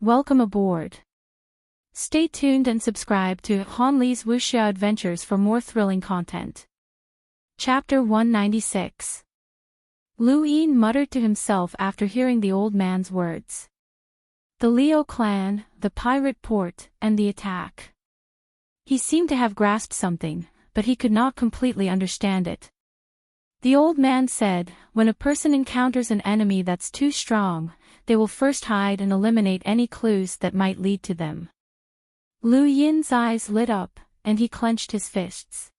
Welcome aboard. Stay tuned and subscribe to Han Li's Wuxia Adventures for more thrilling content. Chapter 196. Lu Yin muttered to himself after hearing the old man's words. The Liu clan, the pirate port, and the attack. He seemed to have grasped something, but he could not completely understand it. The old man said, when a person encounters an enemy that's too strong, they will first hide and eliminate any clues that might lead to them. Lu Yin's eyes lit up, and he clenched his fists.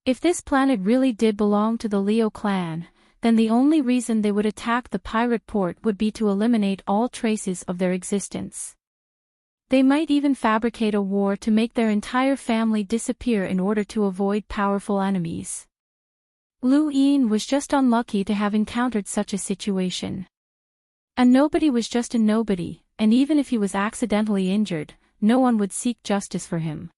If this planet really did belong to the Liu clan, then the only reason they would attack the pirate port would be to eliminate all traces of their existence. They might even fabricate a war to make their entire family disappear in order to avoid powerful enemies. Lu Yin was just unlucky to have encountered such a situation. A nobody was just a nobody, and even if he was accidentally injured, no one would seek justice for him.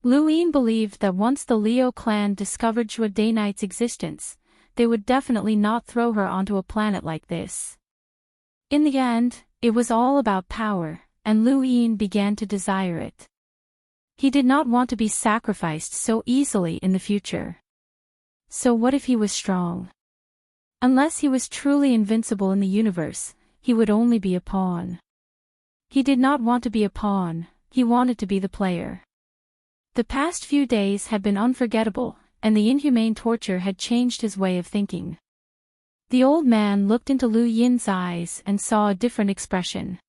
Lu Yin believed that once the Liu clan discovered Zhua Daynight's existence, they would definitely not throw her onto a planet like this. In the end, it was all about power, and Lu Yin began to desire it. He did not want to be sacrificed so easily in the future. So what if he was strong? Unless he was truly invincible in the universe, he would only be a pawn. He did not want to be a pawn, he wanted to be the player. The past few days had been unforgettable, and the inhumane torture had changed his way of thinking. The old man looked into Lu Yin's eyes and saw a different expression.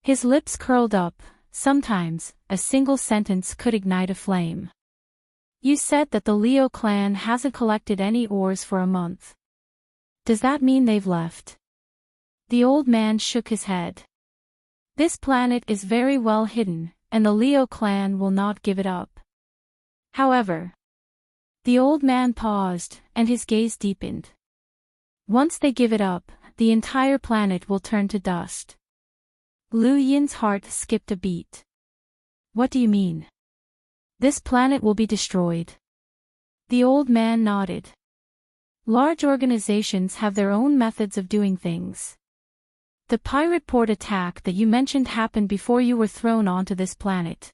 His lips curled up. Sometimes, a single sentence could ignite a flame. You said that the Liu clan hasn't collected any ores for a month. Does that mean they've left? The old man shook his head. This planet is very well hidden, and the Liu clan will not give it up. However, the old man paused, and his gaze deepened. Once they give it up, the entire planet will turn to dust. Lu Yin's heart skipped a beat. What do you mean? This planet will be destroyed. The old man nodded. Large organizations have their own methods of doing things. The pirate port attack that you mentioned happened before you were thrown onto this planet.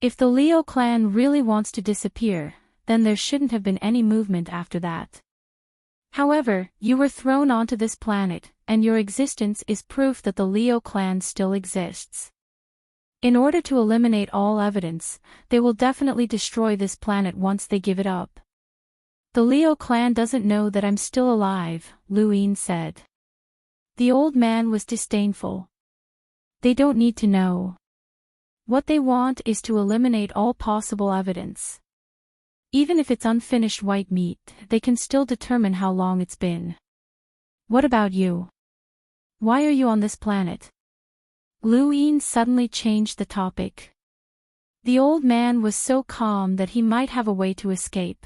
If the Liu clan really wants to disappear, then there shouldn't have been any movement after that. However, you were thrown onto this planet, and your existence is proof that the Liu clan still exists. In order to eliminate all evidence, they will definitely destroy this planet once they give it up. The Liu clan doesn't know that I'm still alive, Lu Yin said. The old man was disdainful. They don't need to know. What they want is to eliminate all possible evidence. Even if it's unfinished white meat, they can still determine how long it's been. What about you? Why are you on this planet? Lu Yin suddenly changed the topic. The old man was so calm that he might have a way to escape.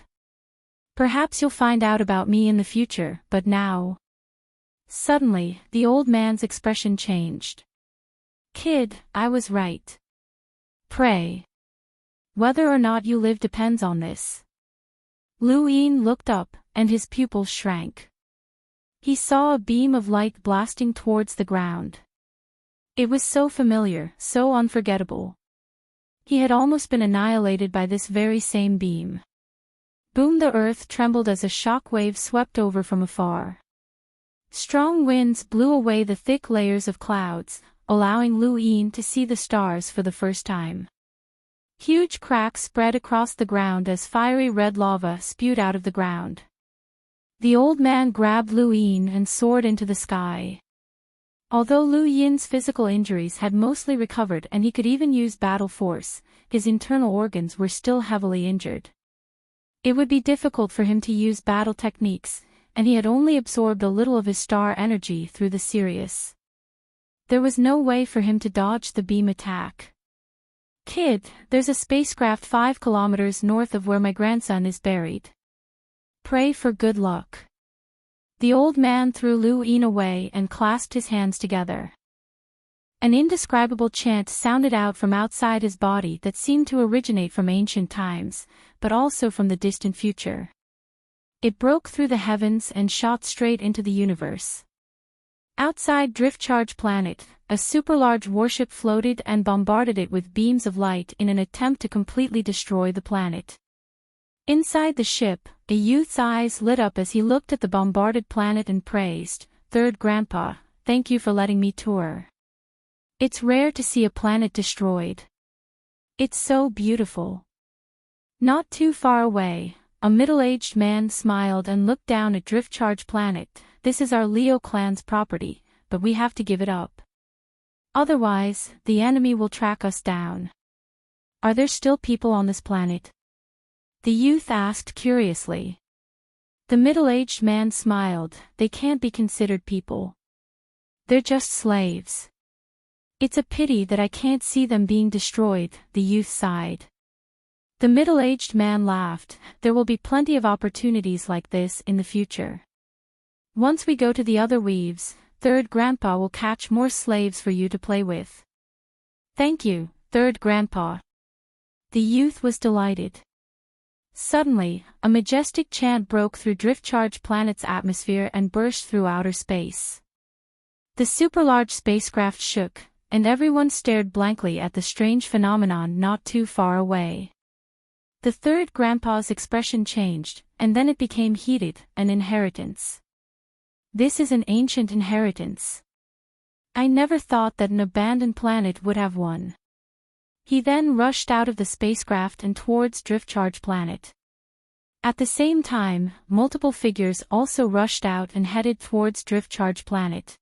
Perhaps you'll find out about me in the future, but now... Suddenly, the old man's expression changed. Kid, I was right. Pray. Whether or not you live depends on this. Lu Yin looked up, and his pupils shrank. He saw a beam of light blasting towards the ground. It was so familiar, so unforgettable. He had almost been annihilated by this very same beam. Boom! The earth trembled as a shock wave swept over from afar. Strong winds blew away the thick layers of clouds, allowing Lu Yin to see the stars for the first time. Huge cracks spread across the ground as fiery red lava spewed out of the ground. The old man grabbed Lu Yin and soared into the sky. Although Lu Yin's physical injuries had mostly recovered and he could even use battle force, his internal organs were still heavily injured. It would be difficult for him to use battle techniques, and he had only absorbed a little of his star energy through the Sirius. There was no way for him to dodge the beam attack. Kid, there's a spacecraft 5 kilometers north of where my grandson is buried. Pray for good luck. The old man threw Lu Yin away and clasped his hands together. An indescribable chant sounded out from outside his body that seemed to originate from ancient times, but also from the distant future. It broke through the heavens and shot straight into the universe. Outside Drift Charge Planet, a super-large warship floated and bombarded it with beams of light in an attempt to completely destroy the planet. Inside the ship, a youth's eyes lit up as he looked at the bombarded planet and praised, "Third Grandpa, thank you for letting me tour. It's rare to see a planet destroyed. It's so beautiful." Not too far away, a middle-aged man smiled and looked down at Drift Charge Planet. "This is our Leo clan's property, but we have to give it up. Otherwise, the enemy will track us down." "Are there still people on this planet?" the youth asked curiously. The middle-aged man smiled. "They can't be considered people. They're just slaves. It's a pity that I can't see them being destroyed," the youth sighed. The middle-aged man laughed. "There will be plenty of opportunities like this in the future. Once we go to the other weaves, Third Grandpa will catch more slaves for you to play with." "Thank you, Third Grandpa." The youth was delighted. Suddenly, a majestic chant broke through Drift Charge Planet's atmosphere and burst through outer space. The super-large spacecraft shook, and everyone stared blankly at the strange phenomenon not too far away. The Third Grandpa's expression changed, and then it became heated. "An inheritance. This is an ancient inheritance. I never thought that an abandoned planet would have one." He then rushed out of the spacecraft and towards Drift Charge Planet. At the same time, multiple figures also rushed out and headed towards Drift Charge Planet.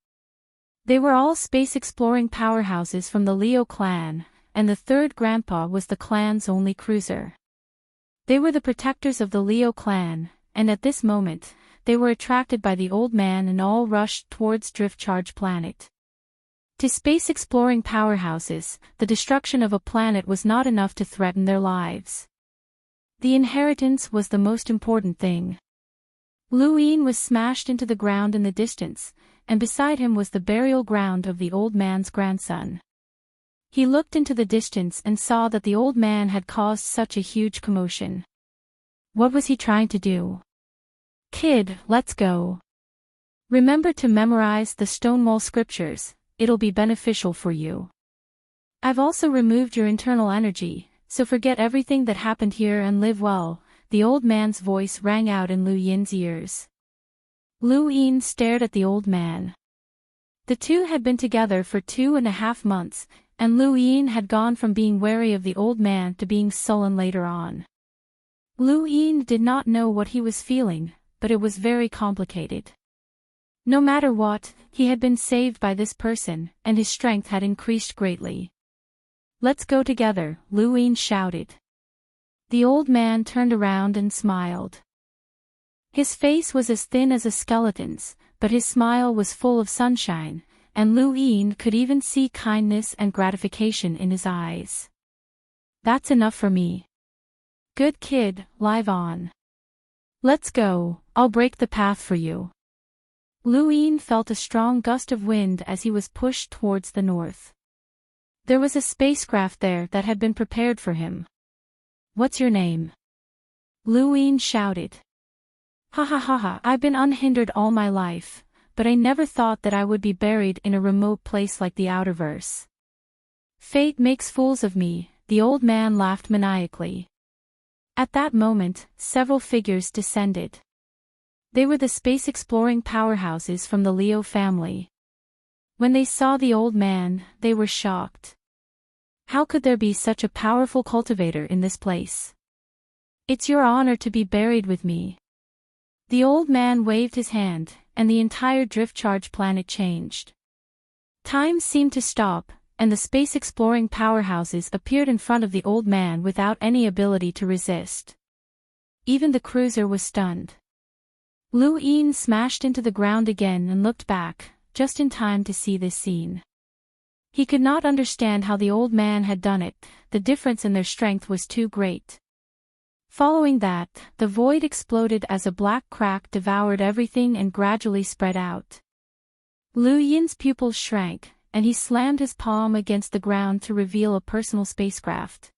They were all space-exploring powerhouses from the Leo clan, and the Third Grandpa was the clan's only cruiser. They were the protectors of the Leo clan, and at this moment, they were attracted by the old man and all rushed towards Drift Charge Planet. To space-exploring powerhouses, the destruction of a planet was not enough to threaten their lives. The inheritance was the most important thing. Luin was smashed into the ground in the distance, and beside him was the burial ground of the old man's grandson. He looked into the distance and saw that the old man had caused such a huge commotion. What was he trying to do? "Kid, let's go. Remember to memorize the Stonewall scriptures. It'll be beneficial for you. I've also removed your internal energy, so forget everything that happened here and live well." The old man's voice rang out in Lu Yin's ears. Lu Yin stared at the old man. The two had been together for 2.5 months, and Lu Yin had gone from being wary of the old man to being sullen later on. Lu Yin did not know what he was feeling, but it was very complicated. No matter what, he had been saved by this person, and his strength had increased greatly. "Let's go together," Lu Yin shouted. The old man turned around and smiled. His face was as thin as a skeleton's, but his smile was full of sunshine, and Lu Yin could even see kindness and gratification in his eyes. "That's enough for me. Good kid, live on. Let's go, I'll break the path for you." Lu Yin felt a strong gust of wind as he was pushed towards the north. There was a spacecraft there that had been prepared for him. "What's your name?" Lu Yin shouted. "Ha ha ha ha, I've been unhindered all my life, but I never thought that I would be buried in a remote place like the Outerverse. Fate makes fools of me," the old man laughed maniacally. At that moment, several figures descended. They were the space-exploring powerhouses from the Leo family. When they saw the old man, they were shocked. How could there be such a powerful cultivator in this place? "It's your honor to be buried with me." The old man waved his hand, and the entire Drift Charge Planet changed. Time seemed to stop, and the space-exploring powerhouses appeared in front of the old man without any ability to resist. Even the cruiser was stunned. Lu Yin smashed into the ground again and looked back, just in time to see this scene. He could not understand how the old man had done it, the difference in their strength was too great. Following that, the void exploded as a black crack devoured everything and gradually spread out. Lu Yin's pupils shrank, and he slammed his palm against the ground to reveal a personal spacecraft.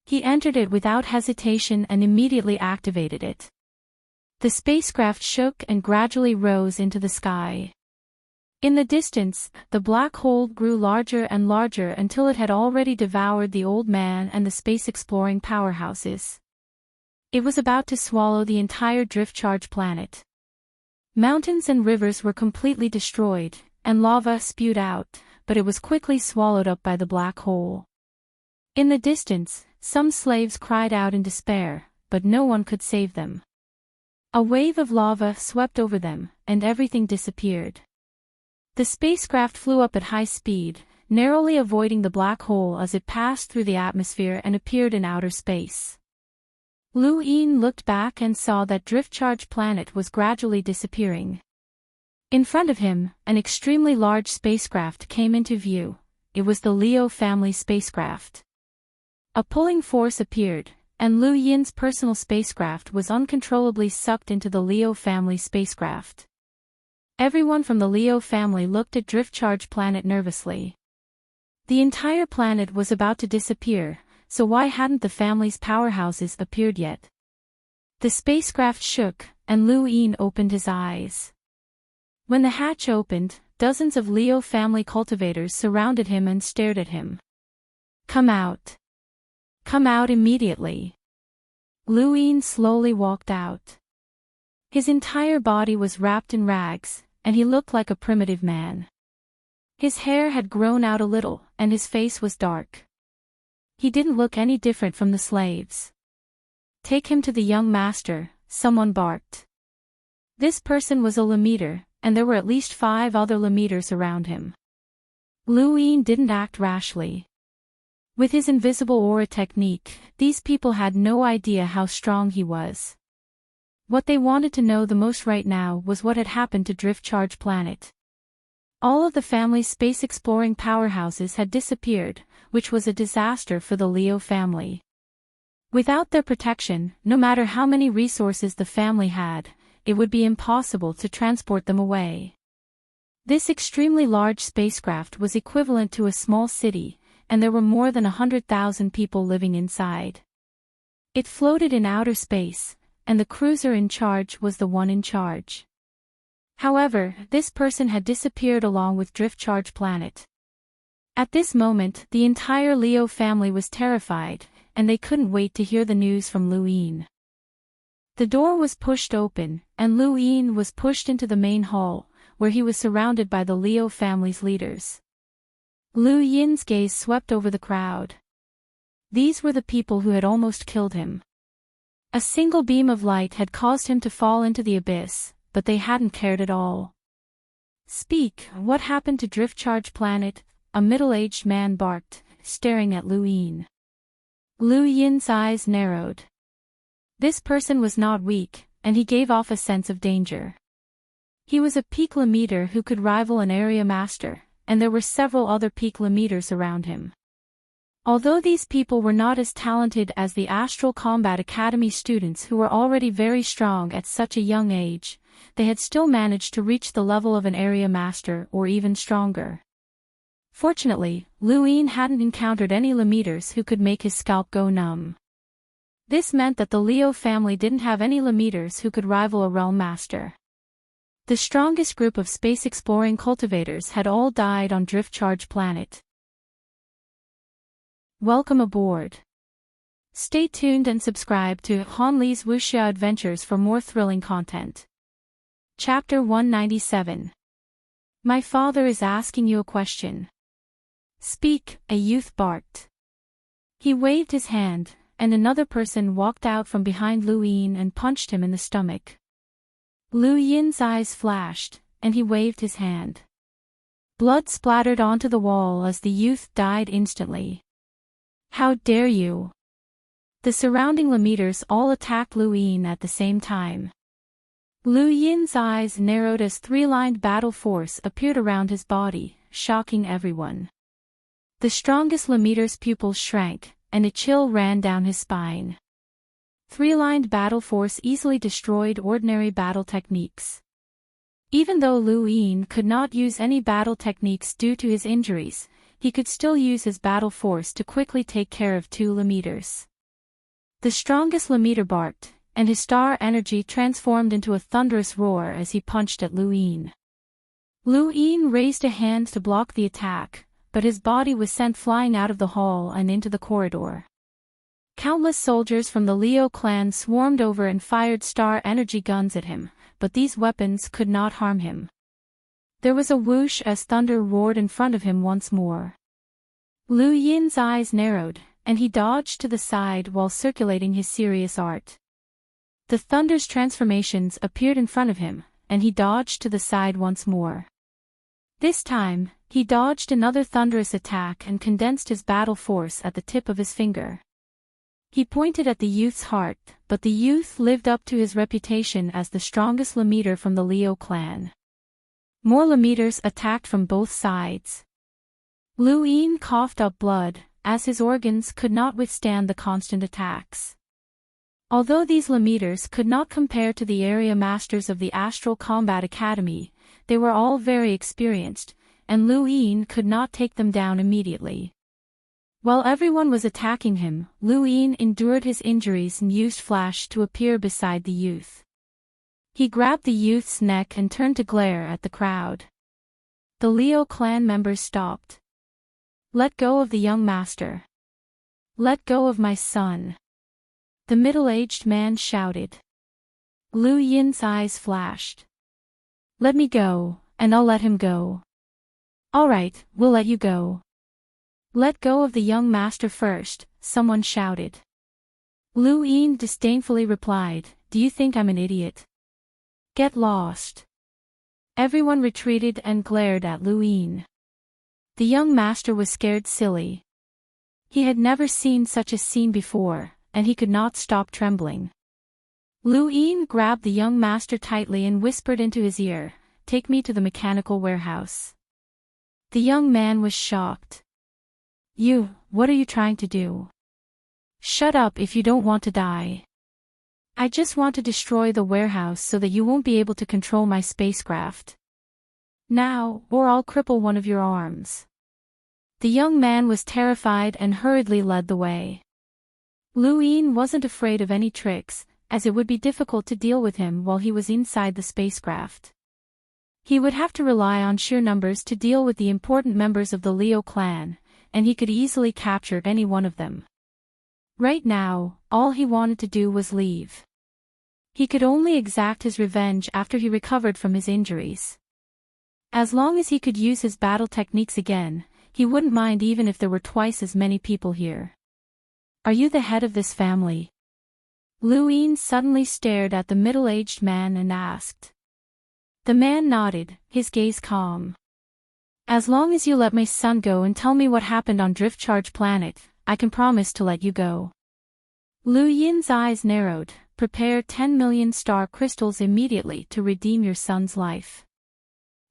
He entered it without hesitation and immediately activated it. The spacecraft shook and gradually rose into the sky. In the distance, the black hole grew larger and larger until it had already devoured the old man and the space-exploring powerhouses. It was about to swallow the entire drift-charged planet. Mountains and rivers were completely destroyed, and lava spewed out, but it was quickly swallowed up by the black hole. In the distance, some slaves cried out in despair, but no one could save them. A wave of lava swept over them, and everything disappeared. The spacecraft flew up at high speed, narrowly avoiding the black hole as it passed through the atmosphere and appeared in outer space. Lu Yin looked back and saw that drift-charged planet was gradually disappearing. In front of him, an extremely large spacecraft came into view. It was the Leo family spacecraft. A pulling force appeared, and Lu Yin's personal spacecraft was uncontrollably sucked into the Leo family spacecraft. Everyone from the Leo family looked at drift-charged planet nervously. The entire planet was about to disappear, so why hadn't the family's powerhouses appeared yet? The spacecraft shook, and Lu Yin opened his eyes. When the hatch opened, dozens of Leo family cultivators surrounded him and stared at him. "Come out. Come out immediately." Lu Yin slowly walked out. His entire body was wrapped in rags, and he looked like a primitive man. His hair had grown out a little, and his face was dark. He didn't look any different from the slaves. "Take him to the young master," someone barked. This person was a Lemeter, and there were at least 5 other Lemeters around him. Lu Yin didn't act rashly. With his invisible aura technique, these people had no idea how strong he was. What they wanted to know the most right now was what had happened to drift-charged planet. All of the family's space-exploring powerhouses had disappeared, which was a disaster for the Leo family. Without their protection, no matter how many resources the family had, it would be impossible to transport them away. This extremely large spacecraft was equivalent to a small city, and there were more than 100,000 people living inside. It floated in outer space, and the cruiser in charge was the one in charge. However, this person had disappeared along with drift-charged planet. At this moment, the entire Leo family was terrified, and they couldn't wait to hear the news from Lu Yin. The door was pushed open, and Lu Yin was pushed into the main hall, where he was surrounded by the Leo family's leaders. Lu Yin's gaze swept over the crowd. These were the people who had almost killed him. A single beam of light had caused him to fall into the abyss, but they hadn't cared at all. "Speak, what happened to drift-charged planet?" a middle-aged man barked, staring at Lu Yin. Lu Yin's eyes narrowed. This person was not weak, and he gave off a sense of danger. He was a peak Lemeter who could rival an area master, and there were several other peak Lemeters around him. Although these people were not as talented as the Astral Combat Academy students who were already very strong at such a young age, they had still managed to reach the level of an area master or even stronger. Fortunately, Lu Yin hadn't encountered any Lemeters who could make his scalp go numb. This meant that the Leo family didn't have any Lemeters who could rival a realm master. The strongest group of space-exploring cultivators had all died on drift-charged planet. Welcome aboard. Stay tuned and subscribe to Han Li's Wuxia Adventures for more thrilling content. Chapter 197. My father is asking you a question. Speak, a youth barked. He waved his hand, and another person walked out from behind Lu Yin and punched him in the stomach. Lu Yin's eyes flashed, and he waved his hand. Blood splattered onto the wall as the youth died instantly. How dare you! The surrounding Lemeters all attacked Lu Yin at the same time. Lu Yin's eyes narrowed as 3-lined battle force appeared around his body, shocking everyone. The strongest Lemeter's pupils shrank, and a chill ran down his spine. 3-lined battle force easily destroyed ordinary battle techniques. Even though Lu Yin could not use any battle techniques due to his injuries, he could still use his battle force to quickly take care of 2 Lemeters. The strongest Lemeter barked, and his star energy transformed into a thunderous roar as he punched at Lu Yin. Lu Yin raised a hand to block the attack, but his body was sent flying out of the hall and into the corridor. Countless soldiers from the Liu clan swarmed over and fired star energy guns at him, but these weapons could not harm him. There was a whoosh as thunder roared in front of him once more. Lu Yin's eyes narrowed, and he dodged to the side while circulating his serious art. The thunder's transformations appeared in front of him, and he dodged to the side once more. This time, he dodged another thunderous attack and condensed his battle force at the tip of his finger. He pointed at the youth's heart, but the youth lived up to his reputation as the strongest Lemeter from the Liu clan. More Lemeters attacked from both sides. Lu Yin coughed up blood, as his organs could not withstand the constant attacks. Although these Lemeters could not compare to the area masters of the Astral Combat Academy, they were all very experienced, and Lu Yin could not take them down immediately. While everyone was attacking him, Lu Yin endured his injuries and used flash to appear beside the youth. He grabbed the youth's neck and turned to glare at the crowd. The Liu clan members stopped. "Let go of the young master. Let go of my son," the middle-aged man shouted. Lu Yin's eyes flashed. "Let me go, and I'll let him go." "All right, we'll let you go." "Let go of the young master first," someone shouted. Lu Yin disdainfully replied, "Do you think I'm an idiot? Get lost." Everyone retreated and glared at Lu Yin. The young master was scared silly. He had never seen such a scene before, and he could not stop trembling. Lu Yin grabbed the young master tightly and whispered into his ear, "Take me to the mechanical warehouse." The young man was shocked. What are you trying to do?" "Shut up if you don't want to die." "I just want to destroy the warehouse so that you won't be able to control my spacecraft. Now, or I'll cripple one of your arms." The young man was terrified and hurriedly led the way. Lu Yin wasn't afraid of any tricks, as it would be difficult to deal with him while he was inside the spacecraft. He would have to rely on sheer numbers to deal with the important members of the Liu clan, and he could easily capture any one of them. Right now, all he wanted to do was leave. He could only exact his revenge after he recovered from his injuries. As long as he could use his battle techniques again, he wouldn't mind even if there were twice as many people here. "Are you the head of this family?" Lu Yin suddenly stared at the middle-aged man and asked. The man nodded, his gaze calm. "As long as you let my son go and tell me what happened on Drift Charge Planet, I can promise to let you go." Lu Yin's eyes narrowed. "Prepare 10 million star crystals immediately to redeem your son's life."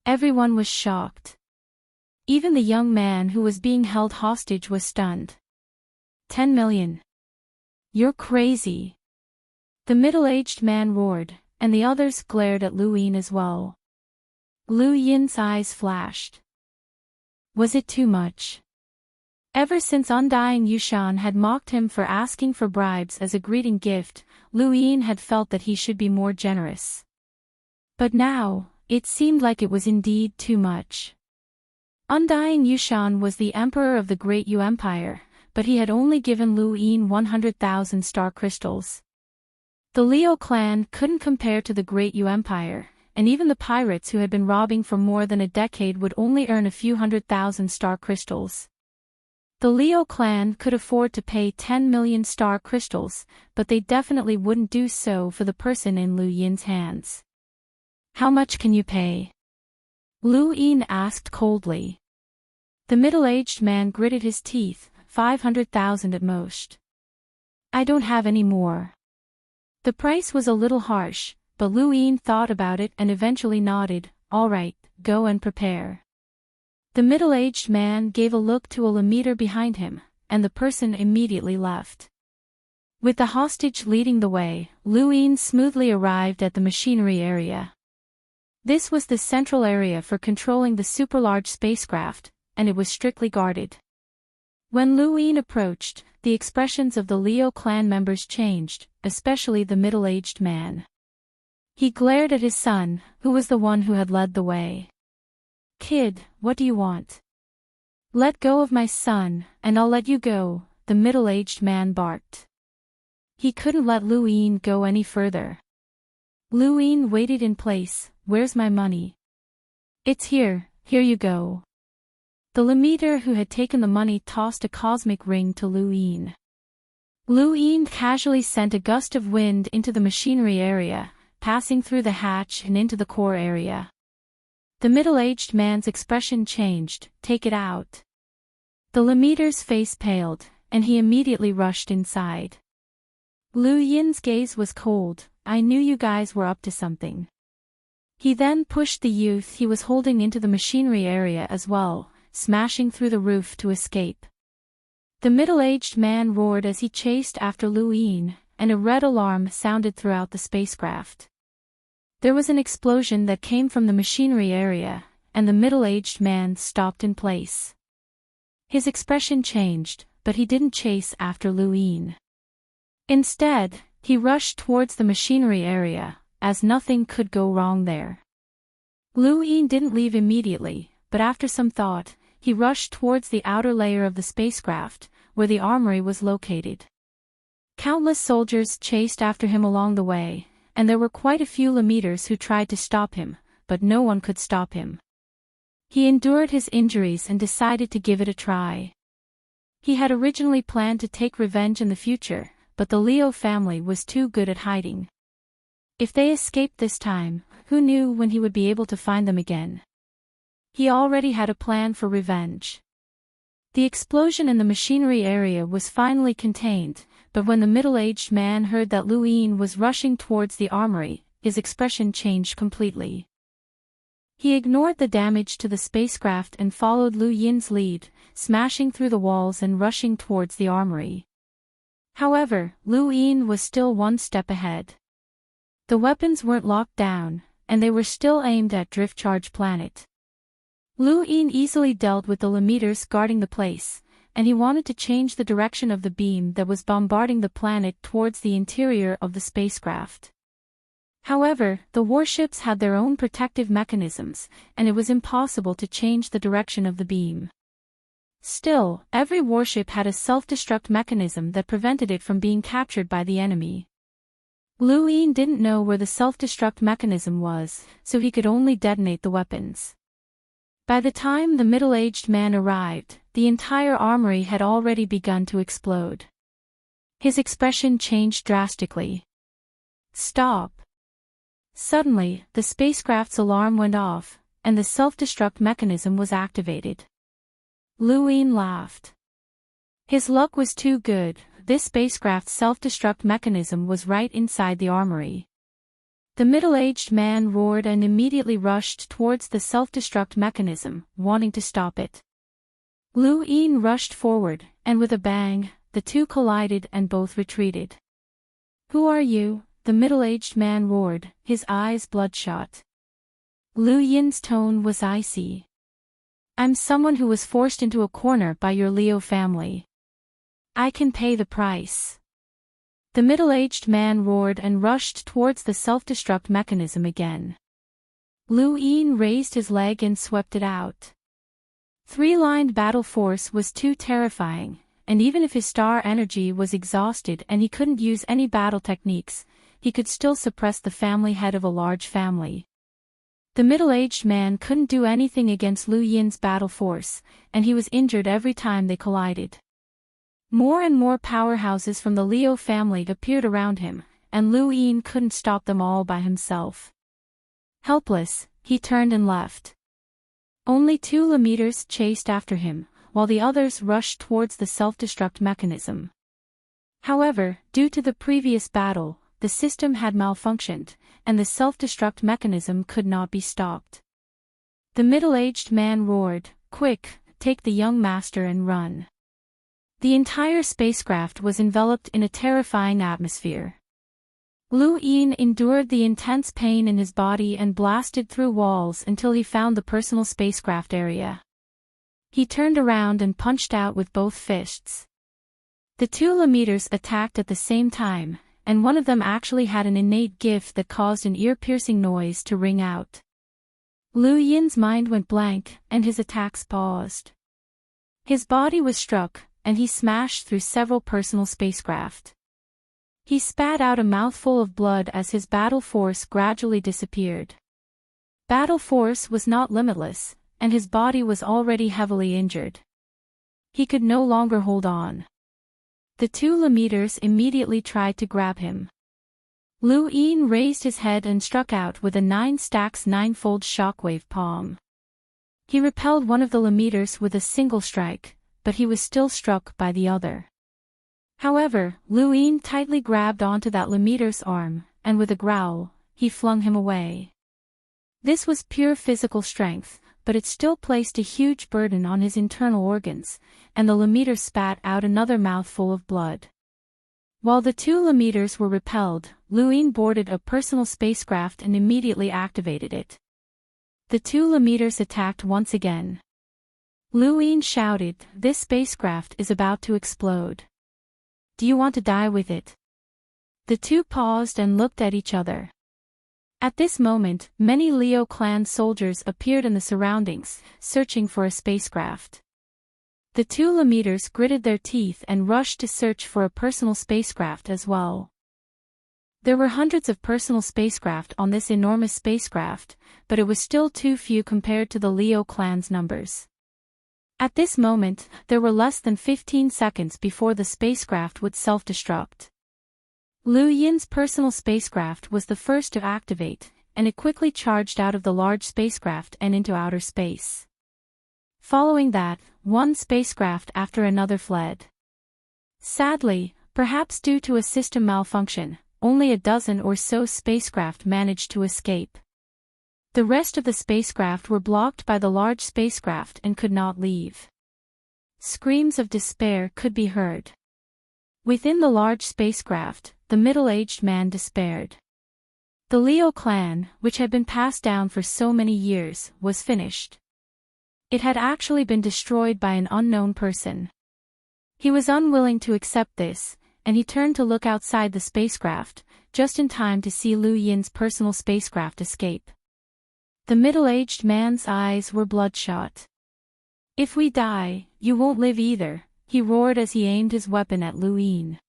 Everyone was shocked. Even the young man who was being held hostage was stunned. 10 million. "You're crazy." The middle-aged man roared, and the others glared at Lu Yin as well. Lu Yin's eyes flashed. Was it too much? Ever since Undying Yushan had mocked him for asking for bribes as a greeting gift, Lu Yin had felt that he should be more generous. But now, it seemed like it was indeed too much. Undying Yushan was the emperor of the Great Yu Empire, but he had only given Lu Yin 100,000 star crystals. The Liu clan couldn't compare to the Great Yu Empire, and even the pirates who had been robbing for more than a decade would only earn a few 100,000 star crystals. The Liu clan could afford to pay 10 million star crystals, but they definitely wouldn't do so for the person in Lu Yin's hands. "How much can you pay?" Lu Yin asked coldly. The middle-aged man gritted his teeth. 500,000 at most. "I don't have any more." The price was a little harsh, but Lu Yin thought about it and eventually nodded. "All right, go and prepare." The middle-aged man gave a look to a Lemeter behind him, and the person immediately left. With the hostage leading the way, Lu Yin smoothly arrived at the machinery area. This was the central area for controlling the super-large spacecraft, and it was strictly guarded. When Lu Yin approached, the expressions of the Liu clan members changed, especially the middle-aged man. He glared at his son, who was the one who had led the way. Kid, what do you want? Let go of my son, and I'll let you go, the middle-aged man barked. He couldn't let Lu Yin go any further. Lu Yin waited in place. Where's my money? It's here, here you go. The Lemeter who had taken the money tossed a cosmic ring to Lu Yin. Lu Yin casually sent a gust of wind into the machinery area, passing through the hatch and into the core area. The middle-aged man's expression changed. Take it out. The Lemeter's face paled, and he immediately rushed inside. Lu Yin's gaze was cold. I knew you guys were up to something. He then pushed the youth he was holding into the machinery area as well, smashing through the roof to escape. The middle-aged man roared as he chased after Lu Yin, and a red alarm sounded throughout the spacecraft. There was an explosion that came from the machinery area, and the middle-aged man stopped in place. His expression changed, but he didn't chase after Lu Yin. Instead, he rushed towards the machinery area, as nothing could go wrong there. Lu Yin didn't leave immediately, but after some thought, he rushed towards the outer layer of the spacecraft, where the armory was located. Countless soldiers chased after him along the way, and there were quite a few Lemeters who tried to stop him, but no one could stop him. He endured his injuries and decided to give it a try. He had originally planned to take revenge in the future, but the Leo family was too good at hiding. If they escaped this time, who knew when he would be able to find them again? He already had a plan for revenge. The explosion in the machinery area was finally contained, but when the middle-aged man heard that Lu Yin was rushing towards the armory, his expression changed completely. He ignored the damage to the spacecraft and followed Lu Yin's lead, smashing through the walls and rushing towards the armory. However, Lu Yin was still one step ahead. The weapons weren't locked down, and they were still aimed at Drift Charge Planet. Lu Yin easily dealt with the Lemeters guarding the place, and he wanted to change the direction of the beam that was bombarding the planet towards the interior of the spacecraft. However, the warships had their own protective mechanisms, and it was impossible to change the direction of the beam. Still, every warship had a self-destruct mechanism that prevented it from being captured by the enemy. Lu Yin didn't know where the self-destruct mechanism was, so he could only detonate the weapons. By the time the middle-aged man arrived, the entire armory had already begun to explode. His expression changed drastically. Stop! Suddenly, the spacecraft's alarm went off, and the self-destruct mechanism was activated. Lu Yin laughed. His luck was too good. This spacecraft's self-destruct mechanism was right inside the armory. The middle-aged man roared and immediately rushed towards the self-destruct mechanism, wanting to stop it. Lu Yin rushed forward, and with a bang, the two collided and both retreated. Who are you? The middle-aged man roared, his eyes bloodshot. Lu Yin's tone was icy. I'm someone who was forced into a corner by your Leo family. I can pay the price. The middle-aged man roared and rushed towards the self-destruct mechanism again. Lu Yin raised his leg and swept it out. Three-lined battle force was too terrifying, and even if his star energy was exhausted and he couldn't use any battle techniques, he could still suppress the family head of a large family. The middle-aged man couldn't do anything against Lu Yin's battle force, and he was injured every time they collided. More and more powerhouses from the Leo family appeared around him, and Lu Yin couldn't stop them all by himself. Helpless, he turned and left. Only 2 Lemeters chased after him, while the others rushed towards the self-destruct mechanism. However, due to the previous battle, the system had malfunctioned, and the self-destruct mechanism could not be stopped. The middle-aged man roared, "Quick, take the young master and run." The entire spacecraft was enveloped in a terrifying atmosphere. Lu Yin endured the intense pain in his body and blasted through walls until he found the personal spacecraft area. He turned around and punched out with both fists. The 2 Lemeters attacked at the same time, and one of them actually had an innate gift that caused an ear-piercing noise to ring out. Liu Yin's mind went blank, and his attacks paused. His body was struck, and he smashed through several personal spacecraft. He spat out a mouthful of blood as his battle force gradually disappeared. Battle force was not limitless, and his body was already heavily injured. He could no longer hold on. The two Lemeters immediately tried to grab him. Liu Yin raised his head and struck out with a 9-stacks 9-fold shockwave palm. He repelled one of the Lemeters with a single strike, but he was still struck by the other. However, Liu Yin tightly grabbed onto that Lemeter's arm, and with a growl, he flung him away. This was pure physical strength, but it still placed a huge burden on his internal organs, and the Lemeter spat out another mouthful of blood. While the two Lemeters were repelled, Liu Yin boarded a personal spacecraft and immediately activated it. The two Lemeters attacked once again. Liu Yin shouted, "This spacecraft is about to explode. Do you want to die with it?" The two paused and looked at each other. At this moment, many Liu clan soldiers appeared in the surroundings, searching for a spacecraft. The two Lemeters gritted their teeth and rushed to search for a personal spacecraft as well. There were hundreds of personal spacecraft on this enormous spacecraft, but it was still too few compared to the Liu clan's numbers. At this moment, there were less than 15 seconds before the spacecraft would self-destruct. Liu Yin's personal spacecraft was the first to activate, and it quickly charged out of the large spacecraft and into outer space. Following that, one spacecraft after another fled. Sadly, perhaps due to a system malfunction, only a dozen or so spacecraft managed to escape. The rest of the spacecraft were blocked by the large spacecraft and could not leave. Screams of despair could be heard. Within the large spacecraft, the middle-aged man despaired. The Liu clan, which had been passed down for so many years, was finished. It had actually been destroyed by an unknown person. He was unwilling to accept this, and he turned to look outside the spacecraft, just in time to see Liu Yin's personal spacecraft escape. The middle-aged man's eyes were bloodshot. "If we die, you won't live either," he roared as he aimed his weapon at Liu Yin.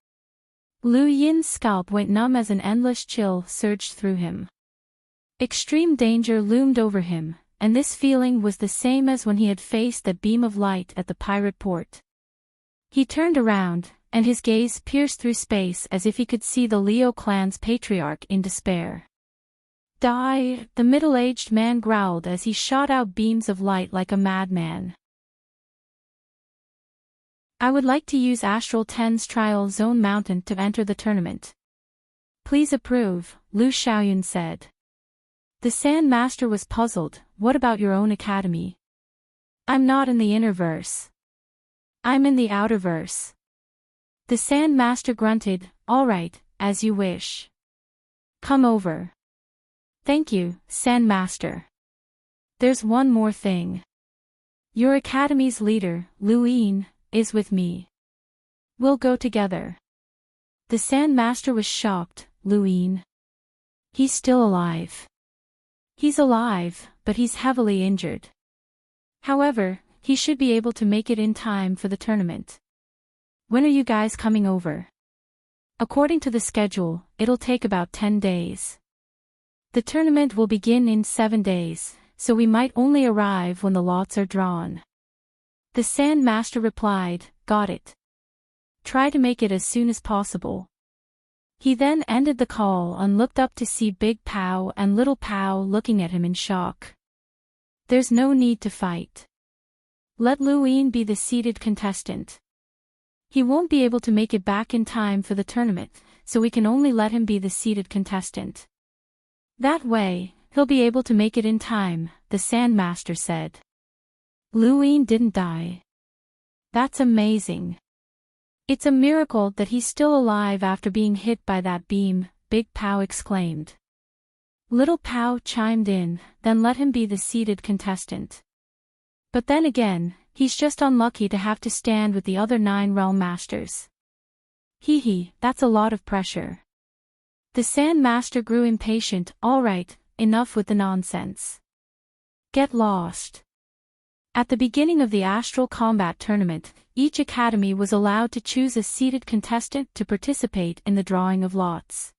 Liu Yin's scalp went numb as an endless chill surged through him. Extreme danger loomed over him, and this feeling was the same as when he had faced that beam of light at the pirate port. He turned around, and his gaze pierced through space as if he could see the Liu clan's patriarch in despair. "Die!" the middle-aged man growled as he shot out beams of light like a madman. "I would like to use Astral 10's Trial Zone Mountain to enter the tournament. Please approve," Liu Xiaoyun said. The Sand Master was puzzled. "What about your own academy?" "I'm not in the inner verse. I'm in the outer verse." The Sand Master grunted. "All right, as you wish. Come over." "Thank you, Sand Master. There's one more thing. Your academy's leader, Liu Yin, is with me. We'll go together." The Sand Master was shocked. "Liu Yin? He's still alive." "He's alive, but he's heavily injured. However, he should be able to make it in time for the tournament. When are you guys coming over?" "According to the schedule, it'll take about 10 days. The tournament will begin in 7 days, so we might only arrive when the lots are drawn." The Sand Master replied, "Got it. Try to make it as soon as possible." He then ended the call and looked up to see Big Pow and Little Pow looking at him in shock. "There's no need to fight. Let Liu Yin be the seeded contestant. He won't be able to make it back in time for the tournament, so we can only let him be the seeded contestant. That way, he'll be able to make it in time," the Sand Master said. "Liu Yin didn't die. That's amazing. It's a miracle that he's still alive after being hit by that beam," Big Pow exclaimed. Little Pow chimed in, "Then let him be the seeded contestant. But then again, he's just unlucky to have to stand with the other 9 realm masters. Hee, that's a lot of pressure." The Sand Master grew impatient. "All right, enough with the nonsense. Get lost. At the beginning of the Astral Combat Tournament, each academy was allowed to choose a seeded contestant to participate in the drawing of lots.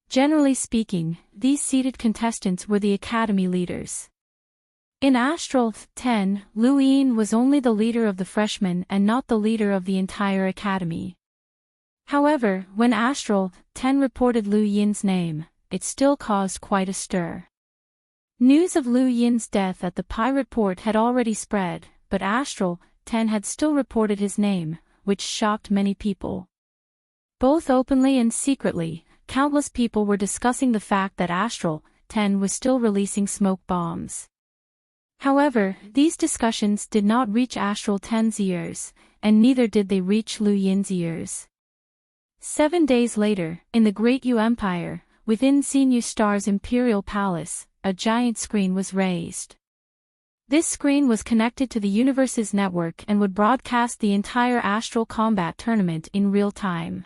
Generally speaking, these seeded contestants were the academy leaders. In Astral 10, Lu Yin was only the leader of the freshmen and not the leader of the entire academy. However, when Astral 10 reported Lu Yin's name, it still caused quite a stir. News of Lu Yin's death at the pirate port had already spread, but Astral 10 had still reported his name, which shocked many people. Both openly and secretly, countless people were discussing the fact that Astral 10 was still releasing smoke bombs. However, these discussions did not reach Astral 10's ears, and neither did they reach Lu Yin's ears. 7 days later, in the Great Yu Empire, within Xinyu Star's imperial palace, a giant screen was raised. This screen was connected to the universe's network and would broadcast the entire Astral Combat Tournament in real time.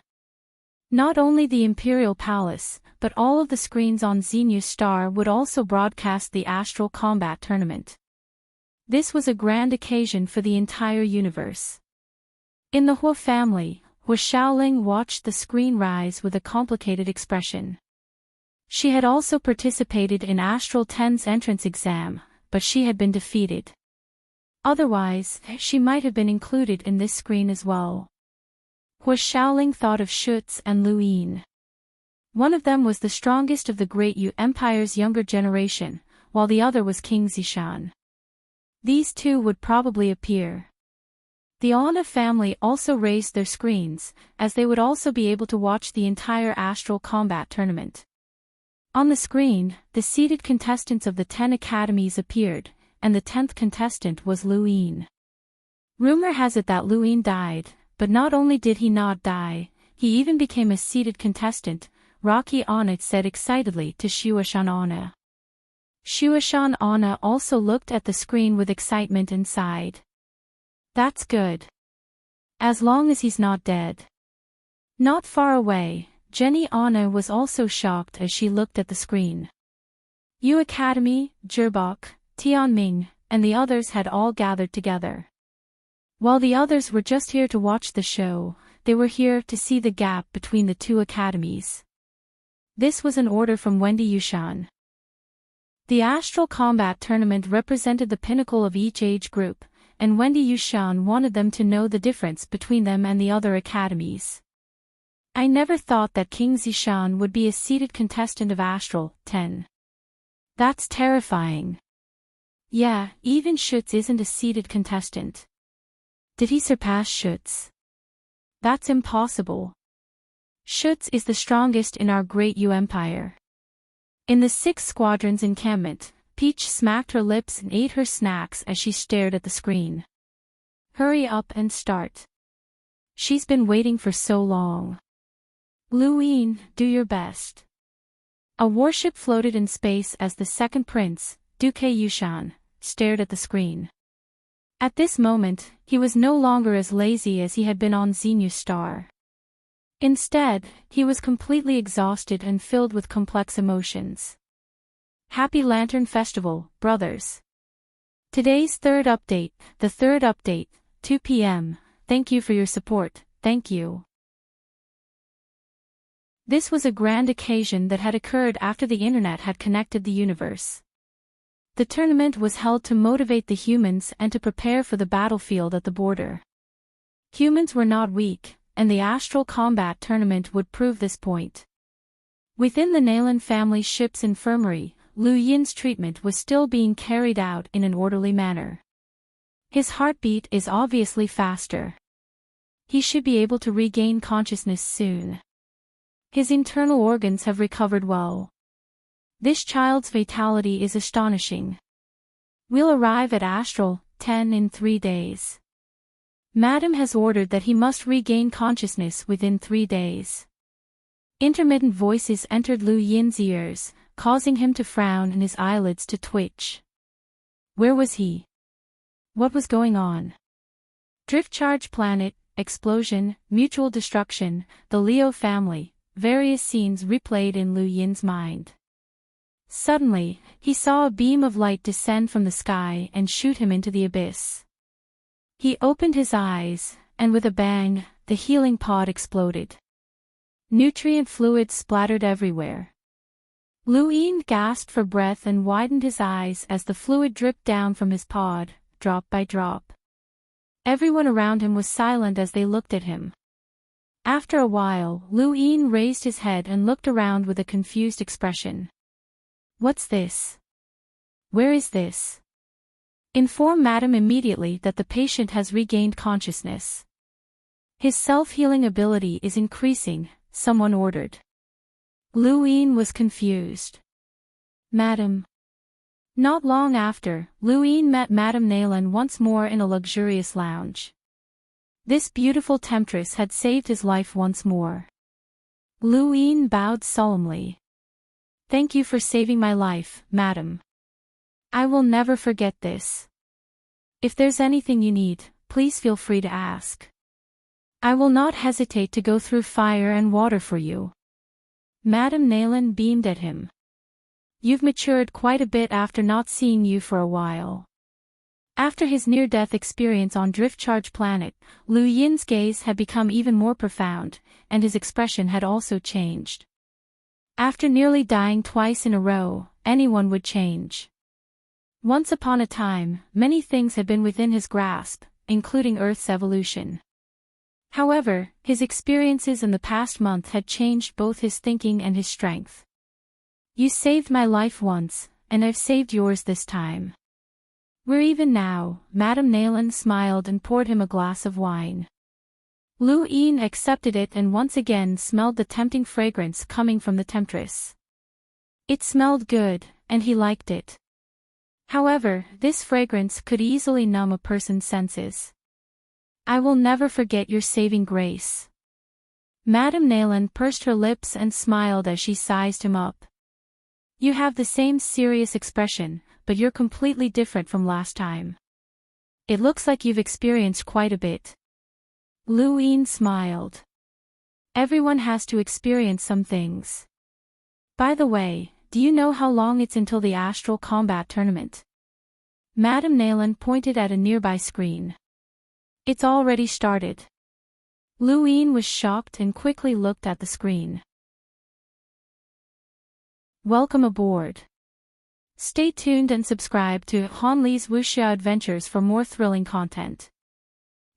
Not only the Imperial Palace, but all of the screens on Xinyu Star would also broadcast the Astral Combat Tournament. This was a grand occasion for the entire universe. In the Hua family, Hua Xiaoling watched the screen rise with a complicated expression. She had also participated in Astral 10's entrance exam, but she had been defeated. Otherwise, she might have been included in this screen as well. Hua Xiaoling thought of Schutz and Lu Yin. One of them was the strongest of the Great Yu Empire's younger generation, while the other was King Zishan. These two would probably appear. The Anna family also raised their screens, as they would also be able to watch the entire Astral Combat Tournament. On the screen, the seeded contestants of the 10 academies appeared, and the 10th contestant was Lu Yin. Rumor has it that Lu Yin died, but not only did he not die, he even became a seeded contestant, Rocky Anna said excitedly to Shuashan Anna. Shuashan Anna also looked at the screen with excitement and sighed. That's good. As long as he's not dead. Not far away, Jenny Anna was also shocked as she looked at the screen. Yu Academy, Jirbok, Tianming, and the others had all gathered together. While the others were just here to watch the show, they were here to see the gap between the two academies. This was an order from Wendy Yushan. The Astral Combat Tournament represented the pinnacle of each age group, and Wendy Yushan wanted them to know the difference between them and the other academies. I never thought that King Zishan would be a seeded contestant of Astral 10. That's terrifying. Yeah, even Schutz isn't a seeded contestant. Did he surpass Schutz? That's impossible. Schutz is the strongest in our Great Yu Empire. In the 6 squadron's encampment, Peach smacked her lips and ate her snacks as she stared at the screen. Hurry up and start. She's been waiting for so long. Lu Yin, do your best. A warship floated in space as the second prince, Duke Yushan, stared at the screen. At this moment, he was no longer as lazy as he had been on Xinyu Star. Instead, he was completely exhausted and filled with complex emotions. Happy Lantern Festival, brothers. Today's third update, the third update, 2 p.m. Thank you for your support, thank you. This was a grand occasion that had occurred after the internet had connected the universe. The tournament was held to motivate the humans and to prepare for the battlefield at the border. Humans were not weak, and the Astral Combat Tournament would prove this point. Within the Nalan family ship's infirmary, Lu Yin's treatment was still being carried out in an orderly manner. His heartbeat is obviously faster. He should be able to regain consciousness soon. His internal organs have recovered well. This child's vitality is astonishing. We'll arrive at Astral 10 in 3 days. Madam has ordered that he must regain consciousness within 3 days. Intermittent voices entered Lu Yin's ears, causing him to frown and his eyelids to twitch. Where was he? What was going on? Drift charge planet, explosion, mutual destruction, the Leo family, various scenes replayed in Lu Yin's mind. Suddenly, he saw a beam of light descend from the sky and shoot him into the abyss. He opened his eyes, and with a bang, the healing pod exploded. Nutrient fluid splattered everywhere. Luin gasped for breath and widened his eyes as the fluid dripped down from his pod, drop by drop. Everyone around him was silent as they looked at him. After a while, Luin raised his head and looked around with a confused expression. "What's this? Where is this? Inform Madam immediately that the patient has regained consciousness. His self-healing ability is increasing," someone ordered. Luin was confused. "Madam." Not long after, Luin met Madame Nayland once more in a luxurious lounge. This beautiful temptress had saved his life once more. Luin bowed solemnly. "Thank you for saving my life, madam. I will never forget this. If there's anything you need, please feel free to ask. I will not hesitate to go through fire and water for you." Madame Nayland beamed at him. "You've matured quite a bit after not seeing you for a while." After his near-death experience on Driftcharge Planet, Lu Yin's gaze had become even more profound, and his expression had also changed. After nearly dying twice in a row, anyone would change. Once upon a time, many things had been within his grasp, including Earth's evolution. However, his experiences in the past month had changed both his thinking and his strength. "You saved my life once, and I've saved yours this time. We're even now." Madame Nayland smiled and poured him a glass of wine. Luin accepted it and once again smelled the tempting fragrance coming from the temptress. It smelled good, and he liked it. However, this fragrance could easily numb a person's senses. "I will never forget your saving grace." Madame Nayland pursed her lips and smiled as she sized him up. "You have the same serious expression, but you're completely different from last time. It looks like you've experienced quite a bit." Luin smiled. "Everyone has to experience some things. By the way, do you know how long it's until the Astral Combat Tournament?" Madame Nayland pointed at a nearby screen. "It's already started." Luin was shocked and quickly looked at the screen. Welcome aboard. Stay tuned and subscribe to Han Li's Wuxia Adventures for more thrilling content.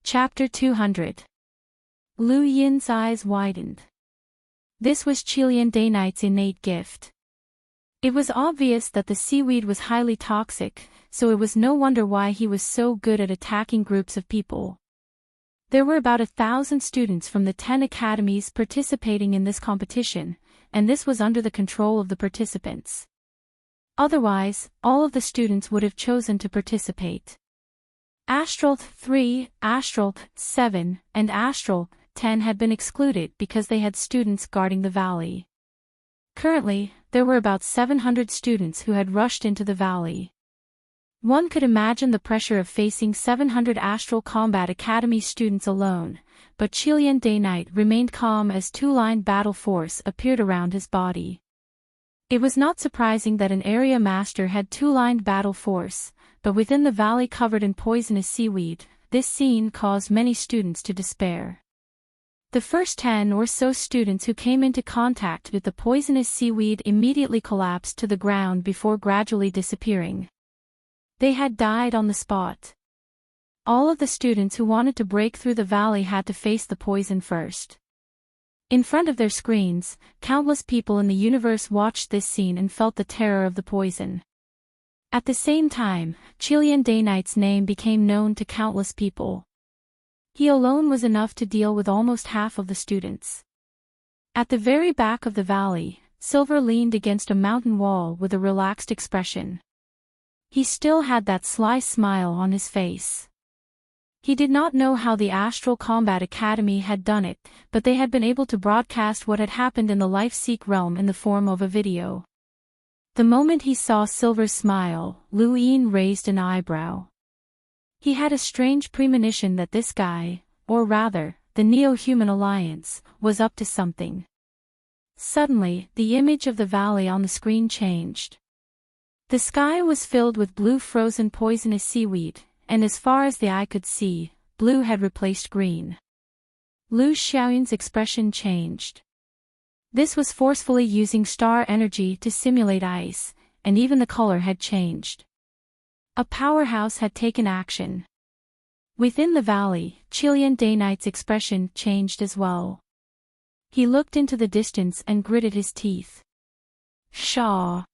Chapter 200. Lu Yin's eyes widened. This was Chilean Day Knight's innate gift. It was obvious that the seaweed was highly toxic, so it was no wonder why he was so good at attacking groups of people. There were about 1,000 students from the 10 academies participating in this competition, and this was under the control of the participants. Otherwise, all of the students would have chosen to participate. Astral 3, Astral 7, and Astral 10 had been excluded because they had students guarding the valley. Currently, there were about 700 students who had rushed into the valley. One could imagine the pressure of facing 700 Astral Combat Academy students alone, but Chilean Day Knight remained calm as two-line battle force appeared around his body. It was not surprising that an area master had two-lined battle force, but within the valley covered in poisonous seaweed, this scene caused many students to despair. The first 10 or so students who came into contact with the poisonous seaweed immediately collapsed to the ground before gradually disappearing. They had died on the spot. All of the students who wanted to break through the valley had to face the poison first. In front of their screens, countless people in the universe watched this scene and felt the terror of the poison. At the same time, Chilean Day Knight's name became known to countless people. He alone was enough to deal with almost half of the students. At the very back of the valley, Silver leaned against a mountain wall with a relaxed expression. He still had that sly smile on his face. He did not know how the Astral Combat Academy had done it, but they had been able to broadcast what had happened in the Life-Seek realm in the form of a video. The moment he saw Silver's smile, Luin raised an eyebrow. He had a strange premonition that this guy, or rather, the Neo-Human Alliance, was up to something. Suddenly, the image of the valley on the screen changed. The sky was filled with blue frozen poisonous seaweed, and as far as the eye could see, blue had replaced green. Lu Xiaoyun's expression changed. This was forcefully using star energy to simulate ice, and even the color had changed. A powerhouse had taken action. Within the valley, Qilian Day Knight's expression changed as well. He looked into the distance and gritted his teeth. Shaw.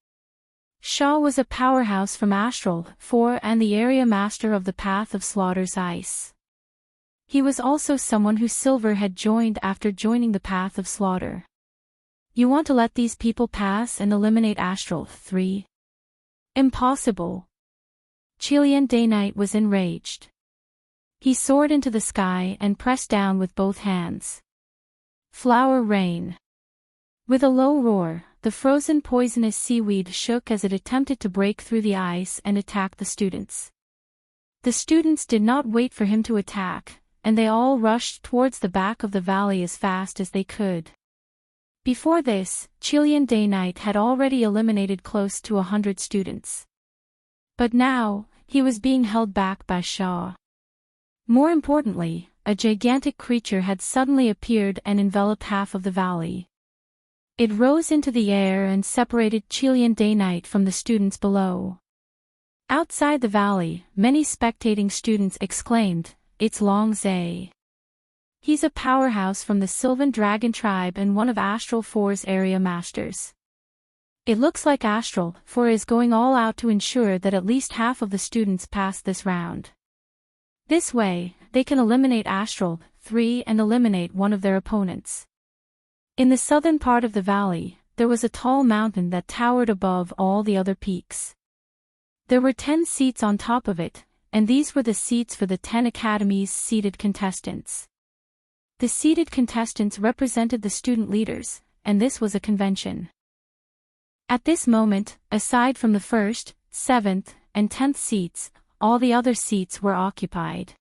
Shaw was a powerhouse from Astral 4 and the area master of the Path of Slaughter's ice. He was also someone who Silver had joined after joining the Path of Slaughter. You want to let these people pass and eliminate Astral 3? Impossible. Qilian Day Knight was enraged. He soared into the sky and pressed down with both hands. Flower rain. With a low roar, the frozen poisonous seaweed shook as it attempted to break through the ice and attack the students. The students did not wait for him to attack, and they all rushed towards the back of the valley as fast as they could. Before this, Qilian Day Knight had already eliminated close to 100 students. But now, he was being held back by Shaw. More importantly, a gigantic creature had suddenly appeared and enveloped half of the valley. It rose into the air and separated Qilian Day Knight from the students below. Outside the valley, many spectating students exclaimed, "It's Long Zai. He's a powerhouse from the Sylvan Dragon tribe and one of Astral 4's area masters. It looks like Astral 4 is going all out to ensure that at least half of the students pass this round. This way, they can eliminate Astral 3 and eliminate one of their opponents." In the southern part of the valley, there was a tall mountain that towered above all the other peaks. There were 10 seats on top of it, and these were the seats for the 10 academies' seated contestants. The seated contestants represented the student leaders, and this was a convention. At this moment, aside from the 1st, 7th, and 10th seats, all the other seats were occupied.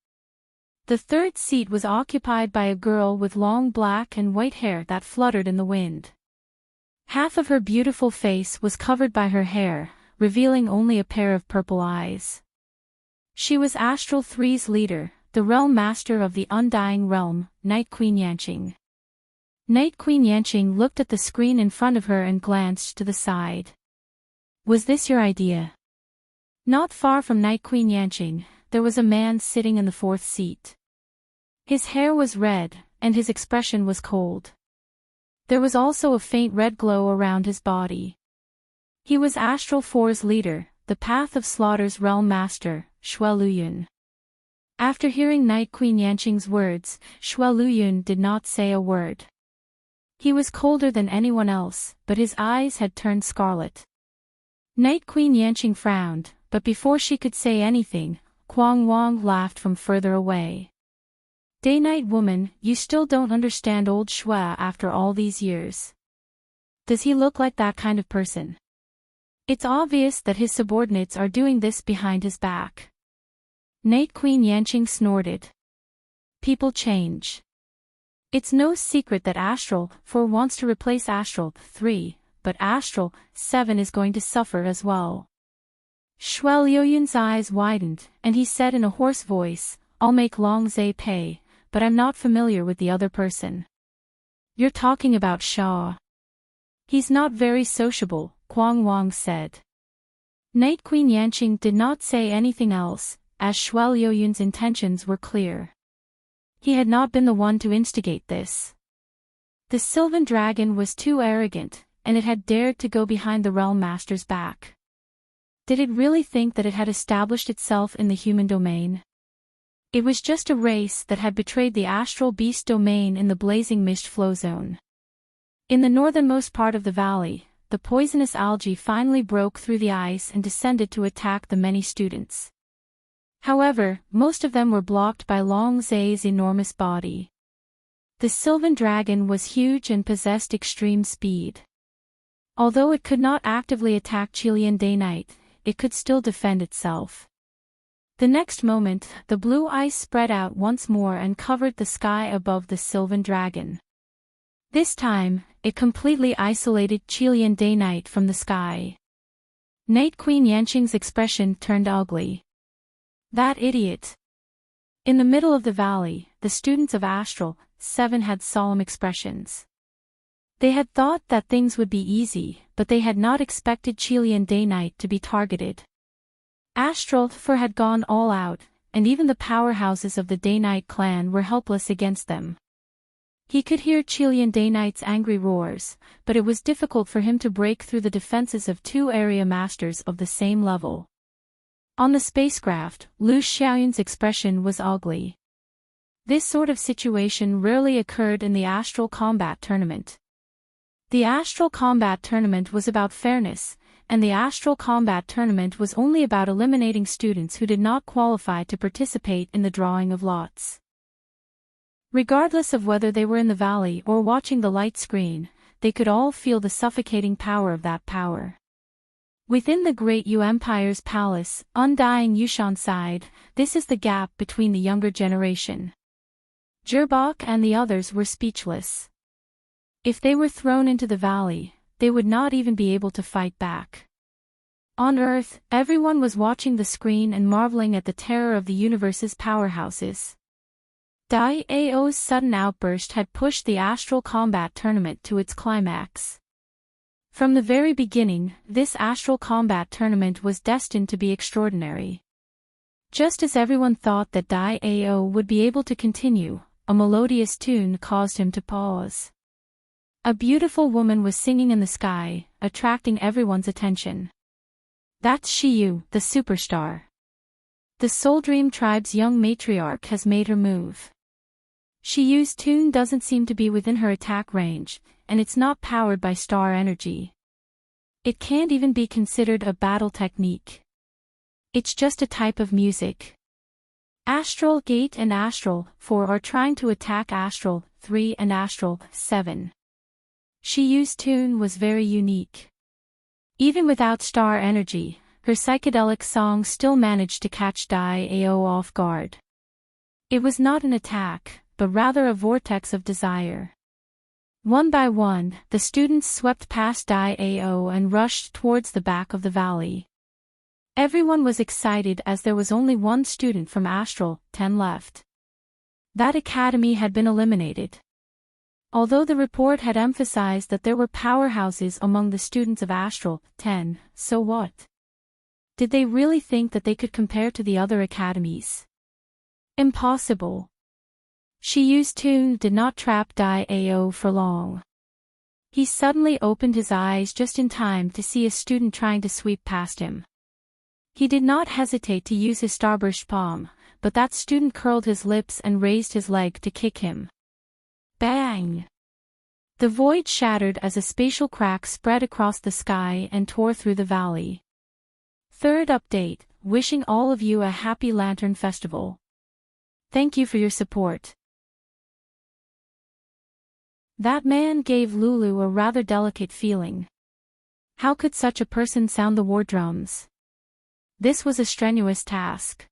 The 3rd seat was occupied by a girl with long black and white hair that fluttered in the wind. Half of her beautiful face was covered by her hair, revealing only a pair of purple eyes. She was Astral 3's leader, the realm master of the Undying Realm, Night Queen Yanqing. Night Queen Yanqing looked at the screen in front of her and glanced to the side. "Was this your idea?" Not far from Night Queen Yanqing, there was a man sitting in the 4th seat. His hair was red, and his expression was cold. There was also a faint red glow around his body. He was Astral 4's leader, the Path of Slaughter's realm master, Xue Luyun. After hearing Night Queen Yanqing's words, Xue Luyun did not say a word. He was colder than anyone else, but his eyes had turned scarlet. Night Queen Yanqing frowned, but before she could say anything, Quang Wang laughed from further away. "Day Night woman, you still don't understand old Xue after all these years. Does he look like that kind of person? It's obvious that his subordinates are doing this behind his back." Night Queen Yanqing snorted. "People change. It's no secret that Astral 4 wants to replace Astral 3, but Astral 7 is going to suffer as well." Xue Liuyun's eyes widened, and he said in a hoarse voice, "I'll make Long Zai pay, but I'm not familiar with the other person." "You're talking about Shaw. He's not very sociable," Quang Wang said. Night Queen Yanqing did not say anything else, as Xue Liuyun's intentions were clear. He had not been the one to instigate this. The Sylvan Dragon was too arrogant, and it had dared to go behind the Realm Master's back. Did it really think that it had established itself in the human domain? It was just a race that had betrayed the astral beast domain in the blazing mist flow zone. In the northernmost part of the valley, the poisonous algae finally broke through the ice and descended to attack the many students. However, most of them were blocked by Long Zai's enormous body. The Sylvan Dragon was huge and possessed extreme speed. Although it could not actively attack Qilian Day Knight, it could still defend itself. The next moment, the blue ice spread out once more and covered the sky above the Sylvan Dragon. This time, it completely isolated Qilian Day Knight from the sky. Night Queen Yanqing's expression turned ugly. That idiot. In the middle of the valley, the students of Astral 7 had solemn expressions. They had thought that things would be easy, but they had not expected Chilean Day-Night to be targeted. Astral 4 had gone all out, and even the powerhouses of the Day-Night clan were helpless against them. He could hear Chilean Day-Night's angry roars, but it was difficult for him to break through the defenses of two area masters of the same level. On the spacecraft, Lu Xiaoyun's expression was ugly. This sort of situation rarely occurred in the Astral Combat Tournament. The Astral Combat Tournament was about fairness, and the Astral Combat Tournament was only about eliminating students who did not qualify to participate in the drawing of lots. Regardless of whether they were in the valley or watching the light screen, they could all feel the suffocating power of that power. Within the Great Yu Empire's palace, undying Yushan sighed, this is the gap between the younger generation. Jirbok and the others were speechless. If they were thrown into the valley, they would not even be able to fight back. On Earth, everyone was watching the screen and marveling at the terror of the universe's powerhouses. Dai Ao's sudden outburst had pushed the Astral Combat Tournament to its climax. From the very beginning, this Astral Combat Tournament was destined to be extraordinary. Just as everyone thought that Dai Ao would be able to continue, a melodious tune caused him to pause. A beautiful woman was singing in the sky, attracting everyone's attention. That's Shiyu, the superstar. The Soul Dream tribe's young matriarch has made her move. Shiyu's tune doesn't seem to be within her attack range, and it's not powered by star energy. It can't even be considered a battle technique. It's just a type of music. Astral Gate and Astral 4 are trying to attack Astral 3 and Astral 7. Shiyu's tune was very unique. Even without star energy, her psychedelic song still managed to catch Dai Ao off guard. It was not an attack, but rather a vortex of desire. One by one, the students swept past Dai Ao and rushed towards the back of the valley. Everyone was excited as there was only one student from Astral 10 left. That academy had been eliminated. Although the report had emphasized that there were powerhouses among the students of Astral 10, so what? Did they really think that they could compare to the other academies? Impossible. Shiyu's tune did not trap Dai Ao for long. He suddenly opened his eyes just in time to see a student trying to sweep past him. He did not hesitate to use his starburst palm, but that student curled his lips and raised his leg to kick him. Bang! The void shattered as a spatial crack spread across the sky and tore through the valley. Third update, wishing all of you a happy Lantern Festival. Thank you for your support. That man gave Lulu a rather delicate feeling. How could such a person sound the war drums? This was a strenuous task.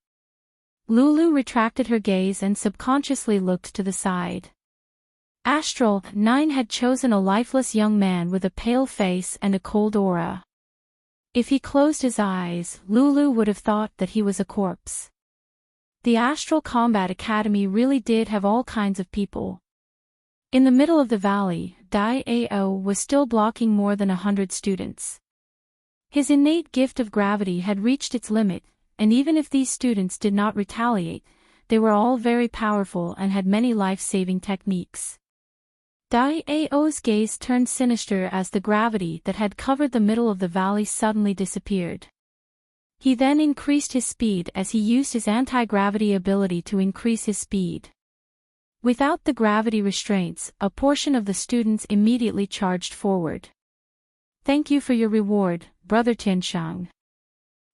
Lulu retracted her gaze and subconsciously looked to the side. Astral 9 had chosen a lifeless young man with a pale face and a cold aura. If he closed his eyes, Lulu would have thought that he was a corpse. The Astral Combat Academy really did have all kinds of people. In the middle of the valley, Dai Ao was still blocking more than 100 students. His innate gift of gravity had reached its limit, and even if these students did not retaliate, they were all very powerful and had many life-saving techniques. Dai Ao's gaze turned sinister as the gravity that had covered the middle of the valley suddenly disappeared. He then increased his speed as he used his anti-gravity ability to increase his speed. Without the gravity restraints, a portion of the students immediately charged forward. Thank you for your reward, Brother Tianshang.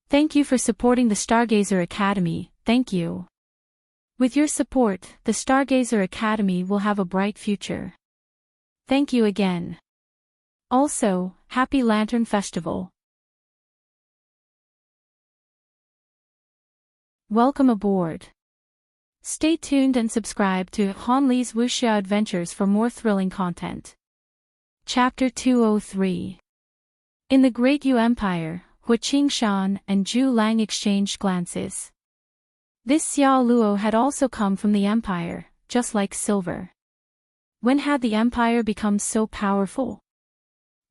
Thank you for supporting the Stargazer Academy, thank you. With your support, the Stargazer Academy will have a bright future. Thank you again. Also, Happy Lantern Festival. Welcome aboard. Stay tuned and subscribe to Han Li's Wuxia Adventures for more thrilling content. Chapter 203. In the Great Yu Empire, Hu Qingshan and Zhu Lang exchanged glances. This Xiao Luo had also come from the empire, just like silver. When had the empire become so powerful?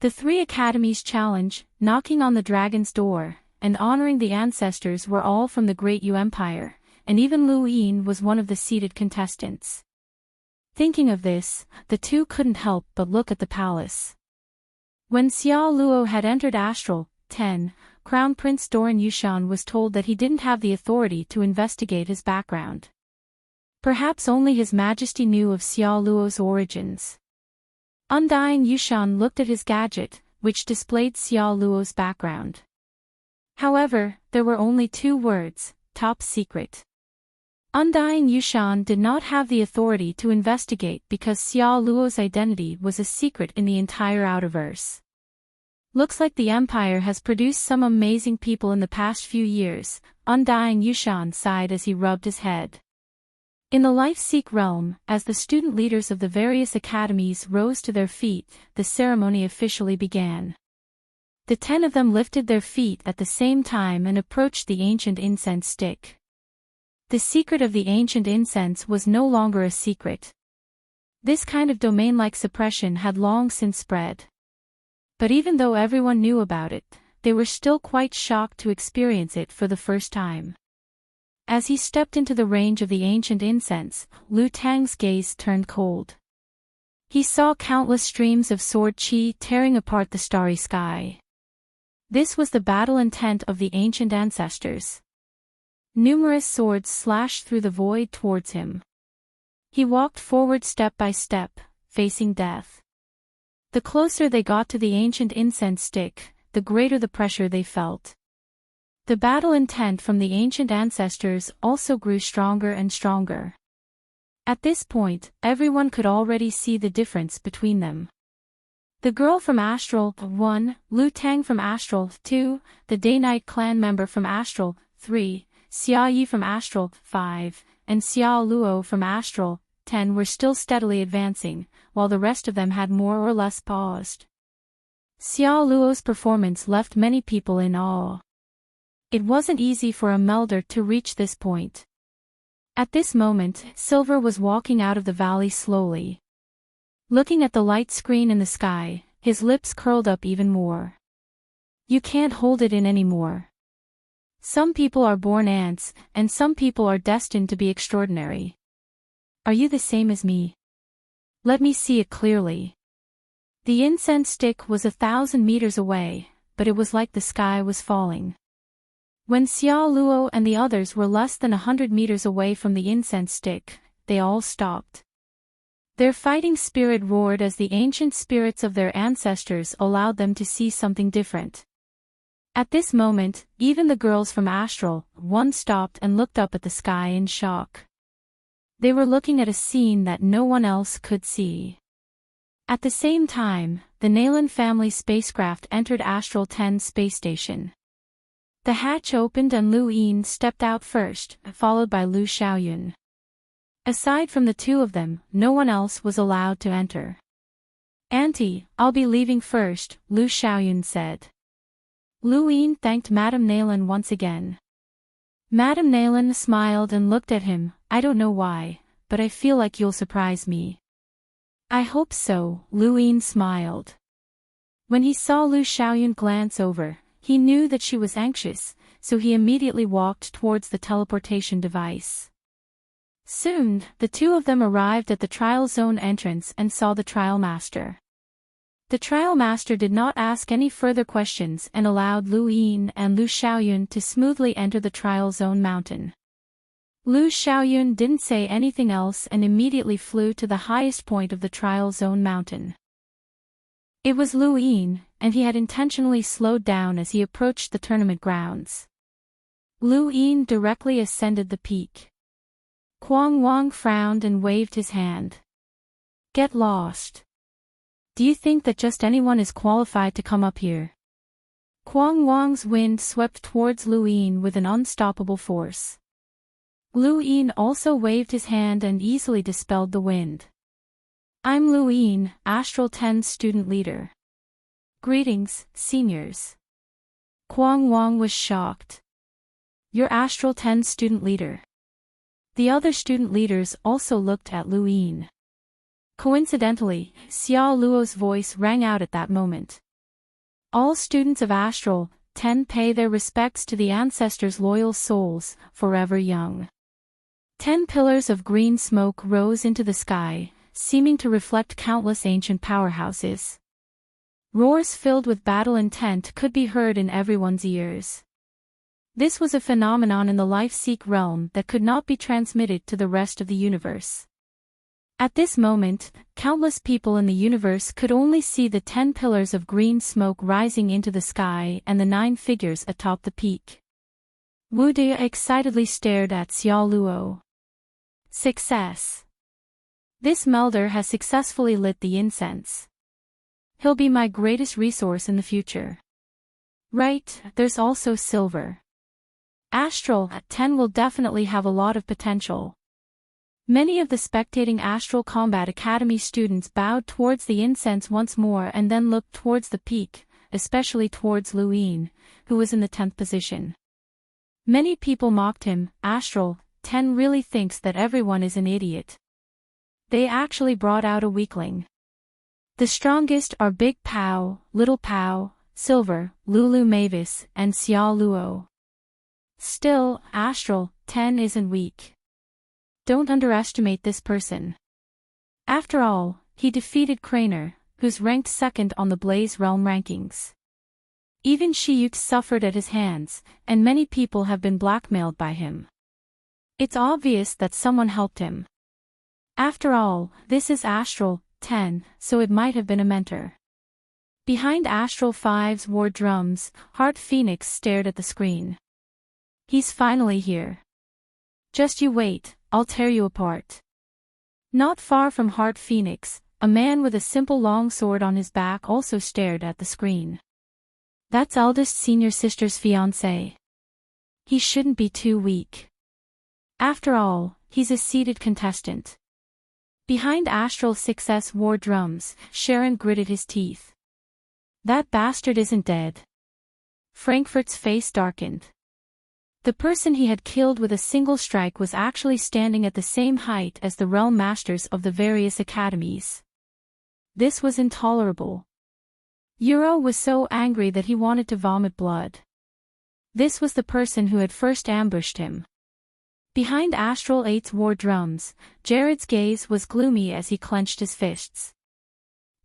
The three academies' challenge, knocking on the dragon's door, and honoring the ancestors were all from the Great Yu Empire, and even Lu Yin was one of the seated contestants. Thinking of this, the two couldn't help but look at the palace. When Xiao Luo had entered Astral 10, Crown Prince Doran Yushan was told that he didn't have the authority to investigate his background. Perhaps only His Majesty knew of Xiao Luo's origins. Undying Yushan looked at his gadget, which displayed Xiao Luo's background. However, there were only 2 words, top secret. Undying Yushan did not have the authority to investigate because Xiao Luo's identity was a secret in the entire Outerverse. Looks like the Empire has produced some amazing people in the past few years, Undying Yushan sighed as he rubbed his head. In the Life-Seek realm, as the student leaders of the various academies rose to their feet, the ceremony officially began. The 10 of them lifted their feet at the same time and approached the ancient incense stick. The secret of the ancient incense was no longer a secret. This kind of domain-like suppression had long since spread. But even though everyone knew about it, they were still quite shocked to experience it for the first time. As he stepped into the range of the ancient incense, Lu Tang's gaze turned cold. He saw countless streams of sword qi tearing apart the starry sky. This was the battle intent of the ancient ancestors. Numerous swords slashed through the void towards him. He walked forward step by step, facing death. The closer they got to the ancient incense stick, the greater the pressure they felt. The battle intent from the ancient ancestors also grew stronger and stronger. At this point, everyone could already see the difference between them. The girl from Astral 1, Lu Tang from Astral 2, the Day-Night clan member from Astral 3, Xia Yi from Astral 5, and Xiao Luo from Astral 10 were still steadily advancing, while the rest of them had more or less paused. Xiao Luo's performance left many people in awe. It wasn't easy for a melder to reach this point. At this moment, Silver was walking out of the valley slowly. Looking at the light screen in the sky, his lips curled up even more. You can't hold it in anymore. Some people are born ants, and some people are destined to be extraordinary. Are you the same as me? Let me see it clearly. The incense stick was 1,000 meters away, but it was like the sky was falling. When Xiao Luo and the others were less than 100 meters away from the incense stick, they all stopped. Their fighting spirit roared as the ancient spirits of their ancestors allowed them to see something different. At this moment, even the girls from Astral 1 stopped and looked up at the sky in shock. They were looking at a scene that no one else could see. At the same time, the Nalan family spacecraft entered Astral 10 space station. The hatch opened and Lu Yin stepped out first, followed by Lu Xiaoyun. Aside from the 2 of them, no one else was allowed to enter. Auntie, I'll be leaving first, Lu Xiaoyun said. Lu Yin thanked Madame Nalan once again. Madame Nalan smiled and looked at him. I don't know why, but I feel like you'll surprise me. I hope so, Lu Yin smiled. When he saw Lu Xiaoyun glance over, he knew that she was anxious, so he immediately walked towards the teleportation device. Soon, the 2 of them arrived at the trial zone entrance and saw the trial master. The trial master did not ask any further questions and allowed Lu Yin and Lu Xiaoyun to smoothly enter the trial zone mountain. Lu Xiaoyun didn't say anything else and immediately flew to the highest point of the trial zone mountain. It was Lu Yin, and he had intentionally slowed down as he approached the tournament grounds. Lu Yin directly ascended the peak. Kuang Wang frowned and waved his hand. Get lost. Do you think that just anyone is qualified to come up here? Kuang Wang's wind swept towards Lu Yin with an unstoppable force. Lu Yin also waved his hand and easily dispelled the wind. I'm Lu Yin, Astral 10 student leader. Greetings, seniors. Kwang Wang was shocked. You're Astral 10 student leader. The other student leaders also looked at Lu Yin. Coincidentally, Xiao Luo's voice rang out at that moment. All students of Astral 10 pay their respects to the ancestors' loyal souls, forever young. 10 pillars of green smoke rose into the sky, seeming to reflect countless ancient powerhouses. Roars filled with battle intent could be heard in everyone's ears. This was a phenomenon in the life-seek realm that could not be transmitted to the rest of the universe. At this moment, countless people in the universe could only see the 10 pillars of green smoke rising into the sky and the 9 figures atop the peak. Wu De excitedly stared at Xiao Luo. Success. This melder has successfully lit the incense. He'll be my greatest resource in the future. Right, there's also Silver. Astral 10 will definitely have a lot of potential. Many of the spectating Astral Combat Academy students bowed towards the incense once more and then looked towards the peak, especially towards Lu Yin, who was in the 10th position. Many people mocked him. Astral 10 really thinks that everyone is an idiot. They actually brought out a weakling. The strongest are Big Pao, Little Pao, Silver, Lulu Mavis, and Xiao Luo. Still, Astral 10 isn't weak. Don't underestimate this person. After all, he defeated Craner, who's ranked second on the Blaze Realm rankings. Even Shiyuk suffered at his hands, and many people have been blackmailed by him. It's obvious that someone helped him. After all, this is Astral 10, so it might have been a mentor. Behind Astral 5's war drums, Heart Phoenix stared at the screen. He's finally here. Just you wait, I'll tear you apart. Not far from Heart Phoenix, a man with a simple longsword on his back also stared at the screen. That's eldest senior sister's fiancé. He shouldn't be too weak. After all, he's a seeded contestant. Behind Astral 6's war drums, Sharon gritted his teeth. That bastard isn't dead. Frankfurt's face darkened. The person he had killed with a single strike was actually standing at the same height as the realm masters of the various academies. This was intolerable. Euro was so angry that he wanted to vomit blood. This was the person who had first ambushed him. Behind Astral 8's war drums, Jared's gaze was gloomy as he clenched his fists.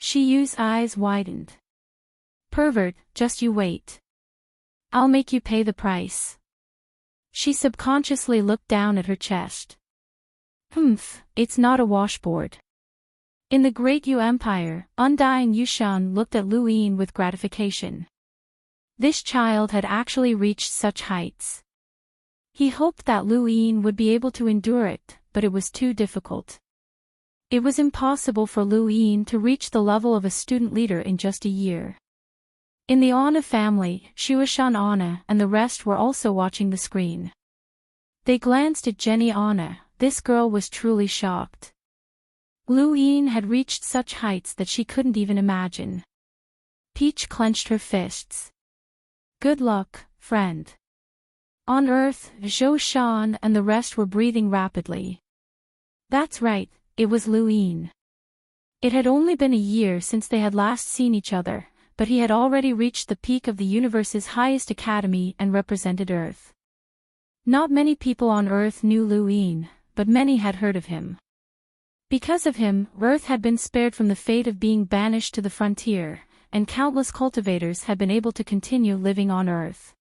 Shiyu's eyes widened. Pervert, just you wait. I'll make you pay the price. She subconsciously looked down at her chest. It's not a washboard. In the Great Yu Empire, Undying Yushan looked at Lu Yin with gratification. This child had actually reached such heights. He hoped that Lu Yin would be able to endure it, but it was too difficult. It was impossible for Lu Yin to reach the level of a student leader in just a year. In the Anna family, Shuashan Anna and the rest were also watching the screen. They glanced at Jenny Anna. This girl was truly shocked. Lu Yin had reached such heights that she couldn't even imagine. Peach clenched her fists. Good luck, friend. On Earth, Zhou Shan and the rest were breathing rapidly. That's right, it was Lu Yin. It had only been a year since they had last seen each other, but he had already reached the peak of the universe's highest academy and represented Earth. Not many people on Earth knew Lu Yin, but many had heard of him. Because of him, Earth had been spared from the fate of being banished to the frontier, and countless cultivators had been able to continue living on Earth.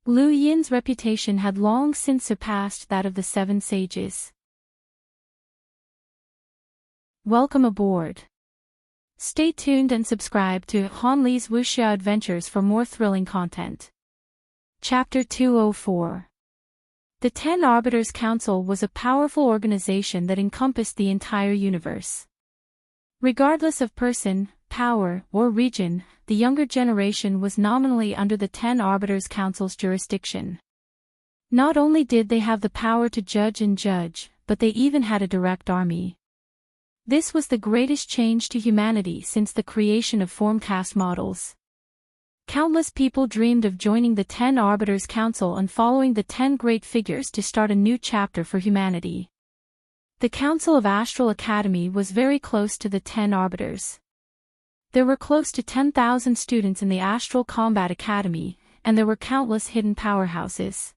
Lu Yin's reputation had long since surpassed that of the 7 sages. Welcome aboard. Stay tuned and subscribe to Han Li's Wuxia Adventures for more thrilling content. Chapter 204. The 10 Arbiters Council was a powerful organization that encompassed the entire universe. Regardless of person, power, or region, the younger generation was nominally under the 10 Arbiters Council's jurisdiction. Not only did they have the power to judge, but they even had a direct army. This was the greatest change to humanity since the creation of formcast models. Countless people dreamed of joining the 10 Arbiters' Council and following the 10 great figures to start a new chapter for humanity. The Council of Astral Academy was very close to the 10 Arbiters. There were close to 10,000 students in the Astral Combat Academy, and there were countless hidden powerhouses.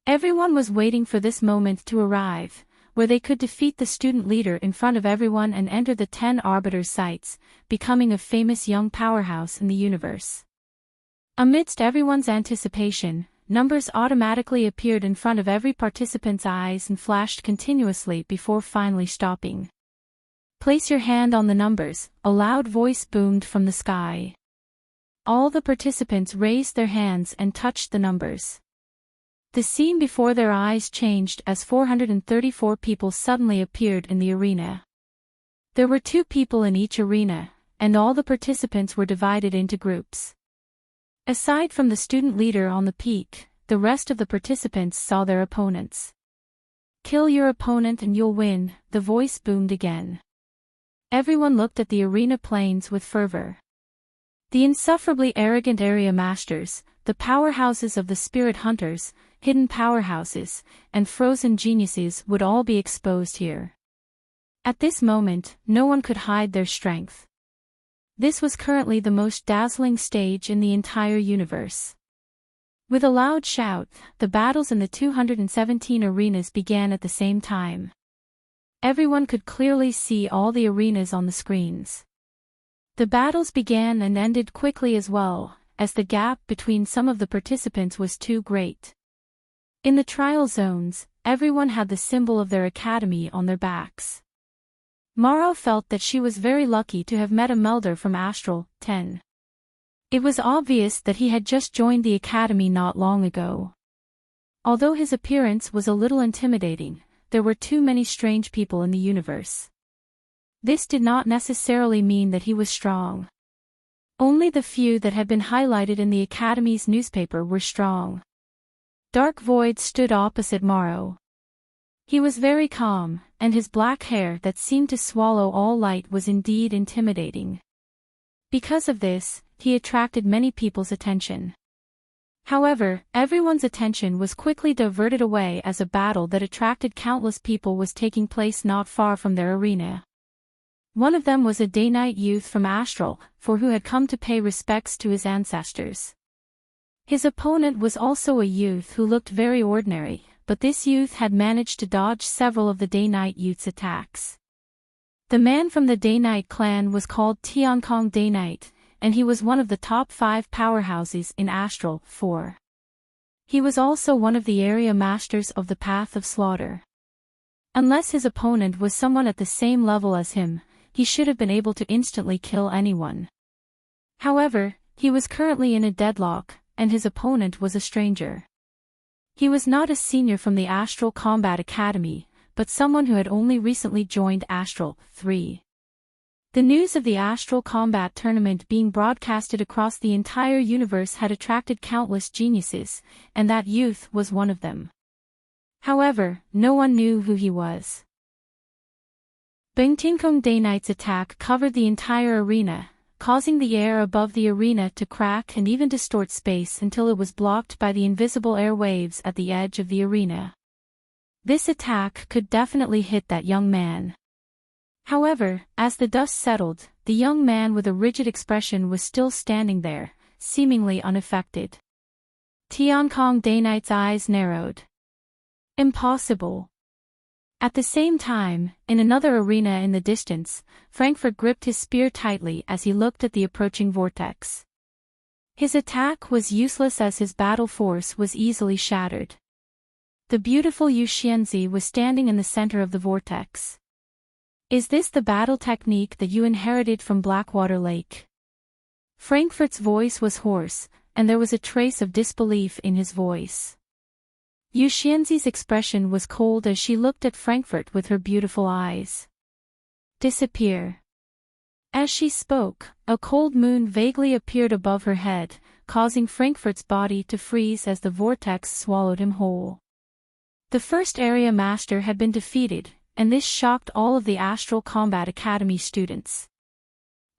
Everyone was waiting for this moment to arrive, where they could defeat the student leader in front of everyone and enter the 10 Arbiters' sights, becoming a famous young powerhouse in the universe. Amidst everyone's anticipation, numbers automatically appeared in front of every participant's eyes and flashed continuously before finally stopping. "Place your hand on the numbers," a loud voice boomed from the sky. All the participants raised their hands and touched the numbers. The scene before their eyes changed as 434 people suddenly appeared in the arena. There were 2 people in each arena, and all the participants were divided into groups. Aside from the student leader on the peak, the rest of the participants saw their opponents. "Kill your opponent and you'll win," the voice boomed again. Everyone looked at the arena plains with fervor. The insufferably arrogant area masters, the powerhouses of the spirit hunters, hidden powerhouses, and frozen geniuses would all be exposed here. At this moment, no one could hide their strength. This was currently the most dazzling stage in the entire universe. With a loud shout, the battles in the 217 arenas began at the same time. Everyone could clearly see all the arenas on the screens. The battles began and ended quickly as well, as the gap between some of the participants was too great. In the trial zones, everyone had the symbol of their academy on their backs. Mara felt that she was very lucky to have met a melder from Astral 10. It was obvious that he had just joined the academy not long ago. Although his appearance was a little intimidating, there were too many strange people in the universe. This did not necessarily mean that he was strong. Only the few that had been highlighted in the academy's newspaper were strong. Dark Void stood opposite Morrow. He was very calm, and his black hair that seemed to swallow all light was indeed intimidating. Because of this, he attracted many people's attention. However, everyone's attention was quickly diverted away as a battle that attracted countless people was taking place not far from their arena. One of them was a day-night youth from Astral, who had come to pay respects to his ancestors. His opponent was also a youth who looked very ordinary, but this youth had managed to dodge several of the day-night youth's attacks. The man from the day-night clan was called Tiankong Day-Night, and he was one of the top 5 powerhouses in Astral 4. He was also one of the area masters of the Path of Slaughter. Unless his opponent was someone at the same level as him, he should have been able to instantly kill anyone. However, he was currently in a deadlock, and his opponent was a stranger. He was not a senior from the Astral Combat Academy, but someone who had only recently joined Astral 3. The news of the Astral Combat Tournament being broadcasted across the entire universe had attracted countless geniuses, and that youth was one of them. However, no one knew who he was. Bengtinkong Day-Night's attack covered the entire arena, causing the air above the arena to crack and even distort space until it was blocked by the invisible air waves at the edge of the arena. This attack could definitely hit that young man. However, as the dust settled, the young man with a rigid expression was still standing there, seemingly unaffected. Tiankong Day-Night's eyes narrowed. Impossible. At the same time, in another arena in the distance, Frankfurt gripped his spear tightly as he looked at the approaching vortex. His attack was useless as his battle force was easily shattered. The beautiful Yu Xianzi was standing in the center of the vortex. "Is this the battle technique that you inherited from Blackwater Lake?" Frankfurt's voice was hoarse, and there was a trace of disbelief in his voice. Yu Xianzi's expression was cold as she looked at Frankfurt with her beautiful eyes. "Disappear." As she spoke, a cold moon vaguely appeared above her head, causing Frankfurt's body to freeze as the vortex swallowed him whole. The first area master had been defeated, and this shocked all of the Astral Combat Academy students.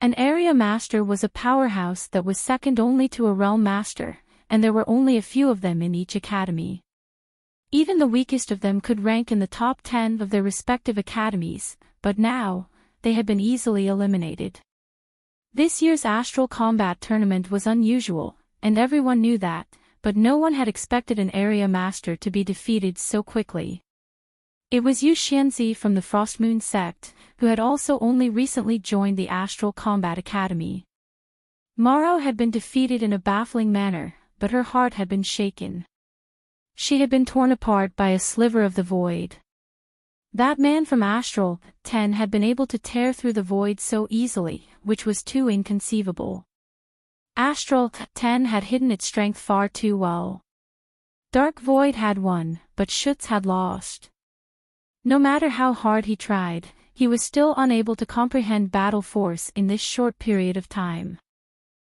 An area master was a powerhouse that was second only to a realm master, and there were only a few of them in each academy. Even the weakest of them could rank in the top 10 of their respective academies, but now, they had been easily eliminated. This year's Astral Combat Tournament was unusual, and everyone knew that, but no one had expected an area master to be defeated so quickly. It was Yu Xianzi from the Frostmoon sect, who had also only recently joined the Astral Combat Academy. Maro had been defeated in a baffling manner, but her heart had been shaken. She had been torn apart by a sliver of the void. That man from Astral 10 had been able to tear through the void so easily, which was too inconceivable. Astral 10 had hidden its strength far too well. Dark Void had won, but Schutz had lost. No matter how hard he tried, he was still unable to comprehend battle force in this short period of time.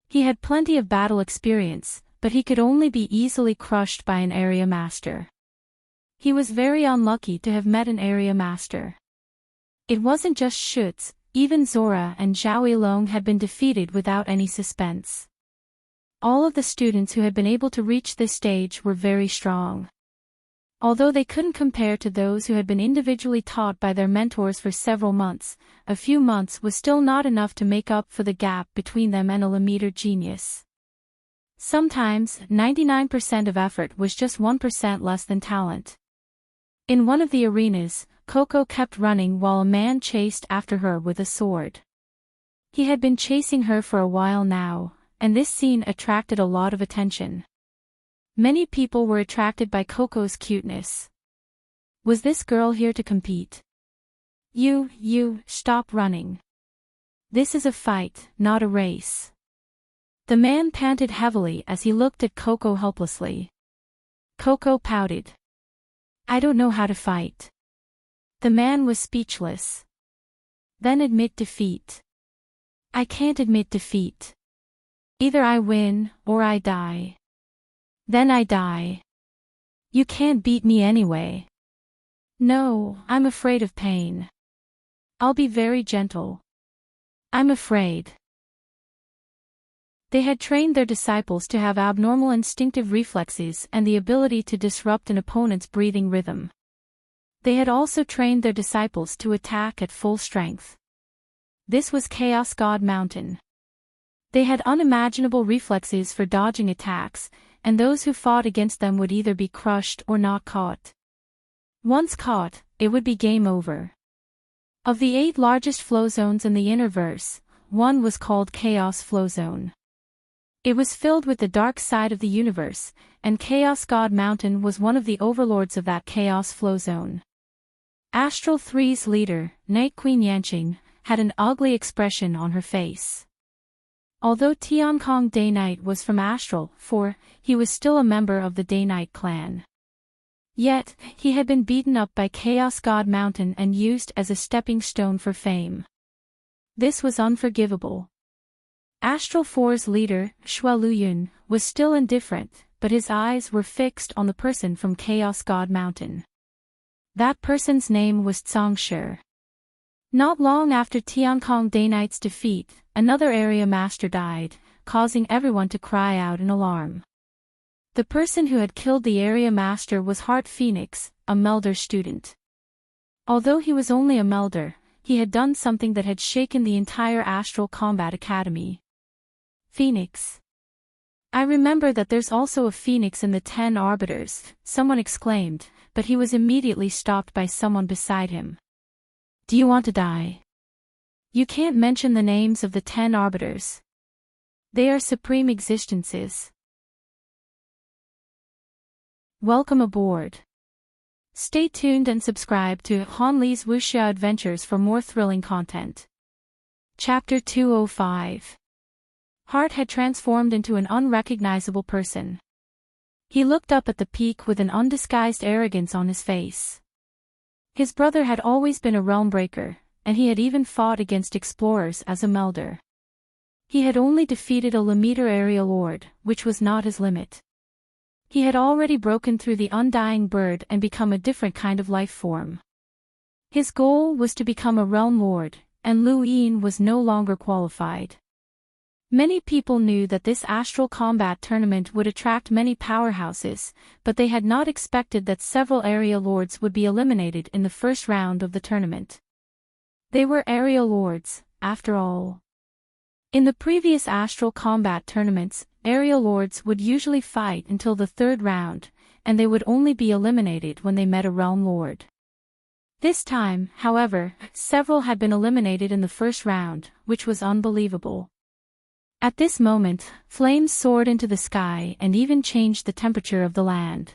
He had plenty of battle experience, but he could only be easily crushed by an area master. He was very unlucky to have met an area master. It wasn't just Schutz, even Zora and Zhao Yilong had been defeated without any suspense. All of the students who had been able to reach this stage were very strong. Although they couldn't compare to those who had been individually taught by their mentors for several months, a few months was still not enough to make up for the gap between them and a Lamiter genius. Sometimes, 99% of effort was just 1% less than talent. In one of the arenas, Coco kept running while a man chased after her with a sword. He had been chasing her for a while now, and this scene attracted a lot of attention. Many people were attracted by Coco's cuteness. Was this girl here to compete? You, stop running. This is a fight, not a race. The man panted heavily as he looked at Coco helplessly. Coco pouted. I don't know how to fight. The man was speechless. Then admit defeat. I can't admit defeat. Either I win, or I die. Then I die. You can't beat me anyway. No, I'm afraid of pain. I'll be very gentle. I'm afraid. They had trained their disciples to have abnormal instinctive reflexes and the ability to disrupt an opponent's breathing rhythm. They had also trained their disciples to attack at full strength. This was Chaos God Mountain. They had unimaginable reflexes for dodging attacks, and those who fought against them would either be crushed or not caught. Once caught, it would be game over. Of the 8 largest flow zones in the Interverse, one was called Chaos Flow Zone. It was filled with the dark side of the universe, and Chaos God Mountain was one of the overlords of that Chaos Flow Zone. Astral 3's leader, Night Queen Yanqing, had an ugly expression on her face. Although Tiankong Day Knight was from Astral 4, he was still a member of the Day Knight clan. Yet, he had been beaten up by Chaos God Mountain and used as a stepping stone for fame. This was unforgivable. Astral 4's leader, Xue Luyun, was still indifferent, but his eyes were fixed on the person from Chaos God Mountain. That person's name was Zhangshi. Not long after Tiankong Day Knight's defeat, another area master died, causing everyone to cry out in alarm. The person who had killed the area master was Heart Phoenix, a Melder student. Although he was only a Melder, he had done something that had shaken the entire Astral Combat Academy. Phoenix. I remember that there's also a Phoenix in the 10 Arbiters, someone exclaimed, but he was immediately stopped by someone beside him. Do you want to die? You can't mention the names of the 10 Arbiters. They are supreme existences. Welcome aboard. Stay tuned and subscribe to Han Li's Wuxia Adventures for more thrilling content. Chapter 205. Heart had transformed into an unrecognizable person. He looked up at the peak with an undisguised arrogance on his face. His brother had always been a realm breaker, and he had even fought against explorers as a Melder. He had only defeated a Lamiter area lord, which was not his limit. He had already broken through the undying bird and become a different kind of life form. His goal was to become a realm lord, and Lu Yin was no longer qualified. Many people knew that this astral combat tournament would attract many powerhouses, but they had not expected that several area lords would be eliminated in the first round of the tournament. They were area lords, after all. In the previous astral combat tournaments, area lords would usually fight until the third round, and they would only be eliminated when they met a realm lord. This time, however, several had been eliminated in the first round, which was unbelievable. At this moment, flames soared into the sky and even changed the temperature of the land.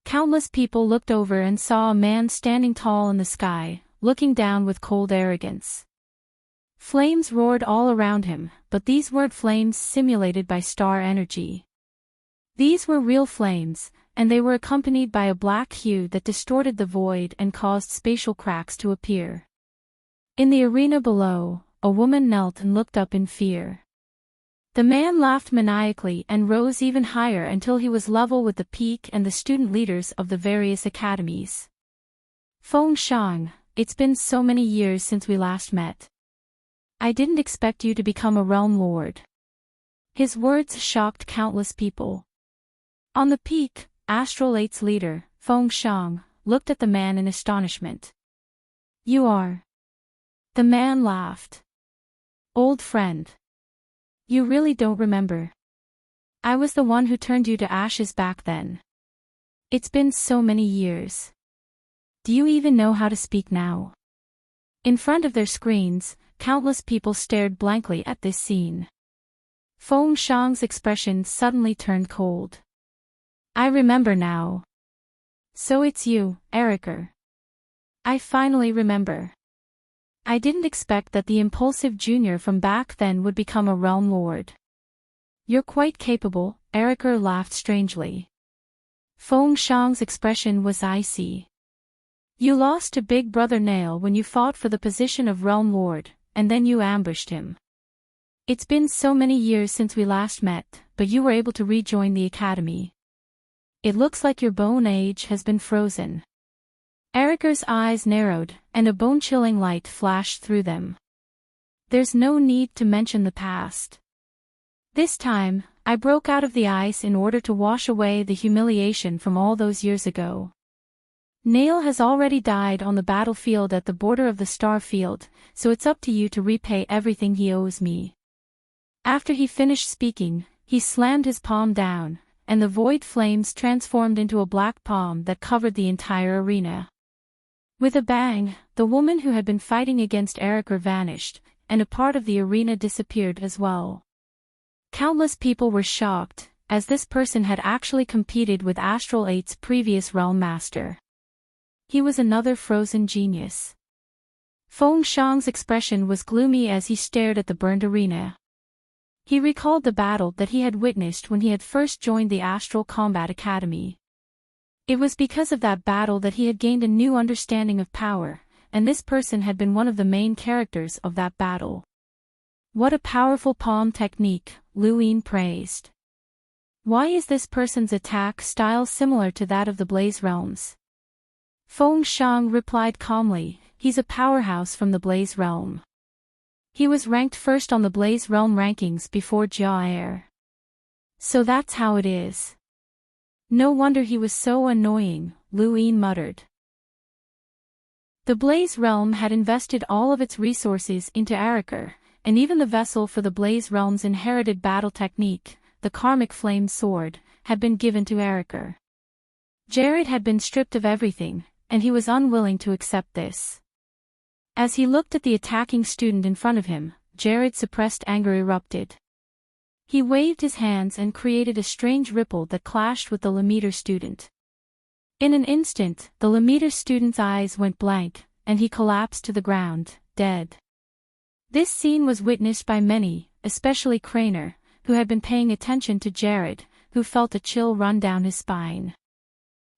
Countless people looked over and saw a man standing tall in the sky, looking down with cold arrogance. Flames roared all around him, but these weren't flames simulated by star energy. These were real flames, and they were accompanied by a black hue that distorted the void and caused spatial cracks to appear. In the arena below, a woman knelt and looked up in fear. The man laughed maniacally and rose even higher until he was level with the peak and the student leaders of the various academies. Feng Shang, it's been so many years since we last met. I didn't expect you to become a realm lord. His words shocked countless people. On the peak, Astral 8's leader, Feng Shang, looked at the man in astonishment. You are. The man laughed. Old friend. You really don't remember. I was the one who turned you to ashes back then. It's been so many years. Do you even know how to speak now? In front of their screens, countless people stared blankly at this scene. Feng Shang's expression suddenly turned cold. I remember now. So it's you, Eriker. I finally remember. I didn't expect that the impulsive junior from back then would become a realm lord. You're quite capable, Eriker laughed strangely. Feng Shang's expression was icy. You lost to Big Brother Nail when you fought for the position of realm lord, and then you ambushed him. It's been so many years since we last met, but you were able to rejoin the academy. It looks like your bone age has been frozen. Eriker's eyes narrowed, and a bone-chilling light flashed through them. There's no need to mention the past. This time, I broke out of the ice in order to wash away the humiliation from all those years ago. Nail has already died on the battlefield at the border of the star field, so it's up to you to repay everything he owes me. After he finished speaking, he slammed his palm down, and the void flames transformed into a black palm that covered the entire arena. With a bang, the woman who had been fighting against Eriker vanished, and a part of the arena disappeared as well. Countless people were shocked, as this person had actually competed with Astral 8's previous realm master. He was another frozen genius. Feng Shang's expression was gloomy as he stared at the burned arena. He recalled the battle that he had witnessed when he had first joined the Astral Combat Academy. It was because of that battle that he had gained a new understanding of power, and this person had been one of the main characters of that battle. What a powerful palm technique, Lu Yin praised. Why is this person's attack style similar to that of the Blaze Realms? Feng Shang replied calmly, he's a powerhouse from the Blaze Realm. He was ranked first on the Blaze Realm rankings before Jia Air. So that's how it is. No wonder he was so annoying, Lu Yin muttered. The Blaze Realm had invested all of its resources into Eriker, and even the vessel for the Blaze Realm's inherited battle technique, the Karmic Flame Sword, had been given to Eriker. Jared had been stripped of everything, and he was unwilling to accept this. As he looked at the attacking student in front of him, Jared's suppressed anger erupted. He waved his hands and created a strange ripple that clashed with the Lemeter student. In an instant, the Lemeter student's eyes went blank, and he collapsed to the ground, dead. This scene was witnessed by many, especially Craner, who had been paying attention to Jared, who felt a chill run down his spine.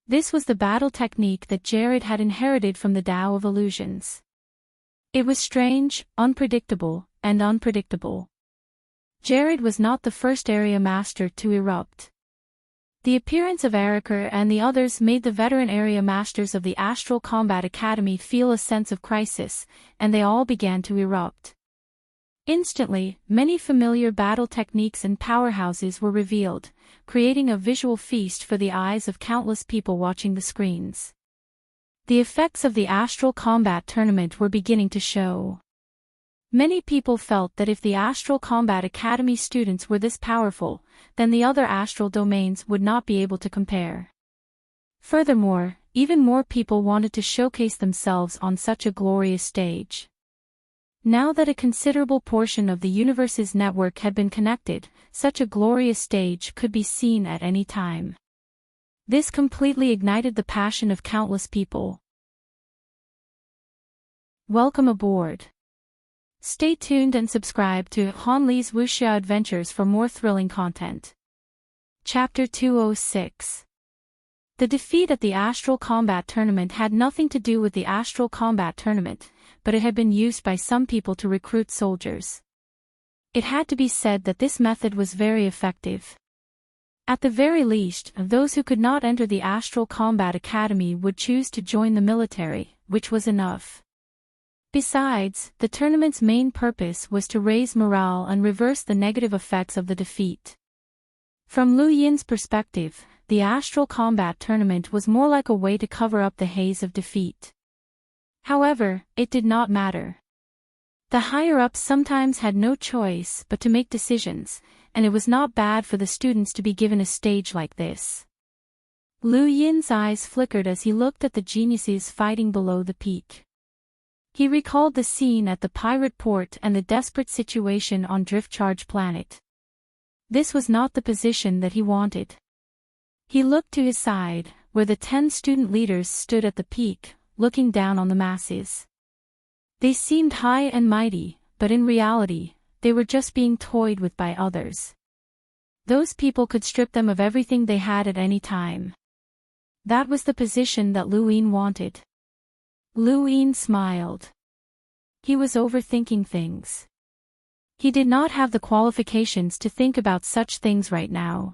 This was the battle technique that Jared had inherited from the Tao of Illusions. It was strange, unpredictable, and unpredictable. Jared was not the first area master to erupt. The appearance of Eriker and the others made the veteran area masters of the Astral Combat Academy feel a sense of crisis, and they all began to erupt. Instantly, many familiar battle techniques and powerhouses were revealed, creating a visual feast for the eyes of countless people watching the screens. The effects of the Astral Combat Tournament were beginning to show. Many people felt that if the Astral Combat Academy students were this powerful, then the other astral domains would not be able to compare. Furthermore, even more people wanted to showcase themselves on such a glorious stage. Now that a considerable portion of the universe's network had been connected, such a glorious stage could be seen at any time. This completely ignited the passion of countless people. Welcome aboard. Stay tuned and subscribe to Hanli's Wuxia Adventures for more thrilling content. Chapter 206. The defeat at the Astral Combat Tournament had nothing to do with the Astral Combat Tournament, but it had been used by some people to recruit soldiers. It had to be said that this method was very effective. At the very least, those who could not enter the Astral Combat Academy would choose to join the military, which was enough. Besides, the tournament's main purpose was to raise morale and reverse the negative effects of the defeat. From Lu Yin's perspective, the Astral Combat Tournament was more like a way to cover up the haze of defeat. However, it did not matter. The higher-ups sometimes had no choice but to make decisions, and it was not bad for the students to be given a stage like this. Lu Yin's eyes flickered as he looked at the geniuses fighting below the peak. He recalled the scene at the pirate port and the desperate situation on Driftcharge Planet. This was not the position that he wanted. He looked to his side, where the 10 student leaders stood at the peak, looking down on the masses. They seemed high and mighty, but in reality, they were just being toyed with by others. Those people could strip them of everything they had at any time. That was the position that Lu Yin wanted. Lu Yin smiled. He was overthinking things. He did not have the qualifications to think about such things right now.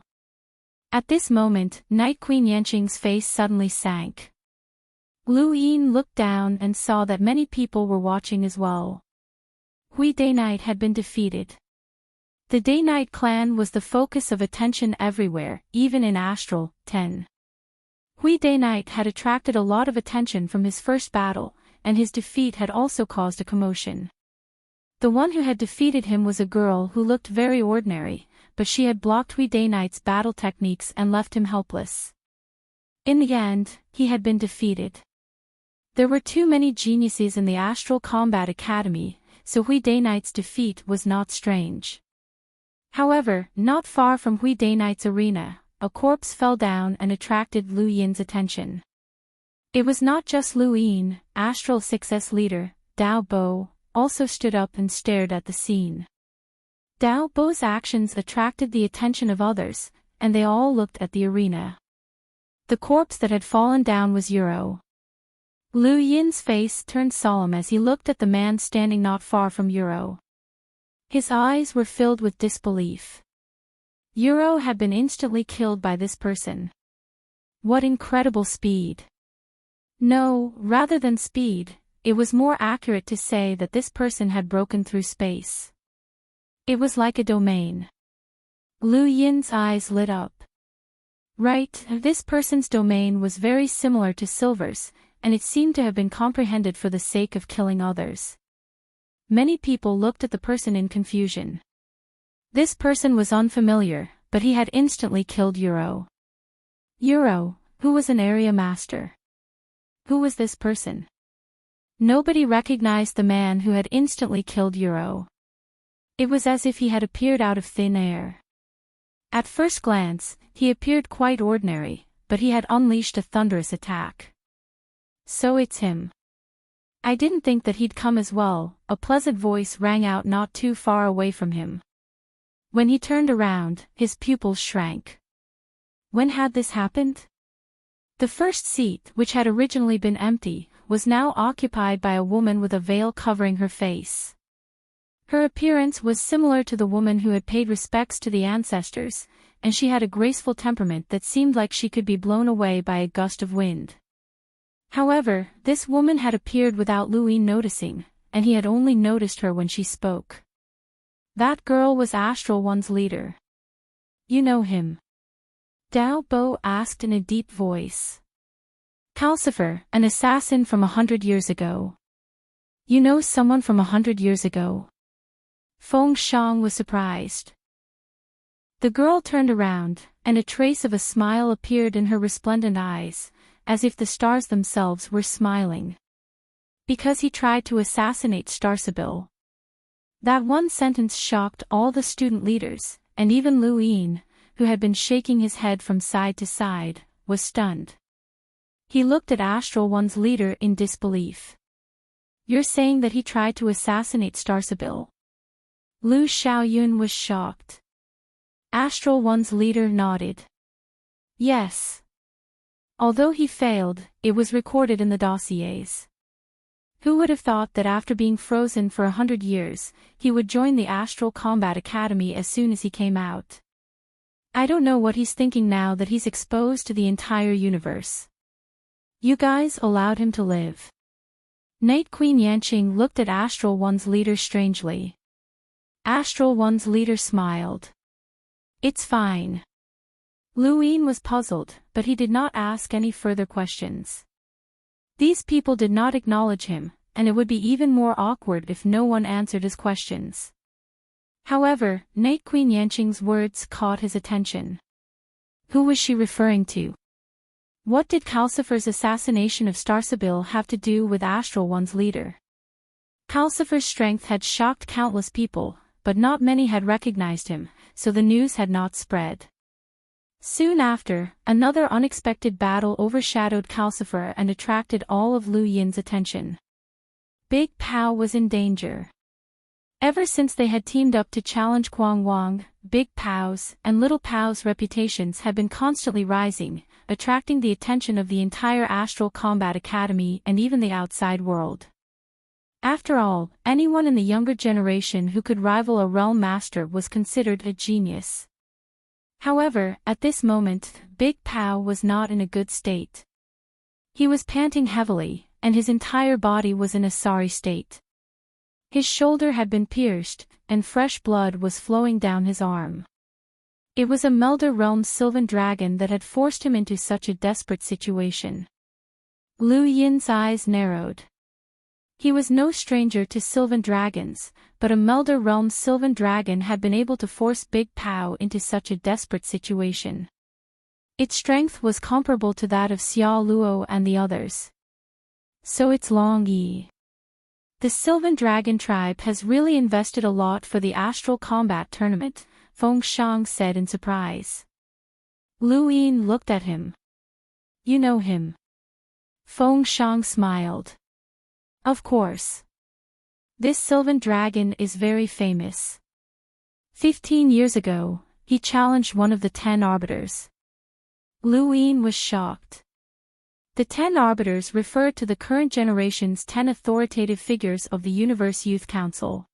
At this moment, Night Queen Yanqing's face suddenly sank. Lu Yin looked down and saw that many people were watching as well. Hui Day Night had been defeated. The Day Night clan was the focus of attention everywhere, even in Astral 10. Hui Day Night had attracted a lot of attention from his first battle, and his defeat had also caused a commotion. The one who had defeated him was a girl who looked very ordinary, but she had blocked Hui Day Night's battle techniques and left him helpless. In the end, he had been defeated. There were too many geniuses in the Astral Combat Academy, so Hui Day Night's defeat was not strange. However, not far from Hui Day Night's arena, a corpse fell down and attracted Lu Yin's attention. It was not just Lu Yin, Astral 6's leader, Dao Bo, also stood up and stared at the scene. Dao Bo's actions attracted the attention of others, and they all looked at the arena. The corpse that had fallen down was Euro. Lu Yin's face turned solemn as he looked at the man standing not far from Euro. His eyes were filled with disbelief. Euro had been instantly killed by this person. What incredible speed! No, rather than speed, it was more accurate to say that this person had broken through space. It was like a domain. Lu Yin's eyes lit up. Right, this person's domain was very similar to Silver's, and it seemed to have been comprehended for the sake of killing others. Many people looked at the person in confusion. This person was unfamiliar, but he had instantly killed Euro. Euro, who was an area master. Who was this person? Nobody recognized the man who had instantly killed Euro. It was as if he had appeared out of thin air. At first glance, he appeared quite ordinary, but he had unleashed a thunderous attack. So it's him. I didn't think that he'd come as well, a pleasant voice rang out not too far away from him. When he turned around, his pupils shrank. When had this happened? The first seat, which had originally been empty, was now occupied by a woman with a veil covering her face. Her appearance was similar to the woman who had paid respects to the ancestors, and she had a graceful temperament that seemed like she could be blown away by a gust of wind. However, this woman had appeared without Luin noticing, and he had only noticed her when she spoke. That girl was Astral One's leader. You know him? Dao Bo asked in a deep voice. Calcifer, an assassin from 100 years ago. You know someone from 100 years ago? Feng Shang was surprised. The girl turned around, and a trace of a smile appeared in her resplendent eyes, as if the stars themselves were smiling. Because he tried to assassinate Starsabil. That one sentence shocked all the student leaders, and even Luin, who had been shaking his head from side to side, was stunned. He looked at Astral One's leader in disbelief. You're saying that he tried to assassinate Starsabil? Lu Xiaoyun was shocked. Astral One's leader nodded. Yes. Although he failed, it was recorded in the dossiers. Who would have thought that after being frozen for 100 years, he would join the Astral Combat Academy as soon as he came out? I don't know what he's thinking now that he's exposed to the entire universe. You guys allowed him to live. Night Queen Yanqing looked at Astral One's leader strangely. Astral One's leader smiled. It's fine. Luin was puzzled, but he did not ask any further questions. These people did not acknowledge him, and it would be even more awkward if no one answered his questions. However, Night Queen Yanqing's words caught his attention. Who was she referring to? What did Calcifer's assassination of Starsabil have to do with Astral One's leader? Calcifer's strength had shocked countless people, but not many had recognized him, so the news had not spread. Soon after, another unexpected battle overshadowed Calcifer and attracted all of Lu Yin's attention. Big Pao was in danger. Ever since they had teamed up to challenge Quang Wang, Big Pao's and Little Pao's reputations had been constantly rising, attracting the attention of the entire Astral Combat Academy and even the outside world. After all, anyone in the younger generation who could rival a realm master was considered a genius. However, at this moment, Big Pao was not in a good state. He was panting heavily, and his entire body was in a sorry state. His shoulder had been pierced, and fresh blood was flowing down his arm. It was a Melder Realm Sylvan Dragon that had forced him into such a desperate situation. Lu Yin's eyes narrowed. He was no stranger to Sylvan Dragons, but a Melder Realm Sylvan Dragon had been able to force Big Pao into such a desperate situation. Its strength was comparable to that of Xiao Luo and the others. So it's Long Yi. The Sylvan Dragon tribe has really invested a lot for the Astral Combat Tournament, Feng Shang said in surprise. Lu Yin looked at him. You know him. Feng Shang smiled. Of course. This Sylvan Dragon is very famous. 15 years ago, he challenged one of the 10 arbiters. Lu Yin was shocked. The 10 arbiters referred to the current generation's 10 authoritative figures of the Universe Youth Council.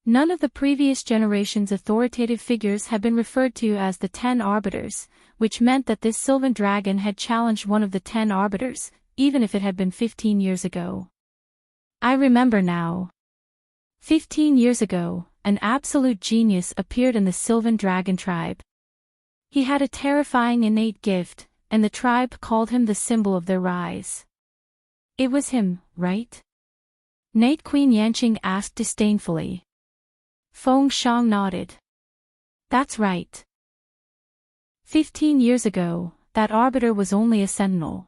None of the previous generation's authoritative figures had been referred to as the 10 arbiters, which meant that this Sylvan Dragon had challenged one of the 10 arbiters, even if it had been 15 years ago. I remember now. 15 years ago, an absolute genius appeared in the Sylvan Dragon tribe. He had a terrifying innate gift, and the tribe called him the symbol of their rise. It was him, right? Night Queen Yanqing asked disdainfully. Feng Shang nodded. That's right. 15 years ago, that arbiter was only a sentinel.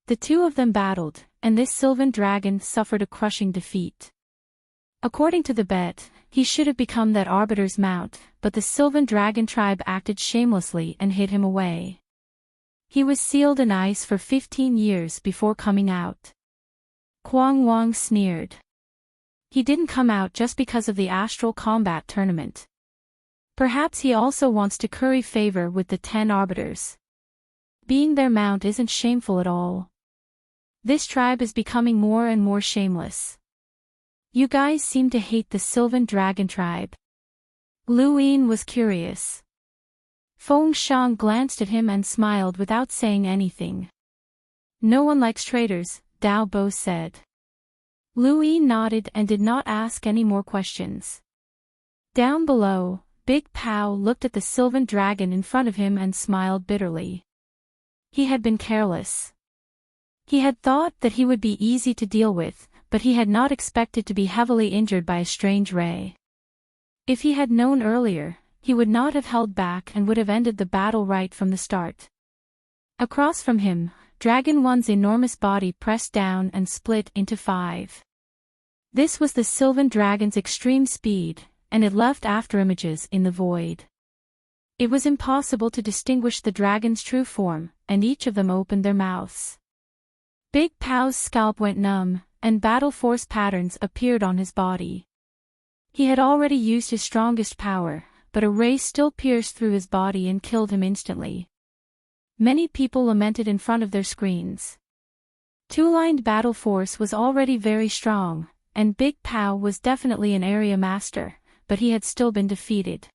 The two of them battled, and this Sylvan Dragon suffered a crushing defeat. According to the bet, he should have become that arbiter's mount, but the Sylvan Dragon tribe acted shamelessly and hid him away. He was sealed in ice for 15 years before coming out. Quang Wang sneered. He didn't come out just because of the Astral Combat Tournament. Perhaps he also wants to curry favor with the 10 arbiters. Being their mount isn't shameful at all. This tribe is becoming more and more shameless. You guys seem to hate the Sylvan Dragon tribe. Lu Yin was curious. Feng Shang glanced at him and smiled without saying anything. No one likes traitors, Dao Bo said. Lu Yi nodded and did not ask any more questions. Down below, Big Pow looked at the sylvan dragon in front of him and smiled bitterly. He had been careless. He had thought that he would be easy to deal with, but he had not expected to be heavily injured by a strange ray. If he had known earlier, he would not have held back and would have ended the battle right from the start. Across from him, Dragon One's enormous body pressed down and split into 5. This was the Sylvan Dragon's extreme speed, and it left afterimages in the void. It was impossible to distinguish the dragon's true form, and each of them opened their mouths. Big Pow's scalp went numb, and battle force patterns appeared on his body. He had already used his strongest power, but a ray still pierced through his body and killed him instantly. Many people lamented in front of their screens. Two-lined battle force was already very strong, and Big Pow was definitely an area master, but he had still been defeated.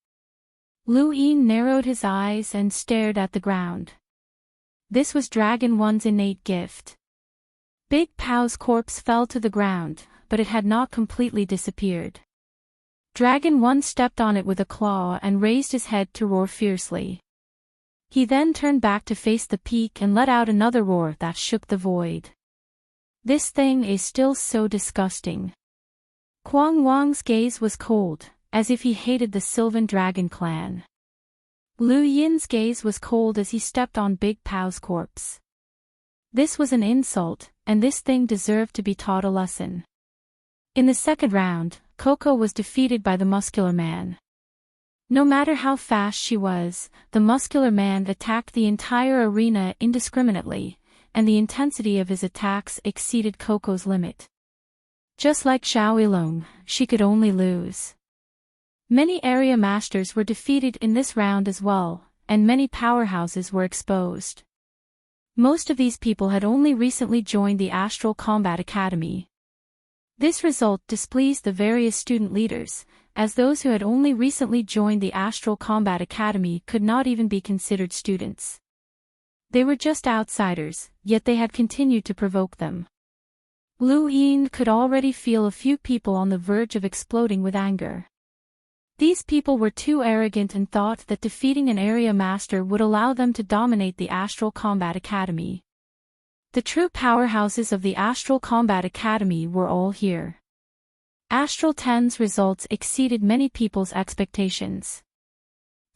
Lu Yin narrowed his eyes and stared at the ground. This was Dragon One's innate gift. Big Pow's corpse fell to the ground, but it had not completely disappeared. Dragon One stepped on it with a claw and raised his head to roar fiercely. He then turned back to face the peak and let out another roar that shook the void. This thing is still so disgusting. Kuang Wang's gaze was cold, as if he hated the Sylvan Dragon clan. Lu Yin's gaze was cold as he stepped on Big Pow's corpse. This was an insult, and this thing deserved to be taught a lesson. In the second round, Coco was defeated by the muscular man. No matter how fast she was, the muscular man attacked the entire arena indiscriminately, and the intensity of his attacks exceeded Coco's limit. Just like Xiao Yilong, she could only lose. Many area masters were defeated in this round as well, and many powerhouses were exposed. Most of these people had only recently joined the Astral Combat Academy. This result displeased the various student leaders, as those who had only recently joined the Astral Combat Academy could not even be considered students. They were just outsiders, yet they had continued to provoke them. Lu Yin could already feel a few people on the verge of exploding with anger. These people were too arrogant and thought that defeating an area master would allow them to dominate the Astral Combat Academy. The true powerhouses of the Astral Combat Academy were all here. Astral 10's results exceeded many people's expectations.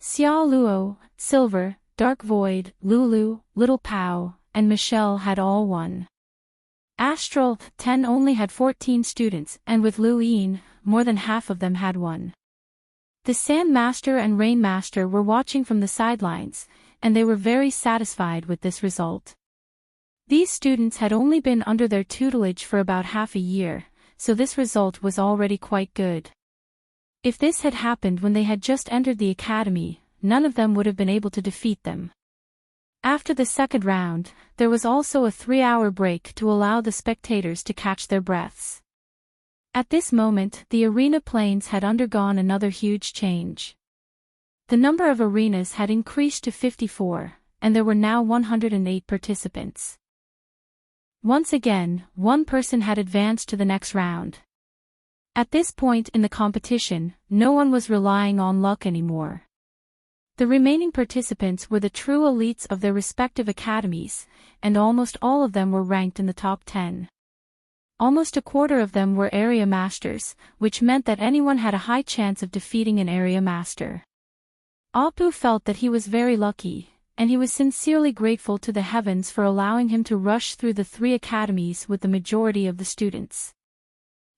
Xia Luo, Silver, Dark Void, Lulu, Little Pow, and Michelle had all won. Astral 10 only had 14 students, and with Lu Yin, more than half of them had won. The Sand Master and Rain Master were watching from the sidelines, and they were very satisfied with this result. These students had only been under their tutelage for about half a year, so this result was already quite good. If this had happened when they had just entered the academy, none of them would have been able to defeat them. After the second round, there was also a 3-hour break to allow the spectators to catch their breaths. At this moment, the arena planes had undergone another huge change. The number of arenas had increased to 54, and there were now 108 participants. Once again, one person had advanced to the next round. At this point in the competition, no one was relying on luck anymore. The remaining participants were the true elites of their respective academies, and almost all of them were ranked in the top 10. Almost a quarter of them were area masters, which meant that anyone had a high chance of defeating an area master. Apu felt that he was very lucky, and he was sincerely grateful to the heavens for allowing him to rush through the 3 academies with the majority of the students.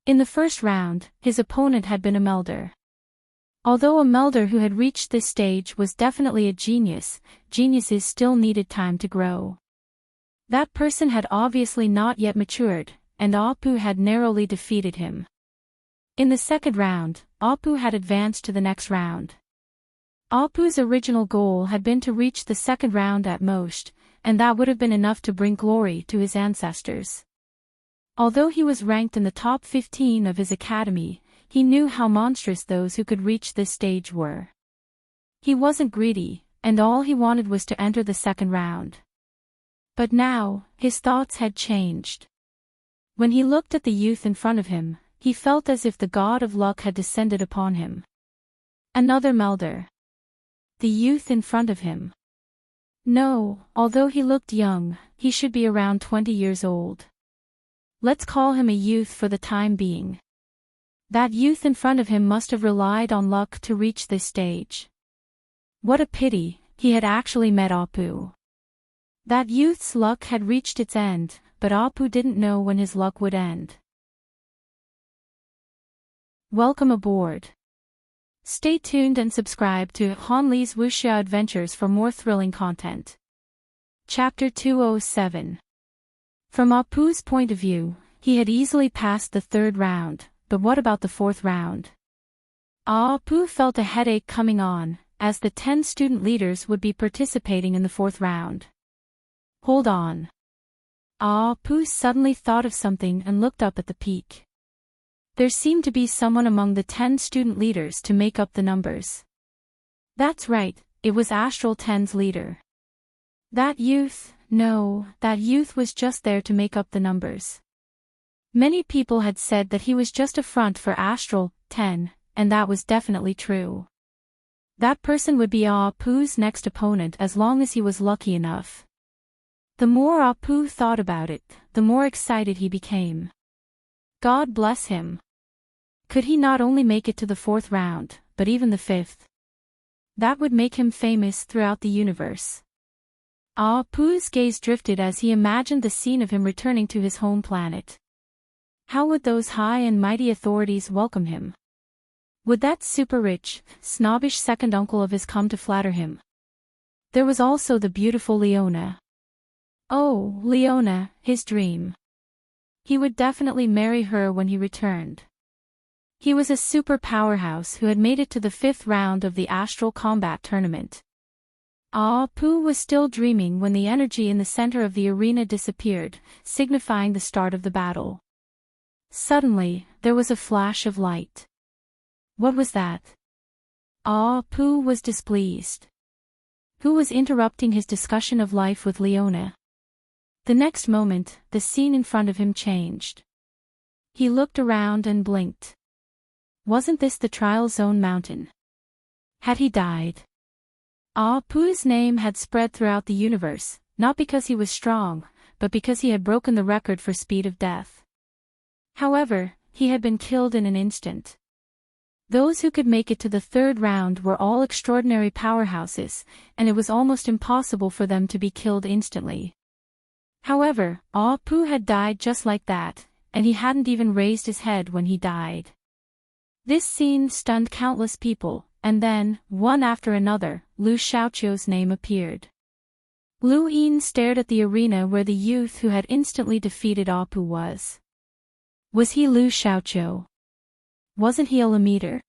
In the first round, his opponent had been a melder. Although a melder who had reached this stage was definitely a genius, geniuses still needed time to grow. That person had obviously not yet matured, and Apu had narrowly defeated him. In the second round, Apu had advanced to the next round. Apu's original goal had been to reach the second round at most, and that would have been enough to bring glory to his ancestors. Although he was ranked in the top 15 of his academy, he knew how monstrous those who could reach this stage were. He wasn't greedy, and all he wanted was to enter the second round. But now, his thoughts had changed. When he looked at the youth in front of him, he felt as if the god of luck had descended upon him. Another Melder. The youth in front of him. No, although he looked young, he should be around 20 years old. Let's call him a youth for the time being. That youth in front of him must have relied on luck to reach this stage. What a pity, he had actually met Apu. That youth's luck had reached its end, but Apu didn't know when his luck would end. Welcome aboard. Stay tuned and subscribe to Hanli's Wuxia Adventures for more thrilling content. Chapter 207. From Apu's point of view, he had easily passed the third round, but what about the fourth round? Apu felt a headache coming on, as the 10 student leaders would be participating in the fourth round. Hold on. Apu suddenly thought of something and looked up at the peak. There seemed to be someone among the 10 student leaders to make up the numbers. That's right, it was Astral 10's leader. That youth was just there to make up the numbers. Many people had said that he was just a front for Astral 10, and that was definitely true. That person would be Apu's next opponent as long as he was lucky enough. The more Apu thought about it, the more excited he became. God bless him. Could he not only make it to the fourth round, but even the fifth? That would make him famous throughout the universe. Apu's gaze drifted as he imagined the scene of him returning to his home planet. How would those high and mighty authorities welcome him? Would that super-rich, snobbish second uncle of his come to flatter him? There was also the beautiful Leona. Oh, Leona, his dream. He would definitely marry her when he returned. He was a super powerhouse who had made it to the fifth round of the Astral Combat Tournament. Apu was still dreaming when the energy in the center of the arena disappeared, signifying the start of the battle. Suddenly, there was a flash of light. What was that? Apu was displeased. Who was interrupting his discussion of life with Leona? The next moment, the scene in front of him changed. He looked around and blinked. Wasn't this the Trial Zone Mountain? Had he died? Apu's name had spread throughout the universe, not because he was strong, but because he had broken the record for speed of death. However, he had been killed in an instant. Those who could make it to the third round were all extraordinary powerhouses, and it was almost impossible for them to be killed instantly. However, Apu had died just like that, and he hadn't even raised his head when he died. This scene stunned countless people, and then, one after another, Lu Xiaoqiu's name appeared. Lu Yin stared at the arena where the youth who had instantly defeated Apu was. Was he Lu Xiaoqiu? Wasn't he a Lemaitre?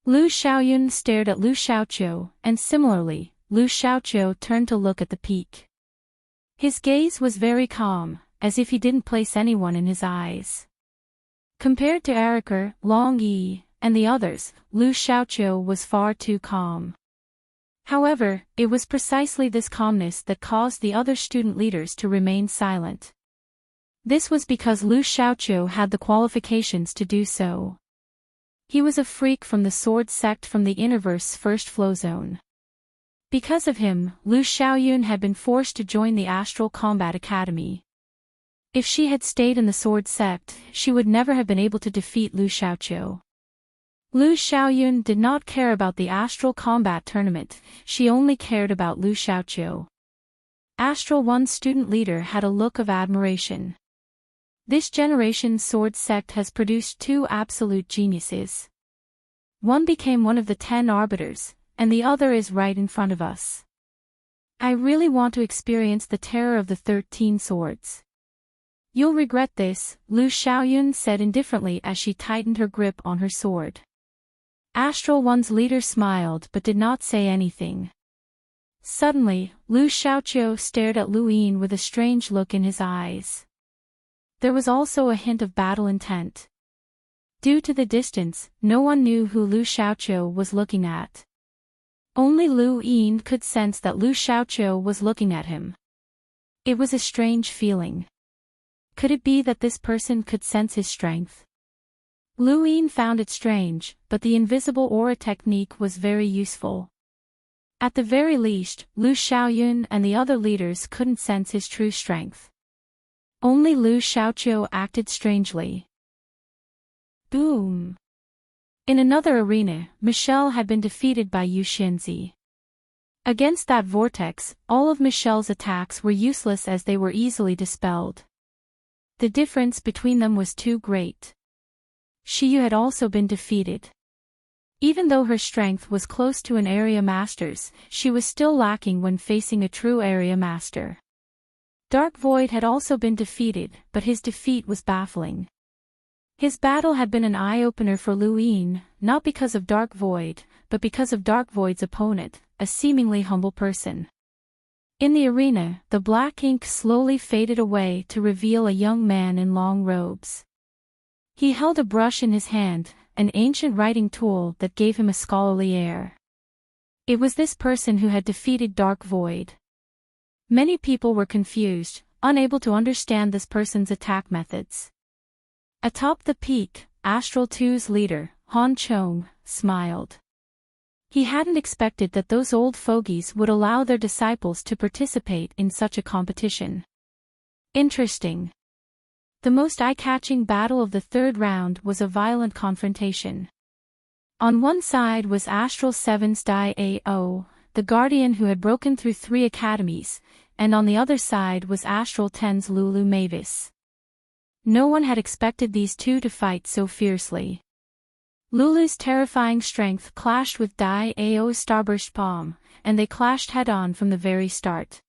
Lu Xiaoyun stared at Lu Xiaoqiu, and similarly, Lu Xiaoqiu turned to look at the peak. His gaze was very calm, as if he didn't place anyone in his eyes. Compared to Eriker, Long Yi, and the others, Lu Xiaoqiu was far too calm. However, it was precisely this calmness that caused the other student leaders to remain silent. This was because Lu Xiaoqiu had the qualifications to do so. He was a freak from the sword sect from the Innerverse First Flow Zone. Because of him, Lu Xiaoyun had been forced to join the Astral Combat Academy. If she had stayed in the sword sect, she would never have been able to defeat Lu Xiaoqiu. Lu Xiaoyun did not care about the Astral Combat Tournament, she only cared about Lu Xiaoqiu. Astral One's student leader had a look of admiration. This generation's sword sect has produced 2 absolute geniuses. One became one of the 10 arbiters, and the other is right in front of us. I really want to experience the terror of the 13 swords. You'll regret this, Lu Xiaoyun said indifferently as she tightened her grip on her sword. Astral One's leader smiled but did not say anything. Suddenly, Lu Xiaoqiu stared at Lu Yin with a strange look in his eyes. There was also a hint of battle intent. Due to the distance, no one knew who Lu Xiaoqiu was looking at. Only Lu Yin could sense that Lu Xiaoqiu was looking at him. It was a strange feeling. Could it be that this person could sense his strength? Lu Yin found it strange, but the invisible aura technique was very useful. At the very least, Lu Xiaoyun and the other leaders couldn't sense his true strength. Only Lu Xiaoqiu acted strangely. Boom! In another arena, Michelle had been defeated by Yu Xinzi. Against that vortex, all of Michelle's attacks were useless as they were easily dispelled. The difference between them was too great. Shiyu had also been defeated. Even though her strength was close to an area master's, she was still lacking when facing a true area master. Dark Void had also been defeated, but his defeat was baffling. His battle had been an eye-opener for Lu Yin, not because of Dark Void, but because of Dark Void's opponent, a seemingly humble person. In the arena, the black ink slowly faded away to reveal a young man in long robes. He held a brush in his hand, an ancient writing tool that gave him a scholarly air. It was this person who had defeated Dark Void. Many people were confused, unable to understand this person's attack methods. Atop the peak, Astral 2's leader, Han Chong, smiled. He hadn't expected that those old fogies would allow their disciples to participate in such a competition. Interesting. The most eye-catching battle of the third round was a violent confrontation. On one side was Astral 7's Dai Ao, the guardian who had broken through 3 academies, and on the other side was Astral 10's Lulu Mavis. No one had expected these two to fight so fiercely. Lulu's terrifying strength clashed with Dai Ao's starburst palm, and they clashed head-on from the very start.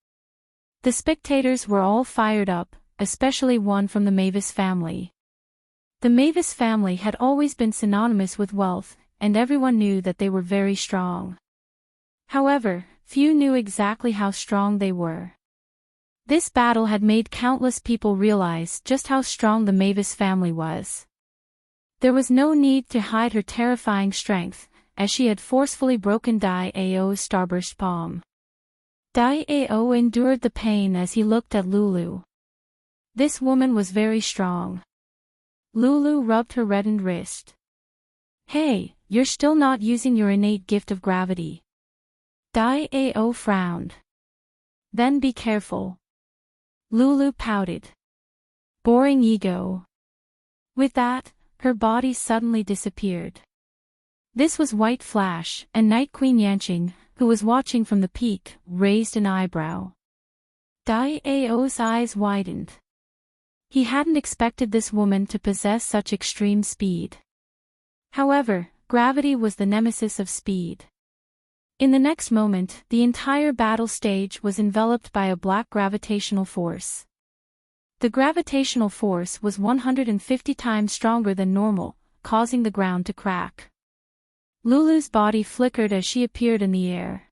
The spectators were all fired up, especially one from the Mavis family. The Mavis family had always been synonymous with wealth, and everyone knew that they were very strong. However, few knew exactly how strong they were. This battle had made countless people realize just how strong the Mavis family was. There was no need to hide her terrifying strength, as she had forcefully broken Dai Ao's starburst palm. Dai Ao endured the pain as he looked at Lulu. This woman was very strong. Lulu rubbed her reddened wrist. Hey, you're still not using your innate gift of gravity. Dai Ao frowned. Then be careful. Lulu pouted. Boring ego. With that, her body suddenly disappeared. This was White Flash, and Night Queen Yanqing, who was watching from the peak, raised an eyebrow. Dai Ao's eyes widened. He hadn't expected this woman to possess such extreme speed. However, gravity was the nemesis of speed. In the next moment, the entire battle stage was enveloped by a black gravitational force. The gravitational force was 150 times stronger than normal, causing the ground to crack. Lulu's body flickered as she appeared in the air.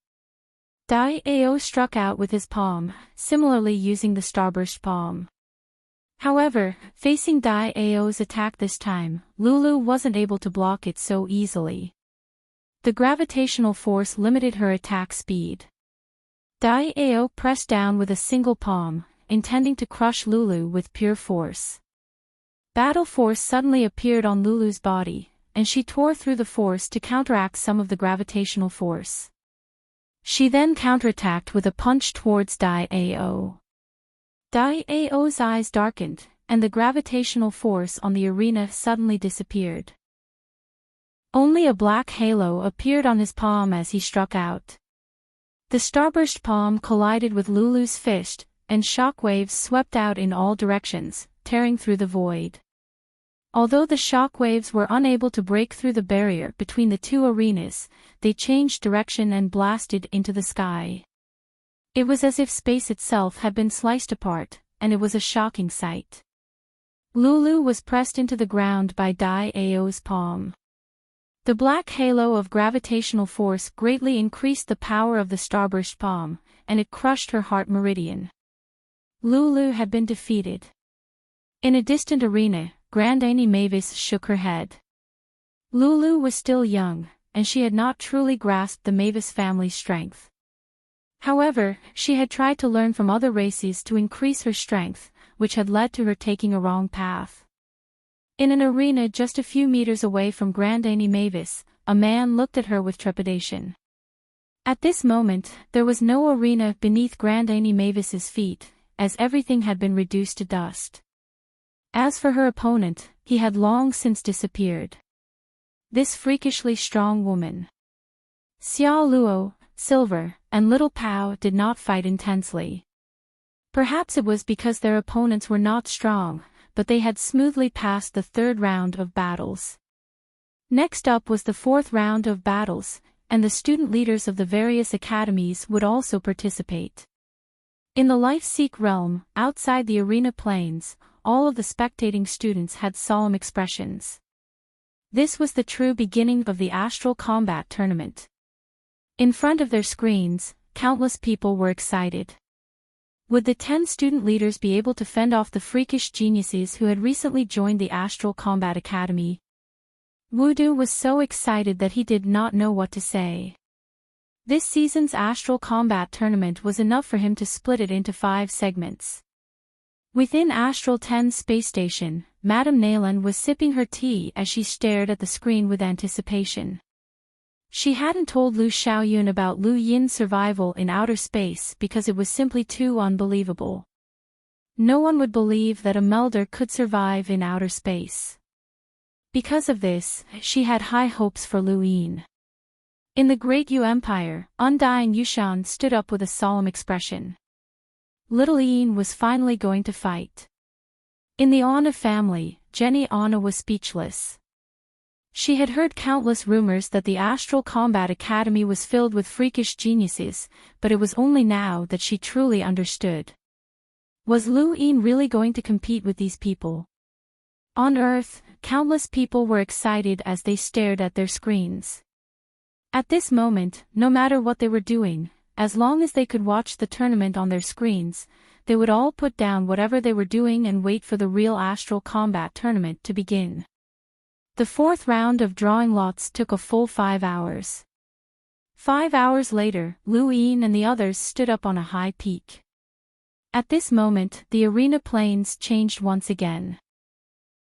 Dai Ao struck out with his palm, similarly using the starburst palm. However, facing Dai Ao's attack this time, Lulu wasn't able to block it so easily. The gravitational force limited her attack speed. Dai Ao pressed down with a single palm, intending to crush Lulu with pure force. Battle force suddenly appeared on Lulu's body, and she tore through the force to counteract some of the gravitational force. She then counterattacked with a punch towards Dai Ao. Dai Ao's eyes darkened, and the gravitational force on the arena suddenly disappeared. Only a black halo appeared on his palm as he struck out. The starburst palm collided with Lulu's fist, and shockwaves swept out in all directions, tearing through the void. Although the shockwaves were unable to break through the barrier between the two arenas, they changed direction and blasted into the sky. It was as if space itself had been sliced apart, and it was a shocking sight. Lulu was pressed into the ground by Dai Ao's palm. The black halo of gravitational force greatly increased the power of the starburst palm, and it crushed her heart meridian. Lulu had been defeated. In a distant arena, Grand Annie Mavis shook her head. Lulu was still young, and she had not truly grasped the Mavis family's strength. However, she had tried to learn from other races to increase her strength, which had led to her taking a wrong path. In an arena just a few meters away from Grandani Mavis, a man looked at her with trepidation. At this moment, there was no arena beneath Grandani Mavis's feet, as everything had been reduced to dust. As for her opponent, he had long since disappeared. This freakishly strong woman. Xiao Luo, Silver, and Little Pao did not fight intensely. Perhaps it was because their opponents were not strong, but they had smoothly passed the third round of battles. Next up was the fourth round of battles, and the student leaders of the various academies would also participate. In the Life-Seek realm, outside the arena plains, all of the spectating students had solemn expressions. This was the true beginning of the astral combat tournament. In front of their screens, countless people were excited. Would the 10 student leaders be able to fend off the freakish geniuses who had recently joined the Astral Combat Academy? Wudu was so excited that he did not know what to say. This season's Astral Combat Tournament was enough for him to split it into 5 segments. Within Astral 10 space station, Madame Nayland was sipping her tea as she stared at the screen with anticipation. She hadn't told Lu Xiaoyun about Lu Yin's survival in outer space because it was simply too unbelievable. No one would believe that a melder could survive in outer space. Because of this, she had high hopes for Lu Yin. In the Great Yu Empire, Undying Yushan stood up with a solemn expression. Little Yin was finally going to fight. In the Anna family, Jenny Anna was speechless. She had heard countless rumors that the Astral Combat Academy was filled with freakish geniuses, but it was only now that she truly understood. Was Lu Yin really going to compete with these people? On Earth, countless people were excited as they stared at their screens. At this moment, no matter what they were doing, as long as they could watch the tournament on their screens, they would all put down whatever they were doing and wait for the real Astral Combat Tournament to begin. The fourth round of drawing lots took a full 5 hours. 5 hours later, Lu Yin and the others stood up on a high peak. At this moment, the arena plains changed once again.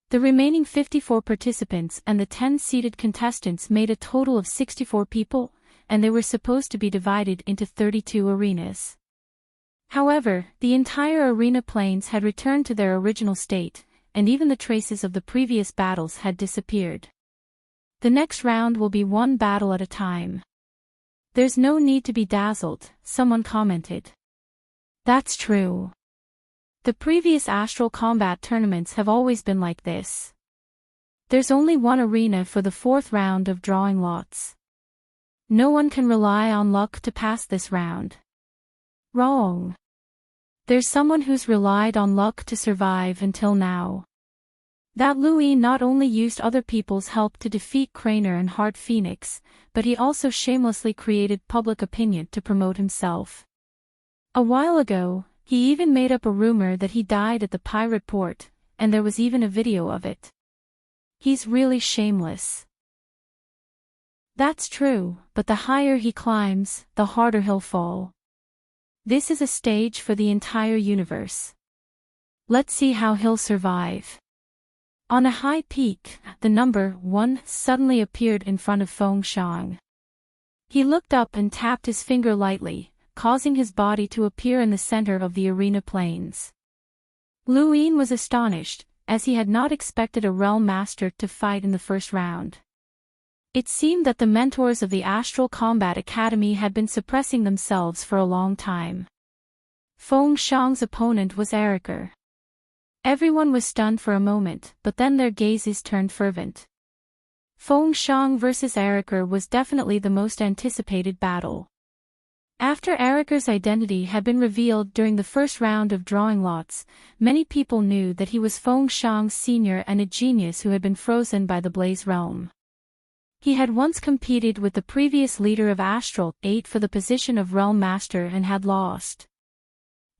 The remaining 54 participants and the 10 seated contestants made a total of 64 people, and they were supposed to be divided into 32 arenas. However, the entire arena plains had returned to their original state, and even the traces of the previous battles had disappeared. The next round will be one battle at a time. There's no need to be dazzled, someone commented. That's true. The previous Astral Combat tournaments have always been like this. There's only one arena for the fourth round of drawing lots. No one can rely on luck to pass this round. Wrong. There's someone who's relied on luck to survive until now. That Louis not only used other people's help to defeat Craner and Heart Phoenix, but he also shamelessly created public opinion to promote himself. A while ago, he even made up a rumor that he died at the pirate port, and there was even a video of it. He's really shameless. That's true, but the higher he climbs, the harder he'll fall. This is a stage for the entire universe. Let's see how he'll survive. On a high peak, the number 1 suddenly appeared in front of Feng Shang. He looked up and tapped his finger lightly, causing his body to appear in the center of the arena plains. Lu Yin was astonished, as he had not expected a realm master to fight in the first round. It seemed that the mentors of the Astral Combat Academy had been suppressing themselves for a long time. Feng Shang's opponent was Eriker. Everyone was stunned for a moment, but then their gazes turned fervent. Feng Shang versus Eriker was definitely the most anticipated battle. After Eriker's identity had been revealed during the first round of drawing lots, many people knew that he was Feng Shang's senior and a genius who had been frozen by the Blaze Realm. He had once competed with the previous leader of Astral 8 for the position of Realm Master and had lost.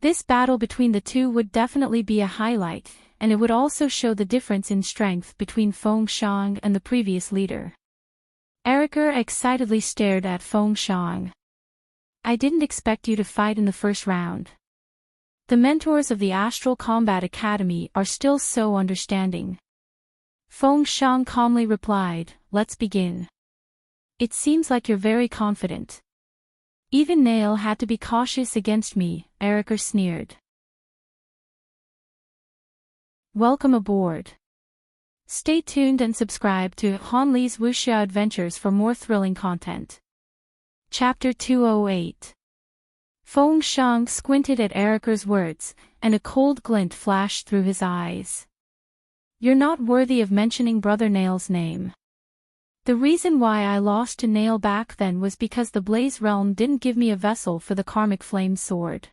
This battle between the two would definitely be a highlight, and it would also show the difference in strength between Feng Shang and the previous leader. Erica excitedly stared at Feng Shang. I didn't expect you to fight in the first round. The mentors of the Astral Combat Academy are still so understanding. Feng Shang calmly replied, let's begin. It seems like you're very confident. Even Nail had to be cautious against me, Erica sneered. Welcome aboard. Stay tuned and subscribe to Hanli's Wuxia Adventures for more thrilling content. Chapter 208. Feng Shang squinted at Erica's words, and a cold glint flashed through his eyes. You're not worthy of mentioning Brother Nail's name. The reason why I lost to Nail back then was because the Blaze Realm didn't give me a vessel for the Karmic Flame Sword.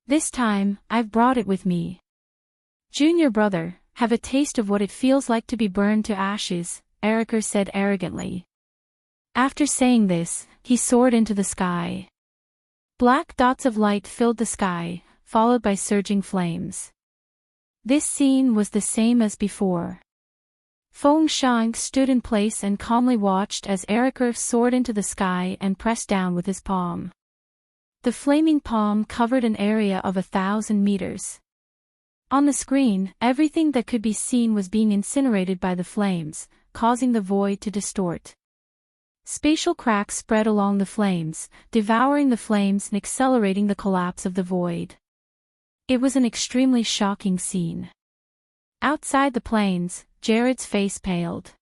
This time, I've brought it with me. Junior brother, have a taste of what it feels like to be burned to ashes, Erica said arrogantly. After saying this, he soared into the sky. Black dots of light filled the sky, followed by surging flames. This scene was the same as before. Feng Shang stood in place and calmly watched as Erica soared into the sky and pressed down with his palm. The flaming palm covered an area of 1,000 meters. On the screen, everything that could be seen was being incinerated by the flames, causing the void to distort. Spatial cracks spread along the flames, devouring the flames and accelerating the collapse of the void. It was an extremely shocking scene. Outside the planes, Jared's face paled.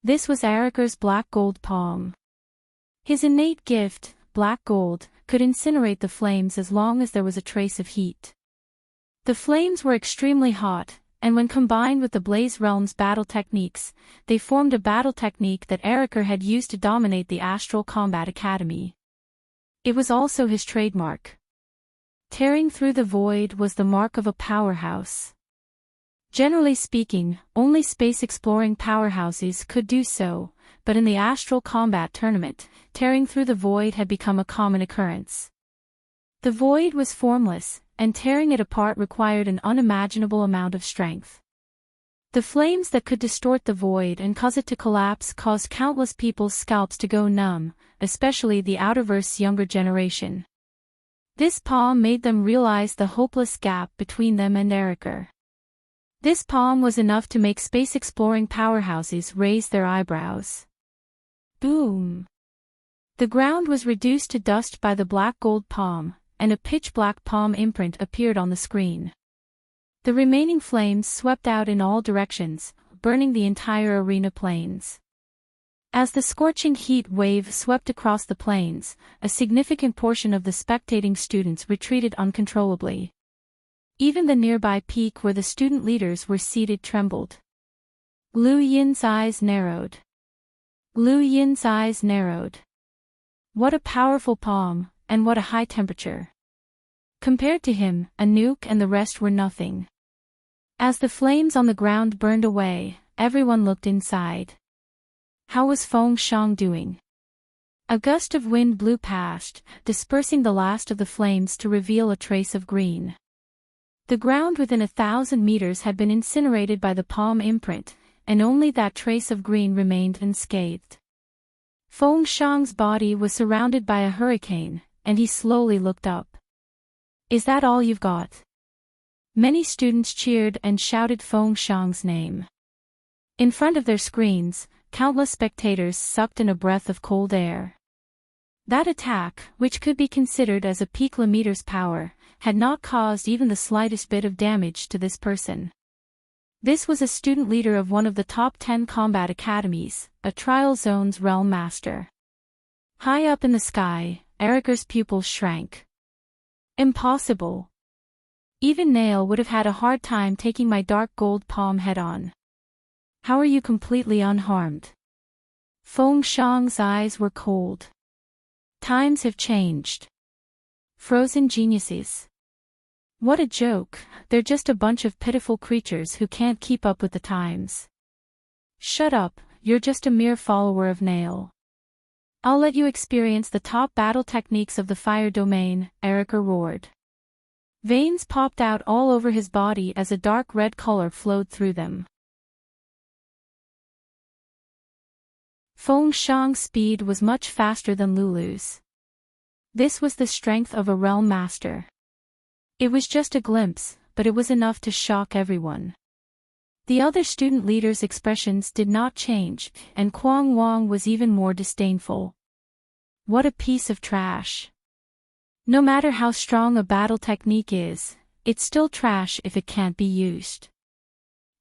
This was Erica's black gold palm. His innate gift, black gold, could incinerate the flames as long as there was a trace of heat. The flames were extremely hot, and when combined with the Blaze Realm's battle techniques, they formed a battle technique that Erica had used to dominate the Astral Combat Academy. It was also his trademark. Tearing through the void was the mark of a powerhouse. Generally speaking, only space-exploring powerhouses could do so, but in the Astral Combat Tournament, tearing through the void had become a common occurrence. The void was formless, and tearing it apart required an unimaginable amount of strength. The flames that could distort the void and cause it to collapse caused countless people's scalps to go numb, especially the Outerverse's younger generation. This palm made them realize the hopeless gap between them and Erica. This palm was enough to make space-exploring powerhouses raise their eyebrows. Boom! The ground was reduced to dust by the black gold palm, and a pitch-black palm imprint appeared on the screen. The remaining flames swept out in all directions, burning the entire arena plains. As the scorching heat wave swept across the plains, a significant portion of the spectating students retreated uncontrollably. Even the nearby peak where the student leaders were seated trembled. Lu Yin's eyes narrowed. Lu Yin's eyes narrowed. What a powerful palm, and what a high temperature. Compared to him, a nuke and the rest were nothing. As the flames on the ground burned away, everyone looked inside. How was Feng Shang doing? A gust of wind blew past, dispersing the last of the flames to reveal a trace of green. The ground within 1,000 meters had been incinerated by the palm imprint, and only that trace of green remained unscathed. Feng Shang's body was surrounded by a hurricane, and he slowly looked up. Is that all you've got? Many students cheered and shouted Feng Shang's name. In front of their screens, countless spectators sucked in a breath of cold air. That attack, which could be considered as a picometer's power, had not caused even the slightest bit of damage to this person. This was a student leader of one of the top 10 combat academies, a Trial Zone's realm master. High up in the sky, Erica's pupils shrank. Impossible. Even Nail would have had a hard time taking my dark gold palm head-on. How are you completely unharmed? Feng Shang's eyes were cold. Times have changed. Frozen geniuses. What a joke, they're just a bunch of pitiful creatures who can't keep up with the times. Shut up, you're just a mere follower of Nail. I'll let you experience the top battle techniques of the fire domain, Erica roared. Veins popped out all over his body as a dark red color flowed through them. Feng Shang's speed was much faster than Lulu's. This was the strength of a realm master. It was just a glimpse, but it was enough to shock everyone. The other student leaders' expressions did not change, and Kuang Wang was even more disdainful. What a piece of trash. No matter how strong a battle technique is, it's still trash if it can't be used.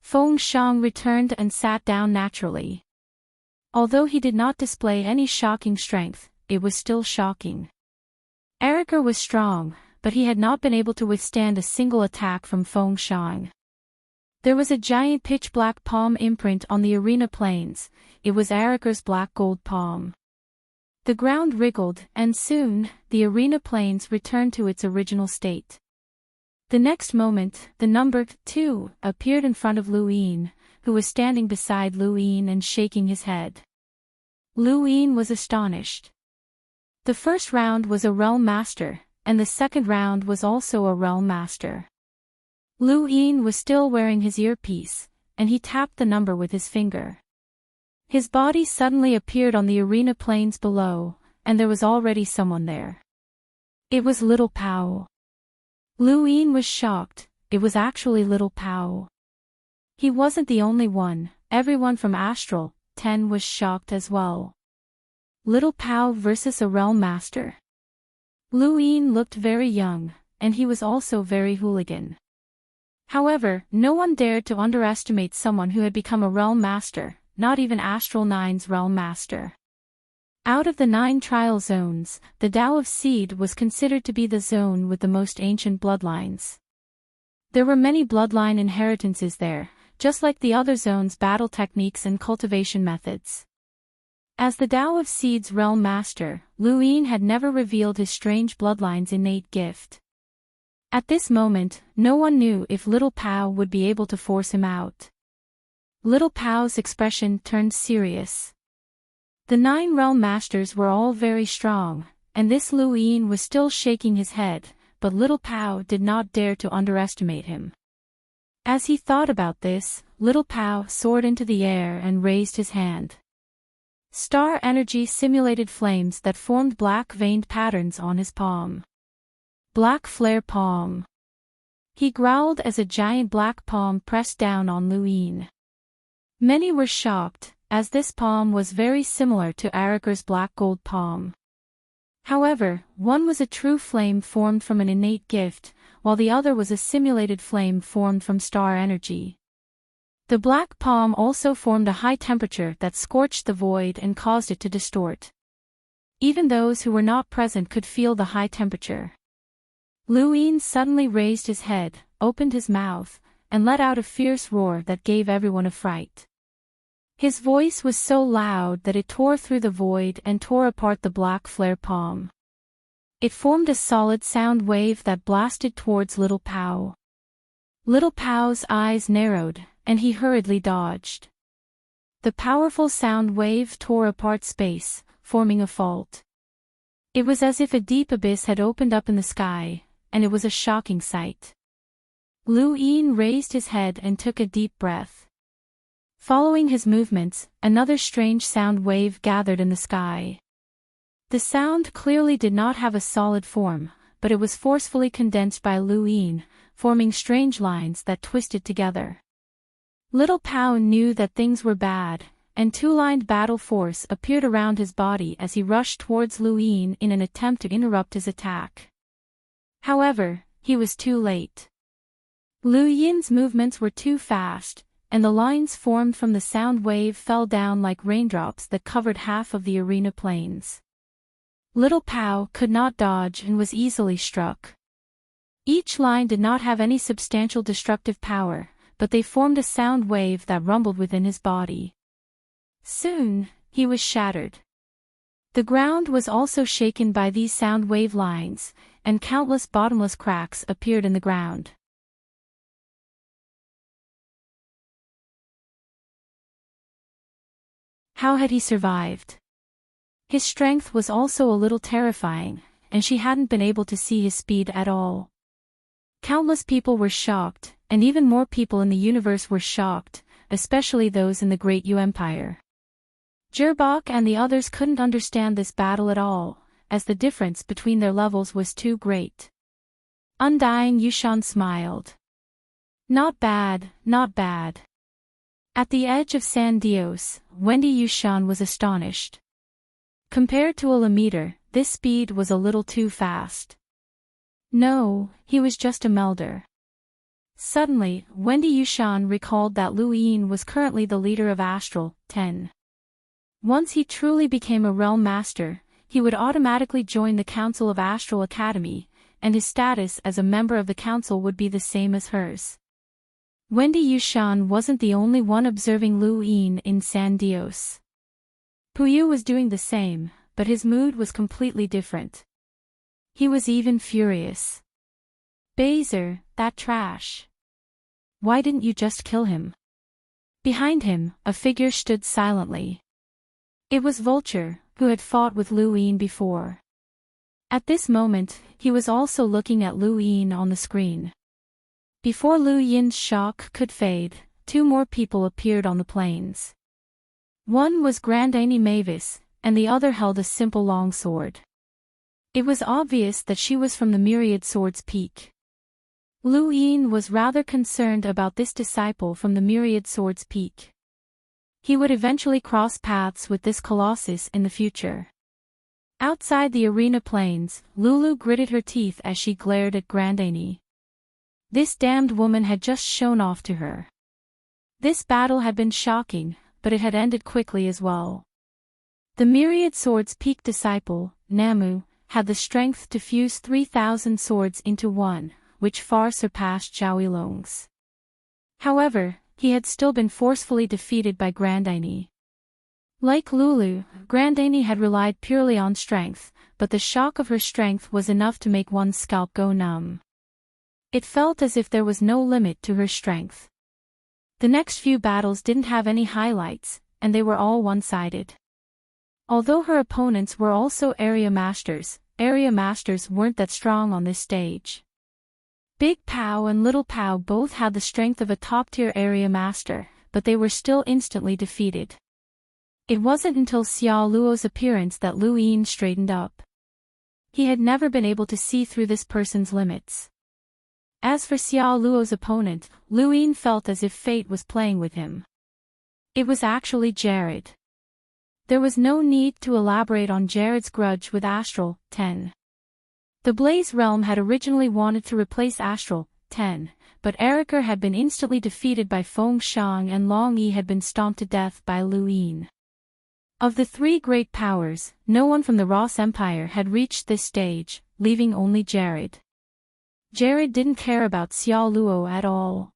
Feng Shang returned and sat down naturally. Although he did not display any shocking strength, it was still shocking. Eriker was strong, but he had not been able to withstand a single attack from Feng Shang. There was a giant pitch-black palm imprint on the arena plains. It was Eriker's black-gold palm. The ground wriggled, and soon, the arena plains returned to its original state. The next moment, the number 2 appeared in front of Lu Yin, who was standing beside Lu Yin and shaking his head. Lu Yin was astonished. The first round was a realm master, and the second round was also a realm master. Lu Yin was still wearing his earpiece, and he tapped the number with his finger. His body suddenly appeared on the arena plains below, and there was already someone there. It was Little Pao. Lu Yin was shocked. It was actually Little Pao. He wasn't the only one, everyone from Astral 10 was shocked as well. Little Pao versus a realm master. Lu Yin looked very young, and he was also very hooligan. However, no one dared to underestimate someone who had become a realm master, not even Astral 9's realm master. Out of the 9 trial zones, the Tao of Seed was considered to be the zone with the most ancient bloodlines. There were many bloodline inheritances there, just like the other zones' battle techniques and cultivation methods. As the Tao of Seed's realm master, Lu Yin had never revealed his strange bloodline's innate gift. At this moment, no one knew if Little Pao would be able to force him out. Little Pao's expression turned serious. The 9 realm masters were all very strong, and this Lu Yin was still shaking his head, but Little Pao did not dare to underestimate him. As he thought about this, Little Pao soared into the air and raised his hand. Star energy simulated flames that formed black veined patterns on his palm. Black flare palm. He growled as a giant black palm pressed down on Lu Yin. Many were shocked, as this palm was very similar to Eriker's black gold palm. However, one was a true flame formed from an innate gift, while the other was a simulated flame formed from star energy. The black palm also formed a high temperature that scorched the void and caused it to distort. Even those who were not present could feel the high temperature. Lu Yin suddenly raised his head, opened his mouth, and let out a fierce roar that gave everyone a fright. His voice was so loud that it tore through the void and tore apart the black flare palm. It formed a solid sound wave that blasted towards Little Pao. Little Pao's eyes narrowed, and he hurriedly dodged. The powerful sound wave tore apart space, forming a fault. It was as if a deep abyss had opened up in the sky, and it was a shocking sight. Lu Yin raised his head and took a deep breath. Following his movements, another strange sound wave gathered in the sky. The sound clearly did not have a solid form, but it was forcefully condensed by Lu Yin, forming strange lines that twisted together. Little Pao knew that things were bad, and two-lined battle force appeared around his body as he rushed towards Lu Yin in an attempt to interrupt his attack. However, he was too late. Lu Yin's movements were too fast, and the lines formed from the sound wave fell down like raindrops that covered half of the arena plains. Little Pao could not dodge and was easily struck. Each line did not have any substantial destructive power, but they formed a sound wave that rumbled within his body. Soon, he was shattered. The ground was also shaken by these sound wave lines, and countless bottomless cracks appeared in the ground. How had he survived? His strength was also a little terrifying, and she hadn't been able to see his speed at all. Countless people were shocked, and even more people in the universe were shocked, especially those in the Great Yu Empire. Gerbach and the others couldn't understand this battle at all, as the difference between their levels was too great. Undying Yushan smiled. Not bad, not bad. At the edge of San Dios, Wendy Yushan was astonished. Compared to a Lammeter, this speed was a little too fast. No, he was just a melder. Suddenly, Wendy Yushan recalled that Lu Yin was currently the leader of Astral 10. Once he truly became a realm master, he would automatically join the Council of Astral Academy, and his status as a member of the council would be the same as hers. Wendy Yushan wasn't the only one observing Lu Yin in San Dios. Puyu was doing the same, but his mood was completely different. He was even furious. Baser, that trash. Why didn't you just kill him? Behind him, a figure stood silently. It was Vulture, who had fought with Lu Yin before. At this moment, he was also looking at Lu Yin on the screen. Before Lu Yin's shock could fade, two more people appeared on the plains. One was Grandani Mavis, and the other held a simple longsword. It was obvious that she was from the Myriad Sword's peak. Lu Yin was rather concerned about this disciple from the Myriad Sword's peak. He would eventually cross paths with this colossus in the future. Outside the arena plains, Lulu gritted her teeth as she glared at Grandani. This damned woman had just shown off to her. This battle had been shocking, but it had ended quickly as well. The Myriad Sword's peak disciple, Namu, had the strength to fuse 3,000 swords into one, which far surpassed Zhao Yilong's. However, he had still been forcefully defeated by Grandani. Like Lulu, Grandani had relied purely on strength, but the shock of her strength was enough to make one's scalp go numb. It felt as if there was no limit to her strength. The next few battles didn't have any highlights, and they were all one-sided. Although her opponents were also area masters weren't that strong on this stage. Big Pow and Little Pow both had the strength of a top-tier area master, but they were still instantly defeated. It wasn't until Xiao Luo's appearance that Lu Yin straightened up. He had never been able to see through this person's limits. As for Xiao Luo's opponent, Lu Yin felt as if fate was playing with him. It was actually Jared. There was no need to elaborate on Jared's grudge with Astral 10. The Blaze Realm had originally wanted to replace Astral 10, but Eriker had been instantly defeated by Feng Shang and Long Yi had been stomped to death by Lu Yin. Of the three great powers, no one from the Ross Empire had reached this stage, leaving only Jared. Jared didn't care about Xiao Luo at all.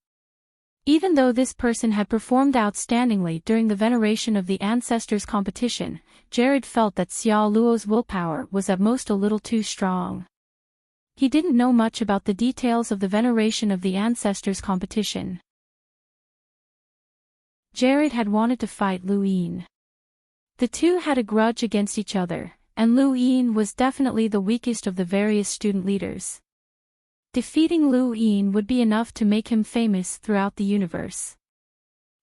Even though this person had performed outstandingly during the Veneration of the Ancestors competition, Jared felt that Xiao Luo's willpower was at most a little too strong. He didn't know much about the details of the Veneration of the Ancestors competition. Jared had wanted to fight Lu Yin. The two had a grudge against each other, and Lu Yin was definitely the weakest of the various student leaders. Defeating Lu Yin would be enough to make him famous throughout the universe.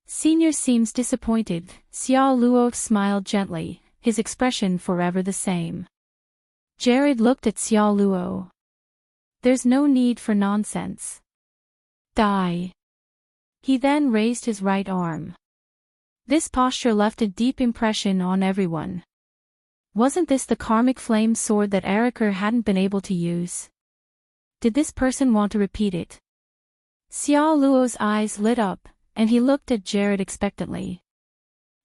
Senior seems disappointed. Xiao Luo smiled gently, his expression forever the same. Jared looked at Xiao Luo. There's no need for nonsense. Die. He then raised his right arm. This posture left a deep impression on everyone. Wasn't this the karmic flame sword that Eriker hadn't been able to use? Did this person want to repeat it? Xiao Luo's eyes lit up, and he looked at Jared expectantly.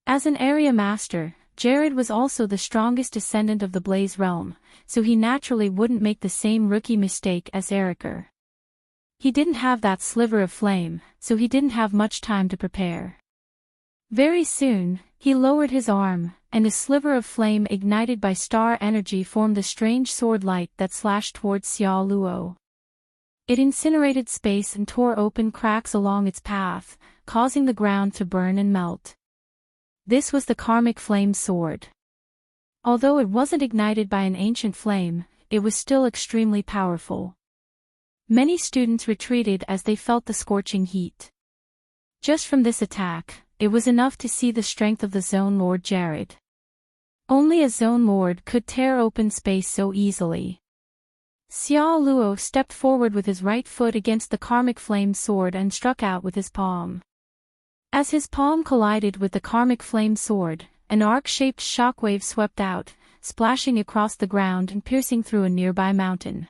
As an area master, Jared was also the strongest descendant of the Blaze Realm, so he naturally wouldn't make the same rookie mistake as Eriker. He didn't have that sliver of flame, so he didn't have much time to prepare. Very soon, he lowered his arm, and a sliver of flame ignited by star energy formed a strange sword light that slashed towards Xiao Luo. It incinerated space and tore open cracks along its path, causing the ground to burn and melt. This was the karmic flame sword. Although it wasn't ignited by an ancient flame, it was still extremely powerful. Many students retreated as they felt the scorching heat. Just from this attack, it was enough to see the strength of the Zone Lord Jared. Only a Zone Lord could tear open space so easily. Xiao Luo stepped forward with his right foot against the karmic flame sword and struck out with his palm. As his palm collided with the karmic flame sword, an arc-shaped shockwave swept out, splashing across the ground and piercing through a nearby mountain.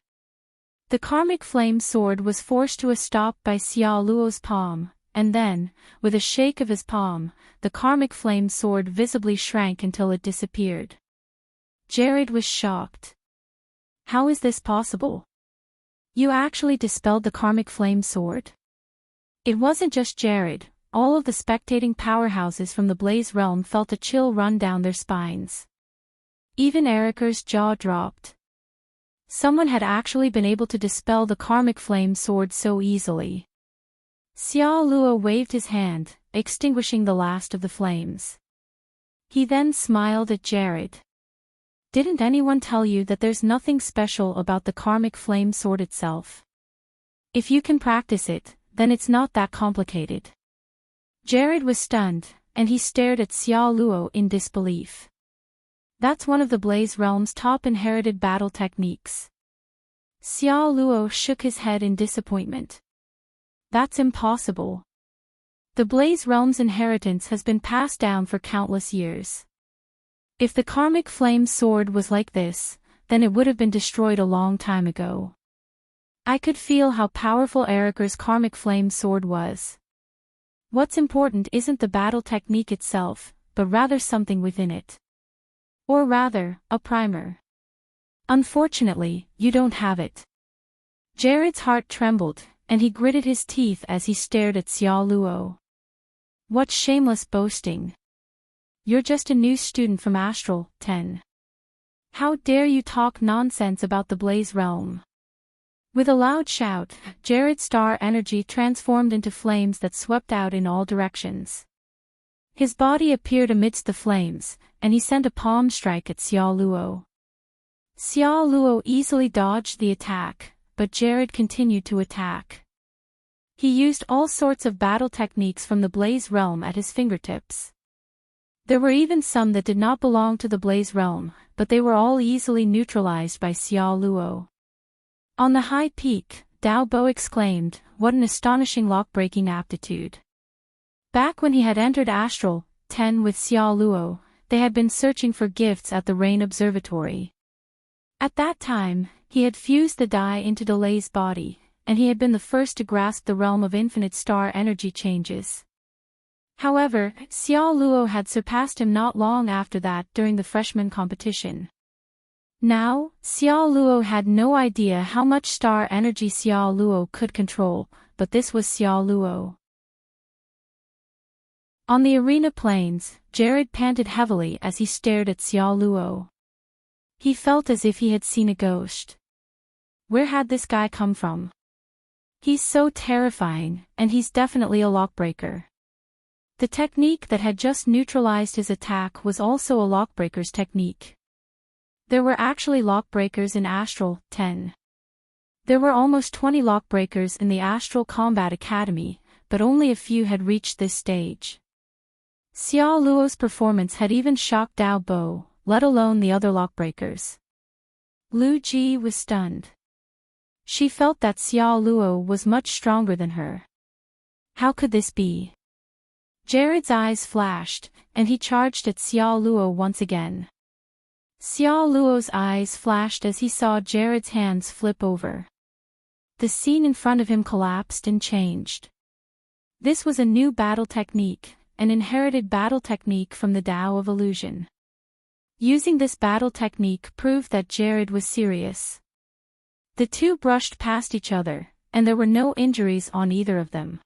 The karmic flame sword was forced to a stop by Xiao Luo's palm, and then, with a shake of his palm, the karmic flame sword visibly shrank until it disappeared. Jared was shocked. How is this possible? You actually dispelled the karmic flame sword? It wasn't just Jared, all of the spectating powerhouses from the Blaze realm felt a chill run down their spines. Even Eriker's jaw dropped. Someone had actually been able to dispel the karmic flame sword so easily. Xiao Luo waved his hand, extinguishing the last of the flames. He then smiled at Jared. Didn't anyone tell you that there's nothing special about the karmic flame sword itself? If you can practice it, then it's not that complicated. Jared was stunned, and he stared at Xiao Luo in disbelief. That's one of the Blaze realm's top inherited battle techniques. Xiao Luo shook his head in disappointment. That's impossible. The Blaze realm's inheritance has been passed down for countless years. If the karmic flame sword was like this, then it would have been destroyed a long time ago. I could feel how powerful Eriker's karmic flame sword was. What's important isn't the battle technique itself, but rather something within it. Or rather, a primer. Unfortunately, you don't have it. Jared's heart trembled, and he gritted his teeth as he stared at Xiao Luo. What shameless boasting. You're just a new student from Astral 10. How dare you talk nonsense about the Blaze realm? With a loud shout, Jared's star energy transformed into flames that swept out in all directions. His body appeared amidst the flames, and he sent a palm strike at Xiao Luo. Xiao Luo easily dodged the attack, but Jared continued to attack. He used all sorts of battle techniques from the Blaze realm at his fingertips. There were even some that did not belong to the Blaze realm, but they were all easily neutralized by Xiao Luo. On the high peak, Dao Bo exclaimed, "What an astonishing lock-breaking aptitude." Back when he had entered Astral 10 with Xiao Luo, they had been searching for gifts at the Rain Observatory. At that time, he had fused the die into Delay's body, and he had been the first to grasp the realm of infinite star energy changes. However, Xiao Luo had surpassed him not long after that during the freshman competition. Now, Xiao Luo had no idea how much star energy Xiao Luo could control, but this was Xiao Luo. On the arena plains, Jared panted heavily as he stared at Xiao Luo. He felt as if he had seen a ghost. Where had this guy come from? He's so terrifying, and he's definitely a lockbreaker. The technique that had just neutralized his attack was also a lockbreaker's technique. There were actually lockbreakers in Astral 10. There were almost 20 lockbreakers in the Astral Combat Academy, but only a few had reached this stage. Xiao Luo's performance had even shocked Dao Bo, let alone the other lockbreakers. Lu Ji was stunned. She felt that Xiao Luo was much stronger than her. How could this be? Jared's eyes flashed, and he charged at Xiao Luo once again. Xiao Luo's eyes flashed as he saw Jared's hands flip over. The scene in front of him collapsed and changed. This was a new battle technique, an inherited battle technique from the Tao of Illusion. Using this battle technique proved that Jared was serious. The two brushed past each other, and there were no injuries on either of them.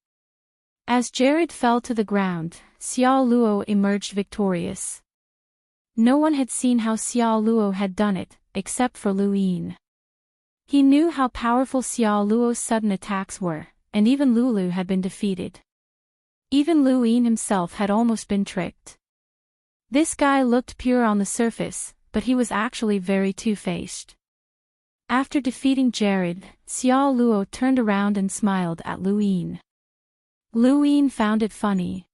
As Jared fell to the ground, Xiao Luo emerged victorious. No one had seen how Xiao Luo had done it, except for Lu Yin. He knew how powerful Xiao Luo's sudden attacks were, and even Lulu had been defeated. Even Lu Yin himself had almost been tricked. This guy looked pure on the surface, but he was actually very two-faced. After defeating Jared, Xiao Luo turned around and smiled at Lu Yin. Lu Yin found it funny.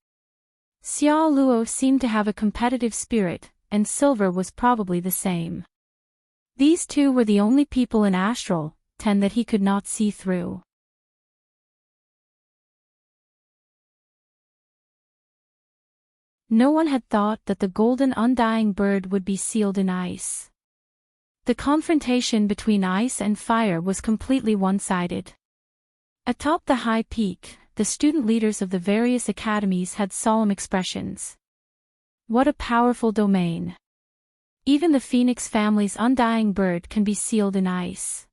Xiao Luo seemed to have a competitive spirit, and Silver was probably the same. These two were the only people in Astral 10 that he could not see through. No one had thought that the golden undying bird would be sealed in ice. The confrontation between ice and fire was completely one-sided. Atop the high peak, the student leaders of the various academies had solemn expressions. What a powerful domain! Even the Phoenix family's undying bird can be sealed in ice.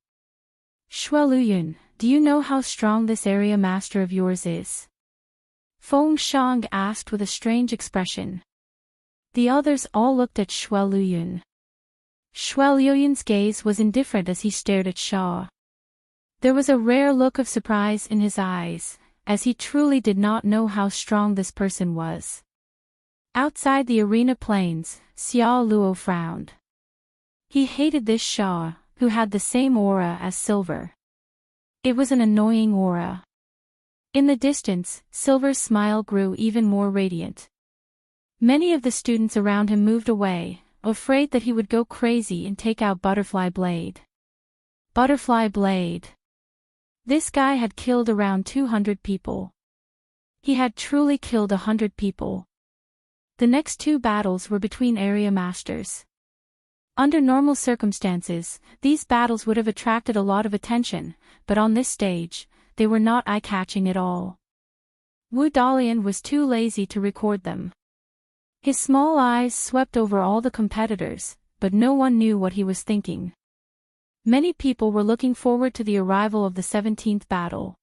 Shueluyun, do you know how strong this area master of yours is? Feng Shang asked with a strange expression. The others all looked at Shueluyun. Shueluyun's gaze was indifferent as he stared at Shaw. There was a rare look of surprise in his eyes, as he truly did not know how strong this person was. Outside the arena plains, Xiao Luo frowned. He hated this Shaw, who had the same aura as Silver. It was an annoying aura. In the distance, Silver's smile grew even more radiant. Many of the students around him moved away, afraid that he would go crazy and take out Butterfly Blade. Butterfly Blade. This guy had killed around 200 people. He had truly killed 100 people. The next two battles were between area masters. Under normal circumstances, these battles would have attracted a lot of attention, but on this stage, they were not eye-catching at all. Wu Dalian was too lazy to record them. His small eyes swept over all the competitors, but no one knew what he was thinking. Many people were looking forward to the arrival of the 17th battle.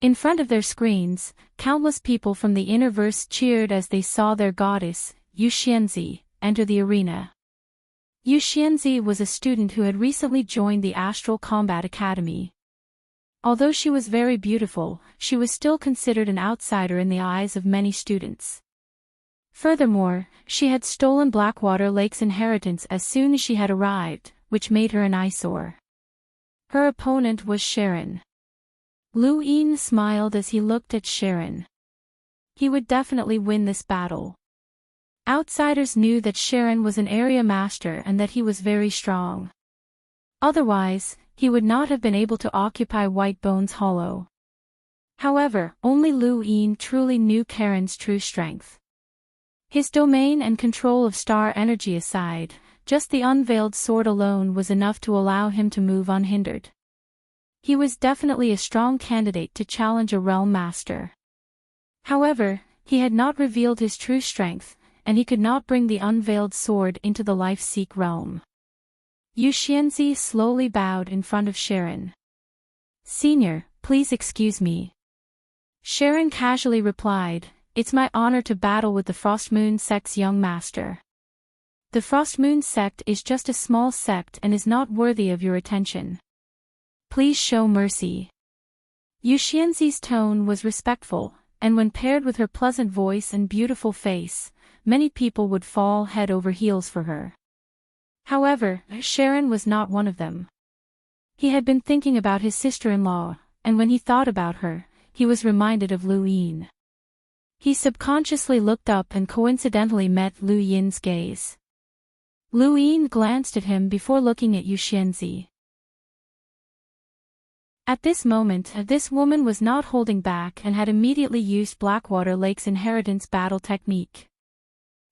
In front of their screens, countless people from the inner verse cheered as they saw their goddess, Yu Xianzi, enter the arena. Yu Xianzi was a student who had recently joined the Astral Combat Academy. Although she was very beautiful, she was still considered an outsider in the eyes of many students. Furthermore, she had stolen Blackwater Lake's inheritance as soon as she had arrived, which made her an eyesore. Her opponent was Sharon. Lu Yin smiled as he looked at Sharon. He would definitely win this battle. Outsiders knew that Sharon was an area master and that he was very strong. Otherwise, he would not have been able to occupy White Bones Hollow. However, only Lu Yin truly knew Karen's true strength. His domain and control of star energy aside, just the unveiled sword alone was enough to allow him to move unhindered. He was definitely a strong candidate to challenge a realm master. However, he had not revealed his true strength, and he could not bring the unveiled sword into the Life-Seek realm. Yu Xianzi slowly bowed in front of Sharon. "Senior, please excuse me." Sharon casually replied, "It's my honor to battle with the Frost Moon sect's young master. The Frost Moon sect is just a small sect and is not worthy of your attention. Please show mercy." Yu Xianzi's tone was respectful, and when paired with her pleasant voice and beautiful face, many people would fall head over heels for her. However, Sharon was not one of them. He had been thinking about his sister-in-law, and when he thought about her, he was reminded of Lu Yin. He subconsciously looked up and coincidentally met Lu Yin's gaze. Lu Yin glanced at him before looking at Yu Xianzi. At this moment, this woman was not holding back and had immediately used Blackwater Lake's inheritance battle technique.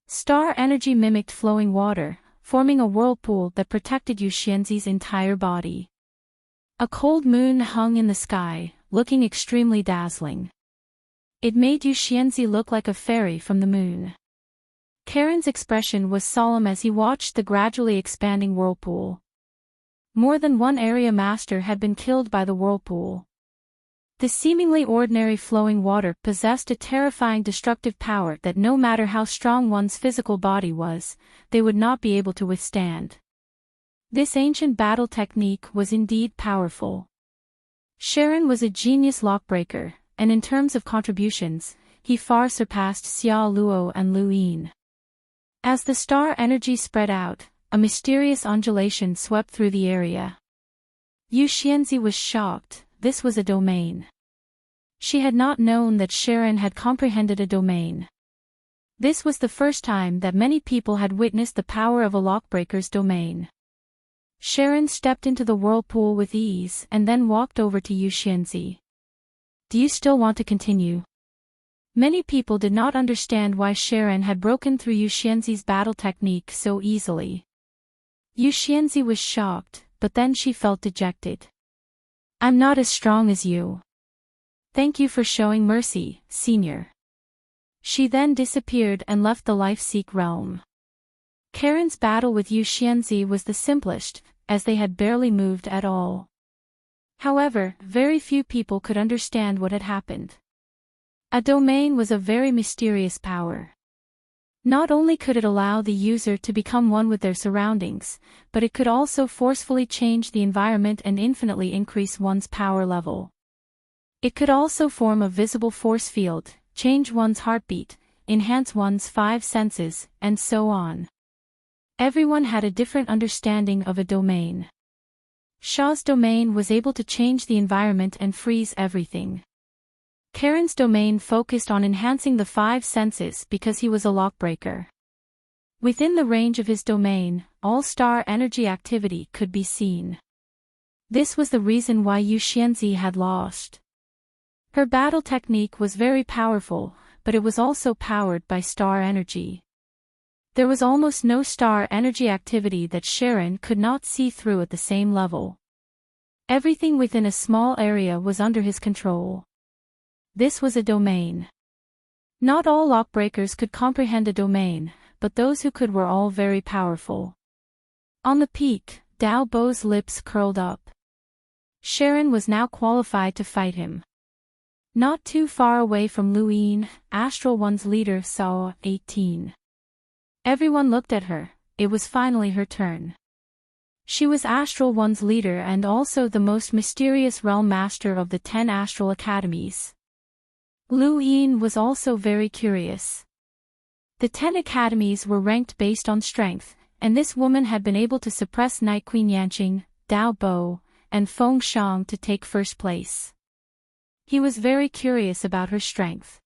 Star energy mimicked flowing water, forming a whirlpool that protected Yu Xianzi's entire body. A cold moon hung in the sky, looking extremely dazzling. It made Yu Xianzi look like a fairy from the moon. Karen's expression was solemn as he watched the gradually expanding whirlpool. More than one area master had been killed by the whirlpool. The seemingly ordinary flowing water possessed a terrifying destructive power that no matter how strong one's physical body was, they would not be able to withstand. This ancient battle technique was indeed powerful. Sharon was a genius lockbreaker, and in terms of contributions, he far surpassed Xiao Luo and Lu Yin. As the star energy spread out, a mysterious undulation swept through the area. Yu Xianzi was shocked. This was a domain. She had not known that Sharon had comprehended a domain. This was the first time that many people had witnessed the power of a lockbreaker's domain. Sharon stepped into the whirlpool with ease and then walked over to Yu Xianzi. Do you still want to continue? Many people did not understand why Sharon had broken through Yu Xianzi's battle technique so easily. Yu Xianzi was shocked, but then she felt dejected. I'm not as strong as you. Thank you for showing mercy, senior. She then disappeared and left the Life-Seek realm. Karen's battle with Yu Xianzi was the simplest, as they had barely moved at all. However, very few people could understand what had happened. A domain was a very mysterious power. Not only could it allow the user to become one with their surroundings, but it could also forcefully change the environment and infinitely increase one's power level. It could also form a visible force field, change one's heartbeat, enhance one's 5 senses, and so on. Everyone had a different understanding of a domain. Shaw's domain was able to change the environment and freeze everything. Karen's domain focused on enhancing the 5 senses because he was a lockbreaker. Within the range of his domain, all star energy activity could be seen. This was the reason why Yu Xianzi had lost. Her battle technique was very powerful, but it was also powered by star energy. There was almost no star energy activity that Sharon could not see through at the same level. Everything within a small area was under his control. This was a domain. Not all lockbreakers could comprehend a domain, but those who could were all very powerful. On the peak, Dao Bo's lips curled up. Sharon was now qualified to fight him. Not too far away from Lu Yin, Astral One's leader saw 18. Everyone looked at her. It was finally her turn. She was Astral One's leader and also the most mysterious realm master of the 10 Astral Academies. Lu Yin was also very curious. The 10 academies were ranked based on strength, and this woman had been able to suppress Night Queen Yanqing, Dao Bo, and Feng Shang to take first place. He was very curious about her strength.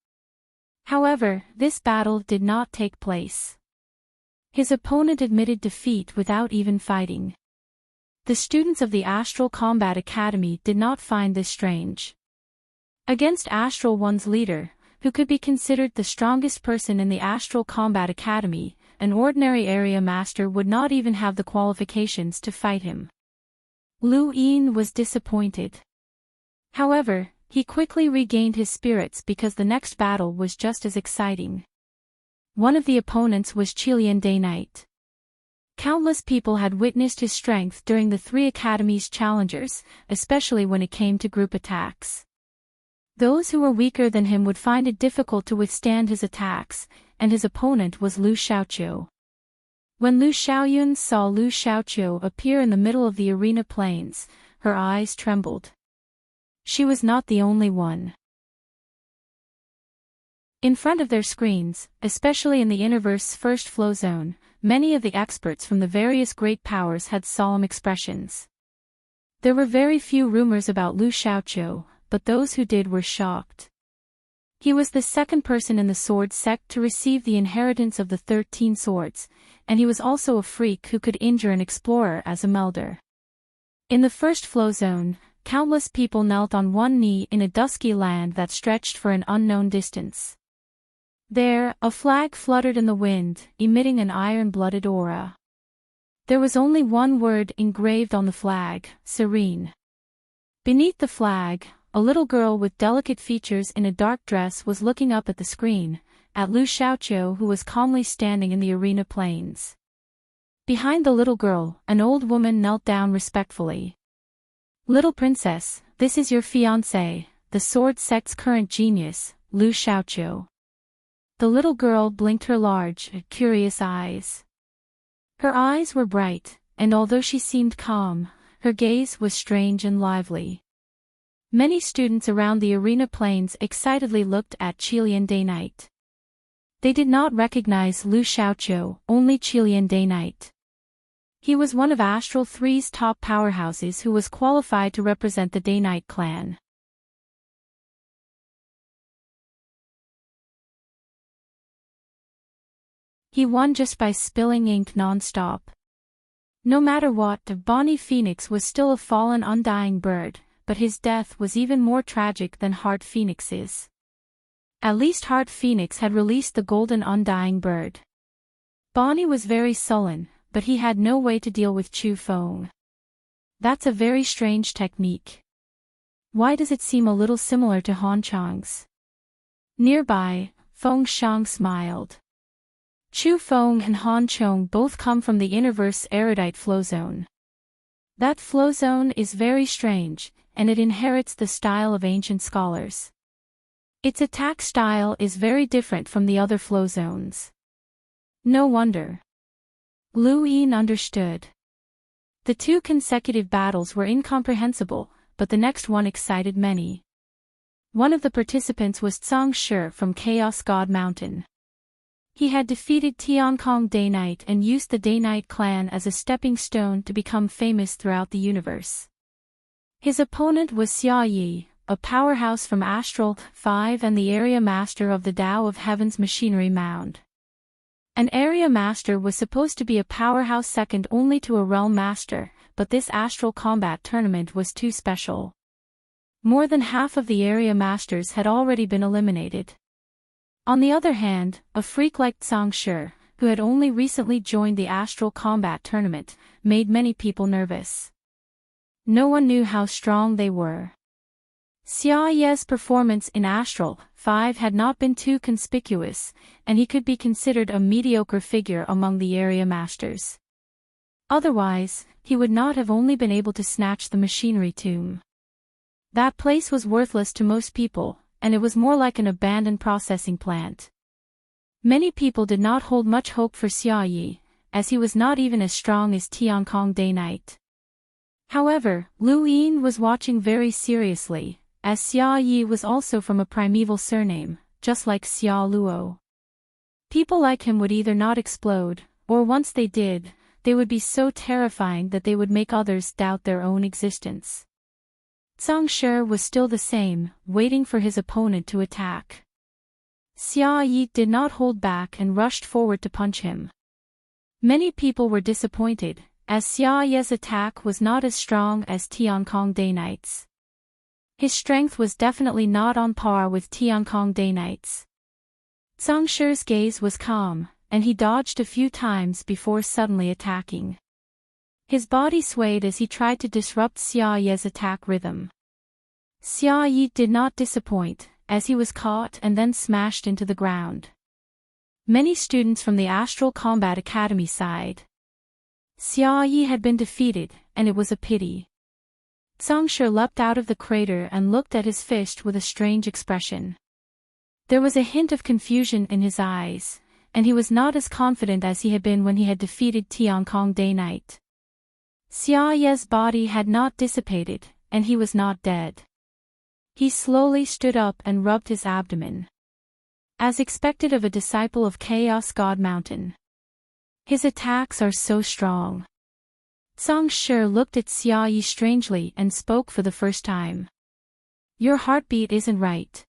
However, this battle did not take place. His opponent admitted defeat without even fighting. The students of the Astral Combat Academy did not find this strange. Against Astral One's leader, who could be considered the strongest person in the Astral Combat Academy, an ordinary area master would not even have the qualifications to fight him. Lu Yin was disappointed. However, he quickly regained his spirits because the next battle was just as exciting. One of the opponents was Qilian Day Night. Countless people had witnessed his strength during the 3 academies' challengers, especially when it came to group attacks. Those who were weaker than him would find it difficult to withstand his attacks, and his opponent was Lu Xiaoqiu. When Lu Xiaoyun saw Lu Xiaoqiu appear in the middle of the arena plains, her eyes trembled. She was not the only one. In front of their screens, especially in the Interverse's first flow zone, many of the experts from the various great powers had solemn expressions. There were very few rumors about Lu Xiaoqiu, but those who did were shocked. He was the second person in the sword sect to receive the inheritance of the 13 swords, and he was also a freak who could injure an explorer as a melder. In the first flow zone, countless people knelt on one knee in a dusky land that stretched for an unknown distance. There, a flag fluttered in the wind, emitting an iron-blooded aura. There was only one word engraved on the flag: serene. Beneath the flag, a little girl with delicate features in a dark dress was looking up at the screen, at Lu Xiaoqiu, who was calmly standing in the arena plains. Behind the little girl, an old woman knelt down respectfully. "Little princess, this is your fiancé, the sword sect's current genius, Lu Xiaoqiu." The little girl blinked her large, curious eyes. Her eyes were bright, and although she seemed calm, her gaze was strange and lively. Many students around the arena plains excitedly looked at Qilian Day Night. They did not recognize Lu Xiaoqiu, only Qilian Day Night. He was one of Astral 3's top powerhouses who was qualified to represent the Day Night clan. He won just by spilling ink non-stop. No matter what, the Bonnie Phoenix was still a fallen undying bird, but his death was even more tragic than Heart Phoenix's. At least Heart Phoenix had released the golden undying bird. Bonnie was very sullen, but he had no way to deal with Chu Feng. That's a very strange technique. Why does it seem a little similar to Han Chang's? Nearby, Feng Shang smiled. Chu Feng and Han Chong both come from the Innerverse erudite flow zone. That flow zone is very strange, and it inherits the style of ancient scholars. Its attack style is very different from the other flow zones. No wonder. Lu Yin understood. The 2 consecutive battles were incomprehensible, but the next one excited many. One of the participants was Zhang Shi from Chaos God Mountain. He had defeated Tiancong Day Knight and used the Day Knight clan as a stepping stone to become famous throughout the universe. His opponent was Xia Yi, a powerhouse from Astral 5 and the area master of the Tao of Heaven's machinery mound. An area master was supposed to be a powerhouse second only to a realm master, but this astral combat tournament was too special. More than half of the area masters had already been eliminated. On the other hand, a freak like Zhang Shi, who had only recently joined the astral combat tournament, made many people nervous. No one knew how strong they were. Xia Ye's performance in Astral 5 had not been too conspicuous, and he could be considered a mediocre figure among the area masters. Otherwise, he would not have only been able to snatch the machinery tomb. That place was worthless to most people, and it was more like an abandoned processing plant. Many people did not hold much hope for Xia Yi, as he was not even as strong as Tiancong Day Knight. However, Lu Yin was watching very seriously, as Xia Yi was also from a primeval surname, just like Xia Luo. People like him would either not explode, or once they did, they would be so terrifying that they would make others doubt their own existence. Zhang Shi was still the same, waiting for his opponent to attack. Xia Yi did not hold back and rushed forward to punch him. Many people were disappointed, as Xia Yi's attack was not as strong as Tiancong Day Knight's. His strength was definitely not on par with Tiancong Day Knight's. Zhang Shi's gaze was calm, and he dodged a few times before suddenly attacking. His body swayed as he tried to disrupt Xia Yi's attack rhythm. Xia Yi did not disappoint, as he was caught and then smashed into the ground. Many students from the Astral Combat Academy sighed. Xia Yi had been defeated, and it was a pity. Zhang Shi leapt out of the crater and looked at his fist with a strange expression. There was a hint of confusion in his eyes, and he was not as confident as he had been when he had defeated Tiancong Day Knight. Xia Yi's body had not dissipated, and he was not dead. He slowly stood up and rubbed his abdomen. As expected of a disciple of Chaos God Mountain. His attacks are so strong. Zhang Shi looked at Xia Yi strangely and spoke for the first time. Your heartbeat isn't right.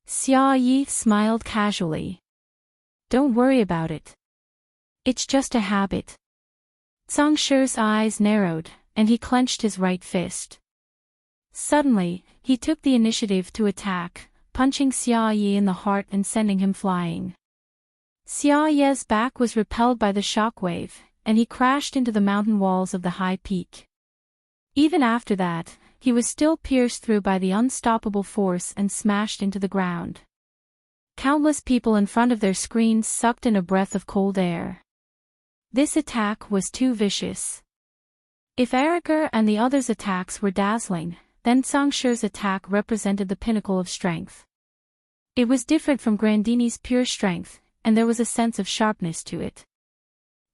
Xia Yi smiled casually. Don't worry about it. It's just a habit. Zhang Shi's eyes narrowed, and he clenched his right fist. Suddenly, he took the initiative to attack, punching Xia Yi in the heart and sending him flying. Xia Yi's back was repelled by the shockwave, and he crashed into the mountain walls of the high peak. Even after that, he was still pierced through by the unstoppable force and smashed into the ground. Countless people in front of their screens sucked in a breath of cold air. This attack was too vicious. If Eriker and the others' attacks were dazzling, then Zhang Shi's attack represented the pinnacle of strength. It was different from Grandini's pure strength, and there was a sense of sharpness to it.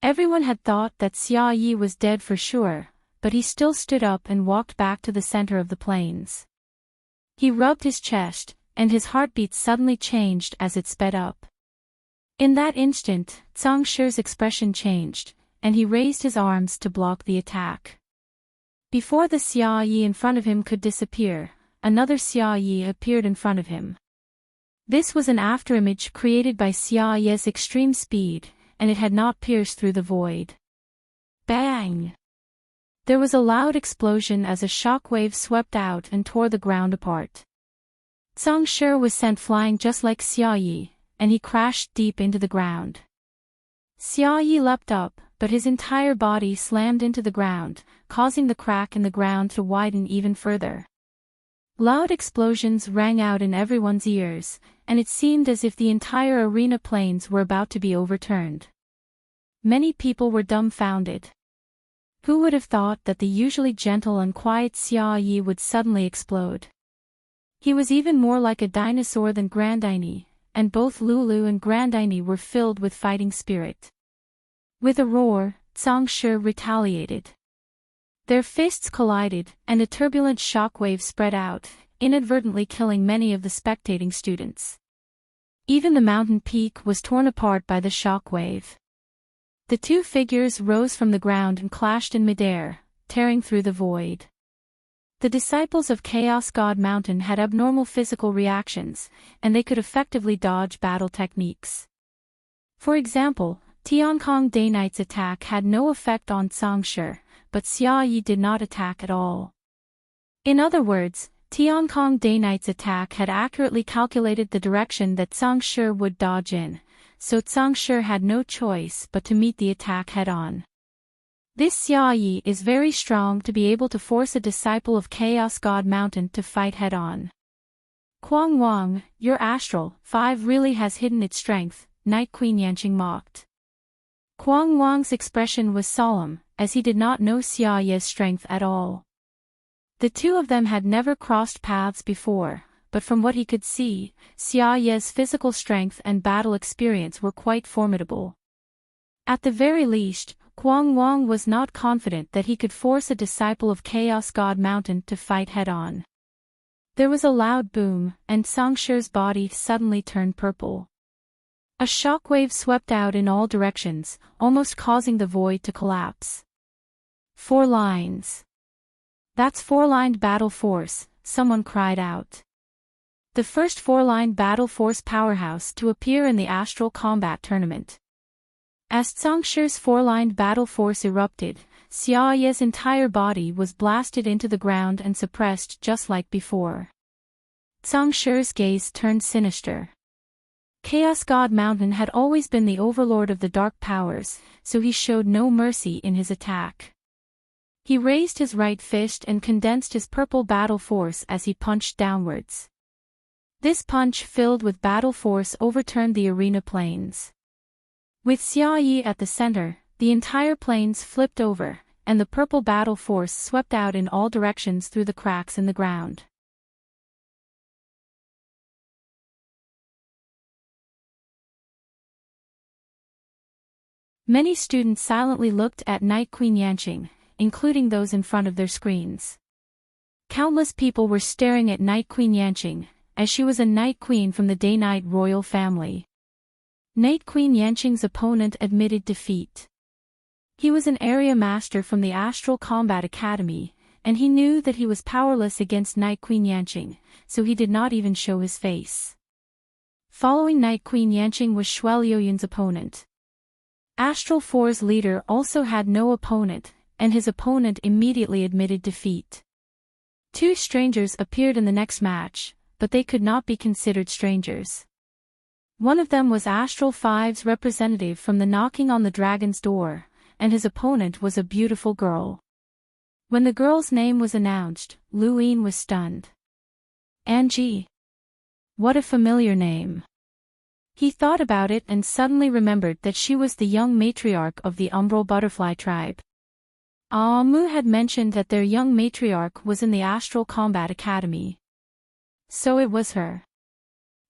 Everyone had thought that Xia Yi was dead for sure, but he still stood up and walked back to the center of the plains. He rubbed his chest, and his heartbeat suddenly changed as it sped up. In that instant, Zhang Shi's expression changed, and he raised his arms to block the attack. Before the Xia Yi in front of him could disappear, another Xia Yi appeared in front of him. This was an afterimage created by Xia Ye's extreme speed, and it had not pierced through the void. Bang! There was a loud explosion as a shockwave swept out and tore the ground apart. Zhang Shi was sent flying just like Xia Yi, and he crashed deep into the ground. Xia Yi leapt up, but his entire body slammed into the ground, causing the crack in the ground to widen even further. Loud explosions rang out in everyone's ears, and it seemed as if the entire arena plains were about to be overturned. Many people were dumbfounded. Who would have thought that the usually gentle and quiet Xia Yi would suddenly explode? He was even more like a dinosaur than Grandiani, and both Lulu and Grandiani were filled with fighting spirit. With a roar, Zhang Shi retaliated. Their fists collided, and a turbulent shockwave spread out, inadvertently killing many of the spectating students. Even the mountain peak was torn apart by the shockwave. The two figures rose from the ground and clashed in midair, tearing through the void. The disciples of Chaos God Mountain had abnormal physical reactions, and they could effectively dodge battle techniques. For example, Tiankong Day Knight's attack had no effect on Zhang Shi, but Xia Yi did not attack at all. In other words, Tiankong Day Knight's attack had accurately calculated the direction that Zhang Shi would dodge in, so Zhang Shi had no choice but to meet the attack head-on. This Xia Yi is very strong to be able to force a disciple of Chaos God Mountain to fight head-on. Kuang Wang, your astral 5 really has hidden its strength, Night Queen Yanqing mocked. Kuang Wang's expression was solemn, as he did not know Xia Ye's strength at all. The two of them had never crossed paths before, but from what he could see, Xia Ye's physical strength and battle experience were quite formidable. At the very least, Kuang Wang was not confident that he could force a disciple of Chaos God Mountain to fight head-on. There was a loud boom, and Zhang Shi's body suddenly turned purple. A shockwave swept out in all directions, almost causing the void to collapse. 4 lines. That's 4-lined battle force, someone cried out. The first 4-line battle force powerhouse to appear in the Astral Combat Tournament. As Zhang Shi's 4-lined battle force erupted, Xia Ye's entire body was blasted into the ground and suppressed just like before. Zhang Shi's gaze turned sinister. Chaos God Mountain had always been the overlord of the dark powers, so he showed no mercy in his attack. He raised his right fist and condensed his purple battle force as he punched downwards. This punch filled with battle force overturned the arena plains. With Xia Yi at the center, the entire plains flipped over, and the purple battle force swept out in all directions through the cracks in the ground. Many students silently looked at Night Queen Yanqing, including those in front of their screens. Countless people were staring at Night Queen Yanqing, as she was a Night Queen from the Day-Night royal family. Night Queen Yanqing's opponent admitted defeat. He was an area master from the Astral Combat Academy, and he knew that he was powerless against Night Queen Yanqing, so he did not even show his face. Following Night Queen Yanqing was Shui Liuyun's opponent. Astral 4's leader also had no opponent, and his opponent immediately admitted defeat. 2 strangers appeared in the next match, but they could not be considered strangers. One of them was Astral 5's representative from the Knocking on the Dragon's Door, and his opponent was a beautiful girl. When the girl's name was announced, Lu Yin was stunned. Angie. What a familiar name. He thought about it and suddenly remembered that she was the young matriarch of the Umbral Butterfly tribe. Mu had mentioned that their young matriarch was in the Astral Combat Academy. So it was her.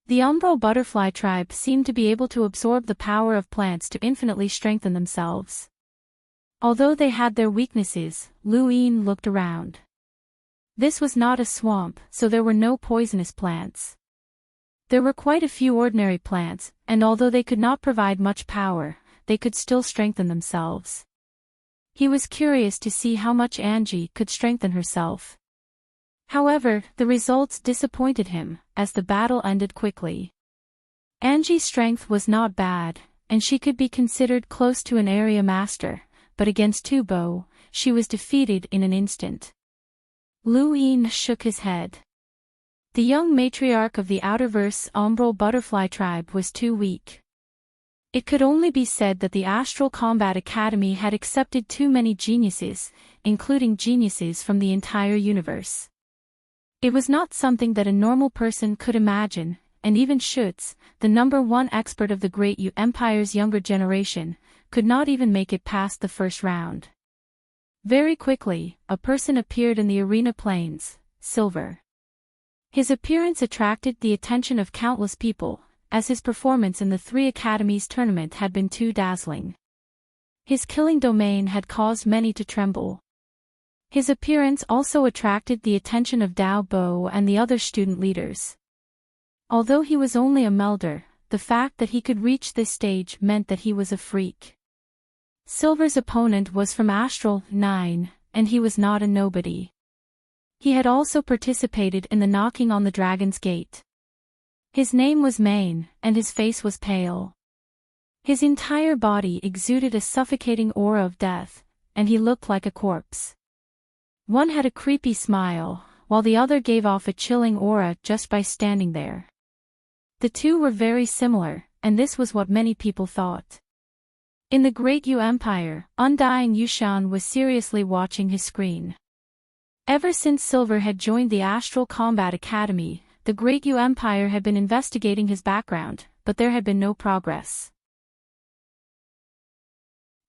The Umbral Butterfly tribe seemed to be able to absorb the power of plants to infinitely strengthen themselves. Although they had their weaknesses, Lu Yin looked around. This was not a swamp, so there were no poisonous plants. There were quite a few ordinary plants, and although they could not provide much power, they could still strengthen themselves. He was curious to see how much Angie could strengthen herself. However, the results disappointed him, as the battle ended quickly. Angie's strength was not bad, and she could be considered close to an area master, but against Tubo, she was defeated in an instant. Lu Yin shook his head. The young matriarch of the Outerverse Umbral Butterfly tribe was too weak. It could only be said that the Astral Combat Academy had accepted too many geniuses, including geniuses from the entire universe. It was not something that a normal person could imagine, and even Schutz, the #1 expert of the Great Yu Empire's younger generation, could not even make it past the first round. Very quickly, a person appeared in the arena plains, Silver. His appearance attracted the attention of countless people, as his performance in the 3 Academies tournament had been too dazzling. His killing domain had caused many to tremble. His appearance also attracted the attention of Dao Bo and the other student leaders. Although he was only a melder, the fact that he could reach this stage meant that he was a freak. Silver's opponent was from Astral 9, and he was not a nobody. He had also participated in the knocking on the Dragon's Gate. His name was Main, and his face was pale. His entire body exuded a suffocating aura of death, and he looked like a corpse. One had a creepy smile, while the other gave off a chilling aura just by standing there. The two were very similar, and this was what many people thought. In the Great Yu Empire, Undying Yushan was seriously watching his screen. Ever since Silver had joined the Astral Combat Academy, the Great Yu Empire had been investigating his background, but there had been no progress.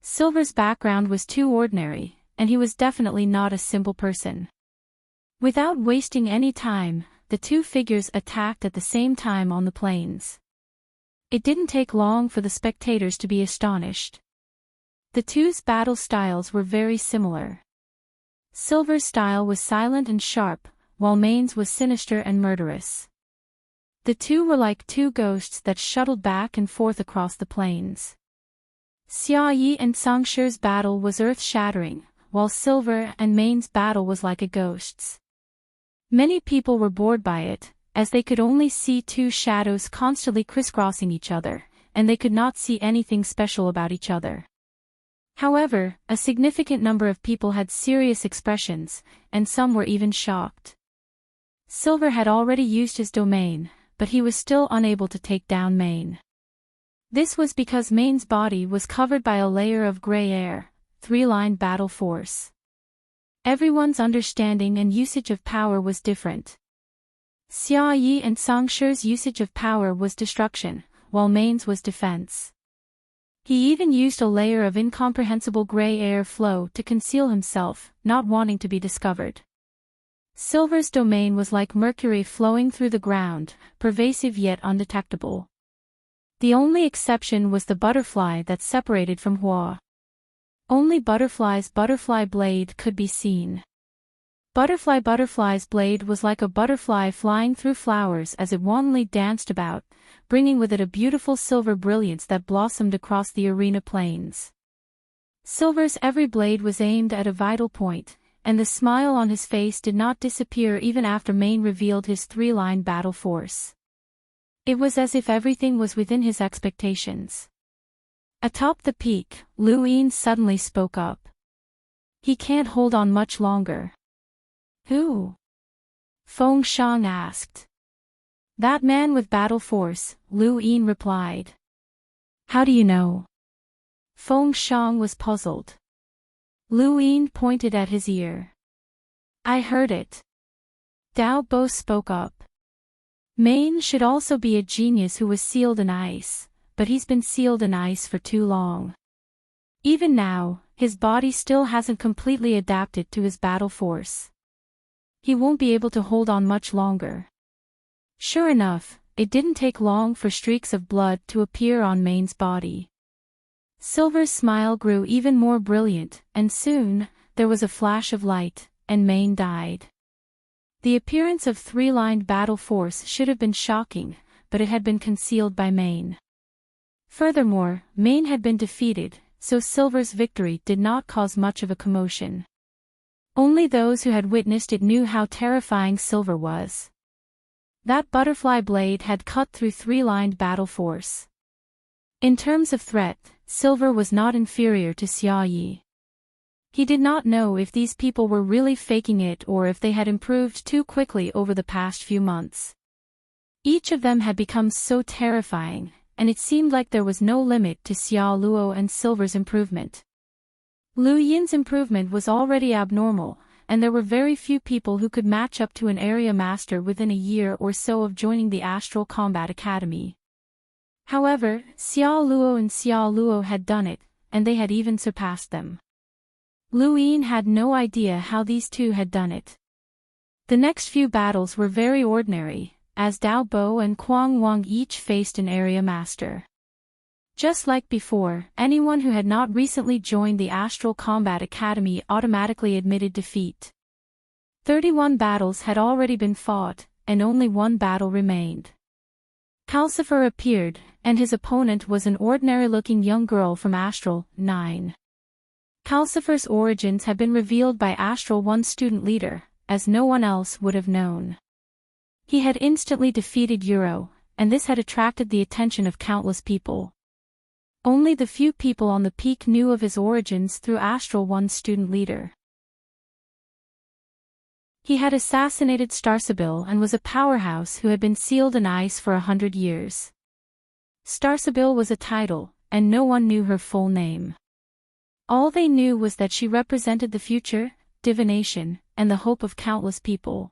Silver's background was too ordinary, and he was definitely not a simple person. Without wasting any time, the two figures attacked at the same time on the plains. It didn't take long for the spectators to be astonished. The two's battle styles were very similar. Silver's style was silent and sharp, while Main's was sinister and murderous. The two were like two ghosts that shuttled back and forth across the plains. Xia Yi and Songshir's battle was earth-shattering, while Silver and Main's battle was like a ghost's. Many people were bored by it, as they could only see two shadows constantly crisscrossing each other, and they could not see anything special about each other. However, a significant number of people had serious expressions, and some were even shocked. Silver had already used his domain, but he was still unable to take down Main. This was because Main's body was covered by a layer of gray air, 3-line battle force. Everyone's understanding and usage of power was different. Xia Yi and Songshir's usage of power was destruction, while Main's was defense. He even used a layer of incomprehensible gray air flow to conceal himself, not wanting to be discovered. Silver's domain was like mercury flowing through the ground, pervasive yet undetectable. The only exception was the butterfly that separated from Hua. Only Butterfly's butterfly blade could be seen. Butterfly's blade was like a butterfly flying through flowers as it wantonly danced about, bringing with it a beautiful silver brilliance that blossomed across the arena plains. Silver's every blade was aimed at a vital point, and the smile on his face did not disappear even after Main revealed his 3-line battle force. It was as if everything was within his expectations. Atop the peak, Lu Yin suddenly spoke up. He can't hold on much longer. Who? Feng Shang asked. That man with battle force, Lu Yin replied. How do you know? Feng Shang was puzzled. Lu Yin pointed at his ear. I heard it. Dao Bo spoke up. Main should also be a genius who was sealed in ice, but he's been sealed in ice for too long. Even now, his body still hasn't completely adapted to his battle force. He won't be able to hold on much longer. Sure enough, it didn't take long for streaks of blood to appear on Main's body. Silver's smile grew even more brilliant, and soon, there was a flash of light, and Main died. The appearance of 3-lined battle force should have been shocking, but it had been concealed by Main. Furthermore, Main had been defeated, so Silver's victory did not cause much of a commotion. Only those who had witnessed it knew how terrifying Silver was. That butterfly blade had cut through three-lined battle force. In terms of threat, Silver was not inferior to Xia Yi. He did not know if these people were really faking it or if they had improved too quickly over the past few months. Each of them had become so terrifying, and it seemed like there was no limit to Xia Luo and Silver's improvement. Lu Yin's improvement was already abnormal, and there were very few people who could match up to an area master within a year or so of joining the Astral Combat Academy. However, Xia Luo and Xia Luo had done it, and they had even surpassed them. Lu Yin had no idea how these two had done it. The next few battles were very ordinary, as Dao Bo and Kuang Wang each faced an area master. Just like before, anyone who had not recently joined the Astral Combat Academy automatically admitted defeat. 31 battles had already been fought, and only one battle remained. Calcifer appeared, and his opponent was an ordinary-looking young girl from Astral 9. Calcifer's origins had been revealed by Astral 1 student leader, as no one else would have known. He had instantly defeated Euro, and this had attracted the attention of countless people. Only the few people on the peak knew of his origins through Astral 1 student leader. He had assassinated Starsabil and was a powerhouse who had been sealed in ice for 100 years. Starsabil was a title, and no one knew her full name. All they knew was that she represented the future, divination, and the hope of countless people.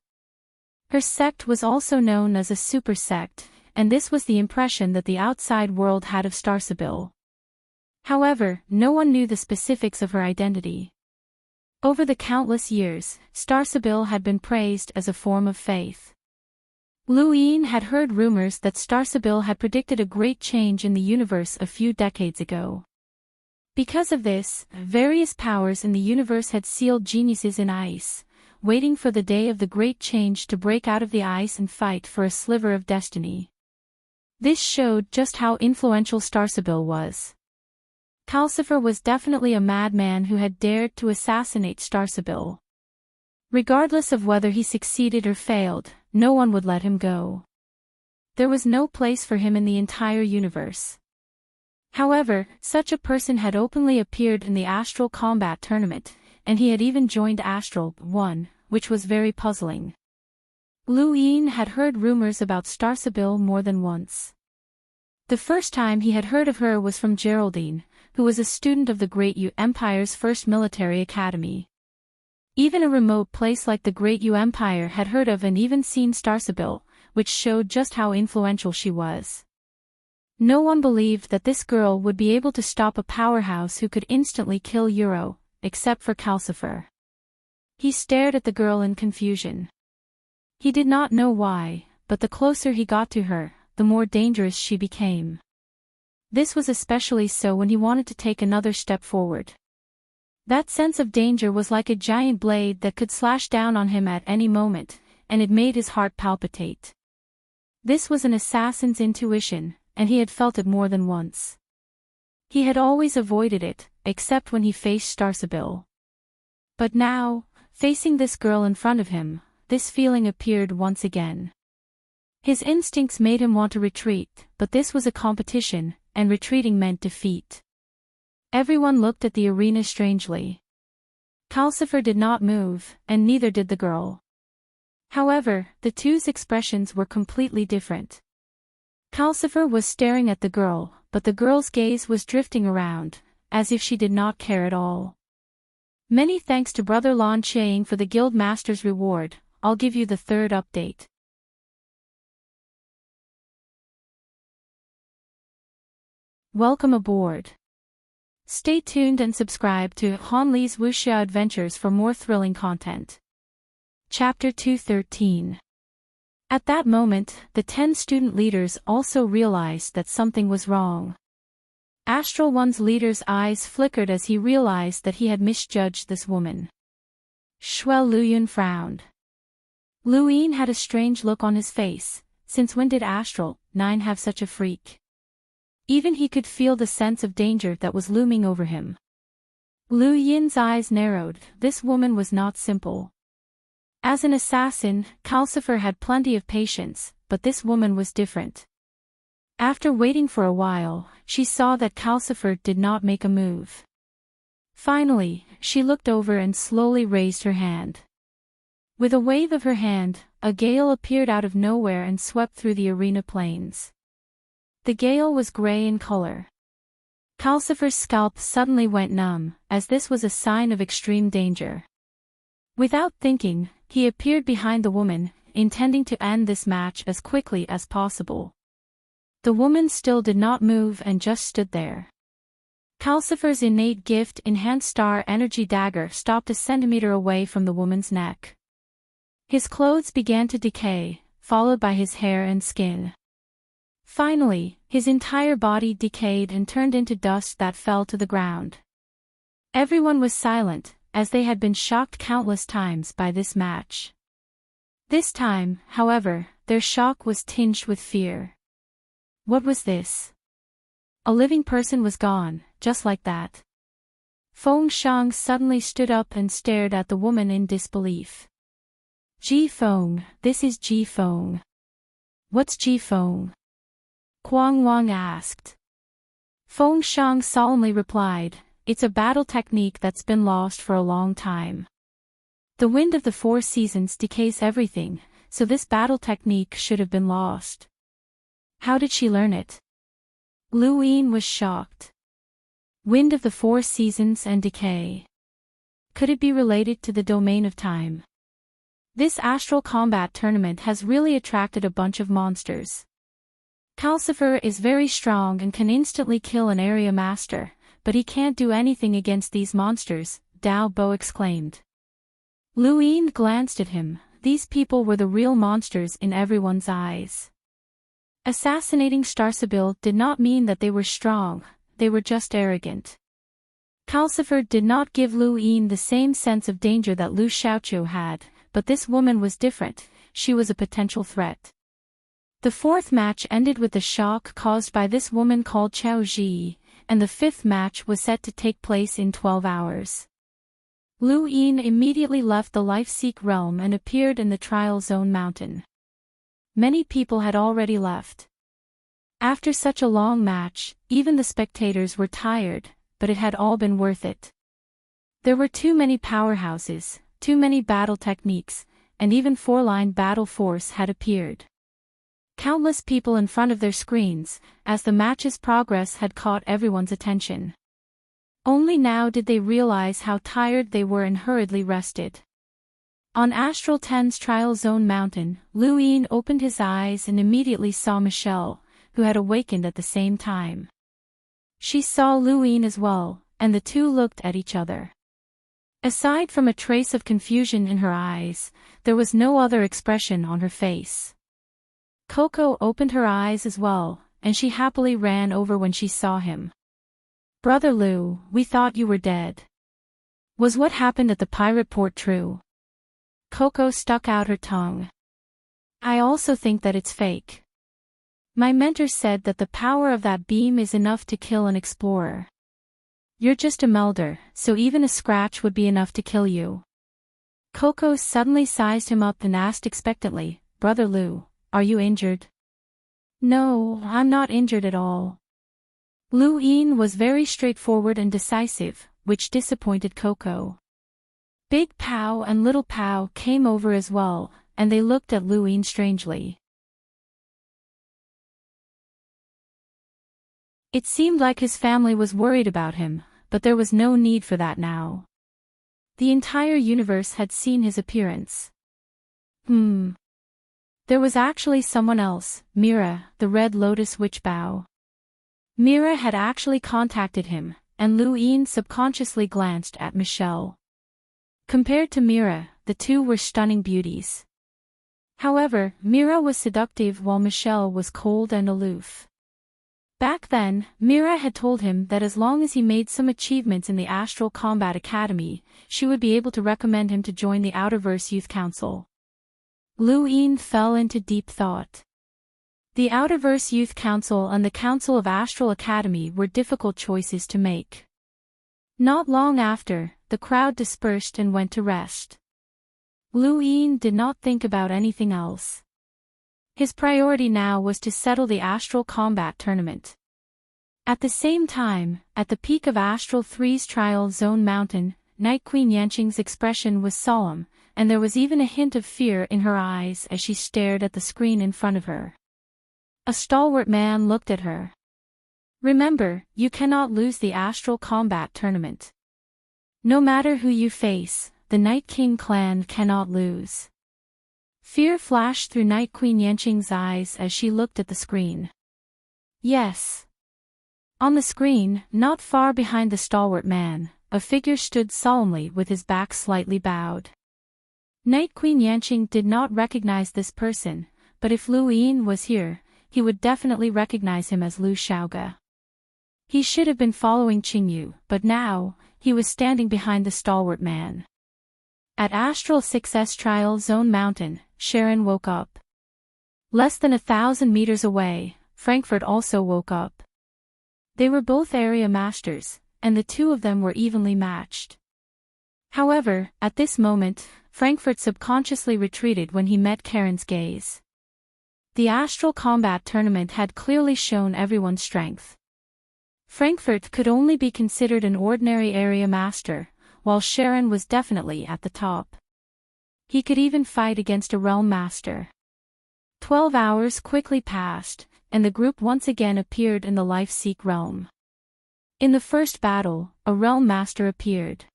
Her sect was also known as a super sect, and this was the impression that the outside world had of Starsabil. However, no one knew the specifics of her identity. Over the countless years, Starsabil had been praised as a form of faith. Lu Yin had heard rumors that Starsabil had predicted a great change in the universe a few decades ago. Because of this, various powers in the universe had sealed geniuses in ice, waiting for the day of the great change to break out of the ice and fight for a sliver of destiny. This showed just how influential Starsabil was. Calcifer was definitely a madman who had dared to assassinate Starsabil. Regardless of whether he succeeded or failed, no one would let him go. There was no place for him in the entire universe. However, such a person had openly appeared in the Astral Combat Tournament, and he had even joined Astral 1, which was very puzzling. Lu Yin had heard rumors about Starsabil more than once. The first time he had heard of her was from Geraldine, who was a student of the Great Yu Empire's first military academy. Even a remote place like the Great Yu Empire had heard of and even seen Starsabil, which showed just how influential she was. No one believed that this girl would be able to stop a powerhouse who could instantly kill Euro, except for Calcifer. He stared at the girl in confusion. He did not know why, but the closer he got to her, the more dangerous she became. This was especially so when he wanted to take another step forward. That sense of danger was like a giant blade that could slash down on him at any moment, and it made his heart palpitate. This was an assassin's intuition, and he had felt it more than once. He had always avoided it, except when he faced Starsabil. But now, facing this girl in front of him, this feeling appeared once again. His instincts made him want to retreat, but this was a competition, and retreating meant defeat. Everyone looked at the arena strangely. Calcifer did not move, and neither did the girl. However, the two's expressions were completely different. Calcifer was staring at the girl, but the girl's gaze was drifting around, as if she did not care at all. Many thanks to Brother Lan Chiang for the Guild Master's reward. I'll give you the third update. Welcome aboard. Stay tuned and subscribe to Han Li's Wuxia Adventures for more thrilling content. Chapter 213. At that moment, the 10 student leaders also realized that something was wrong. Astral One's leader's eyes flickered as he realized that he had misjudged this woman. Shui Luyun frowned. Lu Yin had a strange look on his face. Since when did Astral 9 have such a freak? Even he could feel the sense of danger that was looming over him. Lu Yin's eyes narrowed. This woman was not simple. As an assassin, Calcifer had plenty of patience, but this woman was different. After waiting for a while, she saw that Calcifer did not make a move. Finally, she looked over and slowly raised her hand. With a wave of her hand, a gale appeared out of nowhere and swept through the arena plains. The gale was gray in color. Calcifer's scalp suddenly went numb, as this was a sign of extreme danger. Without thinking, he appeared behind the woman, intending to end this match as quickly as possible. The woman still did not move and just stood there. Calcifer's innate gift, Enhanced Star Energy Dagger, stopped a centimeter away from the woman's neck. His clothes began to decay, followed by his hair and skin. Finally, his entire body decayed and turned into dust that fell to the ground. Everyone was silent, as they had been shocked countless times by this match. This time, however, their shock was tinged with fear. What was this? A living person was gone, just like that. Feng Shang suddenly stood up and stared at the woman in disbelief. Ji Feng, this is Ji Feng. What's Ji Feng? Guang Wang asked. Feng Shang solemnly replied, it's a battle technique that's been lost for a long time. The wind of the four seasons decays everything, so this battle technique should have been lost. How did she learn it? Lu Yin was shocked. Wind of the four seasons and decay. Could it be related to the domain of time? This astral combat tournament has really attracted a bunch of monsters. Calcifer is very strong and can instantly kill an area master, but he can't do anything against these monsters, Dao Bo exclaimed. Lu Yin glanced at him. These people were the real monsters in everyone's eyes. Assassinating Starsabil did not mean that they were strong, they were just arrogant. Calcifer did not give Lu Yin the same sense of danger that Lu Xiaoqiu had, but this woman was different, she was a potential threat. The fourth match ended with the shock caused by this woman called Qiao Ji, and the fifth match was set to take place in 12 hours. Lu Yin immediately left the Life-Seek realm and appeared in the Trial Zone Mountain. Many people had already left. After such a long match, even the spectators were tired, but it had all been worth it. There were too many powerhouses, too many battle techniques, and even four-line battle force had appeared. Countless people in front of their screens, as the match's progress had caught everyone's attention. Only now did they realize how tired they were and hurriedly rested. On Astral 10's Trial Zone Mountain, Lu Yin opened his eyes and immediately saw Michelle, who had awakened at the same time. She saw Lu Yin as well, and the two looked at each other. Aside from a trace of confusion in her eyes, there was no other expression on her face. Coco opened her eyes as well, and she happily ran over when she saw him. Brother Lu, we thought you were dead. Was what happened at the pirate port true? Coco stuck out her tongue. I also think that it's fake. My mentor said that the power of that beam is enough to kill an explorer. You're just a melder, so even a scratch would be enough to kill you. Coco suddenly sized him up and asked expectantly, Brother Lu, are you injured? No, I'm not injured at all. Lu Yin was very straightforward and decisive, which disappointed Coco. Big Pow and Little Pow came over as well, and they looked at Lu Yin strangely. It seemed like his family was worried about him, but there was no need for that now. The entire universe had seen his appearance. There was actually someone else, Mira, the Red Lotus Witch Bow. Mira had actually contacted him, and Lu Yin subconsciously glanced at Michelle. Compared to Mira, the two were stunning beauties. However, Mira was seductive while Michelle was cold and aloof. Back then, Mira had told him that as long as he made some achievements in the Astral Combat Academy, she would be able to recommend him to join the Outerverse Youth Council. Lu Yin fell into deep thought. The Outerverse Youth Council and the Council of Astral Academy were difficult choices to make. Not long after, the crowd dispersed and went to rest. Lu Yin did not think about anything else. His priority now was to settle the astral combat tournament. At the same time, at the peak of Astral 3's Trial Zone Mountain, Night Queen Yanqing's expression was solemn, and there was even a hint of fear in her eyes as she stared at the screen in front of her. A stalwart man looked at her. Remember, you cannot lose the astral combat tournament. No matter who you face, the Night King clan cannot lose. Fear flashed through Night Queen Yanqing's eyes as she looked at the screen. Yes. On the screen, not far behind the stalwart man, a figure stood solemnly with his back slightly bowed. Night Queen Yanqing did not recognize this person, but if Lu Yin was here, he would definitely recognize him as Lu Xiaoge. He should have been following Qingyu, but now, he was standing behind the stalwart man. At Astral 6's Trial Zone Mountain, Sharon woke up. Less than 1,000 meters away, Frankfurt also woke up. They were both area masters, and the two of them were evenly matched. However, at this moment, Frankfurt subconsciously retreated when he met Karen's gaze. The astral combat tournament had clearly shown everyone's strength. Frankfurt could only be considered an ordinary area master, while Sharon was definitely at the top. He could even fight against a realm master. 12 hours quickly passed, and the group once again appeared in the Life-Seek realm. In the first battle, a realm master appeared.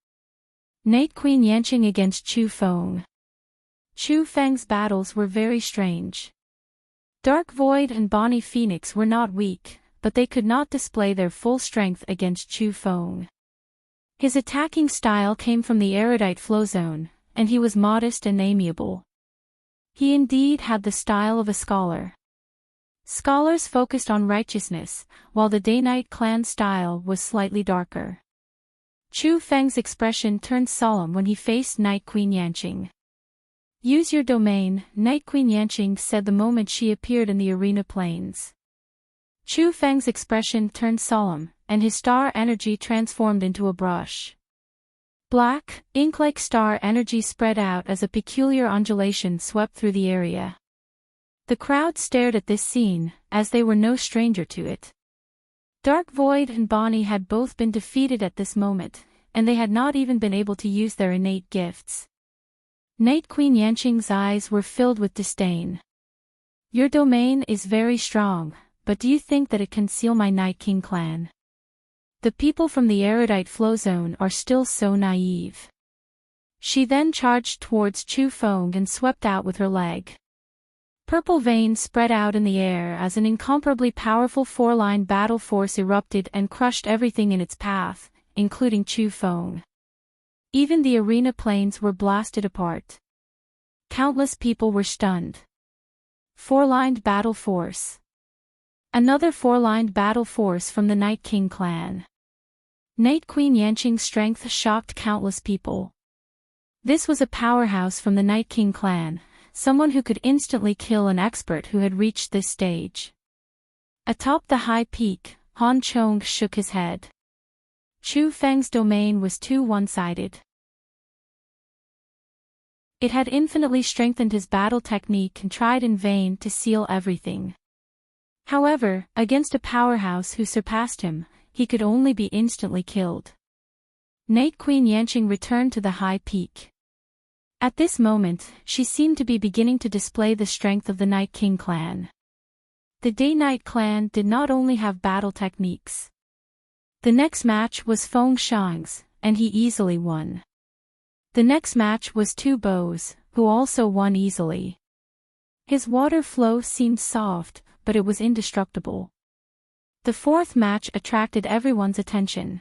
Night Queen Yanqing against Chu Feng. Chu Feng's battles were very strange. Dark Void and Bonnie Phoenix were not weak, but they could not display their full strength against Chu Feng. His attacking style came from the erudite flow zone, and he was modest and amiable. He indeed had the style of a scholar. Scholars focused on righteousness, while the Day-Night clan style was slightly darker. Chu Feng's expression turned solemn when he faced Night Queen Yanqing. Use your domain, Night Queen Yanqing said the moment she appeared in the arena plains. Chu Feng's expression turned solemn, and his star energy transformed into a brush. Black, ink-like star energy spread out as a peculiar undulation swept through the area. The crowd stared at this scene, as they were no stranger to it. Dark Void and Bonnie had both been defeated at this moment, and they had not even been able to use their innate gifts. Night Queen Yanqing's eyes were filled with disdain. Your domain is very strong, but do you think that it can seal my Night King clan? The people from the erudite flow zone are still so naive. She then charged towards Chu Feng and swept out with her leg. Purple veins spread out in the air as an incomparably powerful four-line battle force erupted and crushed everything in its path, including Chu Feng. Even the arena plains were blasted apart. Countless people were stunned. Four-lined battle force. Another four-lined battle force from the Night King clan. Night Queen Yanqing's strength shocked countless people. This was a powerhouse from the Night King clan, someone who could instantly kill an expert who had reached this stage. Atop the high peak, Han Chong shook his head. Chu Feng's domain was too one-sided. It had infinitely strengthened his battle technique and tried in vain to seal everything. However, against a powerhouse who surpassed him, he could only be instantly killed. Night Queen Yanqing returned to the high peak. At this moment, she seemed to be beginning to display the strength of the Night King clan. The Day-Night clan did not only have battle techniques. The next match was Feng Shang's, and he easily won. The next match was Tu Bo's, who also won easily. His water flow seemed soft, but it was indestructible. The fourth match attracted everyone's attention.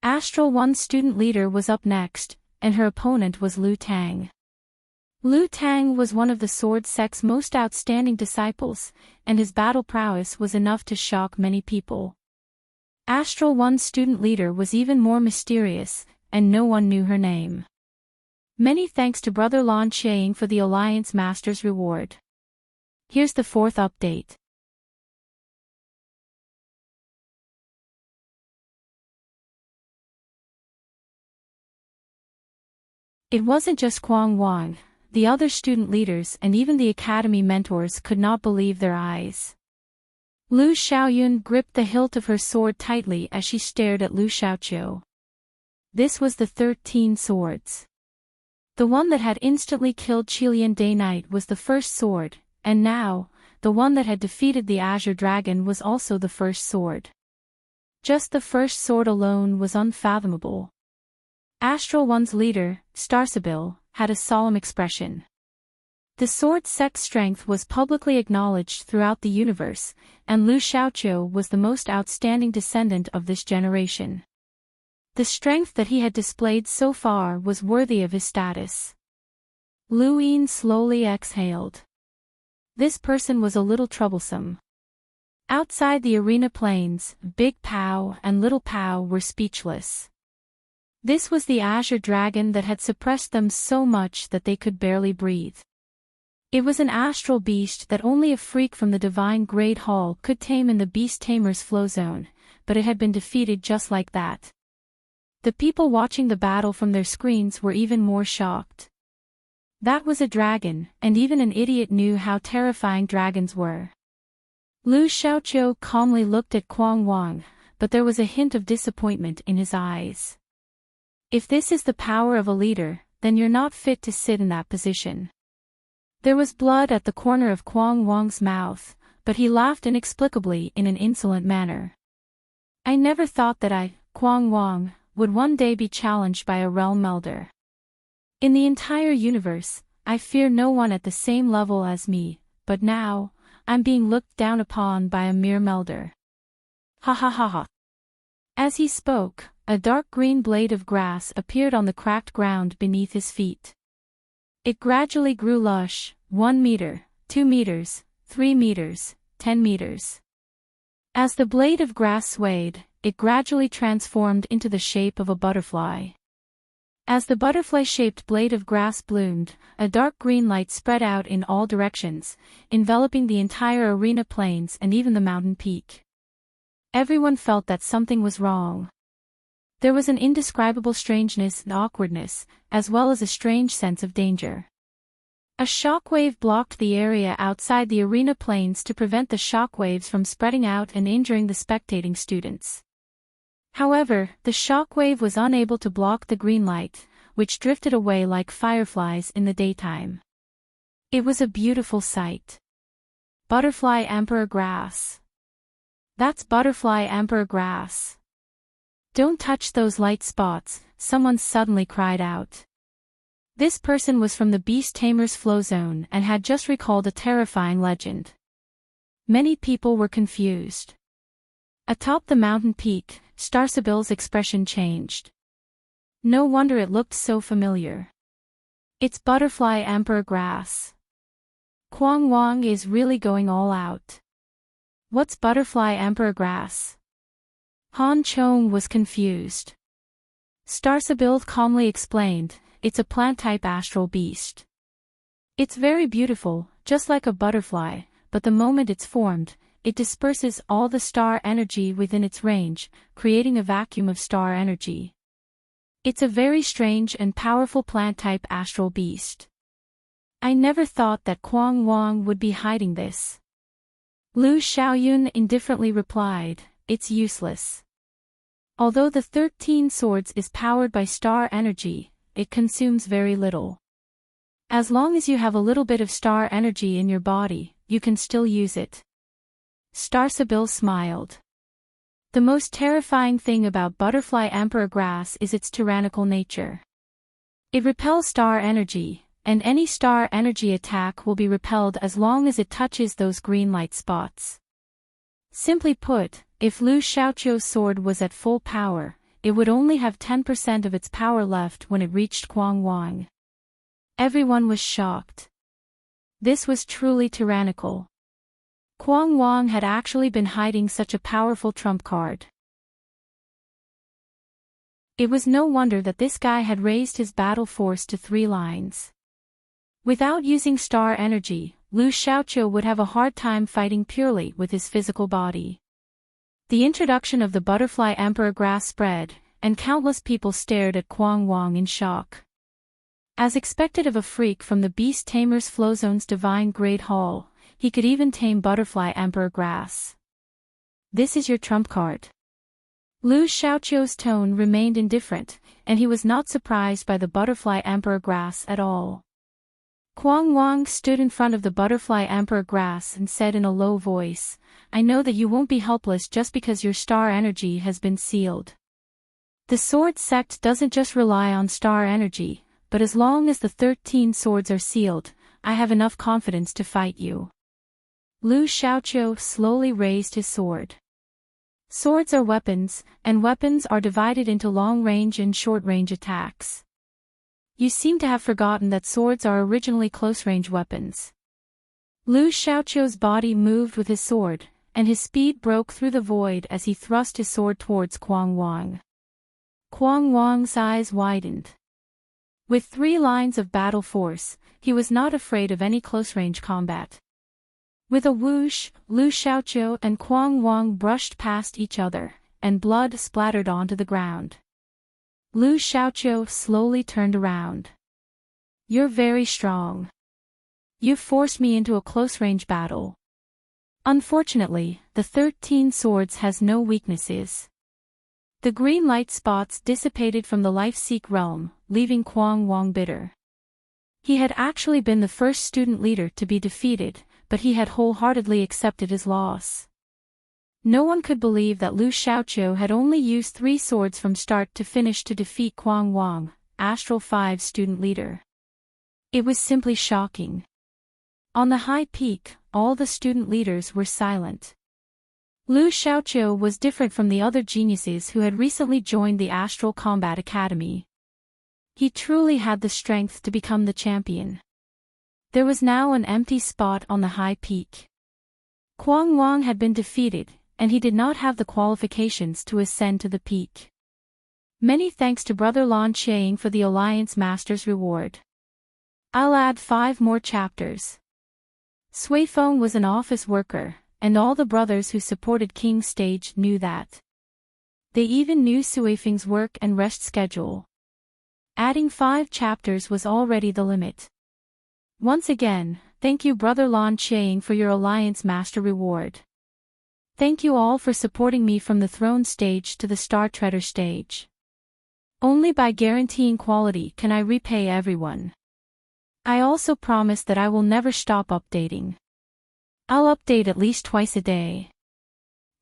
Astral 1 student leader was up next, and her opponent was Lu Tang. Lu Tang was one of the Sword Sect's most outstanding disciples, and his battle prowess was enough to shock many people. Astral 1 student leader was even more mysterious, and no one knew her name. Many thanks to Brother Lan Chiang for the Alliance Master's reward. Here's the fourth update. It wasn't just Kuang Wang, the other student leaders and even the academy mentors could not believe their eyes. Lu Xiaoyun gripped the hilt of her sword tightly as she stared at Lu Xiaoqiu. This was the 13 swords. The one that had instantly killed Qilian Day Knight was the first sword, and now, the one that had defeated the Azure Dragon was also the first sword. Just the first sword alone was unfathomable. Astral One's leader, Starsabil, had a solemn expression. The sword's sex strength was publicly acknowledged throughout the universe, and Lu Xiaoqiu was the most outstanding descendant of this generation. The strength that he had displayed so far was worthy of his status. Lu Yin slowly exhaled. This person was a little troublesome. Outside the arena plains, Big Pao and Little Pao were speechless. This was the Azure Dragon that had suppressed them so much that they could barely breathe. It was an astral beast that only a freak from the Divine Great Hall could tame in the Beast Tamer's flow zone, but it had been defeated just like that. The people watching the battle from their screens were even more shocked. That was a dragon, and even an idiot knew how terrifying dragons were. Lu Xiaoqiu calmly looked at Quang Wang, but there was a hint of disappointment in his eyes. If this is the power of a leader, then you're not fit to sit in that position. There was blood at the corner of Quang Wang's mouth, but he laughed inexplicably in an insolent manner. I never thought that I, Quang Wang, would one day be challenged by a realm melder. In the entire universe, I fear no one at the same level as me, but now, I'm being looked down upon by a mere melder. Ha ha ha ha. As he spoke, a dark green blade of grass appeared on the cracked ground beneath his feet. It gradually grew lush, 1 meter, 2 meters, 3 meters, 10 meters. As the blade of grass swayed, it gradually transformed into the shape of a butterfly. As the butterfly-shaped blade of grass bloomed, a dark green light spread out in all directions, enveloping the entire arena plains and even the mountain peak. Everyone felt that something was wrong. There was an indescribable strangeness and awkwardness, as well as a strange sense of danger. A shockwave blocked the area outside the arena plains to prevent the shockwaves from spreading out and injuring the spectating students. However, the shockwave was unable to block the green light, which drifted away like fireflies in the daytime. It was a beautiful sight. Butterfly Emperor Grass. That's Butterfly Emperor Grass. Don't touch those light spots, someone suddenly cried out. This person was from the Beast Tamer's flow zone and had just recalled a terrifying legend. Many people were confused. Atop the mountain peak, Starsabil's expression changed. No wonder it looked so familiar. It's Butterfly Emperor Grass. Quang Wang is really going all out. What's Butterfly Emperor Grass? Han Chong was confused. Starsabil calmly explained, it's a plant-type astral beast. It's very beautiful, just like a butterfly, but the moment it's formed, it disperses all the star energy within its range, creating a vacuum of star energy. It's a very strange and powerful plant-type astral beast. I never thought that Quang Wang would be hiding this. Lu Xiaoyun indifferently replied, it's useless. Although the 13 swords is powered by star energy, it consumes very little. As long as you have a little bit of star energy in your body, you can still use it. Starsabil smiled. The most terrifying thing about Butterfly Emperor Grass is its tyrannical nature. It repels star energy, and any star energy attack will be repelled as long as it touches those green light spots. Simply put, if Lu Xiaoqiu's sword was at full power, it would only have 10% of its power left when it reached Quang Wang. Everyone was shocked. This was truly tyrannical. Quang Wang had actually been hiding such a powerful trump card. It was no wonder that this guy had raised his battle force to 3 lines. Without using star energy, Lu Xiaoqiu would have a hard time fighting purely with his physical body. The introduction of the Butterfly Emperor Grass spread, and countless people stared at Quang Wang in shock. As expected of a freak from the Beast Tamer's Flowzone's divine Great Hall, he could even tame Butterfly Emperor Grass. This is your trump card. Lu Xiaoqiu's tone remained indifferent, and he was not surprised by the Butterfly Emperor Grass at all. Kuang Wang stood in front of the Butterfly Emperor Grass and said in a low voice, "I know that you won't be helpless just because your star energy has been sealed. The Sword Sect doesn't just rely on star energy, but as long as the 13 swords are sealed, I have enough confidence to fight you." Lu Xiaoqiu slowly raised his sword. Swords are weapons, and weapons are divided into long-range and short-range attacks. You seem to have forgotten that swords are originally close-range weapons. Lu Xiaoqiu's body moved with his sword, and his speed broke through the void as he thrust his sword towards Kuang Wang. Kuang Wang's eyes widened. With 3 lines of battle force, he was not afraid of any close-range combat. With a whoosh, Lu Xiaoqiu and Kuang Wang brushed past each other, and blood splattered onto the ground. Lu Xiaoqiu slowly turned around. "You're very strong. You've forced me into a close-range battle. Unfortunately, the 13 swords has no weaknesses." The green light spots dissipated from the Life-Seek realm, leaving Kuang Wang bitter. He had actually been the first student leader to be defeated, but he had wholeheartedly accepted his loss. No one could believe that Lu Xiaoqiu had only used 3 swords from start to finish to defeat Kuang Wang, Astral 5 student leader. It was simply shocking. On the high peak, all the student leaders were silent. Lu Xiaoqiu was different from the other geniuses who had recently joined the Astral Combat Academy. He truly had the strength to become the champion. There was now an empty spot on the high peak. Kuang Wang had been defeated, and he did not have the qualifications to ascend to the peak. Many thanks to Brother Lan Qiang for the Alliance Master's reward. I'll add 5 more chapters. Sui Feng was an office worker, and all the brothers who supported King's stage knew that. They even knew Sui Feng's work and rest schedule. Adding 5 chapters was already the limit. Once again, thank you Brother Lan Qiang for your Alliance Master reward. Thank you all for supporting me from the throne stage to the Star Treader stage. Only by guaranteeing quality can I repay everyone. I also promise that I will never stop updating. I'll update at least twice a day.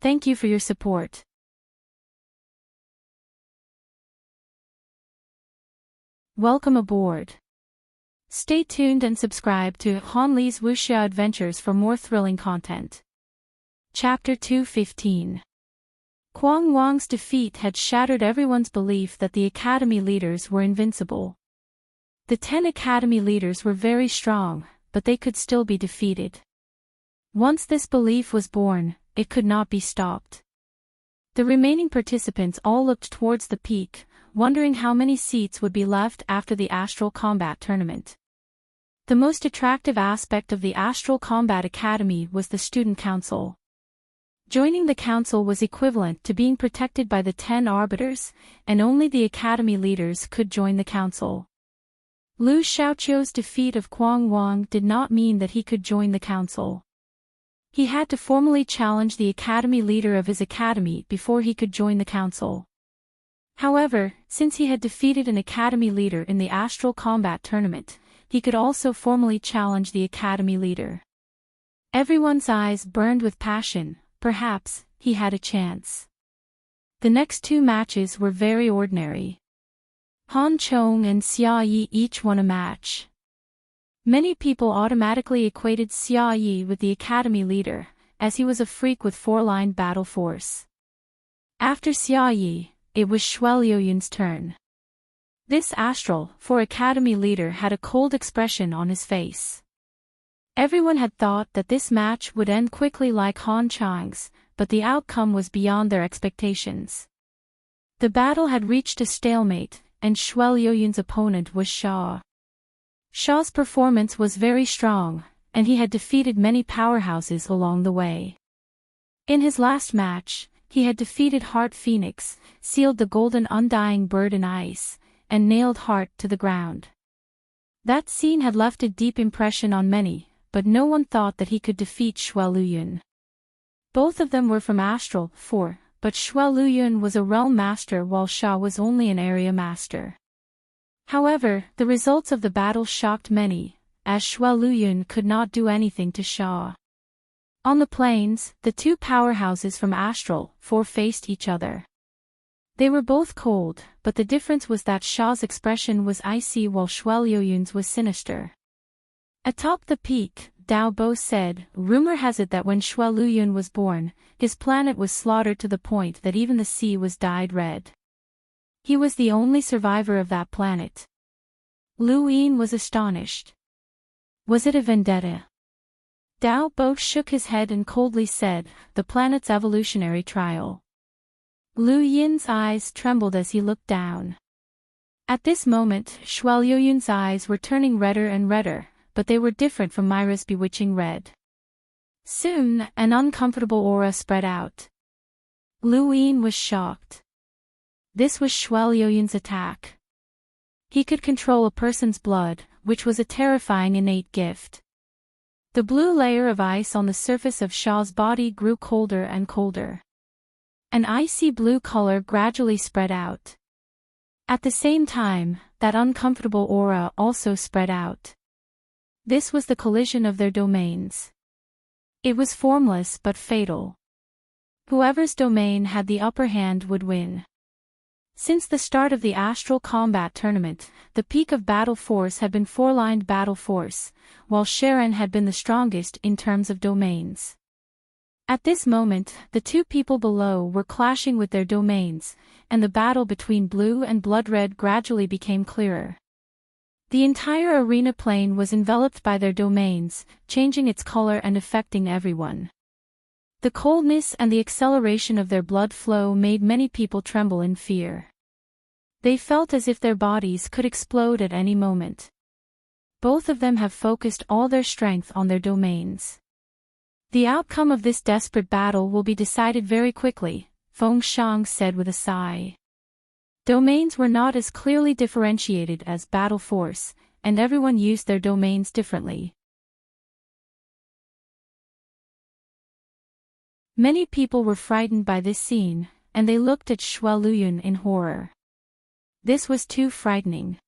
Thank you for your support. Welcome aboard. Stay tuned and subscribe to Han Li's Wuxia Adventures for more thrilling content. Chapter 215. Kuang Wang's defeat had shattered everyone's belief that the academy leaders were invincible. The 10 academy leaders were very strong, but they could still be defeated. Once this belief was born, it could not be stopped. The remaining participants all looked towards the peak, wondering how many seats would be left after the Astral Combat Tournament. The most attractive aspect of the Astral Combat Academy was the Student Council. Joining the council was equivalent to being protected by the 10 arbiters, and only the academy leaders could join the council. Lu Xiaoqiu's defeat of Kuang Wang did not mean that he could join the council. He had to formally challenge the academy leader of his academy before he could join the council. However, since he had defeated an academy leader in the Astral Combat Tournament, he could also formally challenge the academy leader. Everyone's eyes burned with passion. Perhaps he had a chance. The next 2 matches were very ordinary. Han Chong and Xia Yi each won a match. Many people automatically equated Xia Yi with the academy leader, as he was a freak with 4-line battle force. After Xia Yi, it was Shui Liuyun's turn. This Astral 4 academy leader had a cold expression on his face. Everyone had thought that this match would end quickly like Han Chang's, but the outcome was beyond their expectations. The battle had reached a stalemate, and Shui Liuyun's opponent was Shaw. Shaw's performance was very strong, and he had defeated many powerhouses along the way. In his last match, he had defeated Heart Phoenix, sealed the golden undying bird in ice, and nailed Heart to the ground. That scene had left a deep impression on many, but no one thought that he could defeat Xue Luyun. Both of them were from Astral 4, but Xue Luyun was a realm master while Sha was only an area master. However, the results of the battle shocked many, as Xue Luyun could not do anything to Sha. On the plains, the two powerhouses from Astral 4 faced each other. They were both cold, but the difference was that Sha's expression was icy while Xue Luyun's was sinister. Atop the peak, Dao Bo said, "Rumor has it that when Xue Luyun was born, his planet was slaughtered to the point that even the sea was dyed red. He was the only survivor of that planet." Lu Yin was astonished. Was it a vendetta? Dao Bo shook his head and coldly said, "The planet's evolutionary trial." Lu Yin's eyes trembled as he looked down. At this moment, Xue Luyun's eyes were turning redder and redder, but they were different from Myra's bewitching red. Soon, an uncomfortable aura spread out. Lu Yin was shocked. This was Xue Luyun's attack. He could control a person's blood, which was a terrifying innate gift. The blue layer of ice on the surface of Sha's body grew colder and colder. An icy blue color gradually spread out. At the same time, that uncomfortable aura also spread out. This was the collision of their domains. It was formless but fatal. Whoever's domain had the upper hand would win. Since the start of the Astral Combat Tournament, the peak of battle force had been four-lined battle force, while Sharon had been the strongest in terms of domains. At this moment, the two people below were clashing with their domains, and the battle between blue and blood red gradually became clearer. The entire arena plane was enveloped by their domains, changing its color and affecting everyone. The coldness and the acceleration of their blood flow made many people tremble in fear. They felt as if their bodies could explode at any moment. Both of them have focused all their strength on their domains. The outcome of this desperate battle will be decided very quickly, Feng Shang said with a sigh. Domains were not as clearly differentiated as battle force, and everyone used their domains differently. Many people were frightened by this scene, and they looked at Xue Luyun in horror. This was too frightening.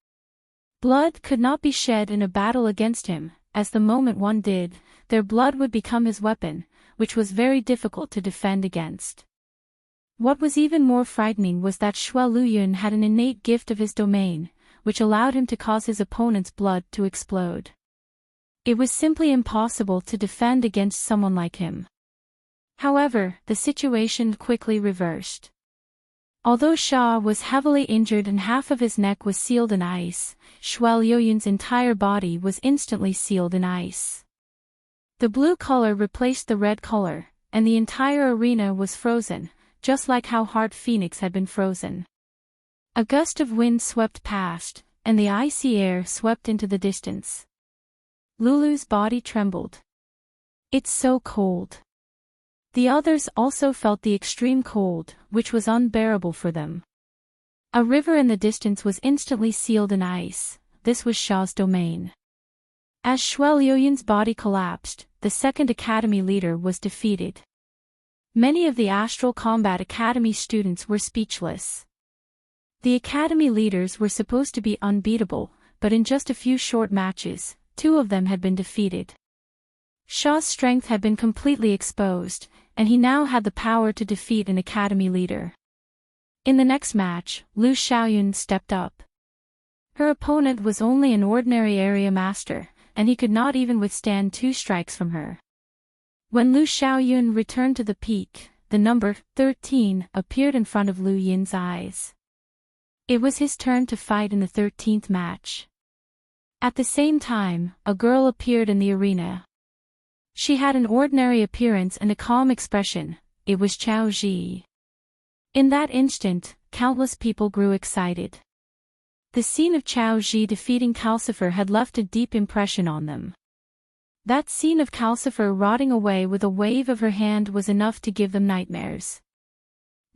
Blood could not be shed in a battle against him, as the moment one did, their blood would become his weapon, which was very difficult to defend against. What was even more frightening was that Xue Luyun had an innate gift of his domain, which allowed him to cause his opponent's blood to explode. It was simply impossible to defend against someone like him. However, the situation quickly reversed. Although Sha was heavily injured and half of his neck was sealed in ice, Xue Luyun's entire body was instantly sealed in ice. The blue color replaced the red color, and the entire arena was frozen, just like how Heart Phoenix had been frozen. A gust of wind swept past, and the icy air swept into the distance. Lulu's body trembled. "It's so cold." The others also felt the extreme cold, which was unbearable for them. A river in the distance was instantly sealed in ice. This was Sha's domain. As Xue Luyun's body collapsed, the second academy leader was defeated. Many of the Astral Combat Academy students were speechless. The academy leaders were supposed to be unbeatable, but in just a few short matches, two of them had been defeated. Sha's strength had been completely exposed, and he now had the power to defeat an academy leader. In the next match, Lu Xiaoyun stepped up. Her opponent was only an ordinary area master, and he could not even withstand 2 strikes from her. When Lu Xiaoyun returned to the peak, the number 13 appeared in front of Lu Yin's eyes. It was his turn to fight in the 13th match. At the same time, a girl appeared in the arena. She had an ordinary appearance and a calm expression. It was Chao Ji. In that instant, countless people grew excited. The scene of Chao Ji defeating Calcifer had left a deep impression on them. That scene of Calcifer rotting away with a wave of her hand was enough to give them nightmares.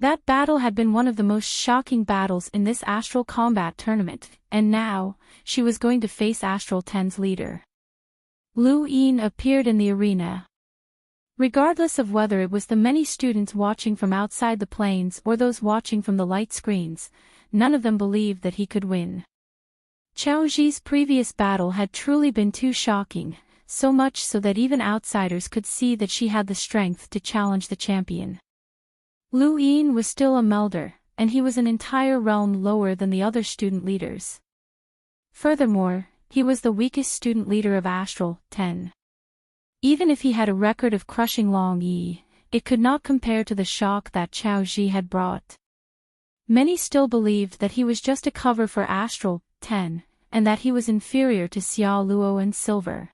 That battle had been one of the most shocking battles in this Astral Combat Tournament, and now, she was going to face Astral 10's leader. Lu Yin appeared in the arena. Regardless of whether it was the many students watching from outside the planes or those watching from the light screens, none of them believed that he could win. Qiao Zhi's previous battle had truly been too shocking, so much so that even outsiders could see that she had the strength to challenge the champion. Lu Yin was still a melder, and he was an entire realm lower than the other student leaders. Furthermore, he was the weakest student leader of Astral 10. Even if he had a record of crushing Long Yi, it could not compare to the shock that Qiao Zhi had brought. Many still believed that he was just a cover for Astral 10, and that he was inferior to Xiao Luo and Silver.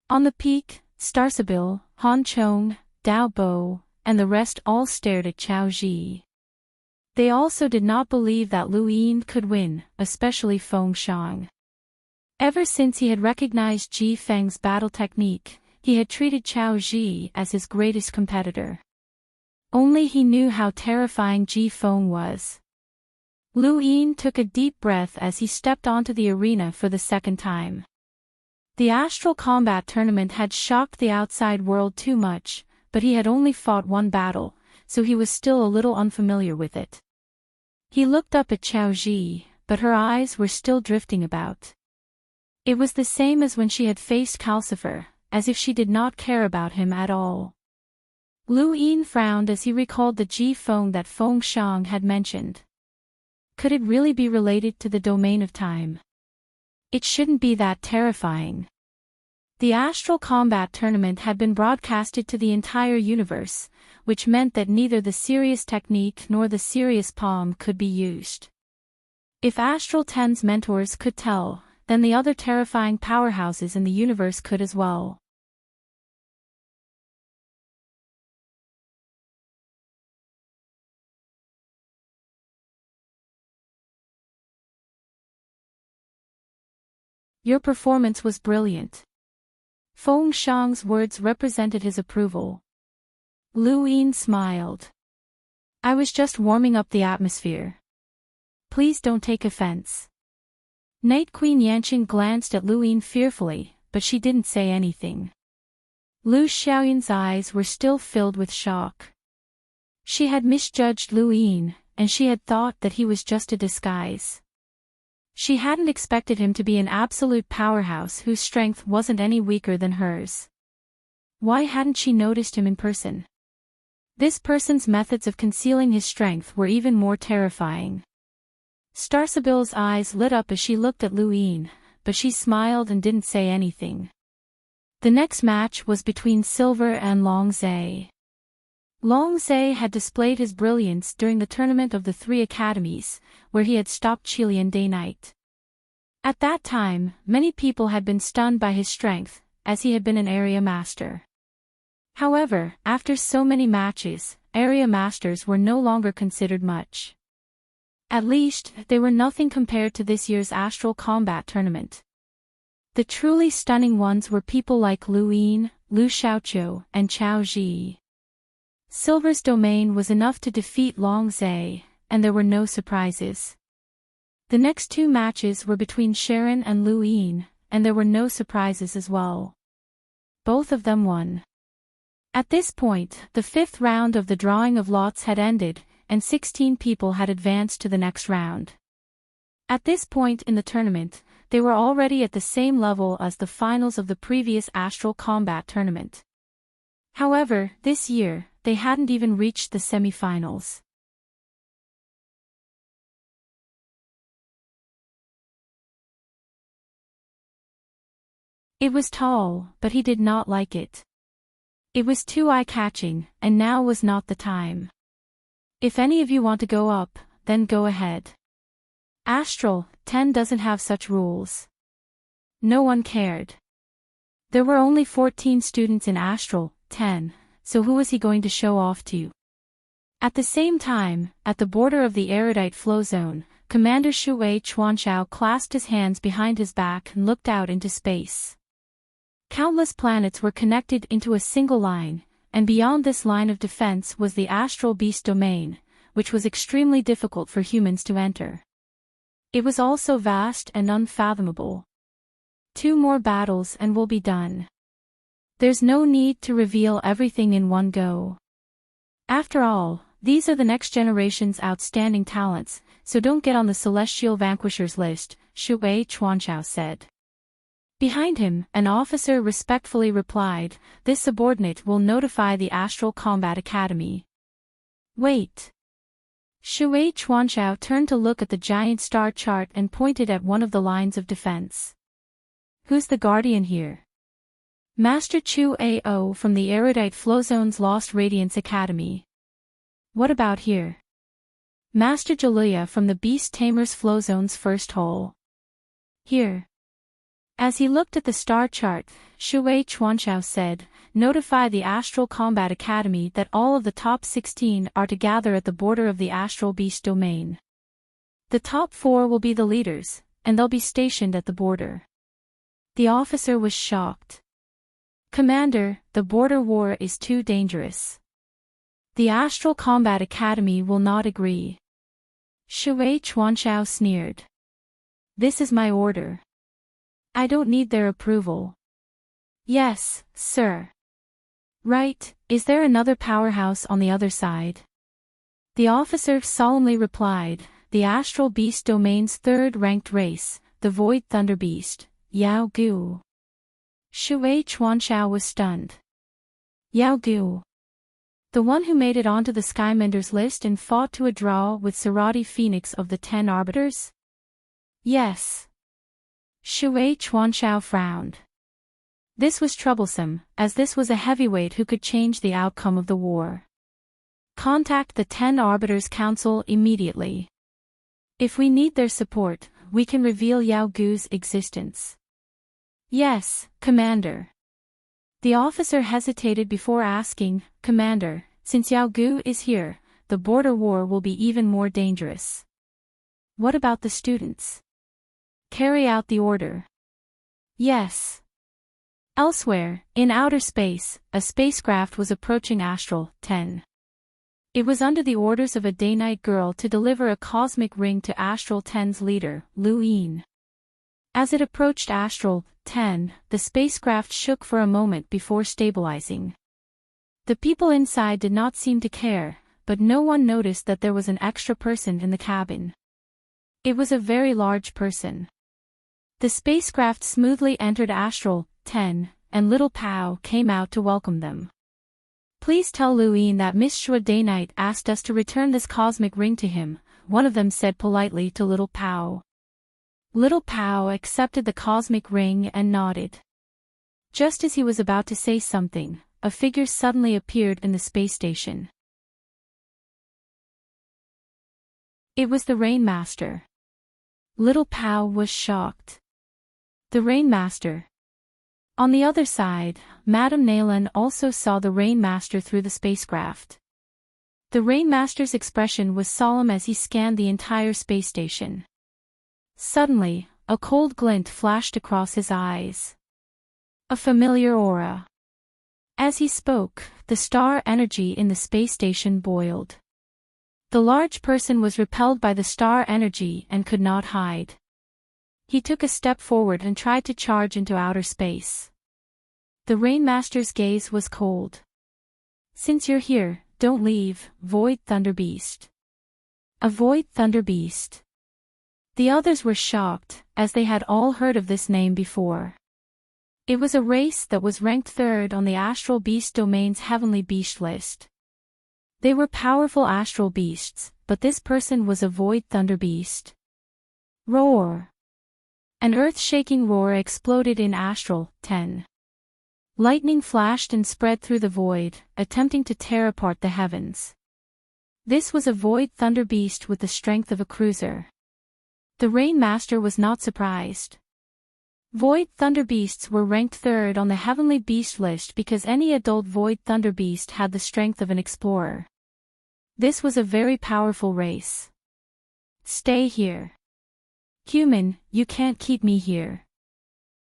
On the peak, Starsabil, Han Chong, Dao Bo, and the rest all stared at Qiao Zhi. They also did not believe that Lu Yin could win, especially Feng Shang. Ever since he had recognized Ji Feng's battle technique, he had treated Qiao Zhi as his greatest competitor. Only he knew how terrifying Ji Feng was. Lu Yin took a deep breath as he stepped onto the arena for the second time. The Astral Combat Tournament had shocked the outside world too much, but he had only fought one battle, so he was still a little unfamiliar with it. He looked up at Qiao Zhi, but her eyes were still drifting about. It was the same as when she had faced Calcifer, as if she did not care about him at all. Lu Yin frowned as he recalled the Ji Feng that Feng Shang had mentioned. Could it really be related to the domain of time? It shouldn't be that terrifying. The Astral Combat Tournament had been broadcasted to the entire universe, which meant that neither the serious technique nor the serious palm could be used. If Astral 10's mentors could tell, then the other terrifying powerhouses in the universe could as well. Your performance was brilliant. Feng Shang's words represented his approval. Lu Yin smiled. I was just warming up the atmosphere. Please don't take offense. Night Queen Yanqing glanced at Lu Yin fearfully, but she didn't say anything. Lu Xiaoyun's eyes were still filled with shock. She had misjudged Lu Yin, and she had thought that he was just a disguise. She hadn't expected him to be an absolute powerhouse whose strength wasn't any weaker than hers. Why hadn't she noticed him in person? This person's methods of concealing his strength were even more terrifying. Starsabil's eyes lit up as she looked at Lu Yin, but she smiled and didn't say anything. The next match was between Silver and Long Zhe. Long Zhe had displayed his brilliance during the tournament of the three academies, where he had stopped Qilian day-night. At that time, many people had been stunned by his strength, as he had been an area master. However, after so many matches, area masters were no longer considered much. At least, they were nothing compared to this year's Astral Combat Tournament. The truly stunning ones were people like Lu Yin, Lu Xiaoqiu, and Qiao Zhi. Silver's domain was enough to defeat Long Zhe, and there were no surprises. The next two matches were between Sharon and Lu Yin, and there were no surprises as well. Both of them won. At this point, the fifth round of the drawing of lots had ended, and 16 people had advanced to the next round. At this point in the tournament, they were already at the same level as the finals of the previous Astral Combat Tournament. However, this year, they hadn't even reached the semi-finals. It was tall, but he did not like it. It was too eye-catching, and now was not the time. If any of you want to go up, then go ahead. Astral 10 doesn't have such rules. No one cared. There were only 14 students in Astral 10, so who was he going to show off to? At the same time, at the border of the erudite flow zone, Commander Shui Chuanxiao clasped his hands behind his back and looked out into space. Countless planets were connected into a single line, and beyond this line of defense was the astral beast domain, which was extremely difficult for humans to enter. It was also vast and unfathomable. 2 more battles and we'll be done. There's no need to reveal everything in one go. After all, these are the next generation's outstanding talents, so don't get on the Celestial Vanquishers list, Shui Chuanchao said. Behind him, an officer respectfully replied, "This subordinate will notify the Astral Combat Academy." Wait. Shui Chuanchao turned to look at the giant star chart and pointed at one of the lines of defense. Who's the guardian here? Master Chu Ao from the Erudite Flowzone's Lost Radiance Academy. What about here? Master Jalua from the Beast Tamer's Flowzone's first hole. Here. As he looked at the star chart, Shui Chuanchao said, "Notify the Astral Combat Academy that all of the top 16 are to gather at the border of the Astral Beast domain. The top 4 will be the leaders, and they'll be stationed at the border." The officer was shocked. "Commander, the border war is too dangerous. The Astral Combat Academy will not agree." Shui Chuanchao sneered. "This is my order. I don't need their approval." "Yes, sir." "Right, is there another powerhouse on the other side?" The officer solemnly replied, "The Astral Beast Domain's 3rd-ranked race, the Void Thunder Beast, Yao Gu." Shui Chuanchao was stunned. Yao Gu. The one who made it onto the Skymenders list and fought to a draw with Sarati Phoenix of the 10 Arbiters? Yes. Shui Chuanchao frowned. This was troublesome, as this was a heavyweight who could change the outcome of the war. Contact the 10 Arbiters Council immediately. If we need their support, we can reveal Yao Gu's existence. Yes, Commander. The officer hesitated before asking, "Commander, since Yao Gu is here, the border war will be even more dangerous. What about the students?" "Carry out the order." "Yes." Elsewhere, in outer space, a spacecraft was approaching Astral 10. It was under the orders of a day-night girl to deliver a cosmic ring to Astral 10's leader, Lu Yin. As it approached Astral 10, the spacecraft shook for a moment before stabilizing. The people inside did not seem to care, but no one noticed that there was an extra person in the cabin. It was a very large person. The spacecraft smoothly entered Astral 10, and Little Pao came out to welcome them. "Please tell Lu Yin that Miss Shua Day-Night asked us to return this cosmic ring to him," one of them said politely to Little Pao. Little Pao accepted the cosmic ring and nodded. Just as he was about to say something, a figure suddenly appeared in the space station. It was the Rainmaster. Little Pao was shocked. The Rainmaster. On the other side, Madame Nalan also saw the Rainmaster through the spacecraft. The Rainmaster's expression was solemn as he scanned the entire space station. Suddenly, a cold glint flashed across his eyes. A familiar aura. As he spoke, the star energy in the space station boiled. The large person was repelled by the star energy and could not hide. He took a step forward and tried to charge into outer space. The Rainmaster's gaze was cold. "Since you're here, don't leave, Void Thunder Beast." A Void Thunder Beast. The others were shocked, as they had all heard of this name before. It was a race that was ranked 3rd on the Astral Beast Domain's Heavenly Beast list. They were powerful astral beasts, but this person was a Void Thunder Beast. Roar! An earth-shaking roar exploded in Astral 10. Lightning flashed and spread through the void, attempting to tear apart the heavens. This was a Void Thunder Beast with the strength of a cruiser. The Rainmaster was not surprised. Void Thunder Beasts were ranked 3rd on the Heavenly Beast list because any adult Void Thunder Beast had the strength of an explorer. This was a very powerful race. "Stay here. Human, you can't keep me here."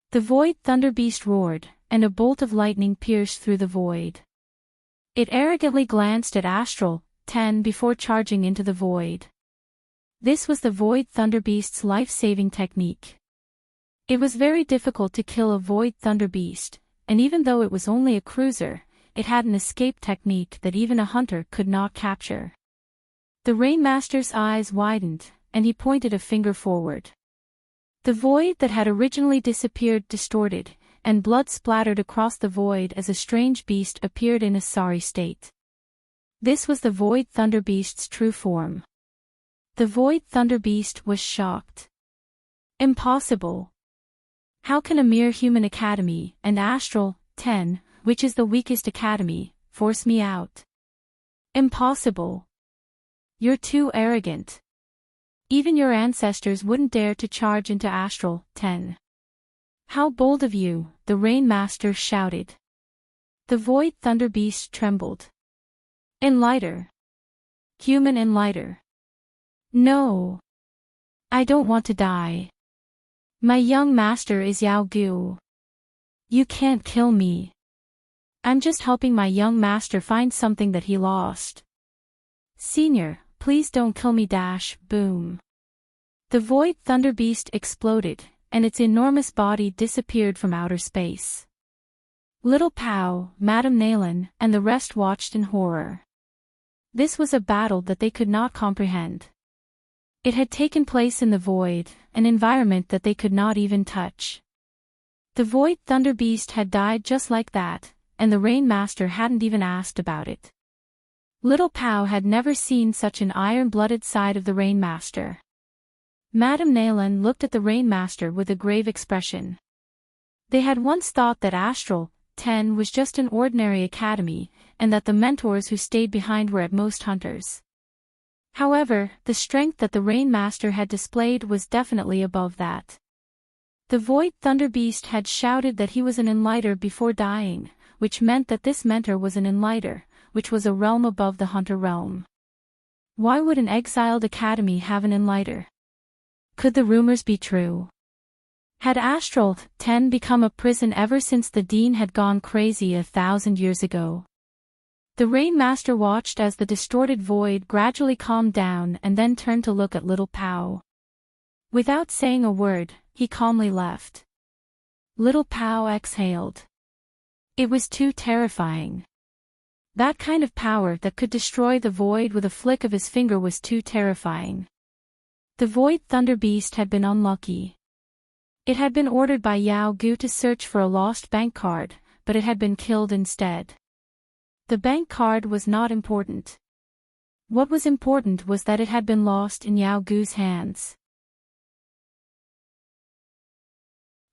The Void Thunder Beast roared, and a bolt of lightning pierced through the void. It arrogantly glanced at Astral 10 before charging into the void. This was the Void Thunderbeast's life-saving technique. It was very difficult to kill a Void Thunderbeast, and even though it was only a cruiser, it had an escape technique that even a hunter could not capture. The Rainmaster's eyes widened, and he pointed a finger forward. The void that had originally disappeared distorted, and blood splattered across the void as a strange beast appeared in a sorry state. This was the Void Thunderbeast's true form. The Void Thunderbeast was shocked. Impossible. How can a mere human academy, and Astral, 10, which is the weakest academy, force me out? Impossible. You're too arrogant. Even your ancestors wouldn't dare to charge into Astral, 10. How bold of you, the Rainmaster shouted. The Void Thunderbeast trembled. Enlighter. Human Enlighter. No. I don't want to die. My young master is Yao Gu. You can't kill me. I'm just helping my young master find something that he lost. Senior, please don't kill me. Boom. The Void Thunderbeast exploded, and its enormous body disappeared from outer space. Little Pow, Madame Nalan, and the rest watched in horror. This was a battle that they could not comprehend. It had taken place in the void, an environment that they could not even touch. The Void Thunderbeast had died just like that, and the Rainmaster hadn't even asked about it. Little Pow had never seen such an iron-blooded side of the Rainmaster. Madame Nalan looked at the Rainmaster with a grave expression. They had once thought that Astral, 10 was just an ordinary academy, and that the mentors who stayed behind were at most hunters. However, the strength that the Rainmaster had displayed was definitely above that. The Void Thunderbeast had shouted that he was an Enlighter before dying, which meant that this mentor was an Enlighter, which was a realm above the hunter realm. Why would an exiled academy have an Enlighter? Could the rumors be true? Had Astral, 10 become a prison ever since the Dean had gone crazy 1,000 years ago? The Rainmaster watched as the distorted void gradually calmed down and then turned to look at Little Pow. Without saying a word, he calmly left. Little Pow exhaled. It was too terrifying. That kind of power that could destroy the void with a flick of his finger was too terrifying. The Void Thunderbeast had been unlucky. It had been ordered by Yao Gu to search for a lost bank card, but it had been killed instead. The bank card was not important. What was important was that it had been lost in Yao Gu's hands.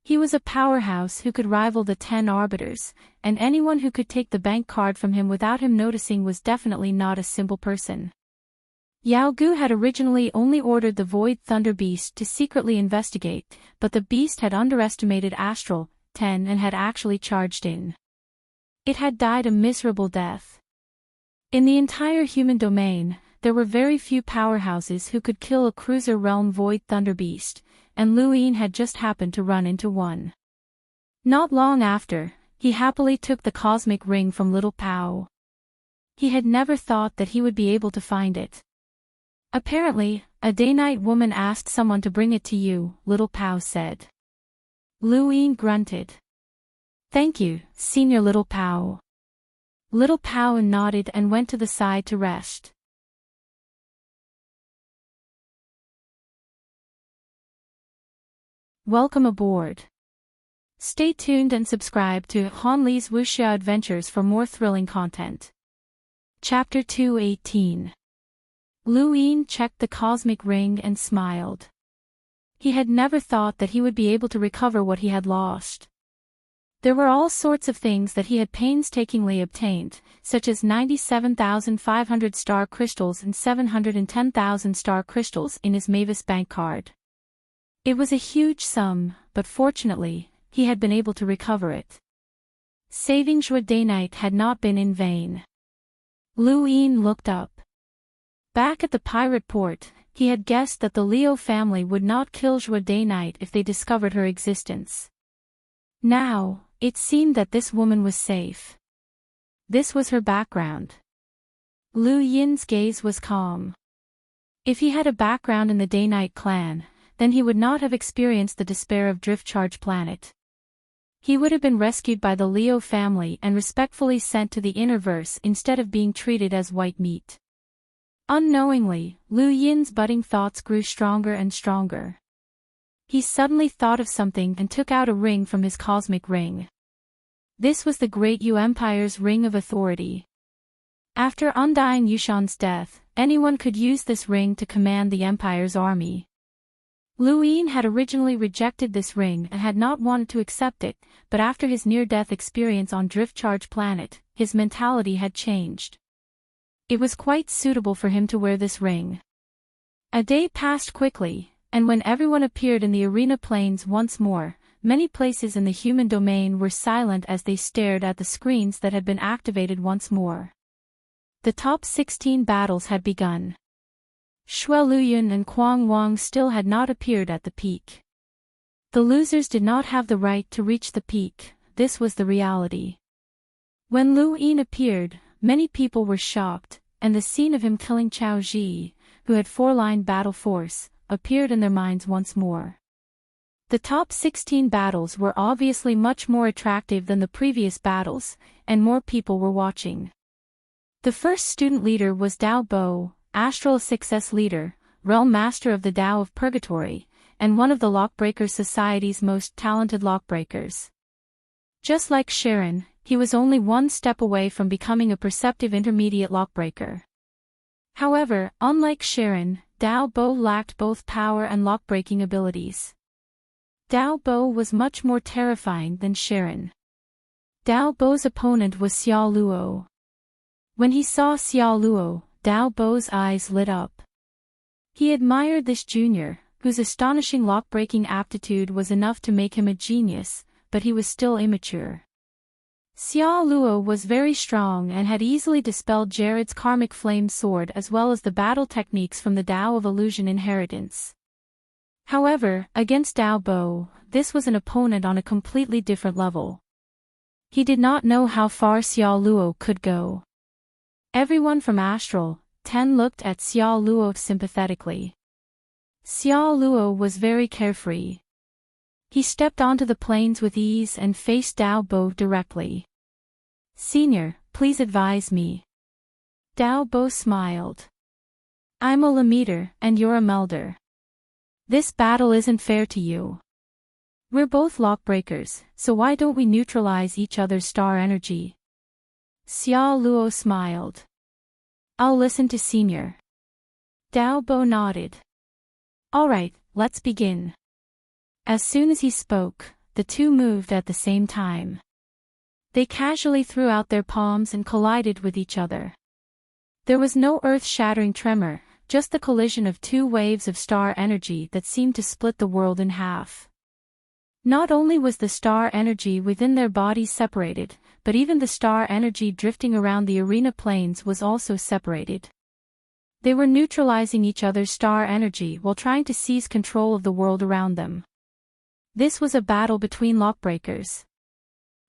He was a powerhouse who could rival the 10 arbiters, and anyone who could take the bank card from him without him noticing was definitely not a simple person. Yao Gu had originally only ordered the Void Thunderbeast to secretly investigate, but the beast had underestimated Astral, 10 and had actually charged in. It had died a miserable death. In the entire human domain, there were very few powerhouses who could kill a cruiser realm Void Thunderbeast, and Luin had just happened to run into one. Not long after, he happily took the cosmic ring from Little Pow. He had never thought that he would be able to find it. Apparently, a day-night woman asked someone to bring it to you, Little Pow said. Luin grunted. Thank you, Senior Little Pow. Little Pow nodded and went to the side to rest. Welcome aboard. Stay tuned and subscribe to Han Li's Wuxia Adventures for more thrilling content. Chapter 218. Luin checked the cosmic ring and smiled. He had never thought that he would be able to recover what he had lost. There were all sorts of things that he had painstakingly obtained, such as 97,500 star crystals and 710,000 star crystals in his Mavis bank card. It was a huge sum, but fortunately, he had been able to recover it. Saving Zhua Daynite had not been in vain. Luin looked up. Back at the pirate port, he had guessed that the Leo family would not kill Zhua Daynite if they discovered her existence. Now, it seemed that this woman was safe. This was her background. Lu Yin's gaze was calm. If he had a background in the Day-Night clan, then he would not have experienced the despair of Driftcharge Planet. He would have been rescued by the Leo family and respectfully sent to the Innerverse instead of being treated as white meat. Unknowingly, Lu Yin's budding thoughts grew stronger and stronger. He suddenly thought of something and took out a ring from his cosmic ring. This was the Great Yu Empire's ring of authority. After Undying Yushan's death, anyone could use this ring to command the Empire's army. Lu Yin had originally rejected this ring and had not wanted to accept it, but after his near-death experience on Driftcharge Planet, his mentality had changed. It was quite suitable for him to wear this ring. A day passed quickly, and when everyone appeared in the arena plains once more, many places in the human domain were silent as they stared at the screens that had been activated once more. The top 16 battles had begun. Shui Luyun and Quang Wang still had not appeared at the peak. The losers did not have the right to reach the peak, this was the reality. When Lu Yin appeared, many people were shocked, and the scene of him killing Chao Ji, who had 4-line battle force, appeared in their minds once more. The top 16 battles were obviously much more attractive than the previous battles, and more people were watching. The first student leader was Dao Bo, Astral Success Leader, Realm Master of the Tao of Purgatory, and one of the Lockbreaker Society's most talented lockbreakers. Just like Sharon, he was only one step away from becoming a perceptive intermediate lockbreaker. However, unlike Sharon, Dao Bo lacked both power and lockbreaking abilities. Dao Bo was much more terrifying than Sharon. Dao Bo's opponent was Xiao Luo. When he saw Xiao Luo, Dao Bo's eyes lit up. He admired this junior, whose astonishing lock-breaking aptitude was enough to make him a genius, but he was still immature. Xiao Luo was very strong and had easily dispelled Jared's karmic flame sword as well as the battle techniques from the Tao of Illusion inheritance. However, against Dao Bo, this was an opponent on a completely different level. He did not know how far Xiao Luo could go. Everyone from Astral 10 looked at Xiao Luo sympathetically. Xiao Luo was very carefree. He stepped onto the plains with ease and faced Dao Bo directly. "Senior, please advise me." Dao Bo smiled. "I'm a Lamiter and you're a Melder. This battle isn't fair to you. We're both lockbreakers, so why don't we neutralize each other's star energy?" Xiao Luo smiled. "I'll listen to Senior." Dao Bo nodded. "Alright, let's begin." As soon as he spoke, the two moved at the same time. They casually threw out their palms and collided with each other. There was no earth-shattering tremor, just the collision of two waves of star energy that seemed to split the world in half. Not only was the star energy within their bodies separated, but even the star energy drifting around the arena planes was also separated. They were neutralizing each other's star energy while trying to seize control of the world around them. This was a battle between lockbreakers.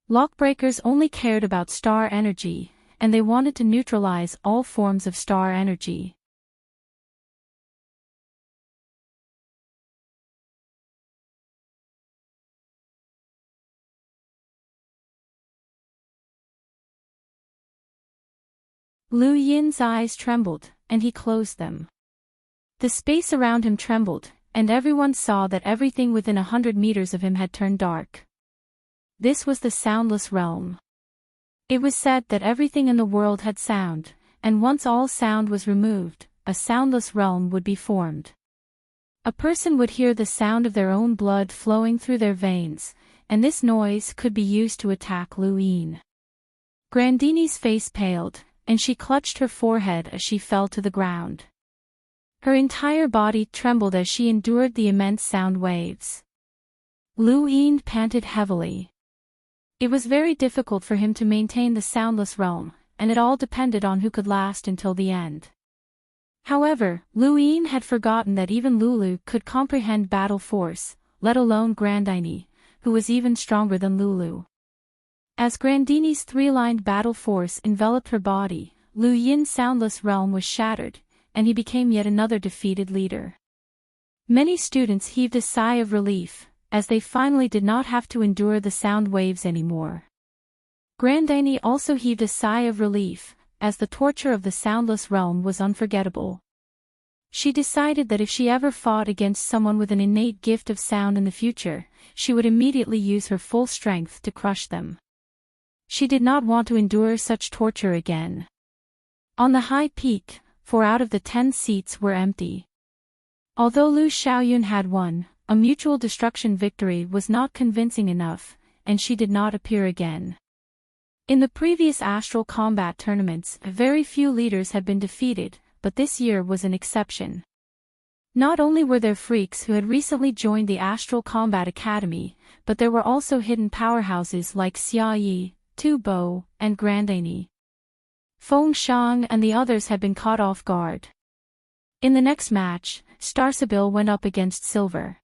Lockbreakers only cared about star energy, and they wanted to neutralize all forms of star energy. Lu Yin's eyes trembled, and he closed them. The space around him trembled, and everyone saw that everything within 100 meters of him had turned dark. This was the soundless realm. It was said that everything in the world had sound, and once all sound was removed, a soundless realm would be formed. A person would hear the sound of their own blood flowing through their veins, and this noise could be used to attack Lu Yin. Grandini's face paled, and she clutched her forehead as she fell to the ground. Her entire body trembled as she endured the immense sound waves. Lu Yin panted heavily. It was very difficult for him to maintain the soundless realm, and it all depended on who could last until the end. However, Lu Yin had forgotten that even Lulu could comprehend battle force, let alone Grandini, who was even stronger than Lulu. As Grandini's three-lined battle force enveloped her body, Lu Yin's soundless realm was shattered, and he became yet another defeated leader. Many students heaved a sigh of relief, as they finally did not have to endure the sound waves anymore. Grandani also heaved a sigh of relief, as the torture of the soundless realm was unforgettable. She decided that if she ever fought against someone with an innate gift of sound in the future, she would immediately use her full strength to crush them. She did not want to endure such torture again. On the high peak, 4 out of the 10 seats were empty. Although Lu Xiaoyun had won, a mutual destruction victory was not convincing enough, and she did not appear again. In the previous astral combat tournaments, very few leaders had been defeated, but this year was an exception. Not only were there freaks who had recently joined the Astral Combat Academy, but there were also hidden powerhouses like Xia Yi, Tu Bo, and Grandani. Feng Shang and the others had been caught off guard. In the next match, Starsabil went up against Silver.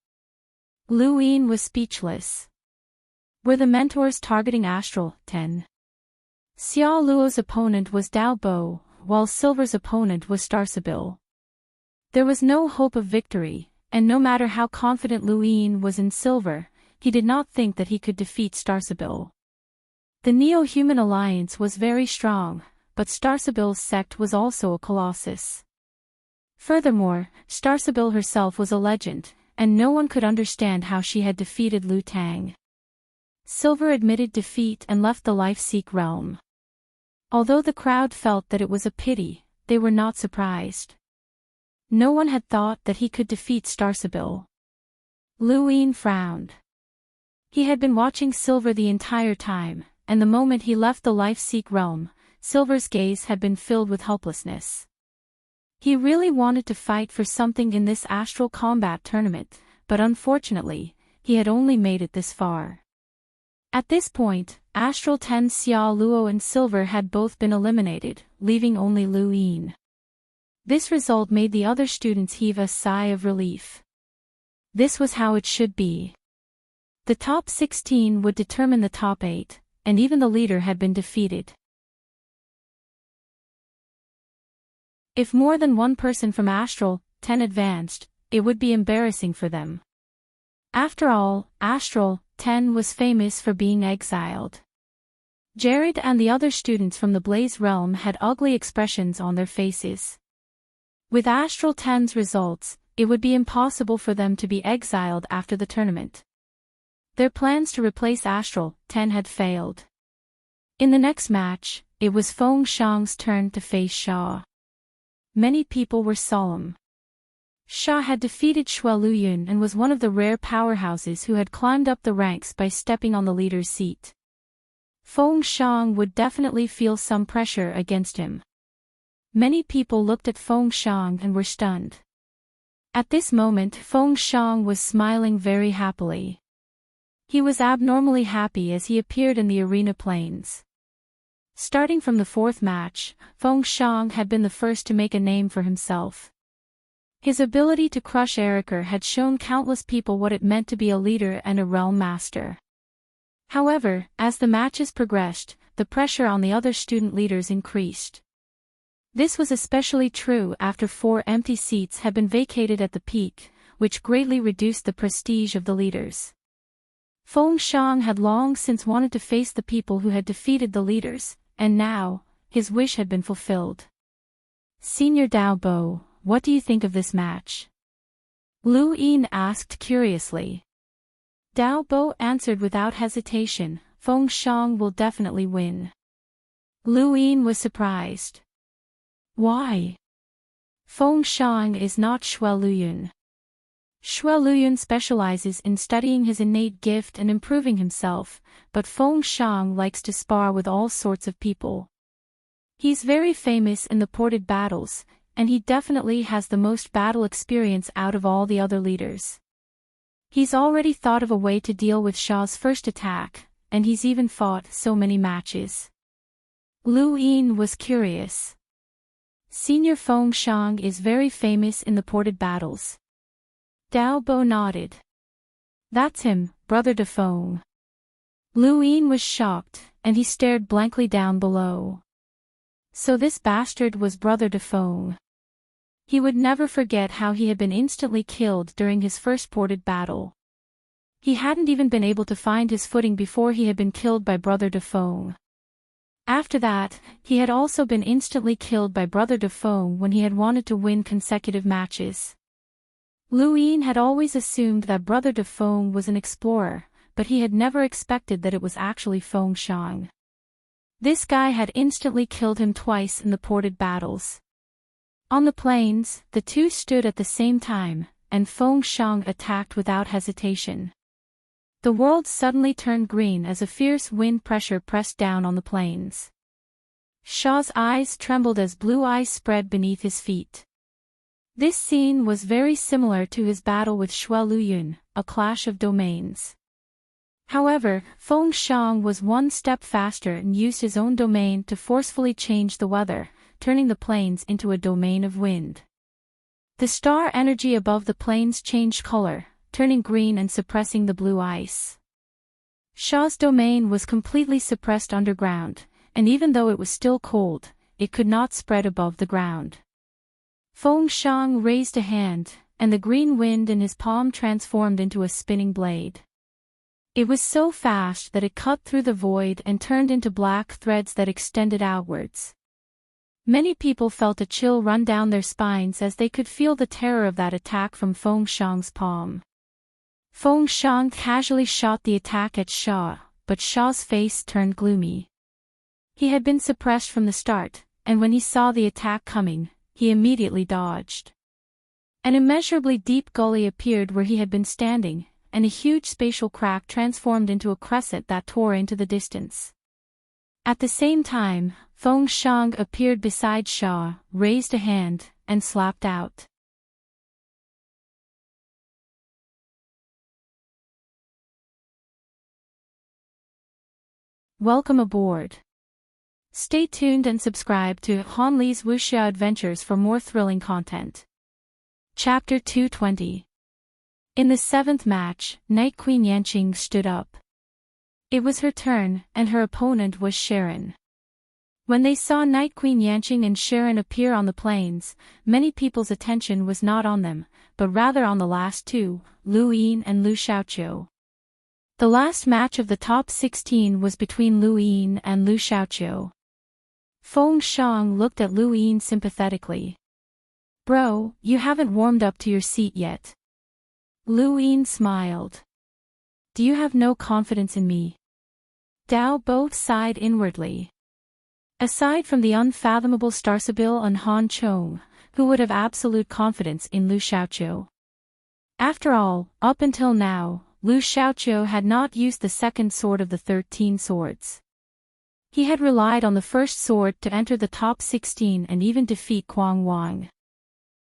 Lu Yin was speechless. Were the mentors targeting Astral 10? Xia Luo's opponent was Dao Bo, while Silver's opponent was Starsabil. There was no hope of victory, and no matter how confident Lu Yin was in Silver, he did not think that he could defeat Starsabil. The Neo-Human Alliance was very strong, but Starsabil's sect was also a colossus. Furthermore, Starsabil herself was a legend, and no one could understand how she had defeated Lu Tang. Silver admitted defeat and left the Life-Seek realm. Although the crowd felt that it was a pity, they were not surprised. No one had thought that he could defeat Starsabil. Lu Yin frowned. He had been watching Silver the entire time, and the moment he left the Life-Seek realm, Silver's gaze had been filled with helplessness. He really wanted to fight for something in this astral combat tournament, but unfortunately, he had only made it this far. At this point, Astral 10 Xia Luo and Silver had both been eliminated, leaving only Lu Yin. This result made the other students heave a sigh of relief. This was how it should be. The top 16 would determine the top 8, and even the leader had been defeated. If more than one person from Astral 10 advanced, it would be embarrassing for them. After all, Astral 10 was famous for being exiled. Jared and the other students from the Blaze realm had ugly expressions on their faces. With Astral 10's results, it would be impossible for them to be exiled after the tournament. Their plans to replace Astral 10 had failed. In the next match, it was Feng Shang's turn to face Sha. Many people were solemn. Sha had defeated Shui Luyun and was one of the rare powerhouses who had climbed up the ranks by stepping on the leader's seat. Feng Shang would definitely feel some pressure against him. Many people looked at Feng Shang and were stunned. At this moment Feng Shang was smiling very happily. He was abnormally happy as he appeared in the arena plains. Starting from the 4th match, Feng Shang had been the first to make a name for himself. His ability to crush Eriker had shown countless people what it meant to be a leader and a realm master. However, as the matches progressed, the pressure on the other student leaders increased. This was especially true after 4 empty seats had been vacated at the peak, which greatly reduced the prestige of the leaders. Feng Shang had long since wanted to face the people who had defeated the leaders, and now, his wish had been fulfilled. Senior Dao Bo, what do you think of this match? Lu Yin asked curiously. Dao Bo answered without hesitation, Feng Shang will definitely win. Lu Yin was surprised. Why? Feng Shang is not Shui Luyun. Shui Luyun specializes in studying his innate gift and improving himself, but Feng Shang likes to spar with all sorts of people. He's very famous in the ported battles, and he definitely has the most battle experience out of all the other leaders. He's already thought of a way to deal with Sha's first attack, and he's even fought so many matches. Lu Yin was curious. Senior Feng Shang is very famous in the ported battles. Dao Bo nodded. That's him, brother de Feng. Lu Yin was shocked, and he stared blankly down below. So this bastard was Brother Defong. He would never forget how he had been instantly killed during his first ported battle. He hadn't even been able to find his footing before he had been killed by Brother Defong. After that, he had also been instantly killed by Brother Defong when he had wanted to win consecutive matches. Lu Yin had always assumed that Brother Defong was an explorer, but he had never expected that it was actually Feng Shang. This guy had instantly killed him twice in the ported battles. On the plains, the two stood at the same time, and Feng Shang attacked without hesitation. The world suddenly turned green as a fierce wind pressure pressed down on the plains. Shaw's eyes trembled as blue ice spread beneath his feet. This scene was very similar to his battle with Xue Luyun, a clash of domains. However, Feng Shang was one step faster and used his own domain to forcefully change the weather, turning the plains into a domain of wind. The star energy above the plains changed color, turning green and suppressing the blue ice. Shaw's domain was completely suppressed underground, and even though it was still cold, it could not spread above the ground. Feng Shang raised a hand, and the green wind in his palm transformed into a spinning blade. It was so fast that it cut through the void and turned into black threads that extended outwards. Many people felt a chill run down their spines as they could feel the terror of that attack from Feng Shang's palm. Feng Shang casually shot the attack at Shaw, but Shaw's face turned gloomy. He had been suppressed from the start, and when he saw the attack coming, he immediately dodged. An immeasurably deep gully appeared where he had been standing, and a huge spatial crack transformed into a crescent that tore into the distance. At the same time, Feng Shang appeared beside Shaw, raised a hand, and slapped out. Welcome aboard. Stay tuned and subscribe to Han Li's Wuxia Adventures for more thrilling content. Chapter 220. In the seventh match, Night Queen Yanqing stood up. It was her turn, and her opponent was Sharon. When they saw Night Queen Yanqing and Sharon appear on the plains, many people's attention was not on them, but rather on the last two, Lu Yin and Lu Xiaoqiu. The last match of the top 16 was between Lu Yin and Lu Xiaoqiu. Feng Shang looked at Lu Yin sympathetically. "Bro, you haven't warmed up to your seat yet." Lu Yin smiled. "Do you have no confidence in me?" Dao both sighed inwardly. Aside from the unfathomable Starsabil and Han Chong, who would have absolute confidence in Lu Xiaoqiu? After all, up until now, Lu Xiaoqiu had not used the second sword of the 13 swords. He had relied on the first sword to enter the top 16 and even defeat Kuang Wang.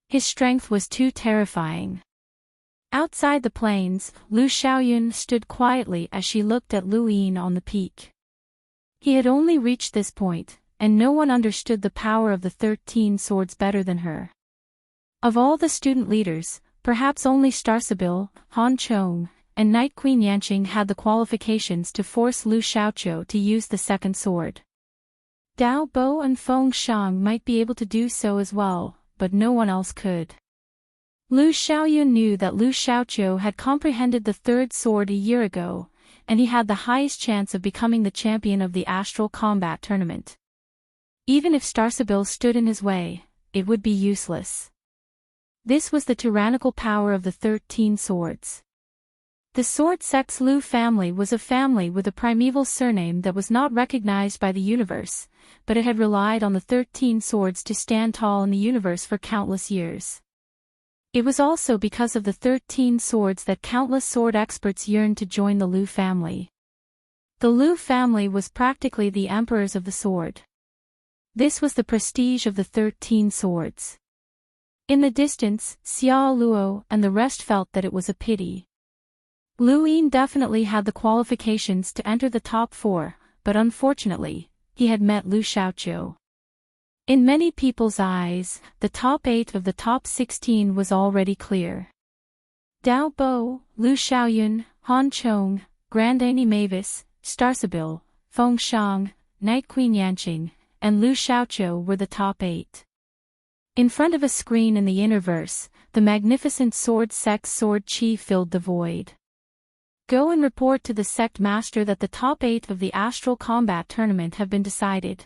His strength was too terrifying. Outside the plains, Lu Xiaoyun stood quietly as she looked at Lu Yin on the peak. He had only reached this point, and no one understood the power of the 13 swords better than her. Of all the student leaders, perhaps only Starsabil, Han Chong, and Night Queen Yanqing had the qualifications to force Lu Xiaoqiu to use the second sword. Dao Bo and Feng Shang might be able to do so as well, but no one else could. Lu Xiaoyun knew that Lu Xiaoqiu had comprehended the third sword a year ago, and he had the highest chance of becoming the champion of the Astral Combat Tournament. Even if Starsabil stood in his way, it would be useless. This was the tyrannical power of the 13 swords. The Sword Sect's Lu family was a family with a primeval surname that was not recognized by the universe, but it had relied on the 13 swords to stand tall in the universe for countless years. It was also because of the 13 swords that countless sword experts yearned to join the Lu family. The Lu family was practically the emperors of the sword. This was the prestige of the 13 swords. In the distance, Xiao Luo and the rest felt that it was a pity. Lu Yin definitely had the qualifications to enter the top 4, but unfortunately, he had met Lu Xiaoqiu. In many people's eyes, the top 8 of the top 16 was already clear. Dao Bo, Lu Xiaoyun, Han Chong, Grand Annie Mavis, Starsabil, Feng Shang, Night Queen Yanqing, and Lu Xiaoqiu were the top 8. In front of a screen in the Interverse, the magnificent sword sect's sword chi filled the void. Go and report to the sect master that the top 8 of the Astral Combat Tournament have been decided.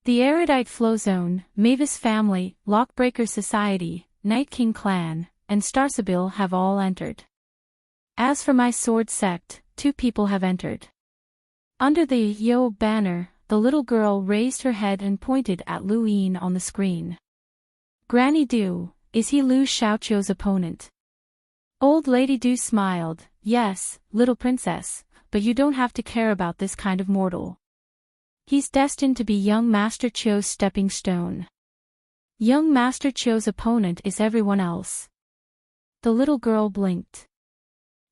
The Erudite Flow Zone, Mavis Family, Lockbreaker Society, Night King Clan, and Starsabil have all entered. As for my sword sect, 2 people have entered. Under the Yo banner, the little girl raised her head and pointed at Lu Yin on the screen. Granny Du, is he Lu Xiaoqiu's opponent? Old Lady Du smiled. Yes, little princess, but you don't have to care about this kind of mortal. He's destined to be young Master Qiu's stepping stone. Young Master Qiu's opponent is everyone else. The little girl blinked.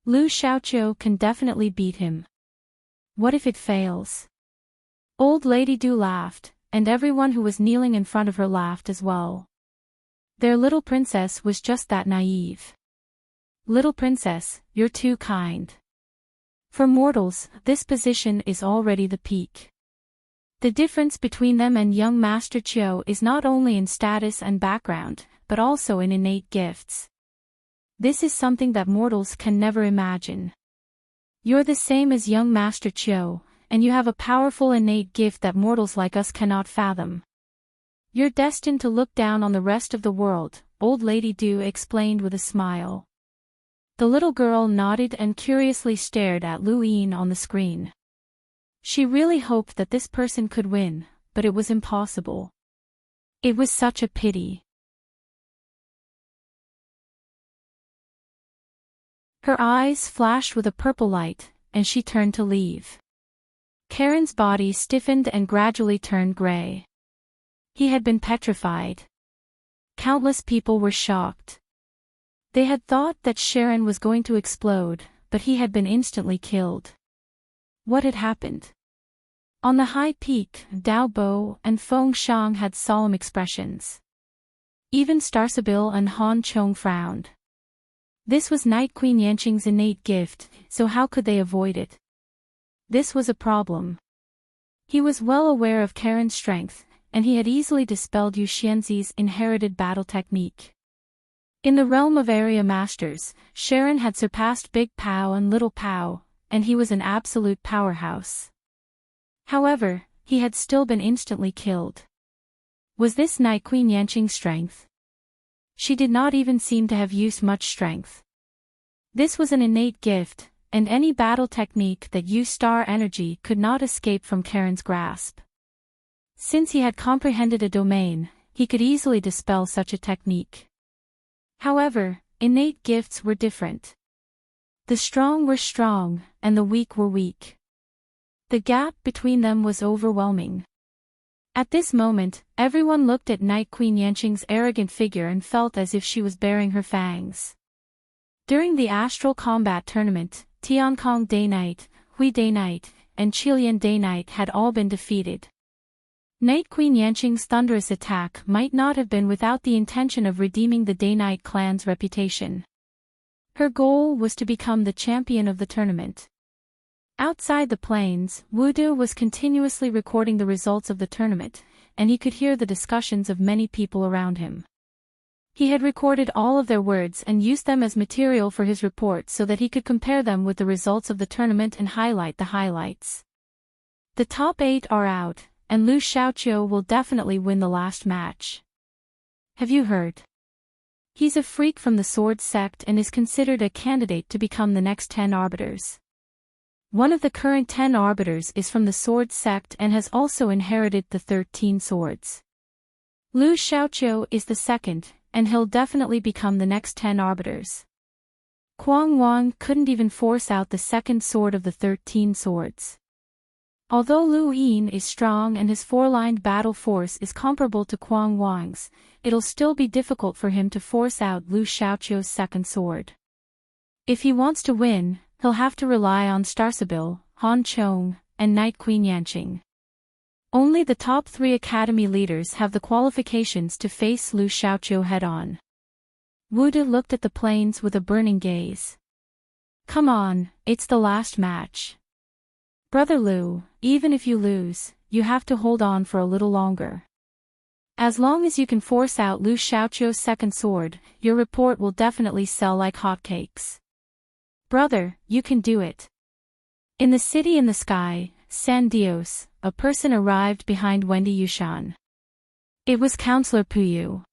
Lu Xiaoqiu can definitely beat him. What if it fails? Old Lady Du laughed, and everyone who was kneeling in front of her laughed as well. Their little princess was just that naive. Little princess, you're too kind. For mortals, this position is already the peak. The difference between them and young Master Qiu is not only in status and background, but also in innate gifts. This is something that mortals can never imagine. You're the same as young Master Qiu, and you have a powerful innate gift that mortals like us cannot fathom. You're destined to look down on the rest of the world, Old Lady Du explained with a smile. The little girl nodded and curiously stared at Lu Yin on the screen. She really hoped that this person could win, but it was impossible. It was such a pity. Her eyes flashed with a purple light, and she turned to leave. Karen's body stiffened and gradually turned gray. He had been petrified. Countless people were shocked. They had thought that Sharon was going to explode, but he had been instantly killed. What had happened? On the high peak, Dao Bo and Feng Shang had solemn expressions. Even Starsabil and Han Chong frowned. This was Night Queen Yanqing's innate gift, so how could they avoid it? This was a problem. He was well aware of Karen's strength, and he had easily dispelled Yu Xianzi's inherited battle technique. In the realm of area masters, Sharon had surpassed Big Pao and Little Pao, and he was an absolute powerhouse. However, he had still been instantly killed. Was this Night Queen Yanqing's strength? She did not even seem to have used much strength. This was an innate gift, and any battle technique that used star energy could not escape from Karen's grasp. Since he had comprehended a domain, he could easily dispel such a technique. However, innate gifts were different. The strong were strong, and the weak were weak. The gap between them was overwhelming. At this moment, everyone looked at Night Queen Yanqing's arrogant figure and felt as if she was baring her fangs. During the Astral Combat Tournament, Tiankong Day Knight, Hui Day Knight, and Qilian Day Knight had all been defeated. Night Queen Yanqing's thunderous attack might not have been without the intention of redeeming the Day Knight clan's reputation. Her goal was to become the champion of the tournament. Outside the plains, Wu Du was continuously recording the results of the tournament, and he could hear the discussions of many people around him. He had recorded all of their words and used them as material for his report so that he could compare them with the results of the tournament and highlight the highlights. The top 8 are out, and Lu Xiaoqiu will definitely win the last match. Have you heard? He's a freak from the Sword Sect and is considered a candidate to become the next 10 arbiters. One of the current 10 arbiters is from the Sword Sect and has also inherited the 13 swords. Lu Xiaoqiu is the second, and he'll definitely become the next 10 arbiters. Kuang Wang couldn't even force out the second sword of the 13 swords. Although Lu Yin is strong and his four-lined battle force is comparable to Kuang Wang's, it'll still be difficult for him to force out Lu Xiaoqiu's second sword. If he wants to win, he'll have to rely on Starsabil, Han Chong, and Night Queen Yanqing. Only the top 3 academy leaders have the qualifications to face Lu Xiaoqiu head-on. Wu De looked at the plains with a burning gaze. Come on, it's the last match. Brother Lu, even if you lose, you have to hold on for a little longer. As long as you can force out Lu Xiaoqiu's second sword, your report will definitely sell like hotcakes. Brother, you can do it. In the city in the sky, San Dios, a person arrived behind Wendy Yushan. It was Counselor Puyu.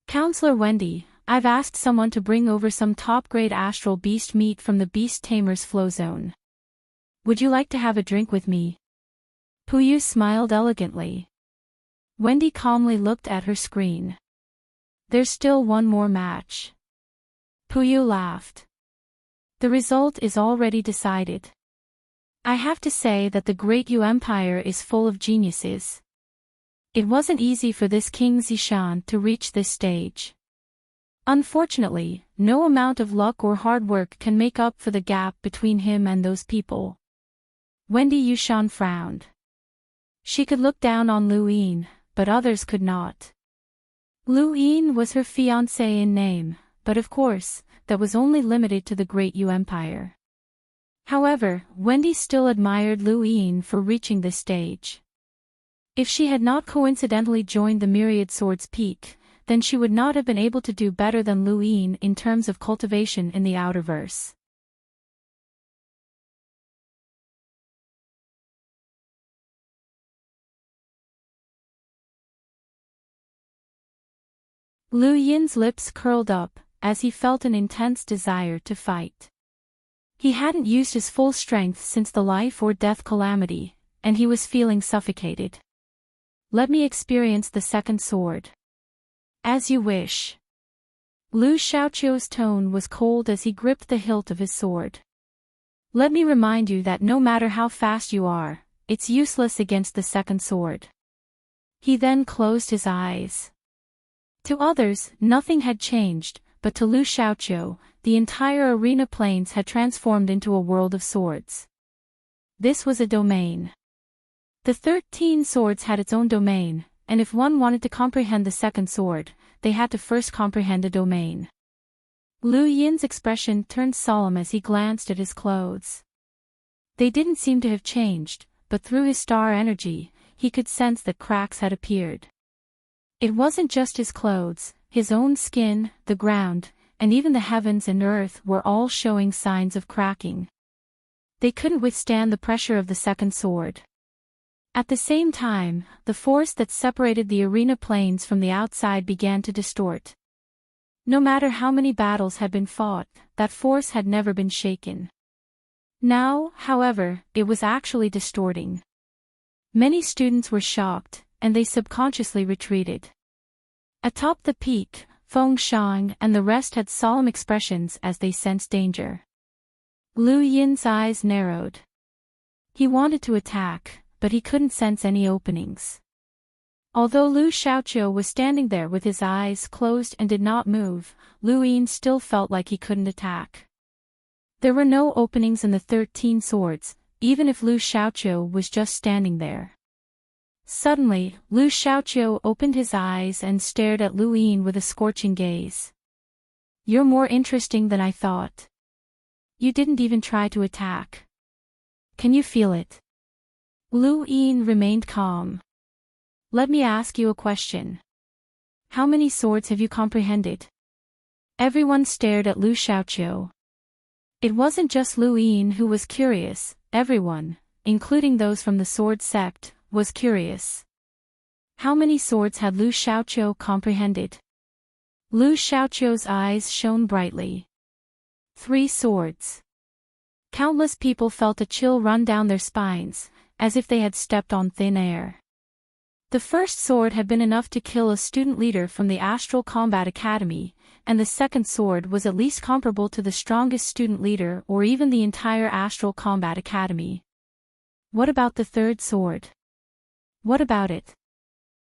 Counselor Wendy, I've asked someone to bring over some top-grade astral beast meat from the Beast Tamer's flow zone. Would you like to have a drink with me? Puyu smiled elegantly. Wendy calmly looked at her screen. There's still one more match. Puyu laughed. The result is already decided. I have to say that the Great Yu Empire is full of geniuses. It wasn't easy for this King Zishan to reach this stage. Unfortunately, no amount of luck or hard work can make up for the gap between him and those people. Wendy Yushan frowned. She could look down on Lu Yin, but others could not. Lu Yin was her fiancé in name, but of course, that was only limited to the Great Yu Empire. However, Wendy still admired Lu Yin for reaching this stage. If she had not coincidentally joined the Myriad Swords Peak, then she would not have been able to do better than Lu Yin in terms of cultivation in the Outerverse. Lu Yin's lips curled up, as he felt an intense desire to fight. He hadn't used his full strength since the life or death calamity, and he was feeling suffocated. Let me experience the second sword. As you wish. Lu Xiaoqiu's tone was cold as he gripped the hilt of his sword. Let me remind you that no matter how fast you are, it's useless against the second sword. He then closed his eyes. To others, nothing had changed, but to Lu Xiaoqiu, the entire arena plains had transformed into a world of swords. This was a domain. The 13 swords had its own domain, and if one wanted to comprehend the second sword, they had to first comprehend a domain. Lu Yin's expression turned solemn as he glanced at his clothes. They didn't seem to have changed, but through his star energy, he could sense that cracks had appeared. It wasn't just his clothes, his own skin, the ground, and even the heavens and earth were all showing signs of cracking. They couldn't withstand the pressure of the second sword. At the same time, the force that separated the arena plains from the outside began to distort. No matter how many battles had been fought, that force had never been shaken. Now, however, it was actually distorting. Many students were shocked, and they subconsciously retreated. Atop the peak, Feng Shang and the rest had solemn expressions as they sensed danger. Lu Yin's eyes narrowed. He wanted to attack, but he couldn't sense any openings. Although Lu Xiaoqiu was standing there with his eyes closed and did not move, Lu Yin still felt like he couldn't attack. There were no openings in the 13 swords, even if Lu Xiaoqiu was just standing there. Suddenly, Lu Xiaoqiu opened his eyes and stared at Lu Yin with a scorching gaze. You're more interesting than I thought. You didn't even try to attack. Can you feel it? Lu Yin remained calm. Let me ask you a question. How many swords have you comprehended? Everyone stared at Lu Xiaoqiu. It wasn't just Lu Yin who was curious, everyone, including those from the sword sect, was curious. How many swords had Lu Xiaoqiu comprehended? Lu Xiaoqiu's eyes shone brightly. 3 swords. Countless people felt a chill run down their spines, as if they had stepped on thin air. The first sword had been enough to kill a student leader from the Astral Combat Academy, and the second sword was at least comparable to the strongest student leader or even the entire Astral Combat Academy. What about the third sword? What about it?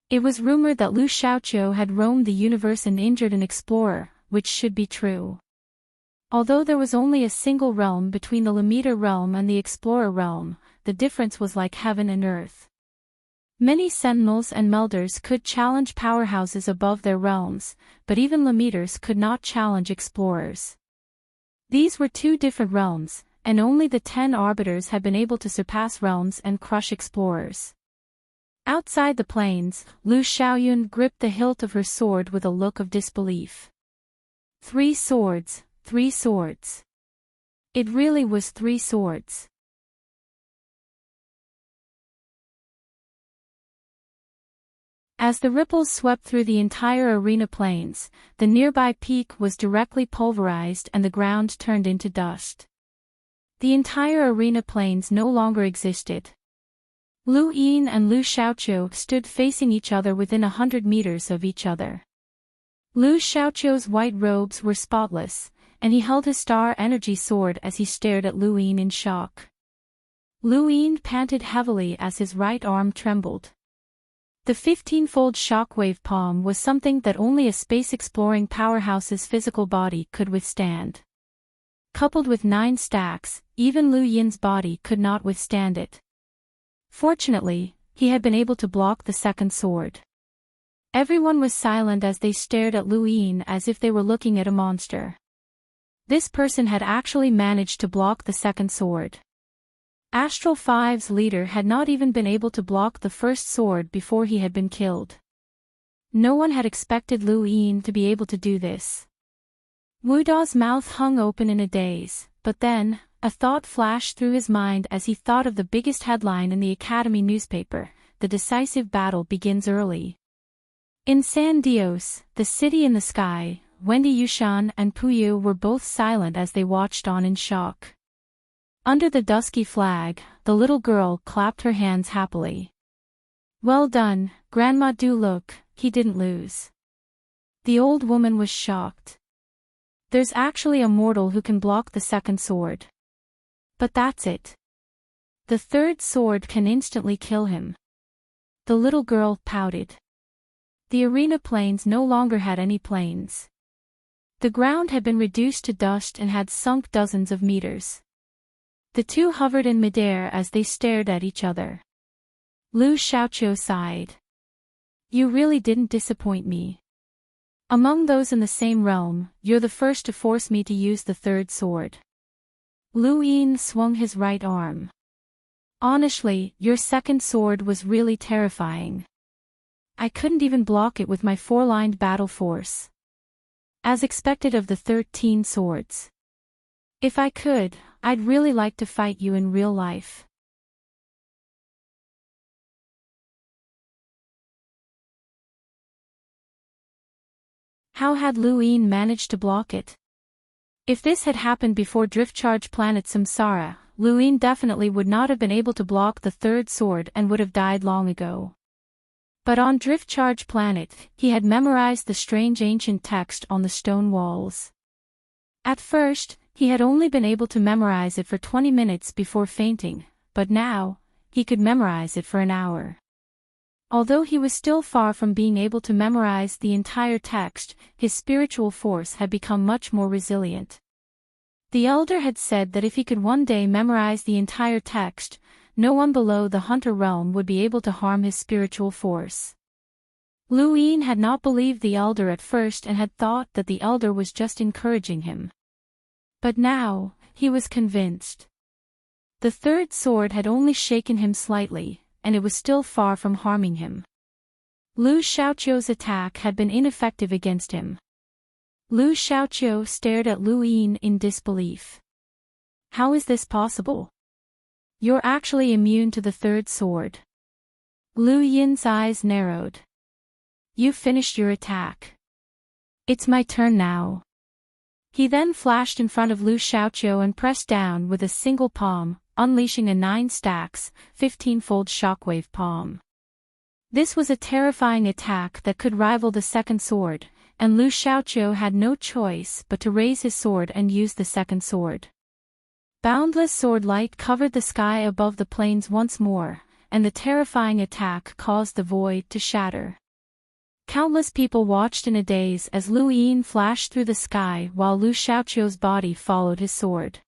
It was rumored that Lu Xiaoqiu had roamed the universe and injured an explorer, which should be true. Although there was only a single realm between the Lamita realm and the Explorer realm, the difference was like heaven and earth. Many sentinels and melders could challenge powerhouses above their realms, but even Lamiters could not challenge explorers. These were 2 different realms, and only the 10 arbiters had been able to surpass realms and crush explorers. Outside the plains, Lu Xiaoyun gripped the hilt of her sword with a look of disbelief. 3 swords, 3 swords. It really was 3 swords. As the ripples swept through the entire arena plains, the nearby peak was directly pulverized and the ground turned into dust. The entire arena plains no longer existed. Lu Yin and Lu Xiaoqiu stood facing each other within 100 meters of each other. Lu Xiaoqiu's white robes were spotless, and he held his star energy sword as he stared at Lu Yin in shock. Lu Yin panted heavily as his right arm trembled. The 15-fold shockwave palm was something that only a space-exploring powerhouse's physical body could withstand. Coupled with 9 stacks, even Lu Yin's body could not withstand it. Fortunately, he had been able to block the second sword. Everyone was silent as they stared at Lu Yin as if they were looking at a monster. This person had actually managed to block the second sword. Astral 5's leader had not even been able to block the first sword before he had been killed. No one had expected Lu Yin to be able to do this. Wu Da's mouth hung open in a daze, but then, a thought flashed through his mind as he thought of the biggest headline in the Academy newspaper: the decisive battle begins early. In San Dios, the city in the sky, Wendy Yushan and Puyu were both silent as they watched on in shock. Under the dusky flag, the little girl clapped her hands happily. "Well done, Grandma, do look, he didn't lose." The old woman was shocked. There's actually a mortal who can block the second sword. But that's it. The third sword can instantly kill him. The little girl pouted. The arena plains no longer had any plains. The ground had been reduced to dust and had sunk dozens of meters. The two hovered in midair as they stared at each other. Lu Xiaoqiu sighed. "You really didn't disappoint me. Among those in the same realm, you're the first to force me to use the third sword." Lu Yin swung his right arm. "Honestly, your second sword was really terrifying. I couldn't even block it with my 4-lined battle force. As expected of the 13 swords. If I could, I'd really like to fight you in real life." How had Lu Yin managed to block it? If this had happened before Driftcharge Planet Samsara, Lu Yin definitely would not have been able to block the third sword and would have died long ago. But on Driftcharge Planet, he had memorized the strange ancient text on the stone walls. At first, he had only been able to memorize it for 20 minutes before fainting, but now, he could memorize it for an hour. Although he was still far from being able to memorize the entire text, his spiritual force had become much more resilient. The elder had said that if he could one day memorize the entire text, no one below the hunter realm would be able to harm his spiritual force. Lu Yin had not believed the elder at first and had thought that the elder was just encouraging him. But now, he was convinced. The third sword had only shaken him slightly, and it was still far from harming him. Lu Xiaoqiu's attack had been ineffective against him. Lu Xiaoqiu stared at Lu Yin in disbelief. "How is this possible? You're actually immune to the third sword." Lu Yin's eyes narrowed. "You finished your attack. It's my turn now." He then flashed in front of Lu Xiaoqiu and pressed down with a single palm, unleashing a 9 stacks, 15-fold shockwave palm. This was a terrifying attack that could rival the second sword, and Lu Xiaoqiu had no choice but to raise his sword and use the second sword. Boundless sword light covered the sky above the plains once more, and the terrifying attack caused the void to shatter. Countless people watched in a daze as Lu Yin flashed through the sky while Lu Xiaoqiu's body followed his sword.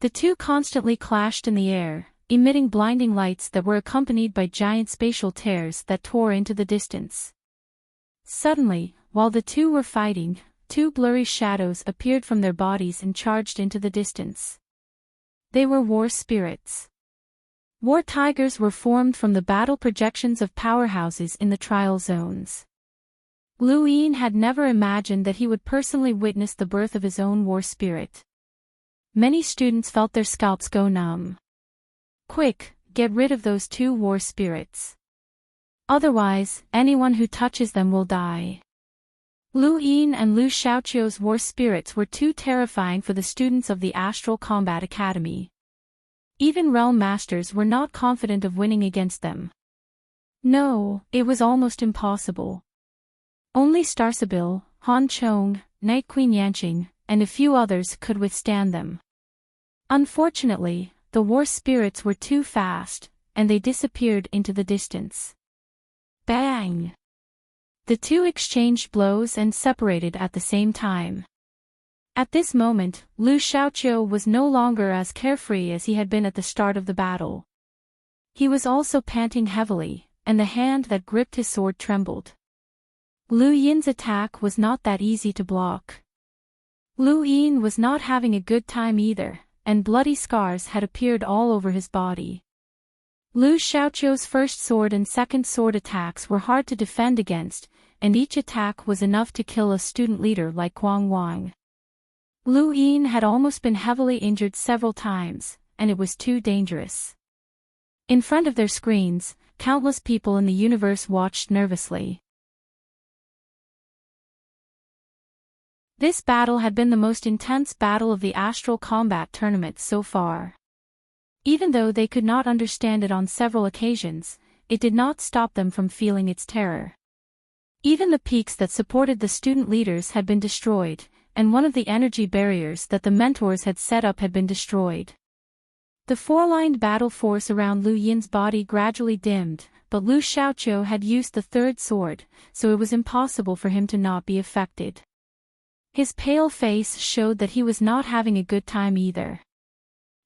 The two constantly clashed in the air, emitting blinding lights that were accompanied by giant spatial tears that tore into the distance. Suddenly, while the two were fighting, 2 blurry shadows appeared from their bodies and charged into the distance. They were war spirits. War tigers were formed from the battle projections of powerhouses in the trial zones. Lu Yin had never imagined that he would personally witness the birth of his own war spirit. Many students felt their scalps go numb. Quick, get rid of those 2 war spirits. Otherwise, anyone who touches them will die. Lu Yin and Lu Xiaoqiu's war spirits were too terrifying for the students of the Astral Combat Academy. Even realm masters were not confident of winning against them. No, it was almost impossible. Only Starsabil, Han Chong, Night Queen Yanqing, and a few others could withstand them. Unfortunately, the war spirits were too fast, and they disappeared into the distance. Bang! The 2 exchanged blows and separated at the same time. At this moment, Lu Xiaoqiu was no longer as carefree as he had been at the start of the battle. He was also panting heavily, and the hand that gripped his sword trembled. Lu Yin's attack was not that easy to block. Lu Yin was not having a good time either, and bloody scars had appeared all over his body. Lu Xiaoqiu's first sword and second sword attacks were hard to defend against, and each attack was enough to kill a student leader like Guang Wang. Lu Yin had almost been heavily injured several times, and it was too dangerous. In front of their screens, countless people in the universe watched nervously. This battle had been the most intense battle of the Astral Combat Tournament so far. Even though they could not understand it on several occasions, it did not stop them from feeling its terror. Even the peaks that supported the student leaders had been destroyed, and one of the energy barriers that the mentors had set up had been destroyed. The 4-lined battle force around Lu Yin's body gradually dimmed, but Lu Xiaoqiu had used the 3rd sword, so it was impossible for him to not be affected. His pale face showed that he was not having a good time either.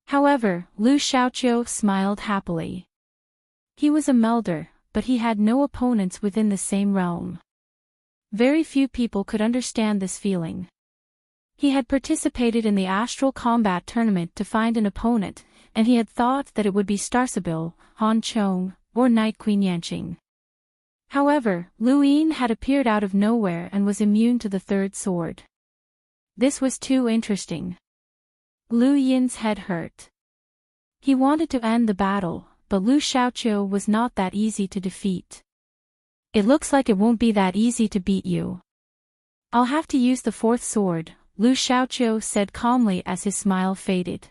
However, Lu Xiaoqiu smiled happily. He was a melder, but he had no opponents within the same realm. Very few people could understand this feeling. He had participated in the Astral Combat Tournament to find an opponent, and he had thought that it would be Starsabil, Han Chong, or Night Queen Yanqing. However, Lu Yin had appeared out of nowhere and was immune to the 3rd sword. This was too interesting. Lu Yin's head hurt. He wanted to end the battle, but Lu Xiaoqiu was not that easy to defeat. It looks like it won't be that easy to beat you. I'll have to use the 4th sword, Lu Xiaoqiu said calmly as his smile faded.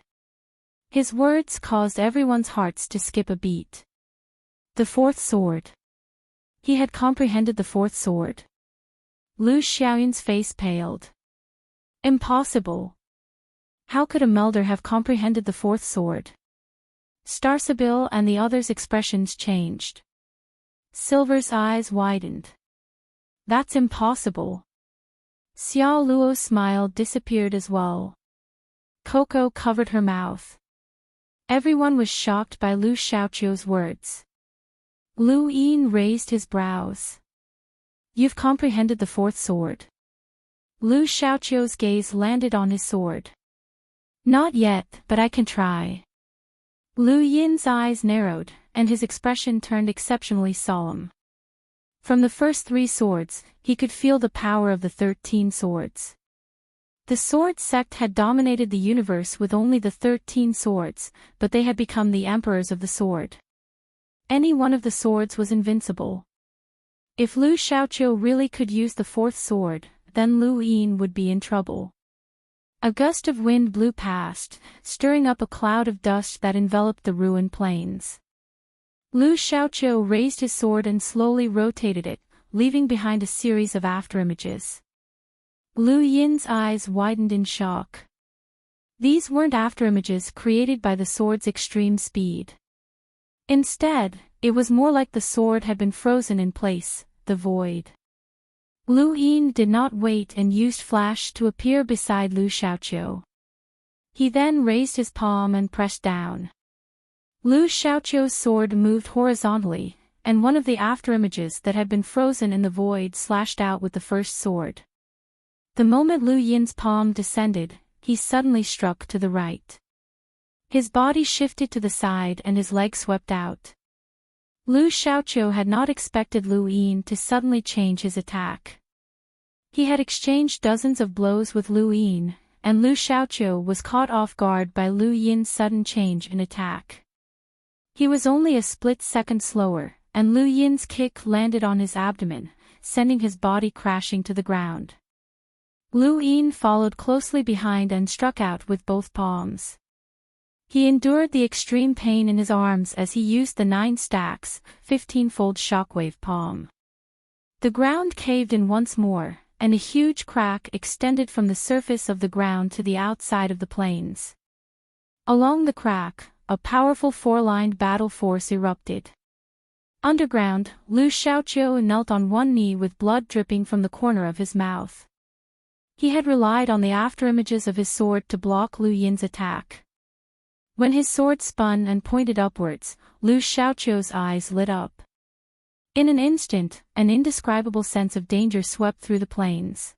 His words caused everyone's hearts to skip a beat. The 4th sword. He had comprehended the 4th sword. Lu Xiaoyun's face paled. Impossible. How could a melder have comprehended the 4th sword? Starsabil and the others' expressions changed. Silver's eyes widened. That's impossible. Xiao Luo's smile disappeared as well. Coco covered her mouth. Everyone was shocked by Lu Xiaoqiu's words. Lu Yin raised his brows. You've comprehended the 4th sword. Lu Xiaoqiu's gaze landed on his sword. Not yet, but I can try. Lu Yin's eyes narrowed, and his expression turned exceptionally solemn. From the first 3 swords, he could feel the power of the 13 swords. The sword sect had dominated the universe with only the 13 swords, but they had become the emperors of the sword. Any one of the swords was invincible. If Lu Xiaoqiu really could use the 4th sword, then Lu Yin would be in trouble. A gust of wind blew past, stirring up a cloud of dust that enveloped the ruined plains. Lu Xiaoqiu raised his sword and slowly rotated it, leaving behind a series of afterimages. Lu Yin's eyes widened in shock. These weren't afterimages created by the sword's extreme speed. Instead, it was more like the sword had been frozen in place, the void. Lu Yin did not wait and used flash to appear beside Lu Xiaoqiu. He then raised his palm and pressed down. Lu Xiaoqiu's sword moved horizontally, and one of the afterimages that had been frozen in the void slashed out with the first sword. The moment Lu Yin's palm descended, he suddenly struck to the right. His body shifted to the side and his leg swept out. Lu Xiaoqiu had not expected Lu Yin to suddenly change his attack. He had exchanged dozens of blows with Lu Yin, and Lu Xiaoqiu was caught off guard by Lu Yin's sudden change in attack. He was only a split second slower, and Lu Yin's kick landed on his abdomen, sending his body crashing to the ground. Lu Yin followed closely behind and struck out with both palms. He endured the extreme pain in his arms as he used the 9 stacks, 15-fold shockwave palm. The ground caved in once more, and a huge crack extended from the surface of the ground to the outside of the plains. Along the crack, a powerful 4-lined battle force erupted. Underground, Lu Xiaoqiu knelt on one knee with blood dripping from the corner of his mouth. He had relied on the afterimages of his sword to block Lu Yin's attack. When his sword spun and pointed upwards, Lu Xiaoqiu's eyes lit up. In an instant, an indescribable sense of danger swept through the plains.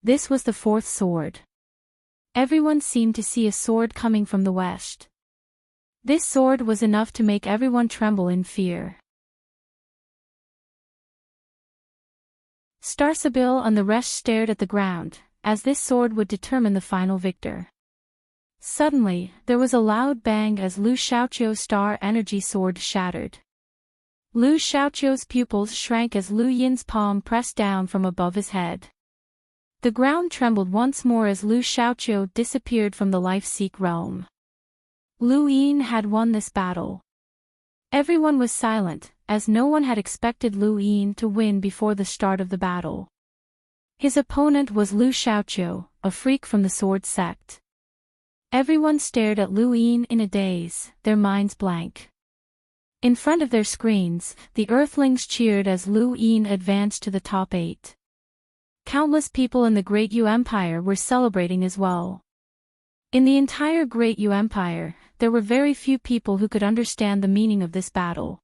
This was the 4th sword. Everyone seemed to see a sword coming from the west. This sword was enough to make everyone tremble in fear. Starsabil and the rest stared at the ground, as this sword would determine the final victor. Suddenly, there was a loud bang as Lu Xiaoqiu's star energy sword shattered. Lu Xiaoqiu's pupils shrank as Lu Yin's palm pressed down from above his head. The ground trembled once more as Lu Xiaoqiu disappeared from the life-seek realm. Lu Yin had won this battle. Everyone was silent, as no one had expected Lu Yin to win before the start of the battle. His opponent was Lu Xiaoqiu, a freak from the sword sect. Everyone stared at Lu Yin in a daze, their minds blank. In front of their screens, the Earthlings cheered as Lu Yin advanced to the top 8. Countless people in the Great Yu Empire were celebrating as well. In the entire Great Yu Empire, there were very few people who could understand the meaning of this battle.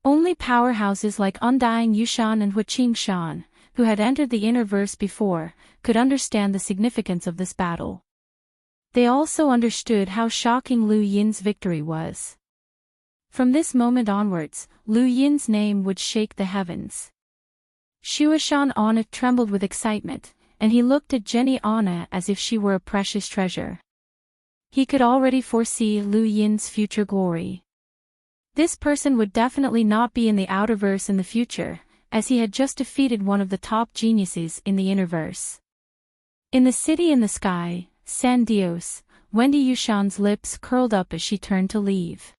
Only powerhouses like Undying Yushan and Huiqingshan, who had entered the inner verse before, could understand the significance of this battle. They also understood how shocking Lu Yin's victory was. From this moment onwards, Lu Yin's name would shake the heavens. Shuashan Anna trembled with excitement, and he looked at Jenny Anna as if she were a precious treasure. He could already foresee Lu Yin's future glory. This person would definitely not be in the outerverse in the future, as he had just defeated one of the top geniuses in the innerverse. In the city in the sky, San Dios, Wendy Yushan's lips curled up as she turned to leave.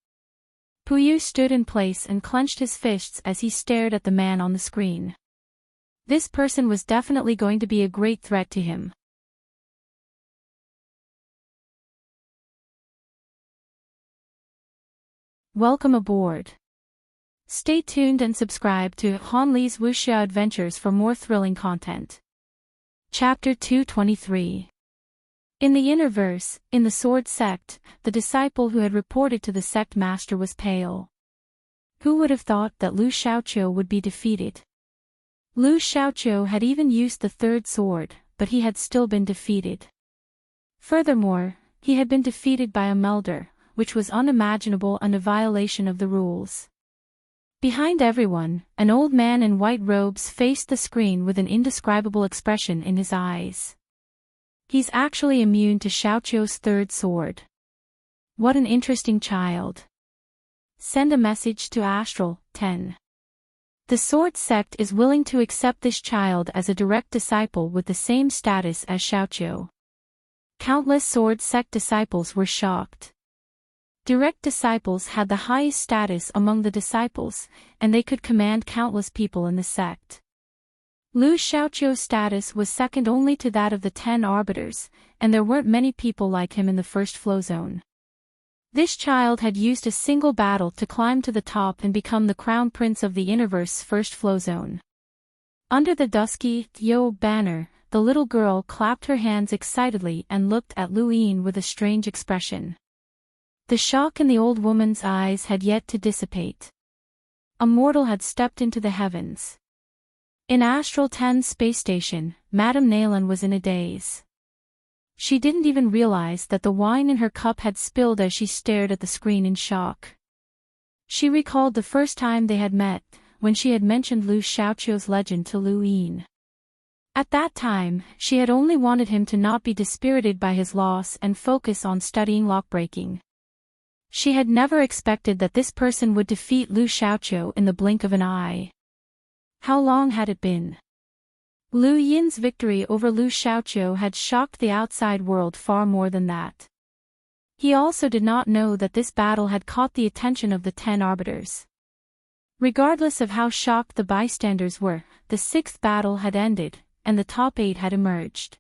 Puyu stood in place and clenched his fists as he stared at the man on the screen. This person was definitely going to be a great threat to him. Welcome aboard. Stay tuned and subscribe to Han Li's Wuxia Adventures for more thrilling content. Chapter 223. In the inner verse, in the sword sect, the disciple who had reported to the sect master was pale. Who would have thought that Lu Xiaoqiu would be defeated? Lu Xiaoqiu had even used the 3rd sword, but he had still been defeated. Furthermore, he had been defeated by a melder, which was unimaginable and a violation of the rules. Behind everyone, an old man in white robes faced the screen with an indescribable expression in his eyes. He's actually immune to Xiaoqiu's 3rd sword. What an interesting child. Send a message to Astral, 10. The sword sect is willing to accept this child as a direct disciple with the same status as Xiaoqiu. Countless sword sect disciples were shocked. Direct disciples had the highest status among the disciples, and they could command countless people in the sect. Lu Xiaoqiu's status was second only to that of the 10 arbiters, and there weren't many people like him in the first flow zone. This child had used a single battle to climb to the top and become the crown prince of the Innerverse's first flow zone. Under the dusky Yo banner, the little girl clapped her hands excitedly and looked at Lu Yin with a strange expression. The shock in the old woman's eyes had yet to dissipate. A mortal had stepped into the heavens. In Astral 10's space station, Madame Nalan was in a daze. She didn't even realize that the wine in her cup had spilled as she stared at the screen in shock. She recalled the first time they had met, when she had mentioned Lu Xiaoqiu's legend to Lu Yin. At that time, she had only wanted him to not be dispirited by his loss and focus on studying lockbreaking. She had never expected that this person would defeat Lu Xiaoqiu in the blink of an eye. How long had it been? Lu Yin's victory over Lu Xiaoqiu had shocked the outside world far more than that. He also did not know that this battle had caught the attention of the 10 arbiters. Regardless of how shocked the bystanders were, the 6th battle had ended, and the top 8 had emerged.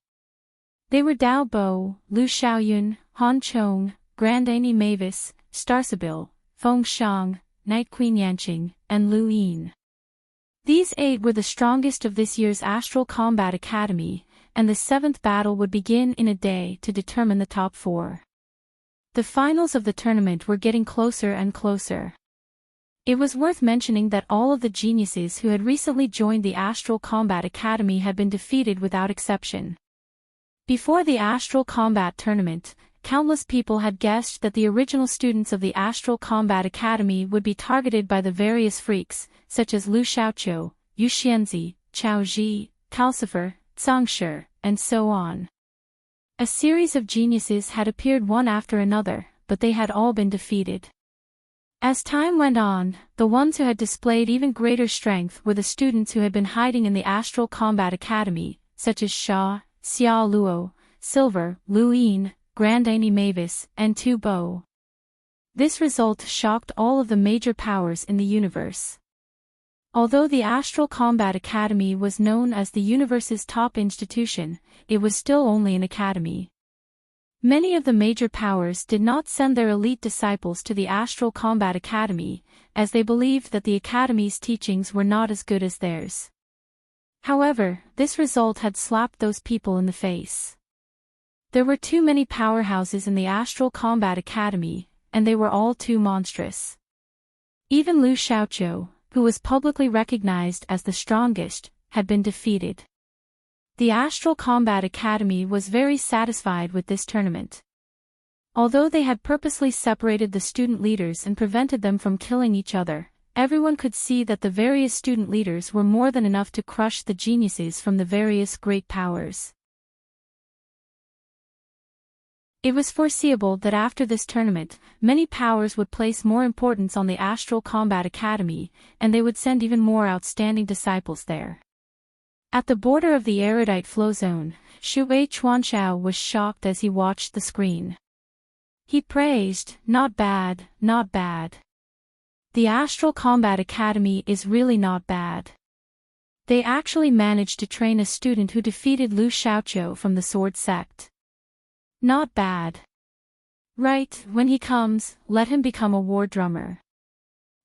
They were Dao Bo, Lu Xiaoyun, Han Chong, Grand Annie Mavis, Starsabil, Feng Shang, Night Queen Yanqing, and Lu Yin. These 8 were the strongest of this year's Astral Combat Academy, and the 7th battle would begin in a day to determine the top 4. The finals of the tournament were getting closer and closer. It was worth mentioning that all of the geniuses who had recently joined the Astral Combat Academy had been defeated without exception. Before the Astral Combat Tournament, countless people had guessed that the original students of the Astral Combat Academy would be targeted by the various freaks, such as Lu Xiaoqiu, Yu Xianzi, Chao Ji, Calcifer, Zhang Shi, and so on. A series of geniuses had appeared one after another, but they had all been defeated. As time went on, the ones who had displayed even greater strength were the students who had been hiding in the Astral Combat Academy, such as Xia, Xia Luo, Silver, Lu Yin, Grand Annie Mavis, and Tu Bo. This result shocked all of the major powers in the universe. Although the Astral Combat Academy was known as the universe's top institution, it was still only an academy. Many of the major powers did not send their elite disciples to the Astral Combat Academy, as they believed that the academy's teachings were not as good as theirs. However, this result had slapped those people in the face. There were too many powerhouses in the Astral Combat Academy, and they were all too monstrous. Even Lu Xiaoqiu, who was publicly recognized as the strongest, had been defeated. The Astral Combat Academy was very satisfied with this tournament. Although they had purposely separated the student leaders and prevented them from killing each other, everyone could see that the various student leaders were more than enough to crush the geniuses from the various great powers. It was foreseeable that after this tournament, many powers would place more importance on the Astral Combat Academy, and they would send even more outstanding disciples there. At the border of the erudite flow zone, Shui Chuanxiao was shocked as he watched the screen. He praised, "Not bad, not bad. The Astral Combat Academy is really not bad. They actually managed to train a student who defeated Lu Xiaoqiu from the Sword Sect. Not bad. Right, when he comes, let him become a war drummer."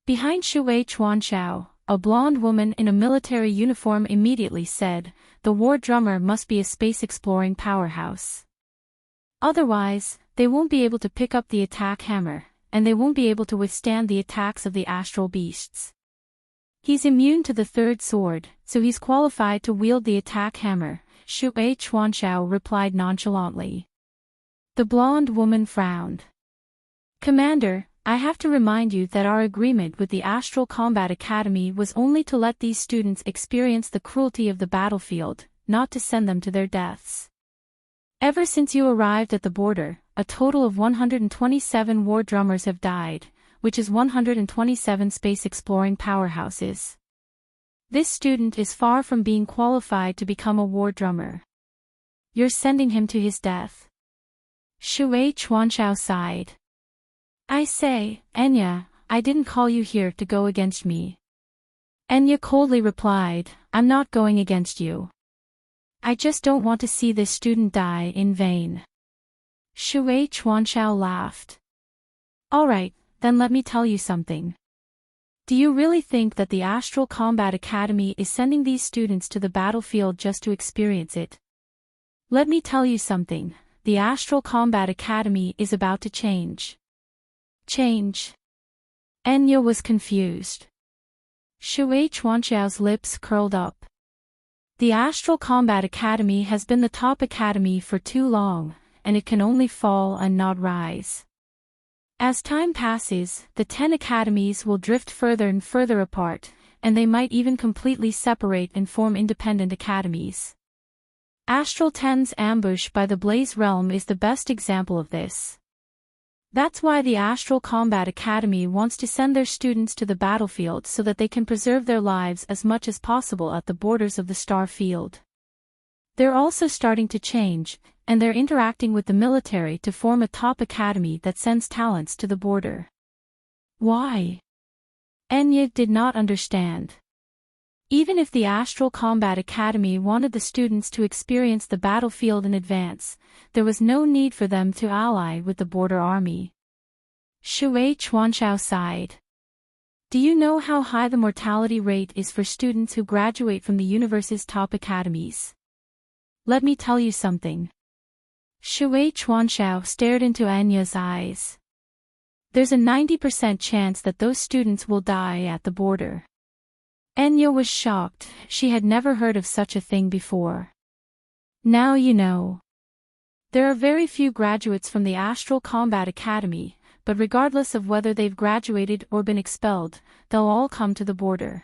Behind Shui Chuanxiao, a blonde woman in a military uniform immediately said, "The war drummer must be a space-exploring powerhouse. Otherwise, they won't be able to pick up the attack hammer, and they won't be able to withstand the attacks of the astral beasts. He's immune to the third sword, so he's qualified to wield the attack hammer," Shui Chuanxiao replied nonchalantly. The blonde woman frowned. "Commander, I have to remind you that our agreement with the Astral Combat Academy was only to let these students experience the cruelty of the battlefield, not to send them to their deaths. Ever since you arrived at the border, a total of 127 war drummers have died, which is 127 space-exploring powerhouses. This student is far from being qualified to become a war drummer. You're sending him to his death." Shui Chuanxiao sighed. "I say, Enya, I didn't call you here to go against me." Enya coldly replied, "I'm not going against you. I just don't want to see this student die in vain." Shui Chuanxiao laughed. "All right, then let me tell you something. Do you really think that the Astral Combat Academy is sending these students to the battlefield just to experience it? Let me tell you something, the Astral Combat Academy is about to change." "Change?" Enya was confused. Shui Chuanxiao's lips curled up. "The Astral Combat Academy has been the top academy for too long, and it can only fall and not rise. As time passes, the 10 academies will drift further and further apart, and they might even completely separate and form independent academies. Astral 10's ambush by the Blaze Realm is the best example of this. That's why the Astral Combat Academy wants to send their students to the battlefield so that they can preserve their lives as much as possible at the borders of the star field. They're also starting to change, and they're interacting with the military to form a top academy that sends talents to the border. Why? Enya did not understand. Even if the Astral Combat Academy wanted the students to experience the battlefield in advance, there was no need for them to ally with the border army. Shui Chuanshao sighed. Do you know how high the mortality rate is for students who graduate from the universe's top academies? Let me tell you something. Shui Chuanshao stared into Enya's eyes. There's a 90% chance that those students will die at the border. Enya was shocked, she had never heard of such a thing before. Now you know. There are very few graduates from the Astral Combat Academy, but regardless of whether they've graduated or been expelled, they'll all come to the border.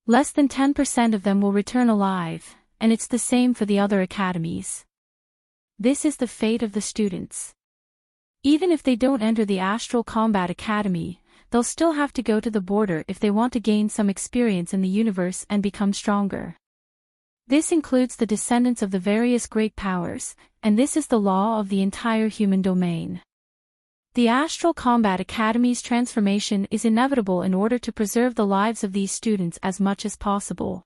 Less than 10% of them will return alive, and it's the same for the other academies. This is the fate of the students. Even if they don't enter the Astral Combat Academy, they'll still have to go to the border if they want to gain some experience in the universe and become stronger. This includes the descendants of the various great powers, and this is the law of the entire human domain. The Astral Combat Academy's transformation is inevitable in order to preserve the lives of these students as much as possible.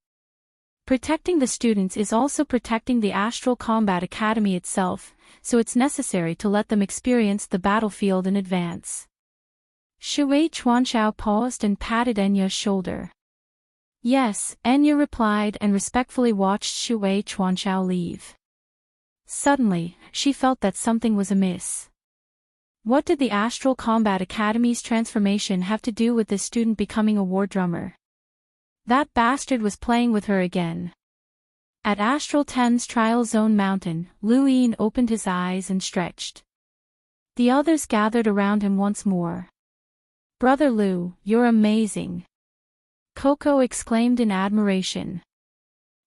Protecting the students is also protecting the Astral Combat Academy itself, so it's necessary to let them experience the battlefield in advance. Shui Chuanshao paused and patted Enya's shoulder. Yes, Enya replied and respectfully watched Shui Chuanshao leave. Suddenly, she felt that something was amiss. What did the Astral Combat Academy's transformation have to do with this student becoming a war drummer? That bastard was playing with her again. At Astral 10's Trial Zone Mountain, Lu Yin opened his eyes and stretched. The others gathered around him once more. Brother Lu, you're amazing. Coco exclaimed in admiration.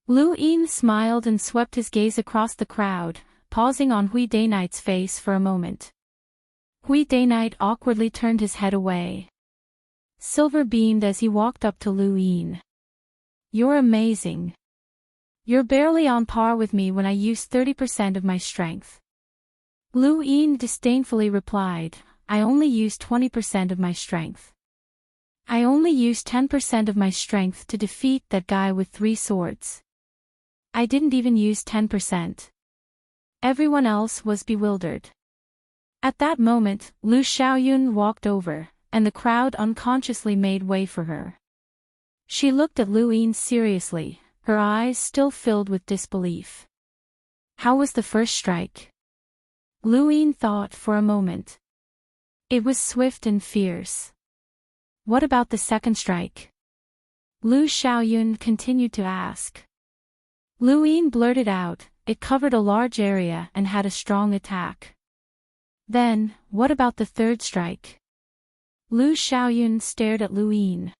Lu Yin smiled and swept his gaze across the crowd, pausing on Hui Daynight's face for a moment. Hui Dayknight awkwardly turned his head away. Silver beamed as he walked up to Lu Yin. You're amazing. You're barely on par with me when I use 30% of my strength. Lu Yin disdainfully replied, I only use 20% of my strength. I only used 10% of my strength to defeat that guy with 3 swords. I didn't even use 10%. Everyone else was bewildered. At that moment, Lu Xiaoyun walked over, and the crowd unconsciously made way for her. She looked at Lu Yin seriously, her eyes still filled with disbelief. How was the first strike? Lu Yin thought for a moment. It was swift and fierce. What about the second strike? Lu Xiaoyun continued to ask. Lu Yin blurted out, it covered a large area and had a strong attack. Then, what about the third strike? Lu Xiaoyun stared at Lu Yin.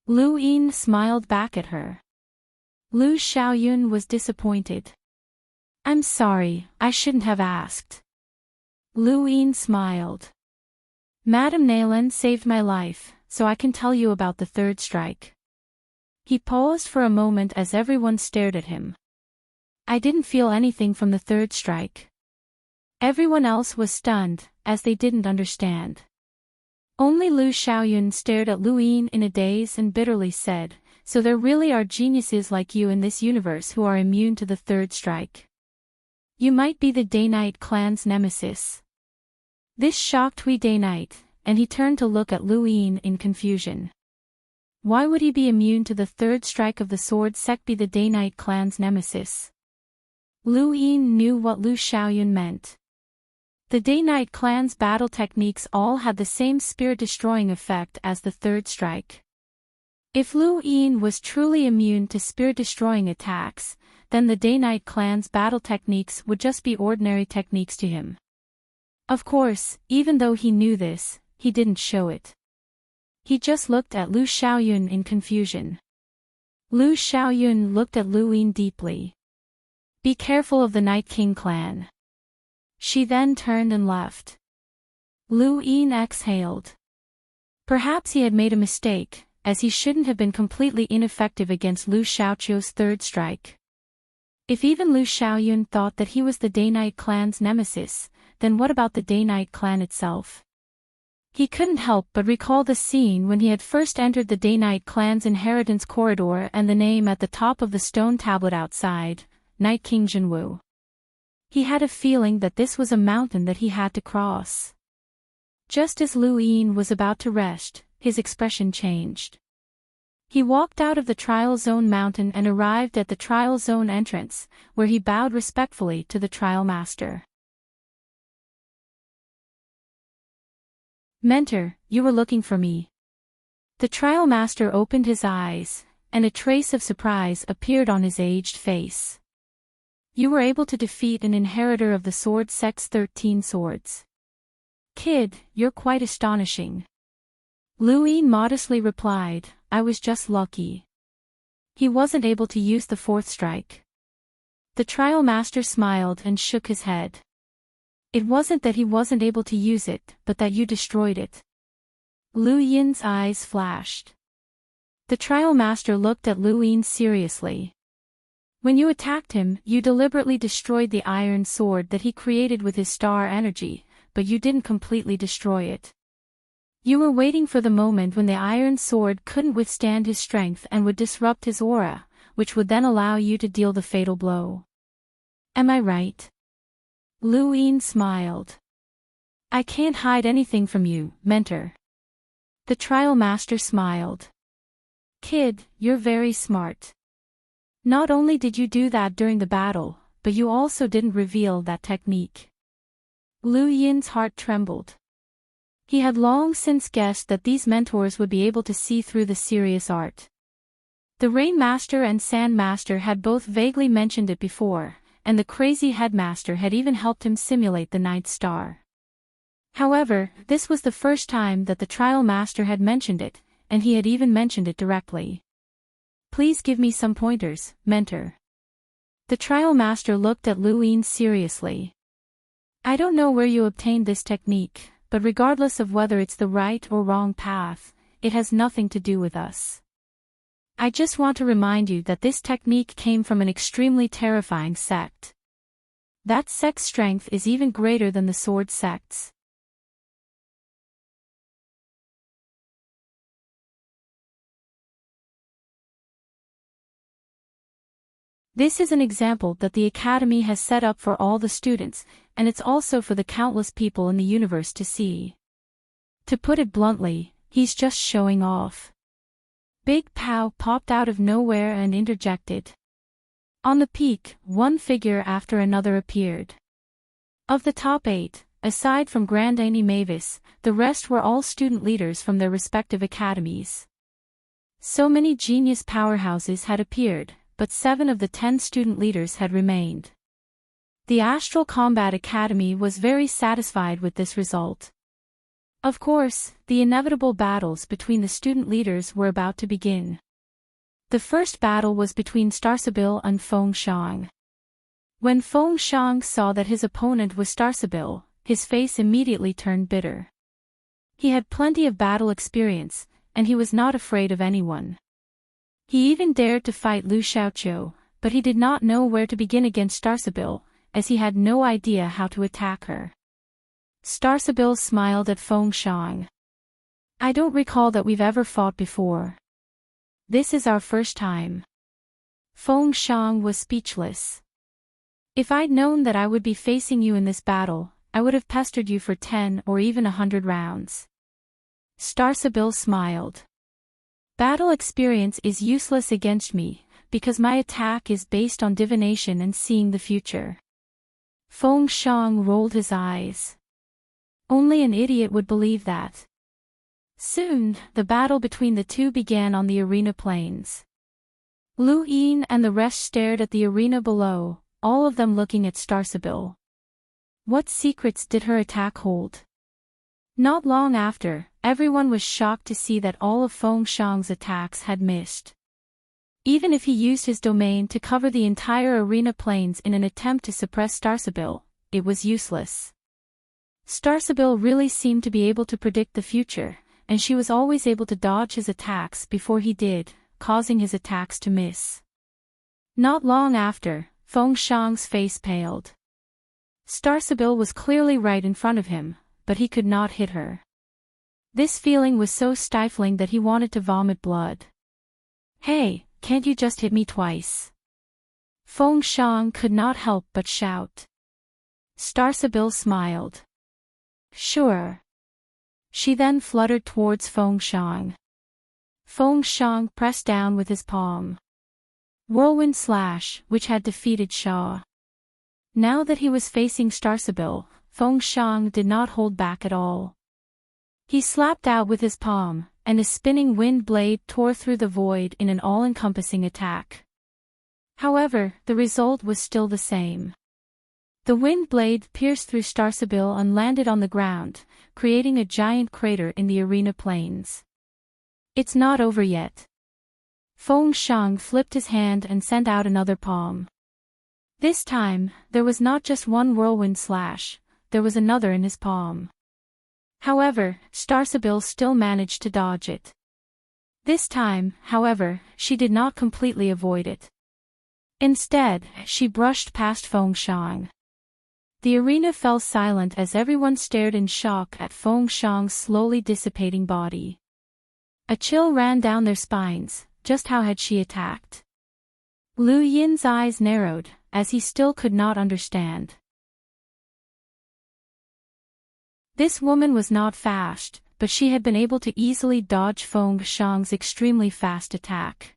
Lu Yin smiled back at her. Lu Xiaoyun was disappointed. I'm sorry, I shouldn't have asked. Lu Yin smiled. Madame Naylan saved my life, so I can tell you about the third strike. He paused for a moment as everyone stared at him. I didn't feel anything from the third strike. Everyone else was stunned, as they didn't understand. Only Lu Xiaoyun stared at Lu Yin in a daze and bitterly said, so there really are geniuses like you in this universe who are immune to the third strike. You might be the Dayknight clan's nemesis. This shocked Hui Dayknight, and he turned to look at Lu Yin in confusion. Why would he be immune to the third strike of the sword sect, be the Dayknight clan's nemesis? Lu Yin knew what Lu Xiaoyun meant. The Dayknight clan's battle techniques all had the same spirit-destroying effect as the third strike. If Lu Yin was truly immune to spirit-destroying attacks, then the Day-Night Clan's battle techniques would just be ordinary techniques to him. Of course, even though he knew this, he didn't show it. He just looked at Lu Xiaoyun in confusion. Lu Xiaoyun looked at Lu Yin deeply. "Be careful of the Night King clan." She then turned and left. Lu Yin exhaled. Perhaps he had made a mistake, as he shouldn't have been completely ineffective against Lu Xiaoqiu's third strike. If even Lu Xiaoyun thought that he was the Day-Night Clan's nemesis, then what about the Day-Night Clan itself? He couldn't help but recall the scene when he had first entered the Day-Night Clan's inheritance corridor and the name at the top of the stone tablet outside, Night King Jinwu. He had a feeling that this was a mountain that he had to cross. Just as Lu Yin was about to rest, his expression changed. He walked out of the Trial Zone mountain and arrived at the Trial Zone entrance, where he bowed respectfully to the Trial Master. "Mentor, you were looking for me." The Trial Master opened his eyes, and a trace of surprise appeared on his aged face. "You were able to defeat an inheritor of the Sword Sect's 13 swords. Kid, you're quite astonishing." Lu Yin modestly replied, "I was just lucky." He wasn't able to use the fourth strike. The Trial Master smiled and shook his head. "It wasn't that he wasn't able to use it, but that you destroyed it." Lu Yin's eyes flashed. The Trial Master looked at Lu Yin seriously. "When you attacked him, you deliberately destroyed the iron sword that he created with his star energy, but you didn't completely destroy it. You were waiting for the moment when the iron sword couldn't withstand his strength and would disrupt his aura, which would then allow you to deal the fatal blow. Am I right?" Lu Yin smiled. "I can't hide anything from you, mentor." The Trial Master smiled. "Kid, you're very smart. Not only did you do that during the battle, but you also didn't reveal that technique." Lu Yin's heart trembled. He had long since guessed that these mentors would be able to see through the serious art. The Rain Master and Sand Master had both vaguely mentioned it before, and the crazy headmaster had even helped him simulate the Ninth Star. However, this was the first time that the Trial Master had mentioned it, and he had even mentioned it directly. "Please give me some pointers, mentor." The Trial Master looked at Lu Yin seriously. "I don't know where you obtained this technique, but regardless of whether it's the right or wrong path, it has nothing to do with us. I just want to remind you that this technique came from an extremely terrifying sect. That sect's strength is even greater than the sword sect's." This is an example that the Academy has set up for all the students, and it's also for the countless people in the universe to see. To put it bluntly, he's just showing off. Big Pow popped out of nowhere and interjected. On the peak, one figure after another appeared. Of the top 8, aside from Grand Annie Mavis, the rest were all student leaders from their respective academies. So many genius powerhouses had appeared, but 7 of the 10 student leaders had remained. The Astral Combat Academy was very satisfied with this result. Of course, the inevitable battles between the student leaders were about to begin. The first battle was between Starsabil and Feng Shang. When Feng Shang saw that his opponent was Starsabil, his face immediately turned bitter. He had plenty of battle experience, and he was not afraid of anyone. He even dared to fight Lu Xiaoqiu, but he did not know where to begin against Starsabil, as he had no idea how to attack her. Starsabil smiled at Feng Shang. "I don't recall that we've ever fought before. This is our first time." Feng Shang was speechless. "If I'd known that I would be facing you in this battle, I would have pestered you for 10 or even 100 rounds." Starsabil smiled. "Battle experience is useless against me, because my attack is based on divination and seeing the future." Feng Shang rolled his eyes. Only an idiot would believe that. Soon, the battle between the two began on the arena plains. Lu Yin and the rest stared at the arena below, all of them looking at Starsabil. What secrets did her attack hold? Not long after, everyone was shocked to see that all of Feng Shang's attacks had missed. Even if he used his domain to cover the entire arena plains in an attempt to suppress Starsabil, it was useless. Starsabil really seemed to be able to predict the future, and she was always able to dodge his attacks before he did, causing his attacks to miss. Not long after, Feng Shang's face paled. Starsabil was clearly right in front of him, but he could not hit her. This feeling was so stifling that he wanted to vomit blood. "Hey, can't you just hit me twice?" Feng Shang could not help but shout. Starsabil smiled. "Sure." She then fluttered towards Feng Shang. Feng Shang pressed down with his palm. Whirlwind Slash, which had defeated Shaw. Now that he was facing Starsabil, Feng Shang did not hold back at all. He slapped out with his palm, and a spinning wind blade tore through the void in an all-encompassing attack. However, the result was still the same. The wind blade pierced through Starsabil and landed on the ground, creating a giant crater in the arena plains. "It's not over yet." Feng Shang flipped his hand and sent out another palm. This time, there was not just one whirlwind slash, there was another in his palm. However, Starsabil still managed to dodge it. This time, however, she did not completely avoid it. Instead, she brushed past Feng Shang. The arena fell silent as everyone stared in shock at Feng Shang's slowly dissipating body. A chill ran down their spines. Just how had she attacked? Lu Yin's eyes narrowed, as he still could not understand. This woman was not fast, but she had been able to easily dodge Feng Shang's extremely fast attack.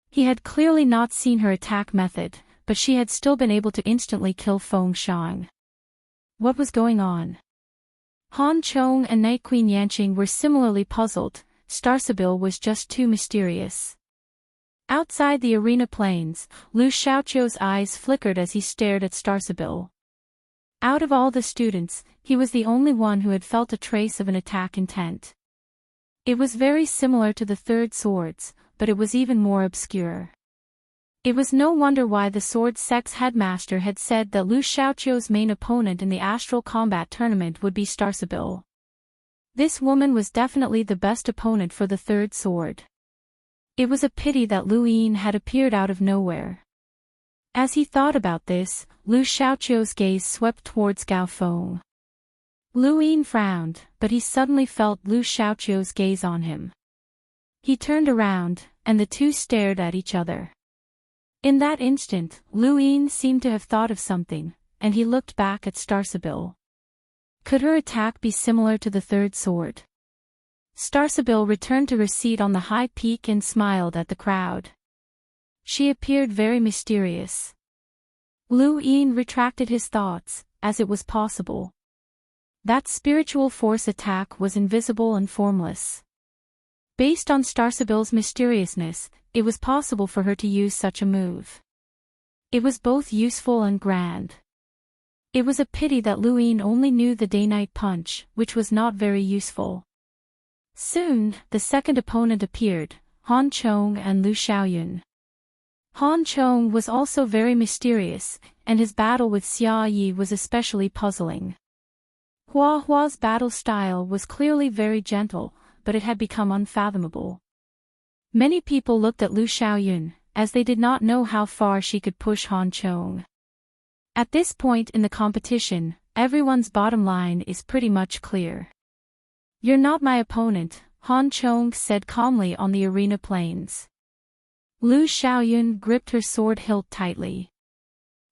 He had clearly not seen her attack method, but she had still been able to instantly kill Feng Shang. What was going on? Han Chong and Night Queen Yanqing were similarly puzzled. Starsabil was just too mysterious. Outside the arena plains, Lu Xiaoqiu's eyes flickered as he stared at Starsabil. Out of all the students, he was the only one who had felt a trace of an attack intent. It was very similar to the third sword's, but it was even more obscure. It was no wonder why the Sword Sect's headmaster had said that Lu Xiaoqiu's main opponent in the Astral Combat Tournament would be Starsabil. This woman was definitely the best opponent for the third sword. It was a pity that Lu Yin had appeared out of nowhere. As he thought about this, Lu Xiaoqiu's gaze swept towards Gao Feng. Lu Yin frowned, but he suddenly felt Lu Xiaoqiu's gaze on him. He turned around, and the two stared at each other. In that instant, Lu Yin seemed to have thought of something, and he looked back at Starsabil. Could her attack be similar to the third sword? Starsabil returned to her seat on the high peak and smiled at the crowd. She appeared very mysterious. Lu Yin retracted his thoughts, as it was possible. That spiritual force attack was invisible and formless. Based on Starsabil's mysteriousness, it was possible for her to use such a move. It was both useful and grand. It was a pity that Lu Yin only knew the day-night punch, which was not very useful. Soon, the second opponent appeared, Han Chong and Lu Xiaoyun. Han Chong was also very mysterious, and his battle with Xia Yi was especially puzzling. Hua Hua's battle style was clearly very gentle, but it had become unfathomable. Many people looked at Lu Xiaoyun, as they did not know how far she could push Han Chong. At this point in the competition, everyone's bottom line is pretty much clear. "You're not my opponent," Han Chong said calmly on the arena plains. Lu Xiaoyun gripped her sword hilt tightly.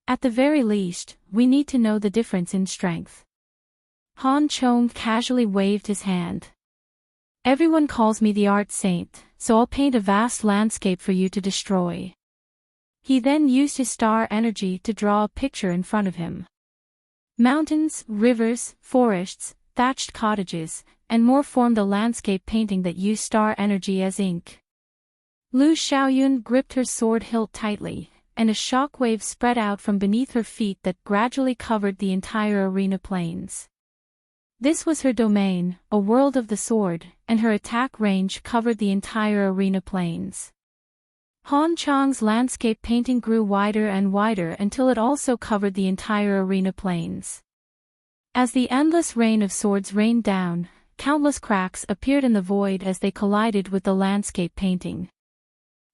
"At the very least, we need to know the difference in strength." Han Chong casually waved his hand. "Everyone calls me the art saint, so I'll paint a vast landscape for you to destroy." He then used his star energy to draw a picture in front of him. Mountains, rivers, forests, thatched cottages, and more formed a landscape painting that used star energy as ink. Lu Xiaoyun gripped her sword hilt tightly, and a shockwave spread out from beneath her feet that gradually covered the entire arena plains. This was her domain, a world of the sword, and her attack range covered the entire arena plains. Han Chang's landscape painting grew wider and wider until it also covered the entire arena plains. As the endless rain of swords rained down, countless cracks appeared in the void as they collided with the landscape painting.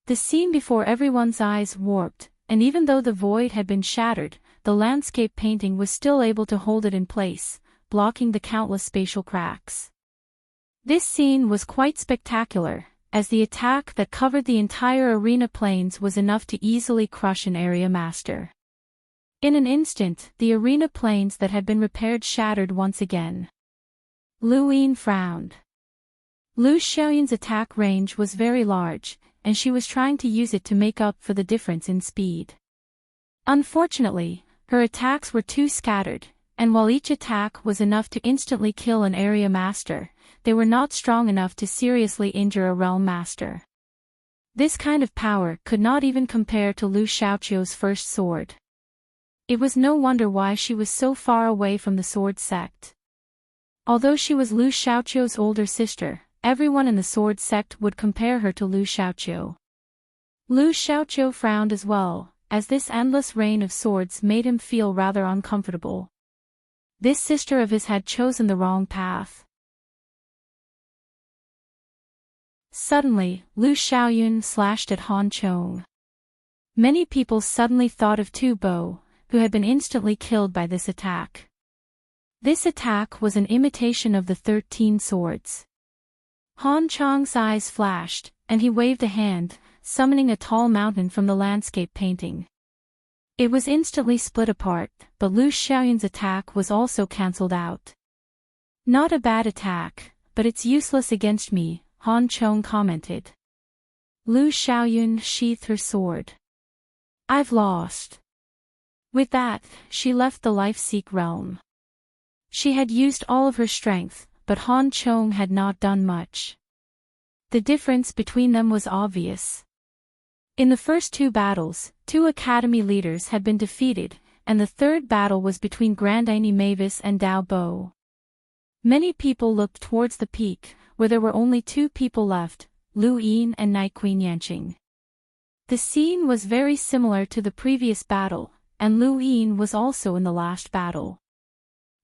The scene before everyone's eyes warped, and even though the void had been shattered, the landscape painting was still able to hold it in place, blocking the countless spatial cracks. This scene was quite spectacular, as the attack that covered the entire arena plains was enough to easily crush an area master. In an instant, the arena plains that had been repaired shattered once again. Lu Yin frowned. Lu Xiaoyun's attack range was very large, and she was trying to use it to make up for the difference in speed. Unfortunately, her attacks were too scattered, and while each attack was enough to instantly kill an area master, they were not strong enough to seriously injure a realm master. This kind of power could not even compare to Lu Xiaoqiu's first sword. It was no wonder why she was so far away from the sword sect. Although she was Lu Xiaoqiu's older sister, everyone in the sword sect would compare her to Lu Xiaoqiu. Lu Xiaoqiu frowned as well, as this endless rain of swords made him feel rather uncomfortable. This sister of his had chosen the wrong path. Suddenly, Lu Xiaoyun slashed at Han Chong. Many people suddenly thought of Tu Bo, who had been instantly killed by this attack. This attack was an imitation of the 13 swords. Han Chong's eyes flashed, and he waved a hand, summoning a tall mountain from the landscape painting. It was instantly split apart, but Lu Xiaoyun's attack was also cancelled out. Not a bad attack, but it's useless against me, Han Chong commented. Lu Xiaoyun sheathed her sword. I've lost. With that, she left the Life-Seek realm. She had used all of her strength, but Han Chong had not done much. The difference between them was obvious. In the first 2 battles, 2 academy leaders had been defeated, and the third battle was between Grandini Mavis and Dao Bo. Many people looked towards the peak, where there were only 2 people left, Lu Yin and Night Queen Yanqing. The scene was very similar to the previous battle, and Lu Yin was also in the last battle.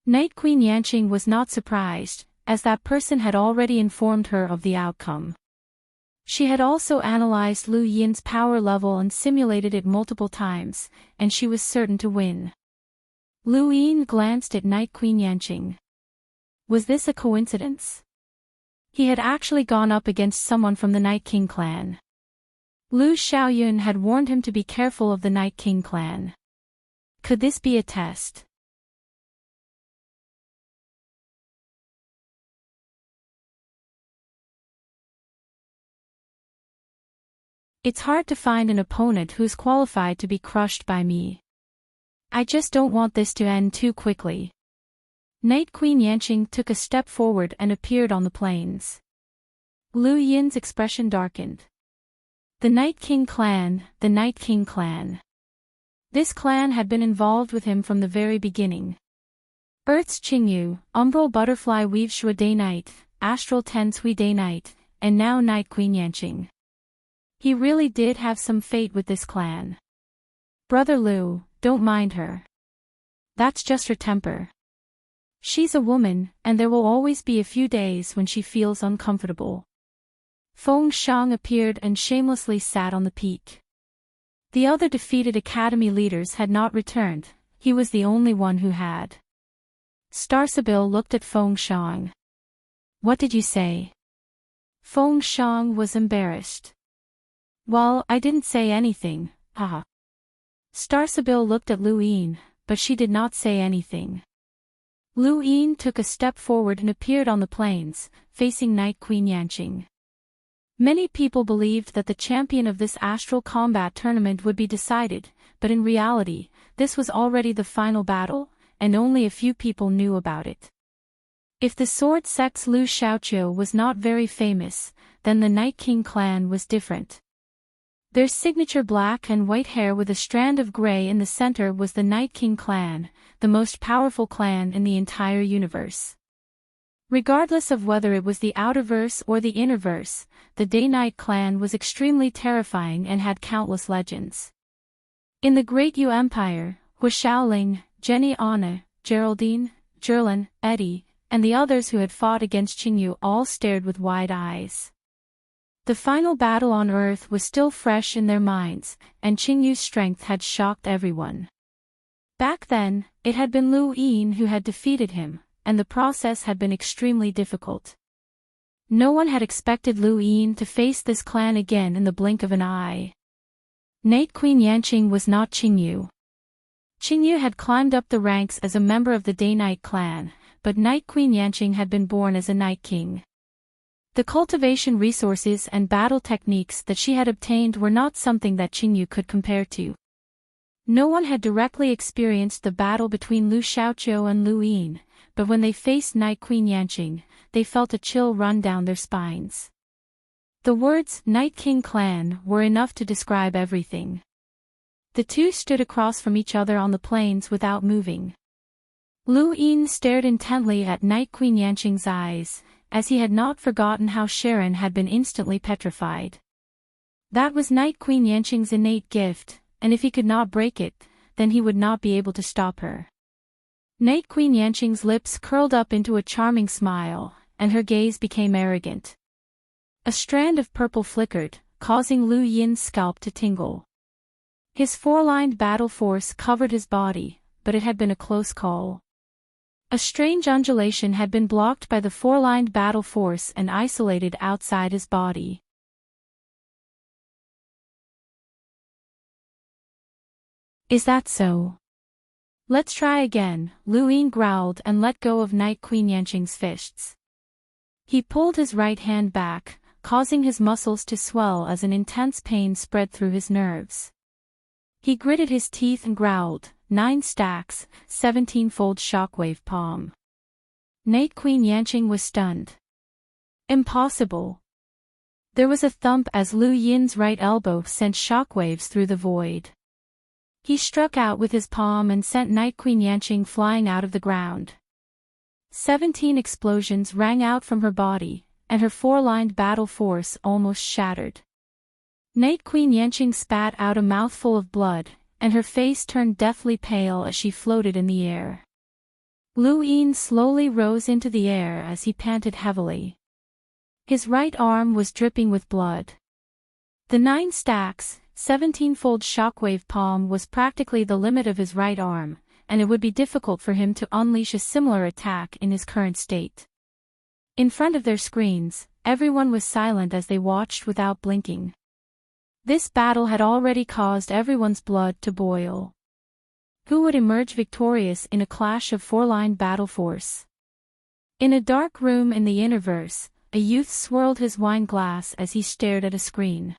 Night Queen Yanqing was not surprised, as that person had already informed her of the outcome. She had also analyzed Lu Yin's power level and simulated it multiple times, and she was certain to win. Lu Yin glanced at Night Queen Yanqing. Was this a coincidence? He had actually gone up against someone from the Night King clan. Lu Xiaoyun had warned him to be careful of the Night King clan. Could this be a test? It's hard to find an opponent who's qualified to be crushed by me. I just don't want this to end too quickly. Night Queen Yanqing took a step forward and appeared on the plains. Lu Yin's expression darkened. The Night King clan, the Night King clan. This clan had been involved with him from the very beginning. Earth's Qingyu, Umbral Butterfly Weave Shua Day Night, Astral Ten Sui Day Night, and now Night Queen Yanqing. He really did have some fate with this clan. Brother Lu, don't mind her. That's just her temper. She's a woman, and there will always be a few days when she feels uncomfortable. Feng Shang appeared and shamelessly sat on the peak. The other defeated academy leaders had not returned, he was the only one who had. Starsabil looked at Feng Shang. What did you say? Feng Shang was embarrassed. Well, I didn't say anything, haha. Starsabil looked at Lu Yin, but she did not say anything. Lu Yin took a step forward and appeared on the plains, facing Night Queen Yanqing. Many people believed that the champion of this astral combat tournament would be decided, but in reality, this was already the final battle, and only a few people knew about it. If the sword sect's Lu Xiaoqiu was not very famous, then the Night King clan was different. Their signature black and white hair with a strand of gray in the center was the Night King clan, the most powerful clan in the entire universe. Regardless of whether it was the Outerverse or the Innerverse, the Day-Night clan was extremely terrifying and had countless legends. In the Great Yu Empire, Hu Shaoling, Jenny Anna, Geraldine, Jerlin, Eddie, and the others who had fought against Qingyu all stared with wide eyes. The final battle on Earth was still fresh in their minds, and Qingyu's strength had shocked everyone. Back then, it had been Lu Yin who had defeated him, and the process had been extremely difficult. No one had expected Lu Yin to face this clan again in the blink of an eye. Night Queen Yanqing was not Qingyu. Qingyu had climbed up the ranks as a member of the Day-Night clan, but Night Queen Yanqing had been born as a Night King. The cultivation resources and battle techniques that she had obtained were not something that Qingyu could compare to. No one had directly experienced the battle between Lu Xiaoqiu and Lu Yin, but when they faced Night Queen Yanqing, they felt a chill run down their spines. The words Night King clan were enough to describe everything. The two stood across from each other on the plains without moving. Lu Yin stared intently at Night Queen Yanqing's eyes, as he had not forgotten how Sharon had been instantly petrified. That was Night Queen Yanqing's innate gift, and if he could not break it, then he would not be able to stop her. Night Queen Yanqing's lips curled up into a charming smile, and her gaze became arrogant. A strand of purple flickered, causing Lu Yin's scalp to tingle. His four-lined battle force covered his body, but it had been a close call. A strange undulation had been blocked by the four-lined battle force and isolated outside his body. Is that so? Let's try again, Lu Yin growled and let go of Night Queen Yanqing's fists. He pulled his right hand back, causing his muscles to swell as an intense pain spread through his nerves. He gritted his teeth and growled, 9 stacks, 17-fold shockwave palm. Night Queen Yanqing was stunned. Impossible. There was a thump as Lu Yin's right elbow sent shockwaves through the void. He struck out with his palm and sent Night Queen Yanqing flying out of the ground. 17 explosions rang out from her body, and her four-lined battle force almost shattered. Night Queen Yanqing spat out a mouthful of blood, and her face turned deathly pale as she floated in the air. Lu Yin slowly rose into the air as he panted heavily. His right arm was dripping with blood. The 9 stacks, 17-fold shockwave palm was practically the limit of his right arm, and it would be difficult for him to unleash a similar attack in his current state. In front of their screens, everyone was silent as they watched without blinking. This battle had already caused everyone's blood to boil. Who would emerge victorious in a clash of four-lined battle force? In a dark room in the Innerverse, a youth swirled his wine glass as he stared at a screen.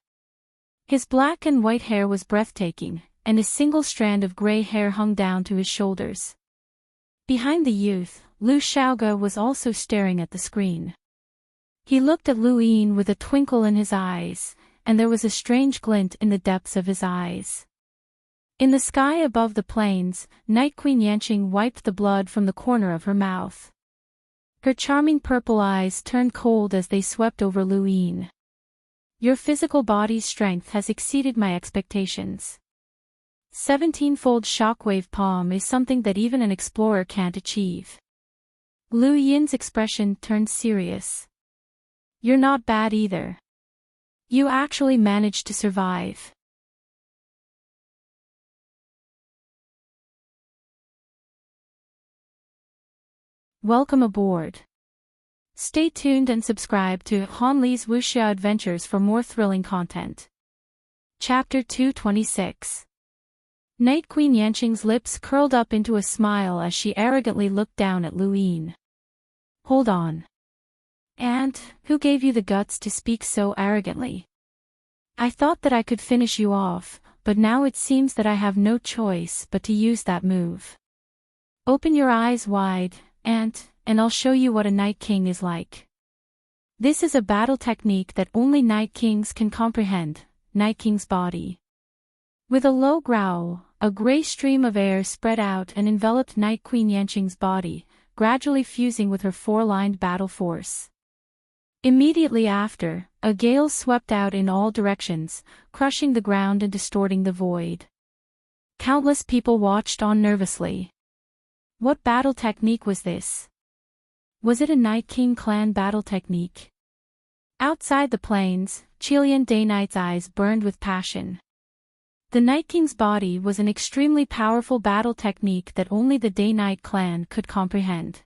His black and white hair was breathtaking, and a single strand of gray hair hung down to his shoulders. Behind the youth, Lu Xiaoge was also staring at the screen. He looked at Lu Yin with a twinkle in his eyes, and there was a strange glint in the depths of his eyes. In the sky above the plains, Night Queen Yanqing wiped the blood from the corner of her mouth. Her charming purple eyes turned cold as they swept over Lu Yin. Your physical body's strength has exceeded my expectations. 17-fold shockwave palm is something that even an explorer can't achieve. Lu Yin's expression turned serious. You're not bad either. You actually managed to survive. Welcome aboard. Stay tuned and subscribe to Han Li's Wuxia Adventures for more thrilling content. Chapter 226. Night Queen Yanqing's lips curled up into a smile as she arrogantly looked down at Lu Yin. Hold on. And, who gave you the guts to speak so arrogantly? I thought that I could finish you off, but now it seems that I have no choice but to use that move. Open your eyes wide, and I'll show you what a Night King is like. This is a battle technique that only Night Kings can comprehend, Night King's body. With a low growl, a gray stream of air spread out and enveloped Night Queen Yanqing's body, gradually fusing with her four-lined battle force. Immediately after, a gale swept out in all directions, crushing the ground and distorting the void. Countless people watched on nervously. What battle technique was this? Was it a Night King clan battle technique? Outside the plains, Chilean Day Knight's eyes burned with passion. The Night King's body was an extremely powerful battle technique that only the Day Knight clan could comprehend.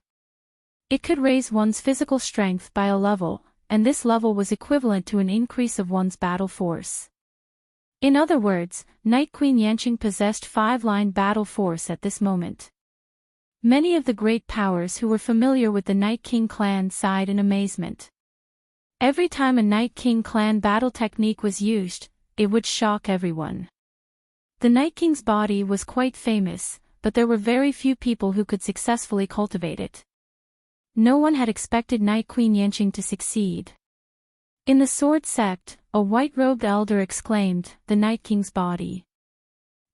It could raise one's physical strength by a level, and this level was equivalent to an increase of one's battle force. In other words, Night Queen Yanqing possessed five-line battle force at this moment. Many of the great powers who were familiar with the Night King clan sighed in amazement. Every time a Night King clan battle technique was used, it would shock everyone. The Night King's body was quite famous, but there were very few people who could successfully cultivate it. No one had expected Night Queen Yanqing to succeed. In the sword sect, a white-robed elder exclaimed, "The Night King's body.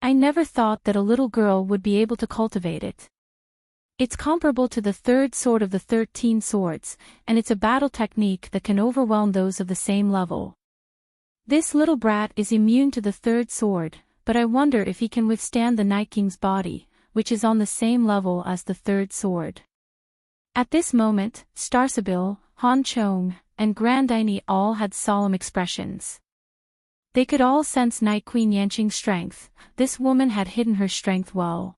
I never thought that a little girl would be able to cultivate it. It's comparable to the third sword of the 13 swords, and it's a battle technique that can overwhelm those of the same level. This little brat is immune to the third sword, but I wonder if he can withstand the Night King's body, which is on the same level as the third sword." At this moment, Starsabil, Han Chong, and Grandaini all had solemn expressions. They could all sense Night Queen Yanqing's strength. This woman had hidden her strength well.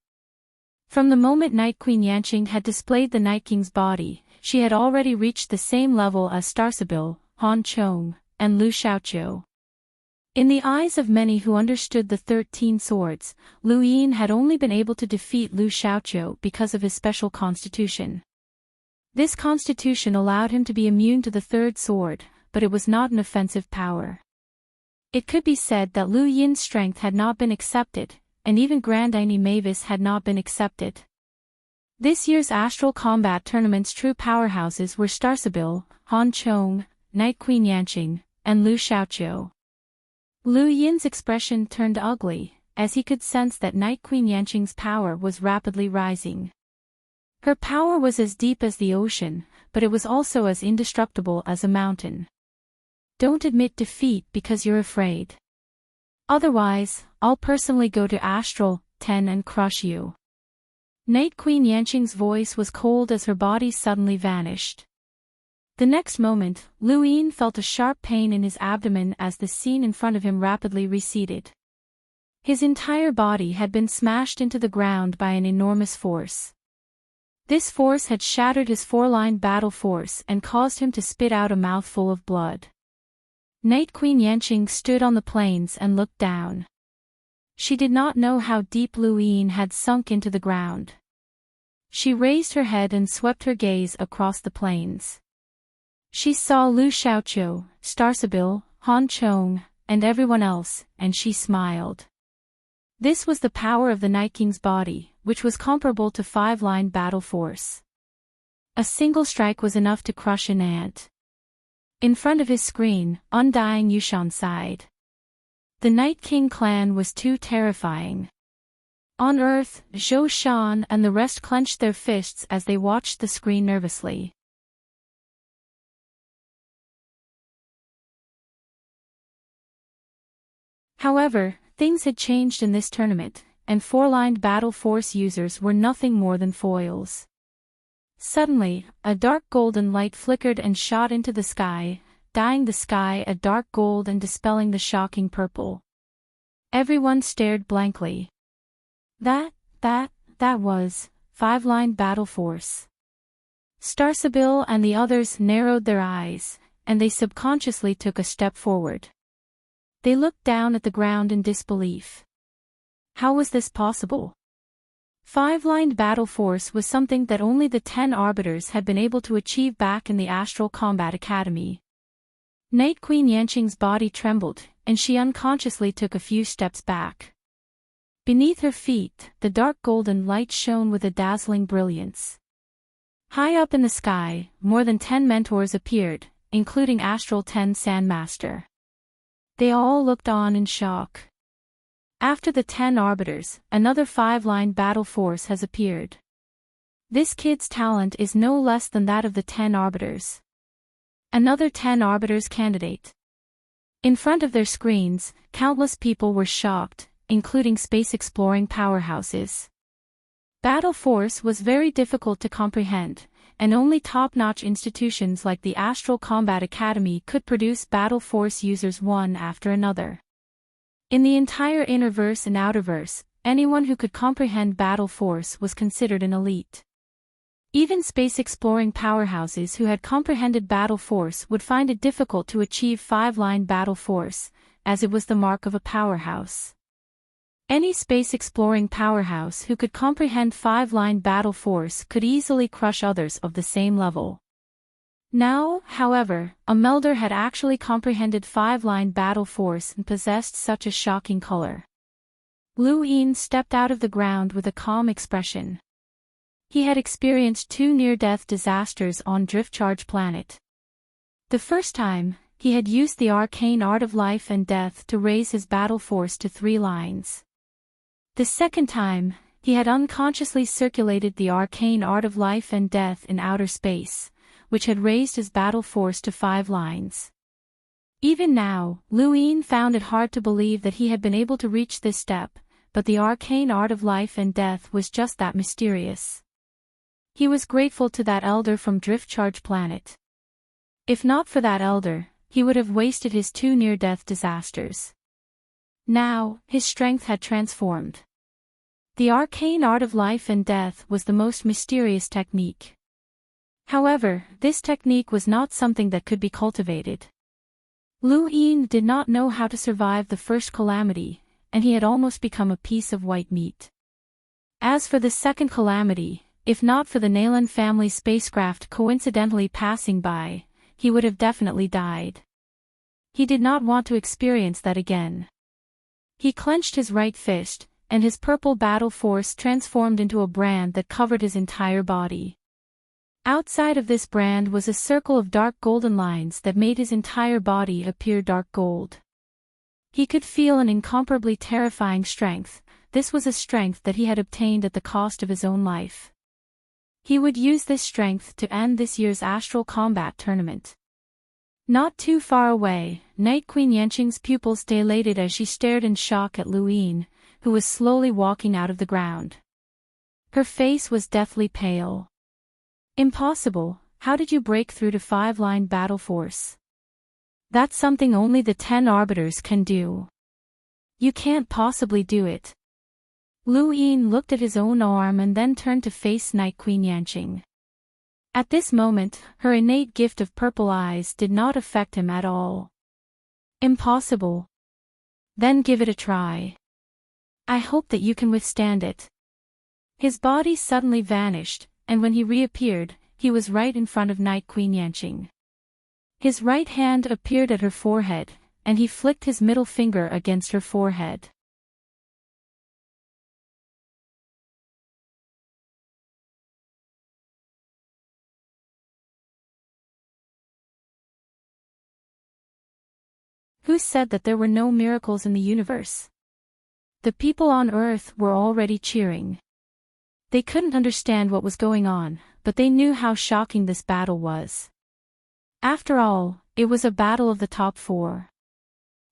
From the moment Night Queen Yanqing had displayed the Night King's body, she had already reached the same level as Starsabil, Han Chong, and Lu Xiaoqiu. In the eyes of many who understood the 13 swords, Lu Yin had only been able to defeat Lu Xiaoqiu because of his special constitution. This constitution allowed him to be immune to the third sword, but it was not an offensive power. It could be said that Lu Yin's strength had not been accepted, and even Grandaini Mavis had not been accepted. This year's Astral Combat Tournament's true powerhouses were Starsabil, Han Chong, Night Queen Yanqing, and Lu Xiaoqiu. Lu Yin's expression turned ugly, as he could sense that Night Queen Yanqing's power was rapidly rising. Her power was as deep as the ocean, but it was also as indestructible as a mountain. Don't admit defeat because you're afraid. Otherwise, I'll personally go to Astral 10 and crush you. Night Queen Yanqing's voice was cold as her body suddenly vanished. The next moment, Lu Yin felt a sharp pain in his abdomen as the scene in front of him rapidly receded. His entire body had been smashed into the ground by an enormous force. This force had shattered his four-line battle force and caused him to spit out a mouthful of blood. Night Queen Yanqing stood on the plains and looked down. She did not know how deep Lu Yin had sunk into the ground. She raised her head and swept her gaze across the plains. She saw Lu Xiaoqiu, Starsabil, Han Chong, and everyone else, and she smiled. This was the power of the Night King's body, which was comparable to five-line battle force. A single strike was enough to crush an ant. In front of his screen, Undying Yushan sighed. The Night King clan was too terrifying. On Earth, Zhou Shan and the rest clenched their fists as they watched the screen nervously. However, things had changed in this tournament, and four-lined battle force users were nothing more than foils. Suddenly, a dark golden light flickered and shot into the sky, dyeing the sky a dark gold and dispelling the shocking purple. Everyone stared blankly. That was five-line battle force. Starsabil and the others narrowed their eyes, and they subconsciously took a step forward. They looked down at the ground in disbelief. How was this possible? Five-lined battle force was something that only the 10 arbiters had been able to achieve back in the Astral Combat Academy. Night Queen Yanqing's body trembled, and she unconsciously took a few steps back. Beneath her feet, the dark golden light shone with a dazzling brilliance. High up in the sky, more than 10 mentors appeared, including Astral 10 Sandmaster. They all looked on in shock. After the 10 arbiters, another 5-line battle force has appeared. This kid's talent is no less than that of the 10 arbiters. Another 10 arbiters candidate. In front of their screens, countless people were shocked, including space-exploring powerhouses. Battle Force was very difficult to comprehend, and only top-notch institutions like the Astral Combat Academy could produce Battle Force users one after another. In the entire Innerverse and Outerverse, anyone who could comprehend Battle Force was considered an elite. Even space-exploring powerhouses who had comprehended Battle Force would find it difficult to achieve 5-line Battle Force, as it was the mark of a powerhouse. Any space-exploring powerhouse who could comprehend 5-line Battle Force could easily crush others of the same level. Now, however, a Melder had actually comprehended 5-line Battle Force and possessed such a shocking color. Lu Yin stepped out of the ground with a calm expression. He had experienced 2 near-death disasters on Driftcharge Planet. The first time, he had used the arcane art of life and death to raise his battle force to 3 lines. The second time, he had unconsciously circulated the arcane art of life and death in outer space, which had raised his battle force to 5 lines. Even now, Lu Yin found it hard to believe that he had been able to reach this step, but the arcane art of life and death was just that mysterious. He was grateful to that elder from Driftcharge Planet. If not for that elder, he would have wasted his 2 near-death disasters. Now, his strength had transformed. The arcane art of life and death was the most mysterious technique. However, this technique was not something that could be cultivated. Lu Yin did not know how to survive the first calamity, and he had almost become a piece of white meat. As for the second calamity, if not for the Nalan family spacecraft coincidentally passing by, he would have definitely died. He did not want to experience that again. He clenched his right fist, and his purple battle force transformed into a brand that covered his entire body. Outside of this brand was a circle of dark golden lines that made his entire body appear dark gold. He could feel an incomparably terrifying strength. This was a strength that he had obtained at the cost of his own life. He would use this strength to end this year's Astral Combat Tournament. Not too far away, Night Queen Yanqing's pupils dilated as she stared in shock at Lu Yin, who was slowly walking out of the ground. Her face was deathly pale. Impossible, how did you break through to 5-line battle force? That's something only the 10 arbiters can do. You can't possibly do it. Lu Yin looked at his own arm and then turned to face Night Queen Yanqing. At this moment, her innate gift of purple eyes did not affect him at all. Impossible. Then give it a try. I hope that you can withstand it. His body suddenly vanished, and when he reappeared, he was right in front of Night Queen Yanqing. His right hand appeared at her forehead, and he flicked his middle finger against her forehead. Who said that there were no miracles in the universe? The people on Earth were already cheering. They couldn't understand what was going on, but they knew how shocking this battle was. After all, it was a battle of the top 4.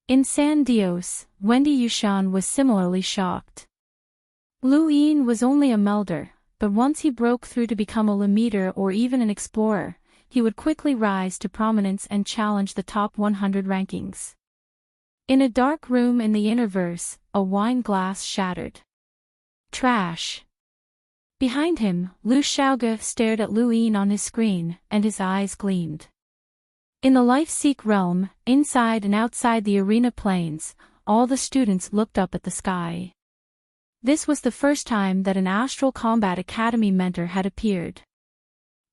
In San Dios, Wendy Yushan was similarly shocked. Lu Yin was only a melder, but once he broke through to become a leader or even an explorer, he would quickly rise to prominence and challenge the top 100 rankings. In a dark room in the Innerverse, a wine glass shattered. Trash. Behind him, Lu Xiaoge stared at Lu Yin on his screen, and his eyes gleamed. In the Life-Seek realm, inside and outside the arena planes, all the students looked up at the sky. This was the first time that an Astral Combat Academy mentor had appeared.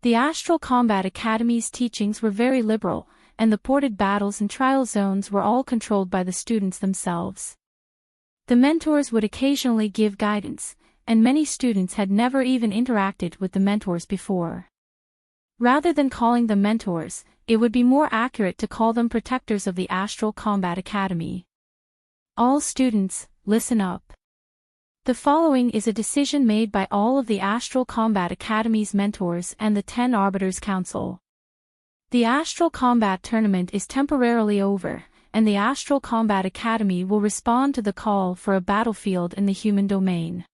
The Astral Combat Academy's teachings were very liberal, and the ported battles and trial zones were all controlled by the students themselves. The mentors would occasionally give guidance, and many students had never even interacted with the mentors before. Rather than calling them mentors, it would be more accurate to call them protectors of the Astral Combat Academy. All students, listen up. The following is a decision made by all of the Astral Combat Academy's mentors and the 10 Arbiters Council. The Astral Combat Tournament is temporarily over, and the Astral Combat Academy will respond to the call for a battlefield in the human domain.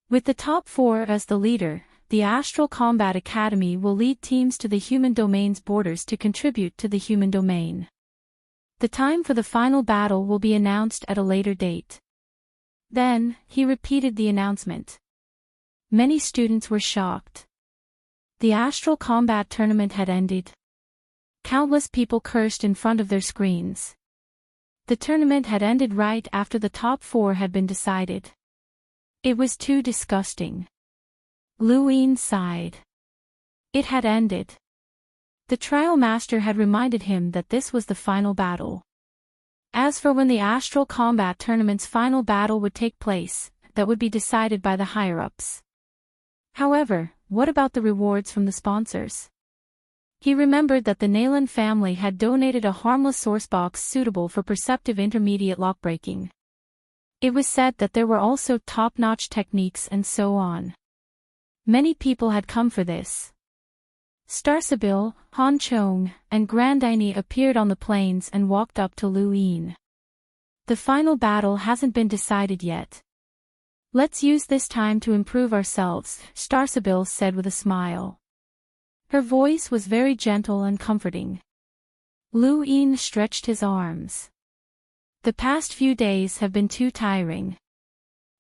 With the top 4 as the leader, the Astral Combat Academy will lead teams to the human domain's borders to contribute to the human domain. The time for the final battle will be announced at a later date. Then, he repeated the announcement. Many students were shocked. The Astral Combat Tournament had ended. Countless people cursed in front of their screens. The tournament had ended right after the top 4 had been decided. It was too disgusting. Lu Yin sighed. It had ended. The trial master had reminded him that this was the final battle. As for when the Astral Combat Tournament's final battle would take place, that would be decided by the higher-ups. However, what about the rewards from the sponsors? He remembered that the Nalan family had donated a harmless sourcebox suitable for perceptive intermediate lockbreaking. It was said that there were also top-notch techniques and so on. Many people had come for this. Starsabil, Han Chong, and Grandaini appeared on the plains and walked up to Lu Yin. The final battle hasn't been decided yet. Let's use this time to improve ourselves, Starsabil said with a smile. Her voice was very gentle and comforting. Lu Yin stretched his arms. The past few days have been too tiring.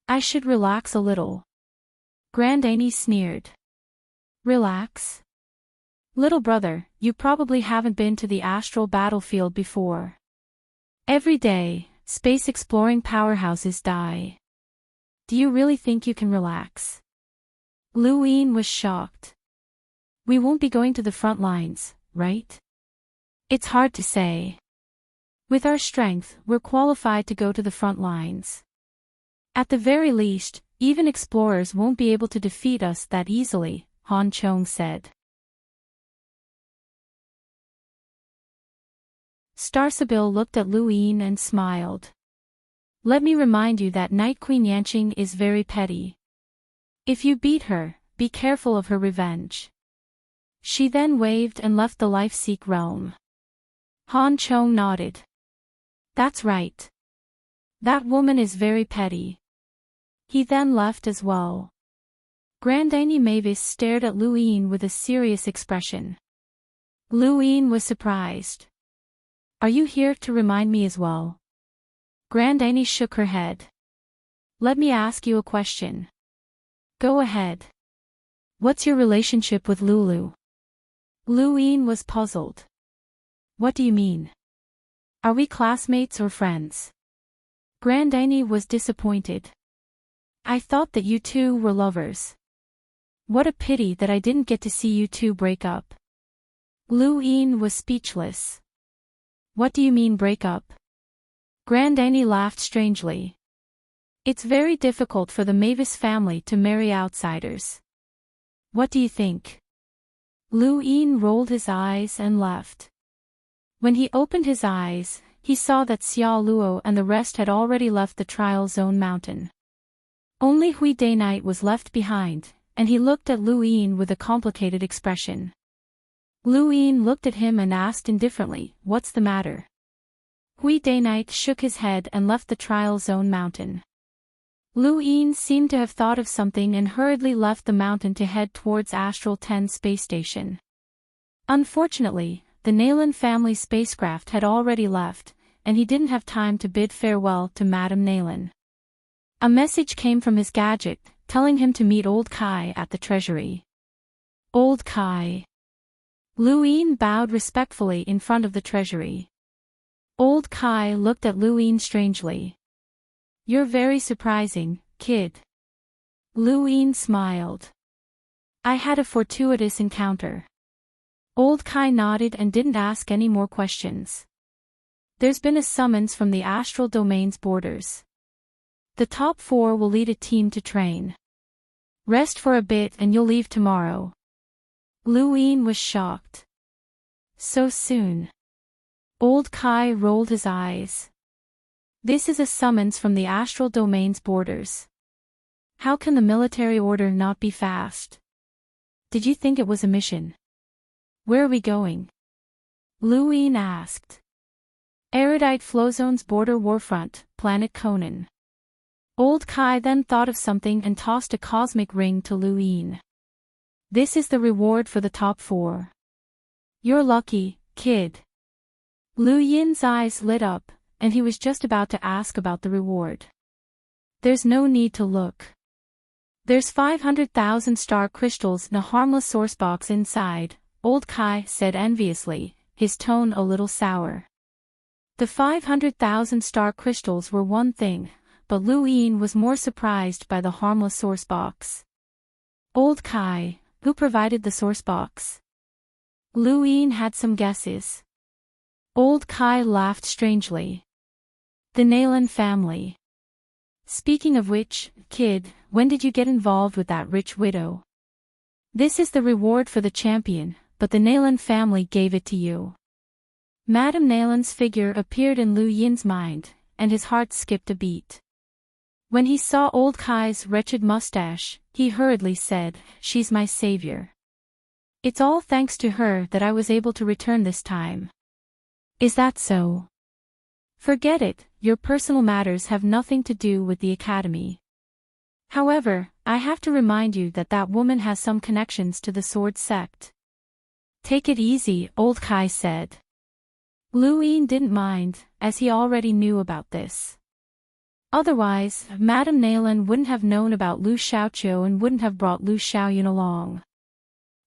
I should relax a little. Grandaini sneered. Relax? Little brother, you probably haven't been to the astral battlefield before. Every day, space-exploring powerhouses die. Do you really think you can relax? Lu Yin was shocked. We won't be going to the front lines, right? It's hard to say. With our strength, we're qualified to go to the front lines. At the very least, even explorers won't be able to defeat us that easily, Han Chong said. Starsabil looked at Lu Yin and smiled. Let me remind you that Night Queen Yanqing is very petty. If you beat her, be careful of her revenge. She then waved and left the Life-Seek realm. Han Chong nodded. That's right. That woman is very petty. He then left as well. Grandaini Mavis stared at Lu Yin with a serious expression. Lu Yin was surprised. Are you here to remind me as well? Grandaini shook her head. Let me ask you a question. Go ahead. What's your relationship with Lulu? Lu Yin was puzzled. What do you mean? Are we classmates or friends? Grandaini was disappointed. I thought that you two were lovers. What a pity that I didn't get to see you two break up. Lu Yin was speechless. What do you mean break up? Grandaini laughed strangely. It's very difficult for the Mavis family to marry outsiders. What do you think? Lu Yin rolled his eyes and left. When he opened his eyes, he saw that Xia Luo and the rest had already left the trial zone mountain. Only Hui Day Night was left behind, and he looked at Lu Yin with a complicated expression. Lu Yin looked at him and asked indifferently, "What's the matter?" Hui Day Night shook his head and left the trial zone mountain. Lu Yin seemed to have thought of something and hurriedly left the mountain to head towards Astral 10 space station. Unfortunately, the Nalan family spacecraft had already left, and he didn't have time to bid farewell to Madame Nalan. A message came from his gadget, telling him to meet Old Kai at the treasury. Old Kai. Lu Yin bowed respectfully in front of the treasury. Old Kai looked at Lu Yin strangely. You're very surprising, kid. Lu Yin smiled. I had a fortuitous encounter. Old Kai nodded and didn't ask any more questions. There's been a summons from the astral domain's borders. The top 4 will lead a team to train. Rest for a bit and you'll leave tomorrow. Luin was shocked. So soon? Old Kai rolled his eyes. This is a summons from the astral domain's borders. How can the military order not be fast? Did you think it was a mission? Where are we going? Luin asked. Erudite Flozone's border warfront, planet Conan. Old Kai then thought of something and tossed a cosmic ring to Luin. This is the reward for the top 4. You're lucky, kid. Luin's eyes lit up, and he was just about to ask about the reward. There's no need to look. There's 500,000 star crystals in a harmless source box inside, Old Kai said enviously, his tone a little sour. The 500,000 star crystals were one thing, but Luin was more surprised by the harmless source box. Old Kai, who provided the source box? Luin had some guesses. Old Kai laughed strangely. The Nalan family. Speaking of which, kid, when did you get involved with that rich widow? This is the reward for the champion, but the Nalan family gave it to you. Madame Nalan's figure appeared in Lu Yin's mind, and his heart skipped a beat. When he saw Old Kai's wretched mustache, he hurriedly said, "She's my savior. It's all thanks to her that I was able to return this time." Is that so? Forget it, your personal matters have nothing to do with the academy. However, I have to remind you that that woman has some connections to the sword sect. Take it easy, Old Kai said. Luin didn't mind, as he already knew about this. Otherwise, Madame Nalan wouldn't have known about Lu Xiaoqiu and wouldn't have brought Lu Xiaoyun along.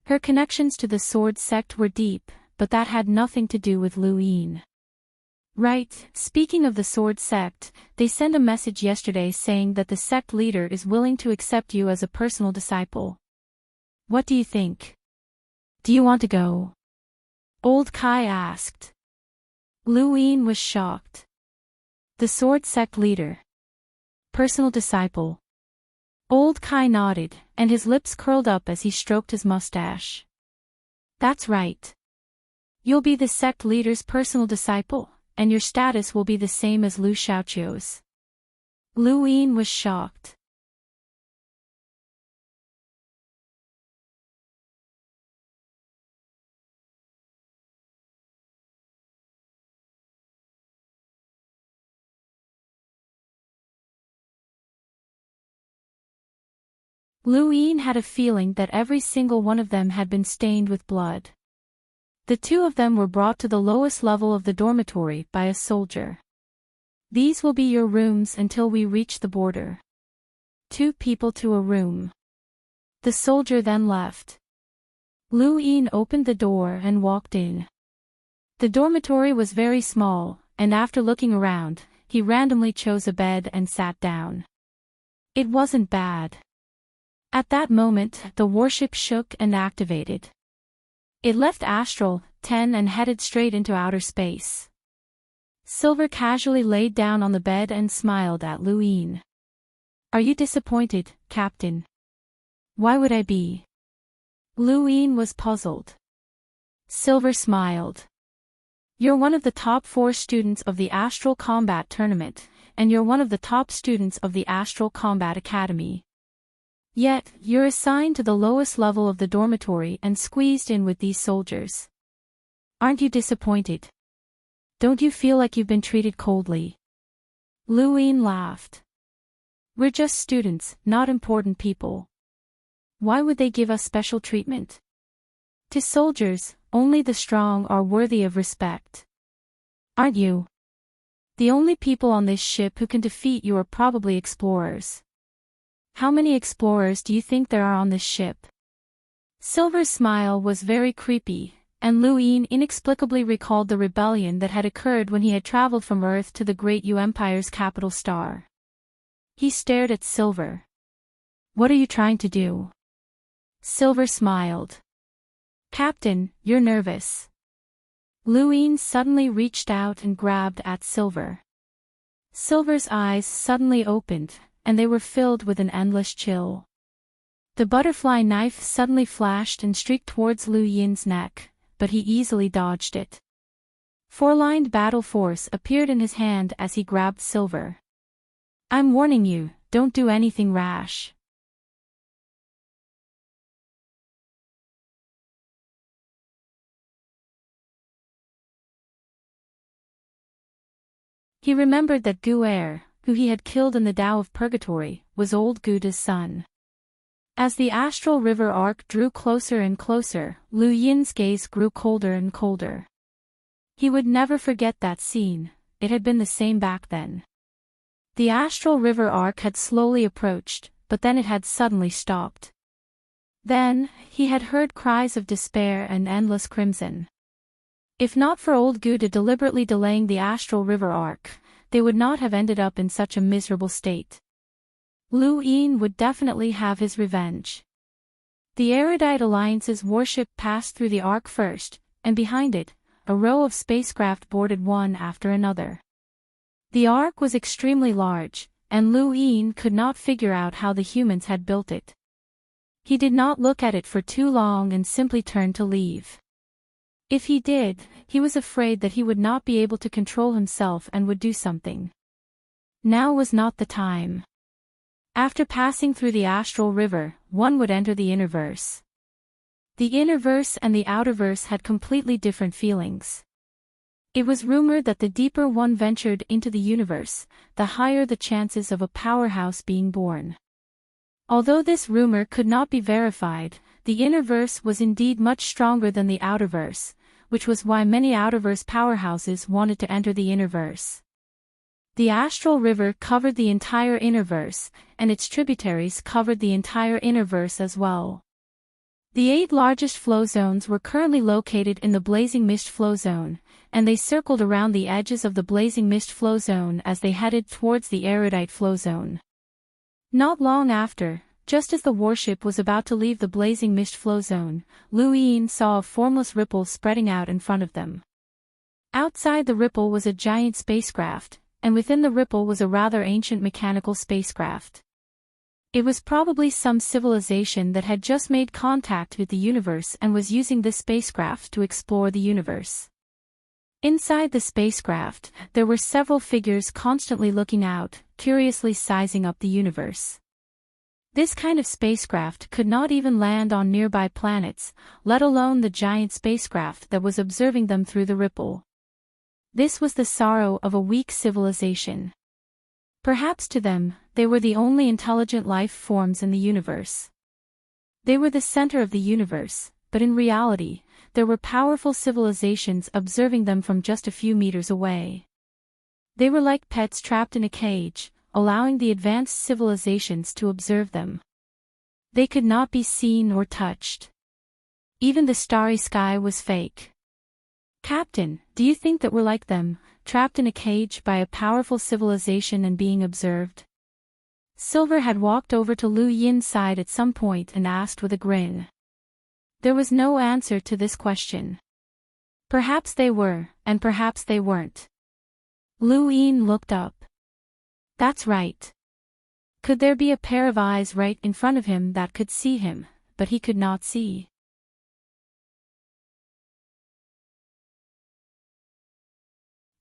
Her connections to the sword sect were deep, but that had nothing to do with Luin. Right, speaking of the sword sect, they sent a message yesterday saying that the sect leader is willing to accept you as a personal disciple. What do you think? Do you want to go? Old Kai asked. Luin was shocked. The sword sect leader. Personal disciple. Old Kai nodded, and his lips curled up as he stroked his mustache. That's right. You'll be the sect leader's personal disciple, and your status will be the same as Lu Xiaoqiu's. Luin was shocked. Luin had a feeling that every single one of them had been stained with blood. The two of them were brought to the lowest level of the dormitory by a soldier. These will be your rooms until we reach the border. 2 people to a room. The soldier then left. Luin opened the door and walked in. The dormitory was very small, and after looking around, he randomly chose a bed and sat down. It wasn't bad. At that moment, the warship shook and activated. It left Astral 10 and headed straight into outer space. Silver casually laid down on the bed and smiled at Luin. Are you disappointed, Captain? Why would I be? Luin was puzzled. Silver smiled. You're one of the top 4 students of the Astral Combat Tournament, and you're one of the top students of the Astral Combat Academy. Yet, you're assigned to the lowest level of the dormitory and squeezed in with these soldiers. Aren't you disappointed? Don't you feel like you've been treated coldly? Luin laughed. We're just students, not important people. Why would they give us special treatment? To soldiers, only the strong are worthy of respect. Aren't you? The only people on this ship who can defeat you are probably explorers. How many explorers do you think there are on this ship? Silver's smile was very creepy, and Luin inexplicably recalled the rebellion that had occurred when he had traveled from Earth to the Great U Empire's capital star. He stared at Silver. What are you trying to do? Silver smiled. Captain, you're nervous. Luin suddenly reached out and grabbed at Silver. Silver's eyes suddenly opened, and they were filled with an endless chill. The butterfly knife suddenly flashed and streaked towards Lu Yin's neck, but he easily dodged it. Four-lined battle force appeared in his hand as he grabbed Silver. "I'm warning you, don't do anything rash." He remembered that Gu Er, who he had killed in the Tao of Purgatory, was old Guda's son. As the astral river arc drew closer and closer, Lu Yin's gaze grew colder and colder. He would never forget that scene, it had been the same back then. The astral river arc had slowly approached, but then it had suddenly stopped. Then, he had heard cries of despair and endless crimson. If not for old Gouda deliberately delaying the astral river arc, they would not have ended up in such a miserable state. Lu Yin would definitely have his revenge. The Erudite Alliance's warship passed through the arc first, and behind it, a row of spacecraft boarded one after another. The arc was extremely large, and Lu Yin could not figure out how the humans had built it. He did not look at it for too long and simply turned to leave. If he did, he was afraid that he would not be able to control himself and would do something. Now was not the time. After passing through the astral river, one would enter the innerverse. The innerverse and the outerverse had completely different feelings. It was rumored that the deeper one ventured into the universe, the higher the chances of a powerhouse being born. Although this rumor could not be verified, the innerverse was indeed much stronger than the outerverse, which was why many outerverse powerhouses wanted to enter the innerverse. The astral river covered the entire innerverse, and its tributaries covered the entire innerverse as well. The 8 largest flow zones were currently located in the Blazing Mist flow zone, and they circled around the edges of the Blazing Mist flow zone as they headed towards the Erudite flow zone. Not long after, just as the warship was about to leave the Blazing Mist flow zone, Lu Yin saw a formless ripple spreading out in front of them. Outside the ripple was a giant spacecraft, and within the ripple was a rather ancient mechanical spacecraft. It was probably some civilization that had just made contact with the universe and was using this spacecraft to explore the universe. Inside the spacecraft, there were several figures constantly looking out, curiously sizing up the universe. This kind of spacecraft could not even land on nearby planets, let alone the giant spacecraft that was observing them through the ripple. This was the sorrow of a weak civilization. Perhaps to them, they were the only intelligent life forms in the universe. They were the center of the universe, but in reality, there were powerful civilizations observing them from just a few meters away. They were like pets trapped in a cage, allowing the advanced civilizations to observe them. They could not be seen or touched. Even the starry sky was fake. "Captain, do you think that we're like them, trapped in a cage by a powerful civilization and being observed?" Silver had walked over to Lu Yin's side at some point and asked with a grin. There was no answer to this question. Perhaps they were, and perhaps they weren't. Lu Yin looked up. That's right. Could there be a pair of eyes right in front of him that could see him, but he could not see?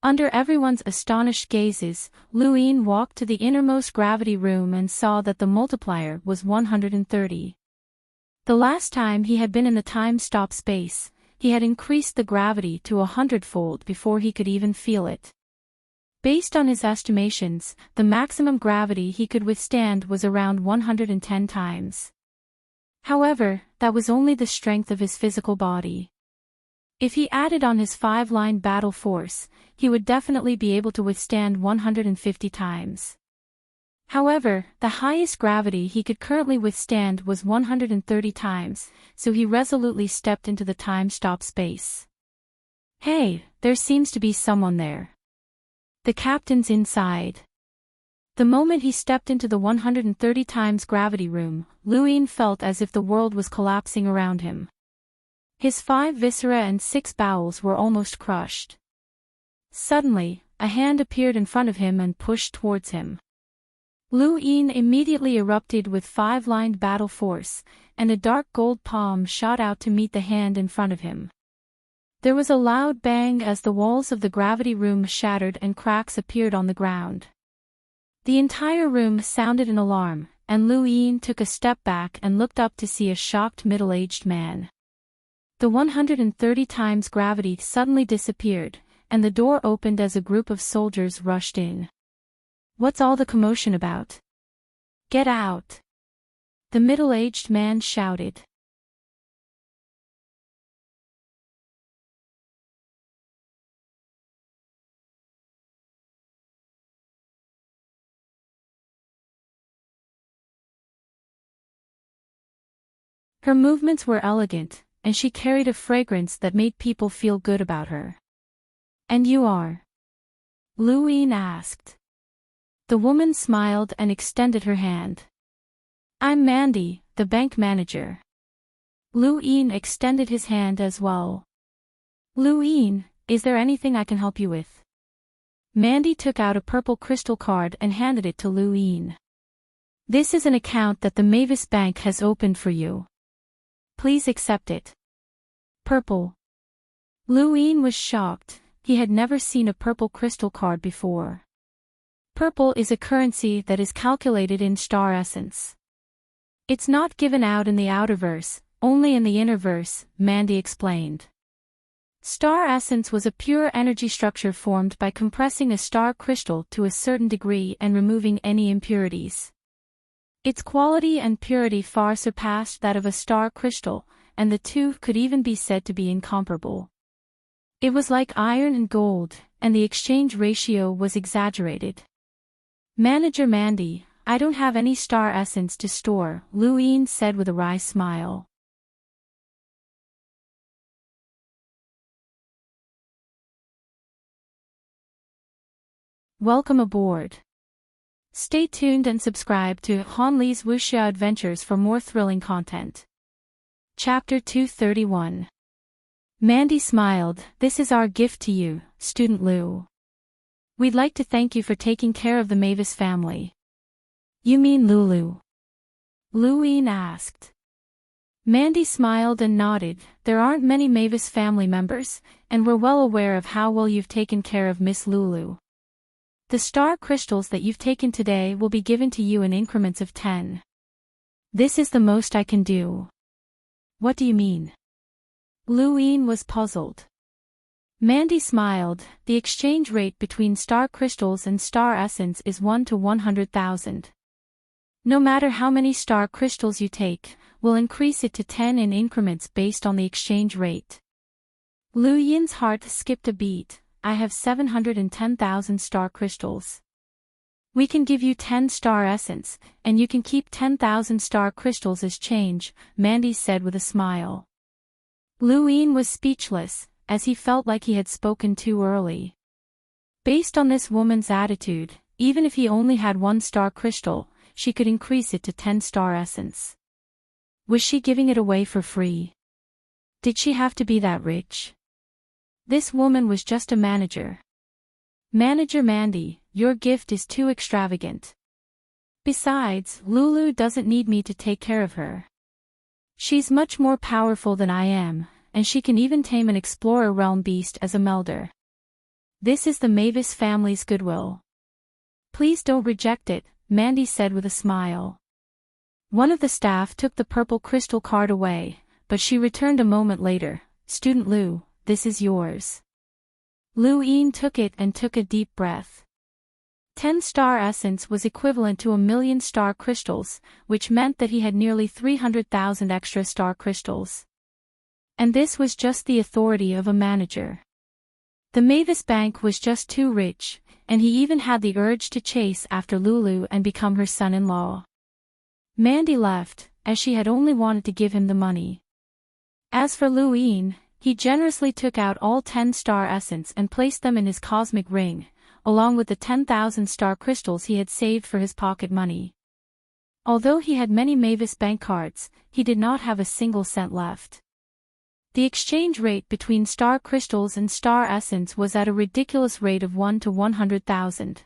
Under everyone's astonished gazes, Lu Yin walked to the innermost gravity room and saw that the multiplier was 130. The last time he had been in the time-stop space, he had increased the gravity to 100-fold before he could even feel it. Based on his estimations, the maximum gravity he could withstand was around 110 times. However, that was only the strength of his physical body. If he added on his 5-line battle force, he would definitely be able to withstand 150 times. However, the highest gravity he could currently withstand was 130 times, so he resolutely stepped into the time-stop space. Hey, there seems to be someone there. The captain's inside. The moment he stepped into the 130 times gravity room, Lu Yin felt as if the world was collapsing around him. His 5 viscera and 6 bowels were almost crushed. Suddenly, a hand appeared in front of him and pushed towards him. Lu Yin immediately erupted with 5-lined battle force, and a dark gold palm shot out to meet the hand in front of him. There was a loud bang as the walls of the gravity room shattered and cracks appeared on the ground. The entire room sounded an alarm, and Lu Yin took a step back and looked up to see a shocked middle-aged man. The 130 times gravity suddenly disappeared, and the door opened as a group of soldiers rushed in. "What's all the commotion about? Get out!" the middle-aged man shouted. Her movements were elegant, and she carried a fragrance that made people feel good about her. "And you are?" Lu Yin asked. The woman smiled and extended her hand. "I'm Mandy, the bank manager." Lu Yin extended his hand as well. "Lu Yin, is there anything I can help you with?" Mandy took out a purple crystal card and handed it to Lu Yin. "This is an account that the Mavis Bank has opened for you. Please accept it." Purple. Lu Yin was shocked. He had never seen a purple crystal card before. Purple is a currency that is calculated in star essence. It's not given out in the outerverse, only in the innerverse, Mandy explained. Star essence was a pure energy structure formed by compressing a star crystal to a certain degree and removing any impurities. Its quality and purity far surpassed that of a star crystal, and the two could even be said to be incomparable. It was like iron and gold, and the exchange ratio was exaggerated. "Manager Mandy, I don't have any star essence to store," Lu Yin said with a wry smile. Welcome aboard. Stay tuned and subscribe to Han Li's Wuxia Adventures for more thrilling content. Chapter 231. Mandy smiled. "This is our gift to you, Student Lu. We'd like to thank you for taking care of the Mavis family." "You mean Lulu?" Lu Yin asked. Mandy smiled and nodded. "There aren't many Mavis family members, and we're well aware of how well you've taken care of Miss Lulu. The star crystals that you've taken today will be given to you in increments of 10. This is the most I can do." "What do you mean?" Lu Yin was puzzled. Mandy smiled. "The exchange rate between star crystals and star essence is 1 to 100,000. No matter how many star crystals you take, we'll increase it to 10 in increments based on the exchange rate." Lu Yin's heart skipped a beat. "I have 710,000 star crystals. We can give you 10 star essence, and you can keep 10,000 star crystals as change," Mandy said with a smile. Lu Yin was speechless, as he felt like he had spoken too early. Based on this woman's attitude, even if he only had 1 star crystal, she could increase it to 10 star essence. Was she giving it away for free? Did she have to be that rich? This woman was just a manager. "Manager Mandy, your gift is too extravagant. Besides, Lulu doesn't need me to take care of her. She's much more powerful than I am, and she can even tame an explorer realm beast as a melder. This is the Mavis family's goodwill. Please don't reject it," Mandy said with a smile. One of the staff took the purple crystal card away, but she returned a moment later. "Student Lu, this is yours." Lu Yin took it and took a deep breath. 10 star essence was equivalent to 1,000,000 star crystals, which meant that he had nearly 300,000 extra star crystals. And this was just the authority of a manager. The Mavis Bank was just too rich, and he even had the urge to chase after Lulu and become her son-in-law. Mandy left, as she had only wanted to give him the money. As for Lu Yin, he generously took out all 10 star essence and placed them in his cosmic ring, along with the 10,000 star crystals he had saved for his pocket money. Although he had many Mavis Bank cards, he did not have a single cent left. The exchange rate between star crystals and star essence was at a ridiculous rate of 1 to 100,000.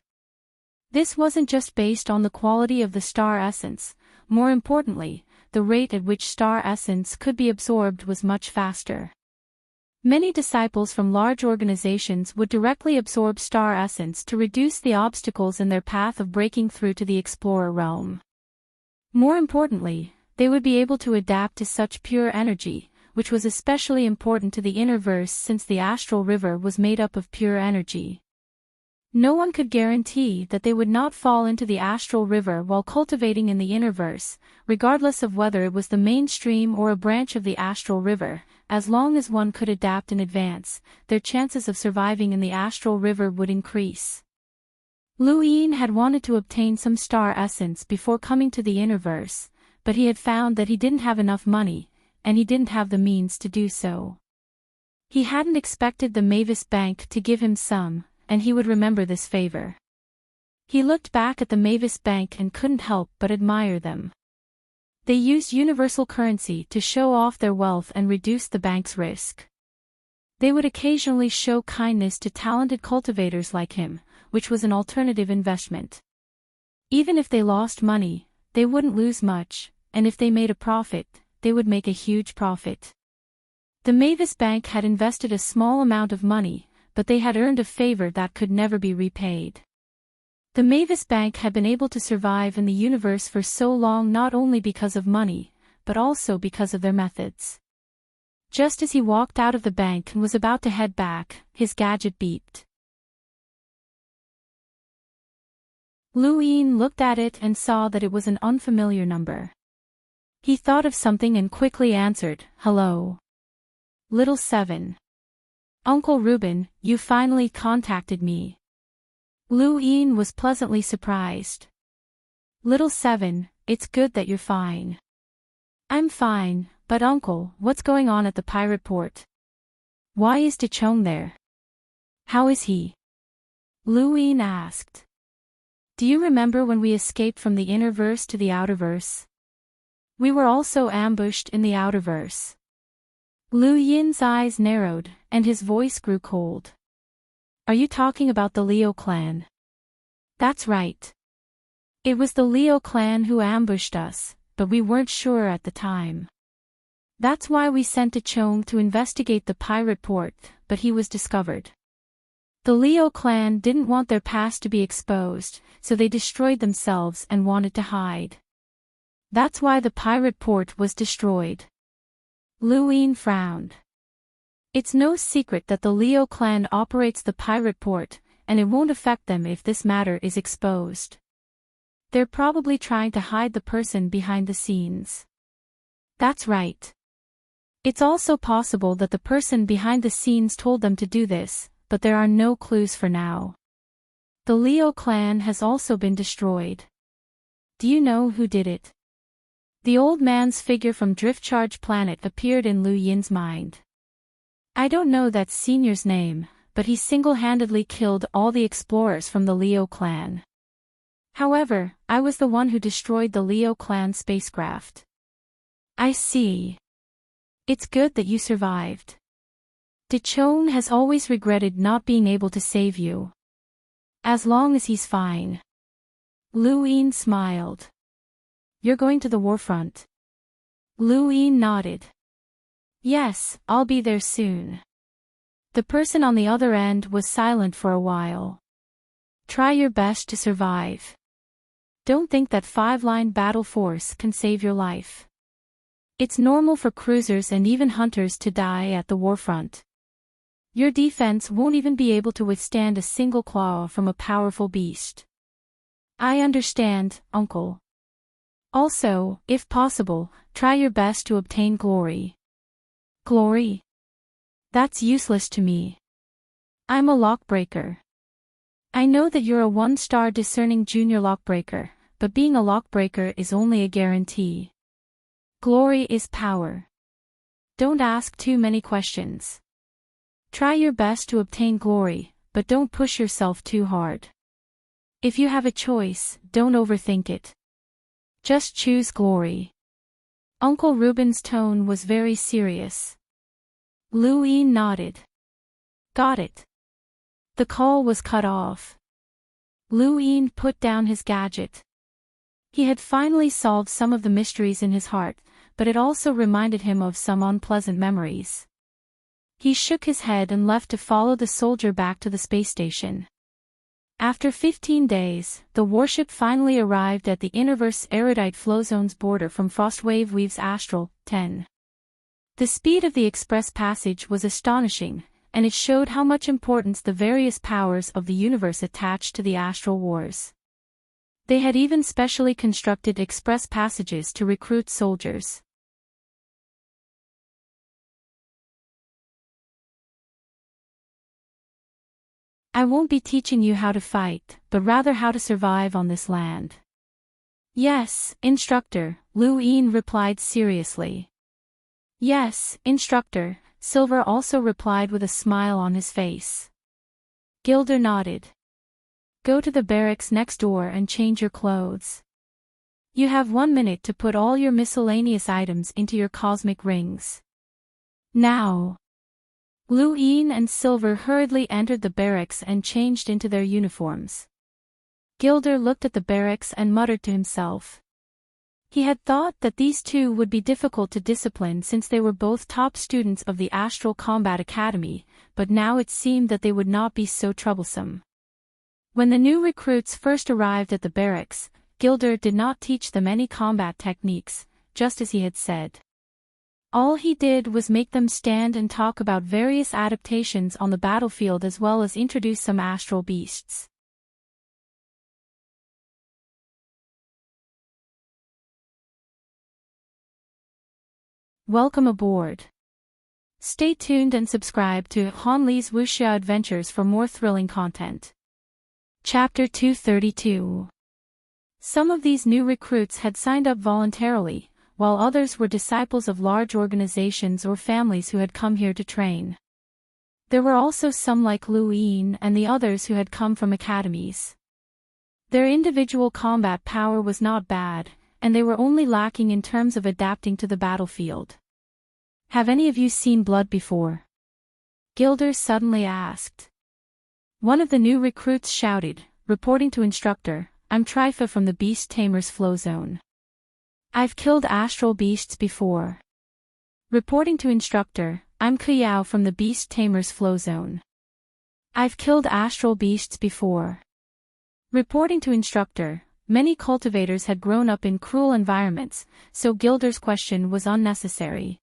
This wasn't just based on the quality of the star essence. More importantly, the rate at which star essence could be absorbed was much faster. Many disciples from large organizations would directly absorb star essence to reduce the obstacles in their path of breaking through to the explorer realm. More importantly, they would be able to adapt to such pure energy, which was especially important to the inner verse since the astral river was made up of pure energy. No one could guarantee that they would not fall into the astral river while cultivating in the inner verse, regardless of whether it was the main stream or a branch of the astral river. As long as one could adapt in advance, their chances of surviving in the astral river would increase. Lu Yin had wanted to obtain some star essence before coming to the inner verse, but he had found that he didn't have enough money, and he didn't have the means to do so. He hadn't expected the Mavis Bank to give him some, and he would remember this favor. He looked back at the Mavis Bank and couldn't help but admire them. They used universal currency to show off their wealth and reduce the bank's risk. They would occasionally show kindness to talented cultivators like him, which was an alternative investment. Even if they lost money, they wouldn't lose much, and if they made a profit, they would make a huge profit. The Mavis Bank had invested a small amount of money, but they had earned a favor that could never be repaid. The Mavis Bank had been able to survive in the universe for so long not only because of money, but also because of their methods. Just as he walked out of the bank and was about to head back, his gadget beeped. Lu Yin looked at it and saw that it was an unfamiliar number. He thought of something and quickly answered, "Hello. Little 7. Uncle Reuben, you finally contacted me." Lu Yin was pleasantly surprised. "Little 7, it's good that you're fine." "I'm fine, but uncle, what's going on at the pirate port? Why is De Chong there? How is he?" Lu Yin asked. "Do you remember when we escaped from the inner verse to the outer verse? We were also ambushed in the outer verse." Lu Yin's eyes narrowed, and his voice grew cold. "Are you talking about the Leo clan?" "That's right. It was the Leo clan who ambushed us, but we weren't sure at the time. That's why we sent De Chong to investigate the pirate port, but he was discovered. The Leo clan didn't want their past to be exposed, so they destroyed themselves and wanted to hide. That's why the pirate port was destroyed." Lu Yin frowned. "It's no secret that the Leo clan operates the pirate port, and it won't affect them if this matter is exposed. They're probably trying to hide the person behind the scenes." "That's right. It's also possible that the person behind the scenes told them to do this, but there are no clues for now. The Leo clan has also been destroyed. Do you know who did it?" The old man's figure from Driftcharge Planet appeared in Lu Yin's mind. "I don't know that senior's name, but he single-handedly killed all the explorers from the Leo clan. However, I was the one who destroyed the Leo clan spacecraft." "I see. It's good that you survived. De Chong has always regretted not being able to save you. As long as he's fine." Lu Yin smiled. "You're going to the warfront?" Lu Yin nodded. "Yes, I'll be there soon." The person on the other end was silent for a while. "Try your best to survive. Don't think that 5-line battle force can save your life. It's normal for cruisers and even hunters to die at the warfront. Your defense won't even be able to withstand a single claw from a powerful beast." "I understand, Uncle. Also, if possible, try your best to obtain glory." "Glory? That's useless to me. I'm a lockbreaker." "I know that you're a 1-star discerning junior lockbreaker, but being a lockbreaker is only a guarantee. Glory is power. Don't ask too many questions. Try your best to obtain glory, but don't push yourself too hard. If you have a choice, don't overthink it. Just choose glory." Uncle Reuben's tone was very serious. Lu Yin nodded. "Got it." The call was cut off. Lu Yin put down his gadget. He had finally solved some of the mysteries in his heart, but it also reminded him of some unpleasant memories. He shook his head and left to follow the soldier back to the space station. After 15 days, the warship finally arrived at the Interverse Erudite Flow Zone's border from Frostwave Weave's Astral 10. The speed of the express passage was astonishing, and it showed how much importance the various powers of the universe attached to the astral wars. They had even specially constructed express passages to recruit soldiers. I won't be teaching you how to fight, but rather how to survive on this land. Yes, instructor, Lu Yin replied seriously. Yes, instructor, Silver also replied with a smile on his face. Gilder nodded. Go to the barracks next door and change your clothes. You have 1 minute to put all your miscellaneous items into your cosmic rings. Now. Lu Yin and Silver hurriedly entered the barracks and changed into their uniforms. Gilder looked at the barracks and muttered to himself. He had thought that these two would be difficult to discipline since they were both top students of the Astral Combat Academy, but now it seemed that they would not be so troublesome. When the new recruits first arrived at the barracks, Gilder did not teach them any combat techniques, just as he had said. All he did was make them stand and talk about various adaptations on the battlefield as well as introduce some astral beasts. Welcome aboard. Stay tuned and subscribe to Han Li's Wuxia Adventures for more thrilling content. Chapter 232. Some of these new recruits had signed up voluntarily, while others were disciples of large organizations or families who had come here to train. There were also some like Lu Yin and the others who had come from academies. Their individual combat power was not bad, and they were only lacking in terms of adapting to the battlefield. Have any of you seen blood before? Gilder suddenly asked. One of the new recruits shouted, reporting to instructor, I'm Trifa from the Beast Tamers Flow Zone. I've killed astral beasts before. Reporting to instructor, I'm Kuyao from the Beast Tamers Flow Zone. I've killed astral beasts before. Reporting to instructor, many cultivators had grown up in cruel environments, so Gilder's question was unnecessary.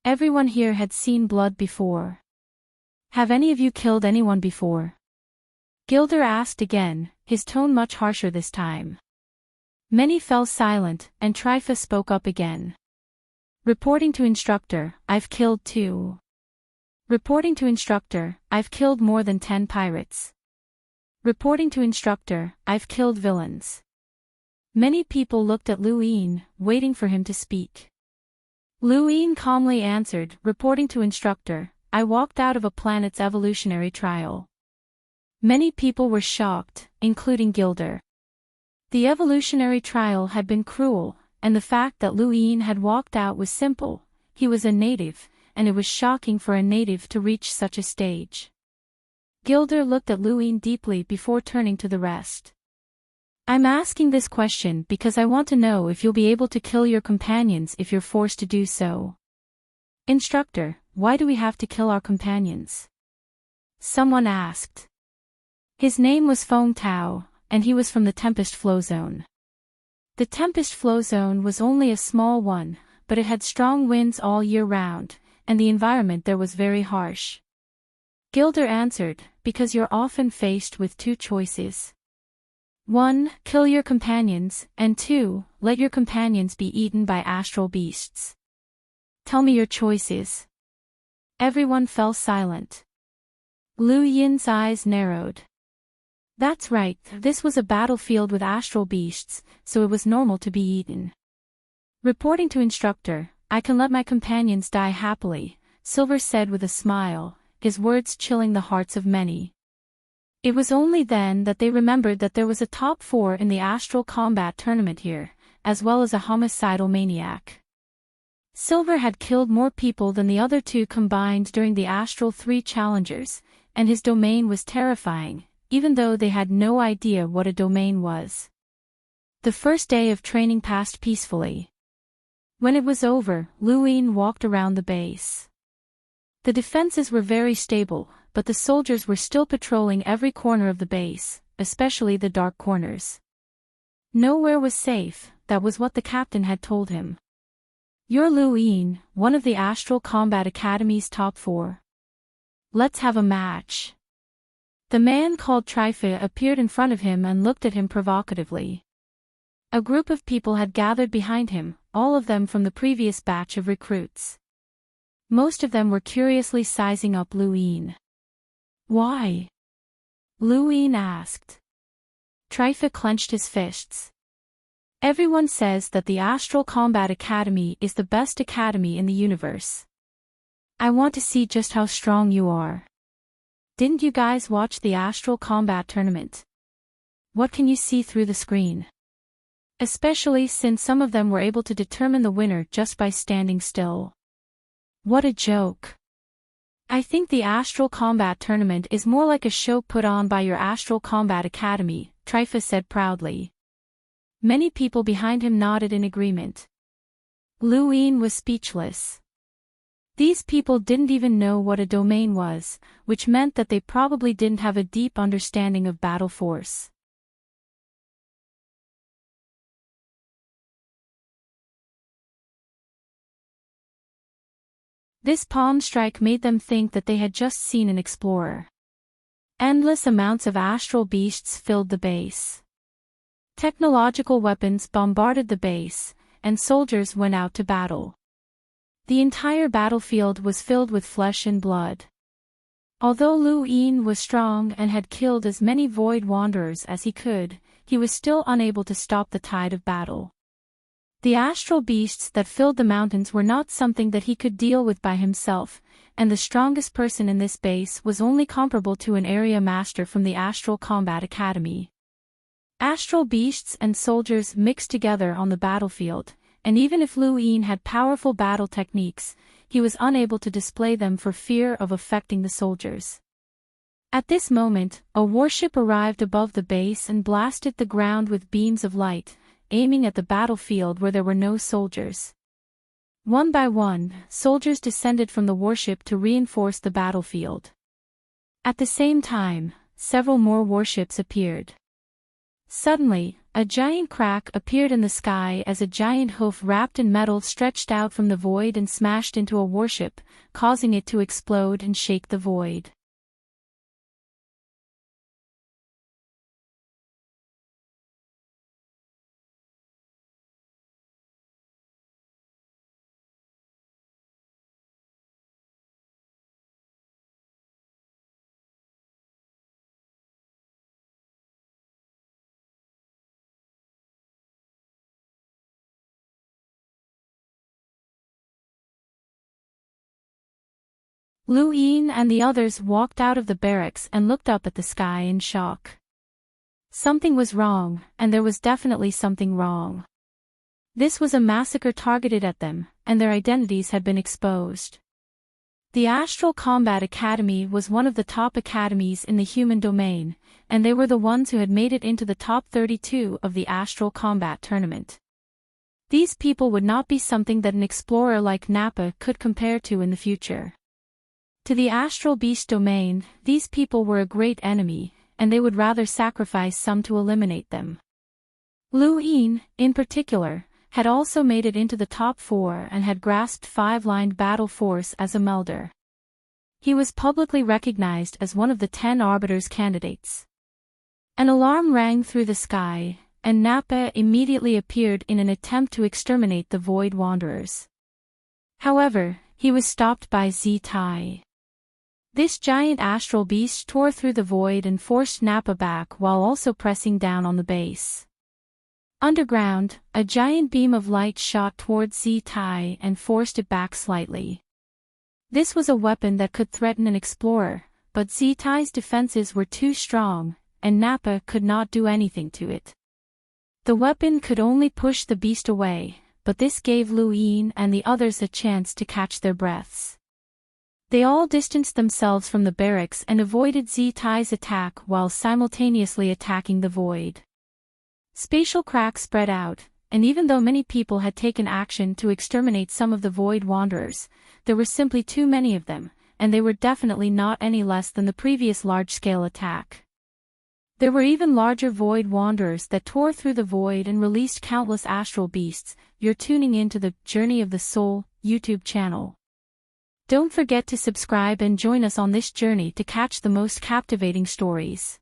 Everyone here had seen blood before. Have any of you killed anyone before? Gilder asked again, his tone much harsher this time. Many fell silent, and Trifa spoke up again. Reporting to instructor, I've killed 2. Reporting to instructor, I've killed more than 10 pirates. Reporting to instructor, I've killed villains. Many people looked at Lu Yin, waiting for him to speak. Lu Yin calmly answered, reporting to instructor, I walked out of a planet's evolutionary trial. Many people were shocked, including Gilder. The evolutionary trial had been cruel, and the fact that Lu Yin had walked out was simple. He was a native, and it was shocking for a native to reach such a stage. Gilder looked at Lu Yin deeply before turning to the rest. I'm asking this question because I want to know if you'll be able to kill your companions if you're forced to do so. Instructor, why do we have to kill our companions? Someone asked. His name was Feng Tao, and he was from the Tempest Flow Zone. The Tempest Flow Zone was only a small one, but it had strong winds all year round, and the environment there was very harsh. Gilder answered, because you're often faced with 2 choices. 1. Kill your companions, and 2. Let your companions be eaten by astral beasts. Tell me your choices. Everyone fell silent. Lu Yin's eyes narrowed. That's right, this was a battlefield with astral beasts, so it was normal to be eaten. Reporting to instructor, I can let my companions die happily, Silver said with a smile, his words chilling the hearts of many. It was only then that they remembered that there was a top 4 in the astral combat tournament here, as well as a homicidal maniac. Silver had killed more people than the other 2 combined during the Astral 3 challengers, and his domain was terrifying, even though they had no idea what a domain was. The first day of training passed peacefully. When it was over, Lu Ying walked around the base. The defenses were very stable, but the soldiers were still patrolling every corner of the base, especially the dark corners. Nowhere was safe, that was what the captain had told him. "You're Lu Ying, one of the Astral Combat Academy's top 4. Let's have a match." The man called Trifa appeared in front of him and looked at him provocatively. A group of people had gathered behind him, all of them from the previous batch of recruits. Most of them were curiously sizing up Lu Ying. "Why?" Lu Ying asked. Trifa clenched his fists. "Everyone says that the Astral Combat Academy is the best academy in the universe. I want to see just how strong you are. Didn't you guys watch the Astral Combat Tournament? What can you see through the screen? Especially since some of them were able to determine the winner just by standing still. What a joke. I think the Astral Combat Tournament is more like a show put on by your Astral Combat Academy," Trifa said proudly. Many people behind him nodded in agreement. Lu Ying was speechless. These people didn't even know what a domain was, which meant that they probably didn't have a deep understanding of battle force. This palm strike made them think that they had just seen an explorer. Endless amounts of astral beasts filled the base. Technological weapons bombarded the base, and soldiers went out to battle. The entire battlefield was filled with flesh and blood. Although Lu Ying was strong and had killed as many Void Wanderers as he could, he was still unable to stop the tide of battle. The astral beasts that filled the mountains were not something that he could deal with by himself, and the strongest person in this base was only comparable to an area master from the Astral Combat Academy. Astral beasts and soldiers mixed together on the battlefield, and even if Lu Ying had powerful battle techniques, he was unable to display them for fear of affecting the soldiers. At this moment, a warship arrived above the base and blasted the ground with beams of light, aiming at the battlefield where there were no soldiers. One by one, soldiers descended from the warship to reinforce the battlefield. At the same time, several more warships appeared. Suddenly, a giant crack appeared in the sky as a giant hoof wrapped in metal stretched out from the void and smashed into a warship, causing it to explode and shake the void. Lu Ying and the others walked out of the barracks and looked up at the sky in shock. Something was wrong, and there was definitely something wrong. This was a massacre targeted at them, and their identities had been exposed. The Astral Combat Academy was one of the top academies in the human domain, and they were the ones who had made it into the top 32 of the Astral Combat Tournament. These people would not be something that an explorer like Nappa could compare to in the future. To the Astral Beast domain, these people were a great enemy, and they would rather sacrifice some to eliminate them. Lu Ying, in particular, had also made it into the top 4 and had grasped 5-lined battle force as a melder. He was publicly recognized as one of the 10 Arbiters candidates. An alarm rang through the sky, and Nappa immediately appeared in an attempt to exterminate the Void Wanderers. However, he was stopped by Z-Tai. This giant astral beast tore through the void and forced Nappa back while also pressing down on the base. Underground, a giant beam of light shot towards Z-Tai and forced it back slightly. This was a weapon that could threaten an explorer, but Z-Tai's defenses were too strong, and Nappa could not do anything to it. The weapon could only push the beast away, but this gave Lu Ying and the others a chance to catch their breaths. They all distanced themselves from the barracks and avoided Z-Tai's attack while simultaneously attacking the void. Spatial cracks spread out, and even though many people had taken action to exterminate some of the void wanderers, there were simply too many of them, and they were definitely not any less than the previous large-scale attack. There were even larger void wanderers that tore through the void and released countless astral beasts. You're tuning into the Journey of the Soul YouTube channel. Don't forget to subscribe and join us on this journey to catch the most captivating stories.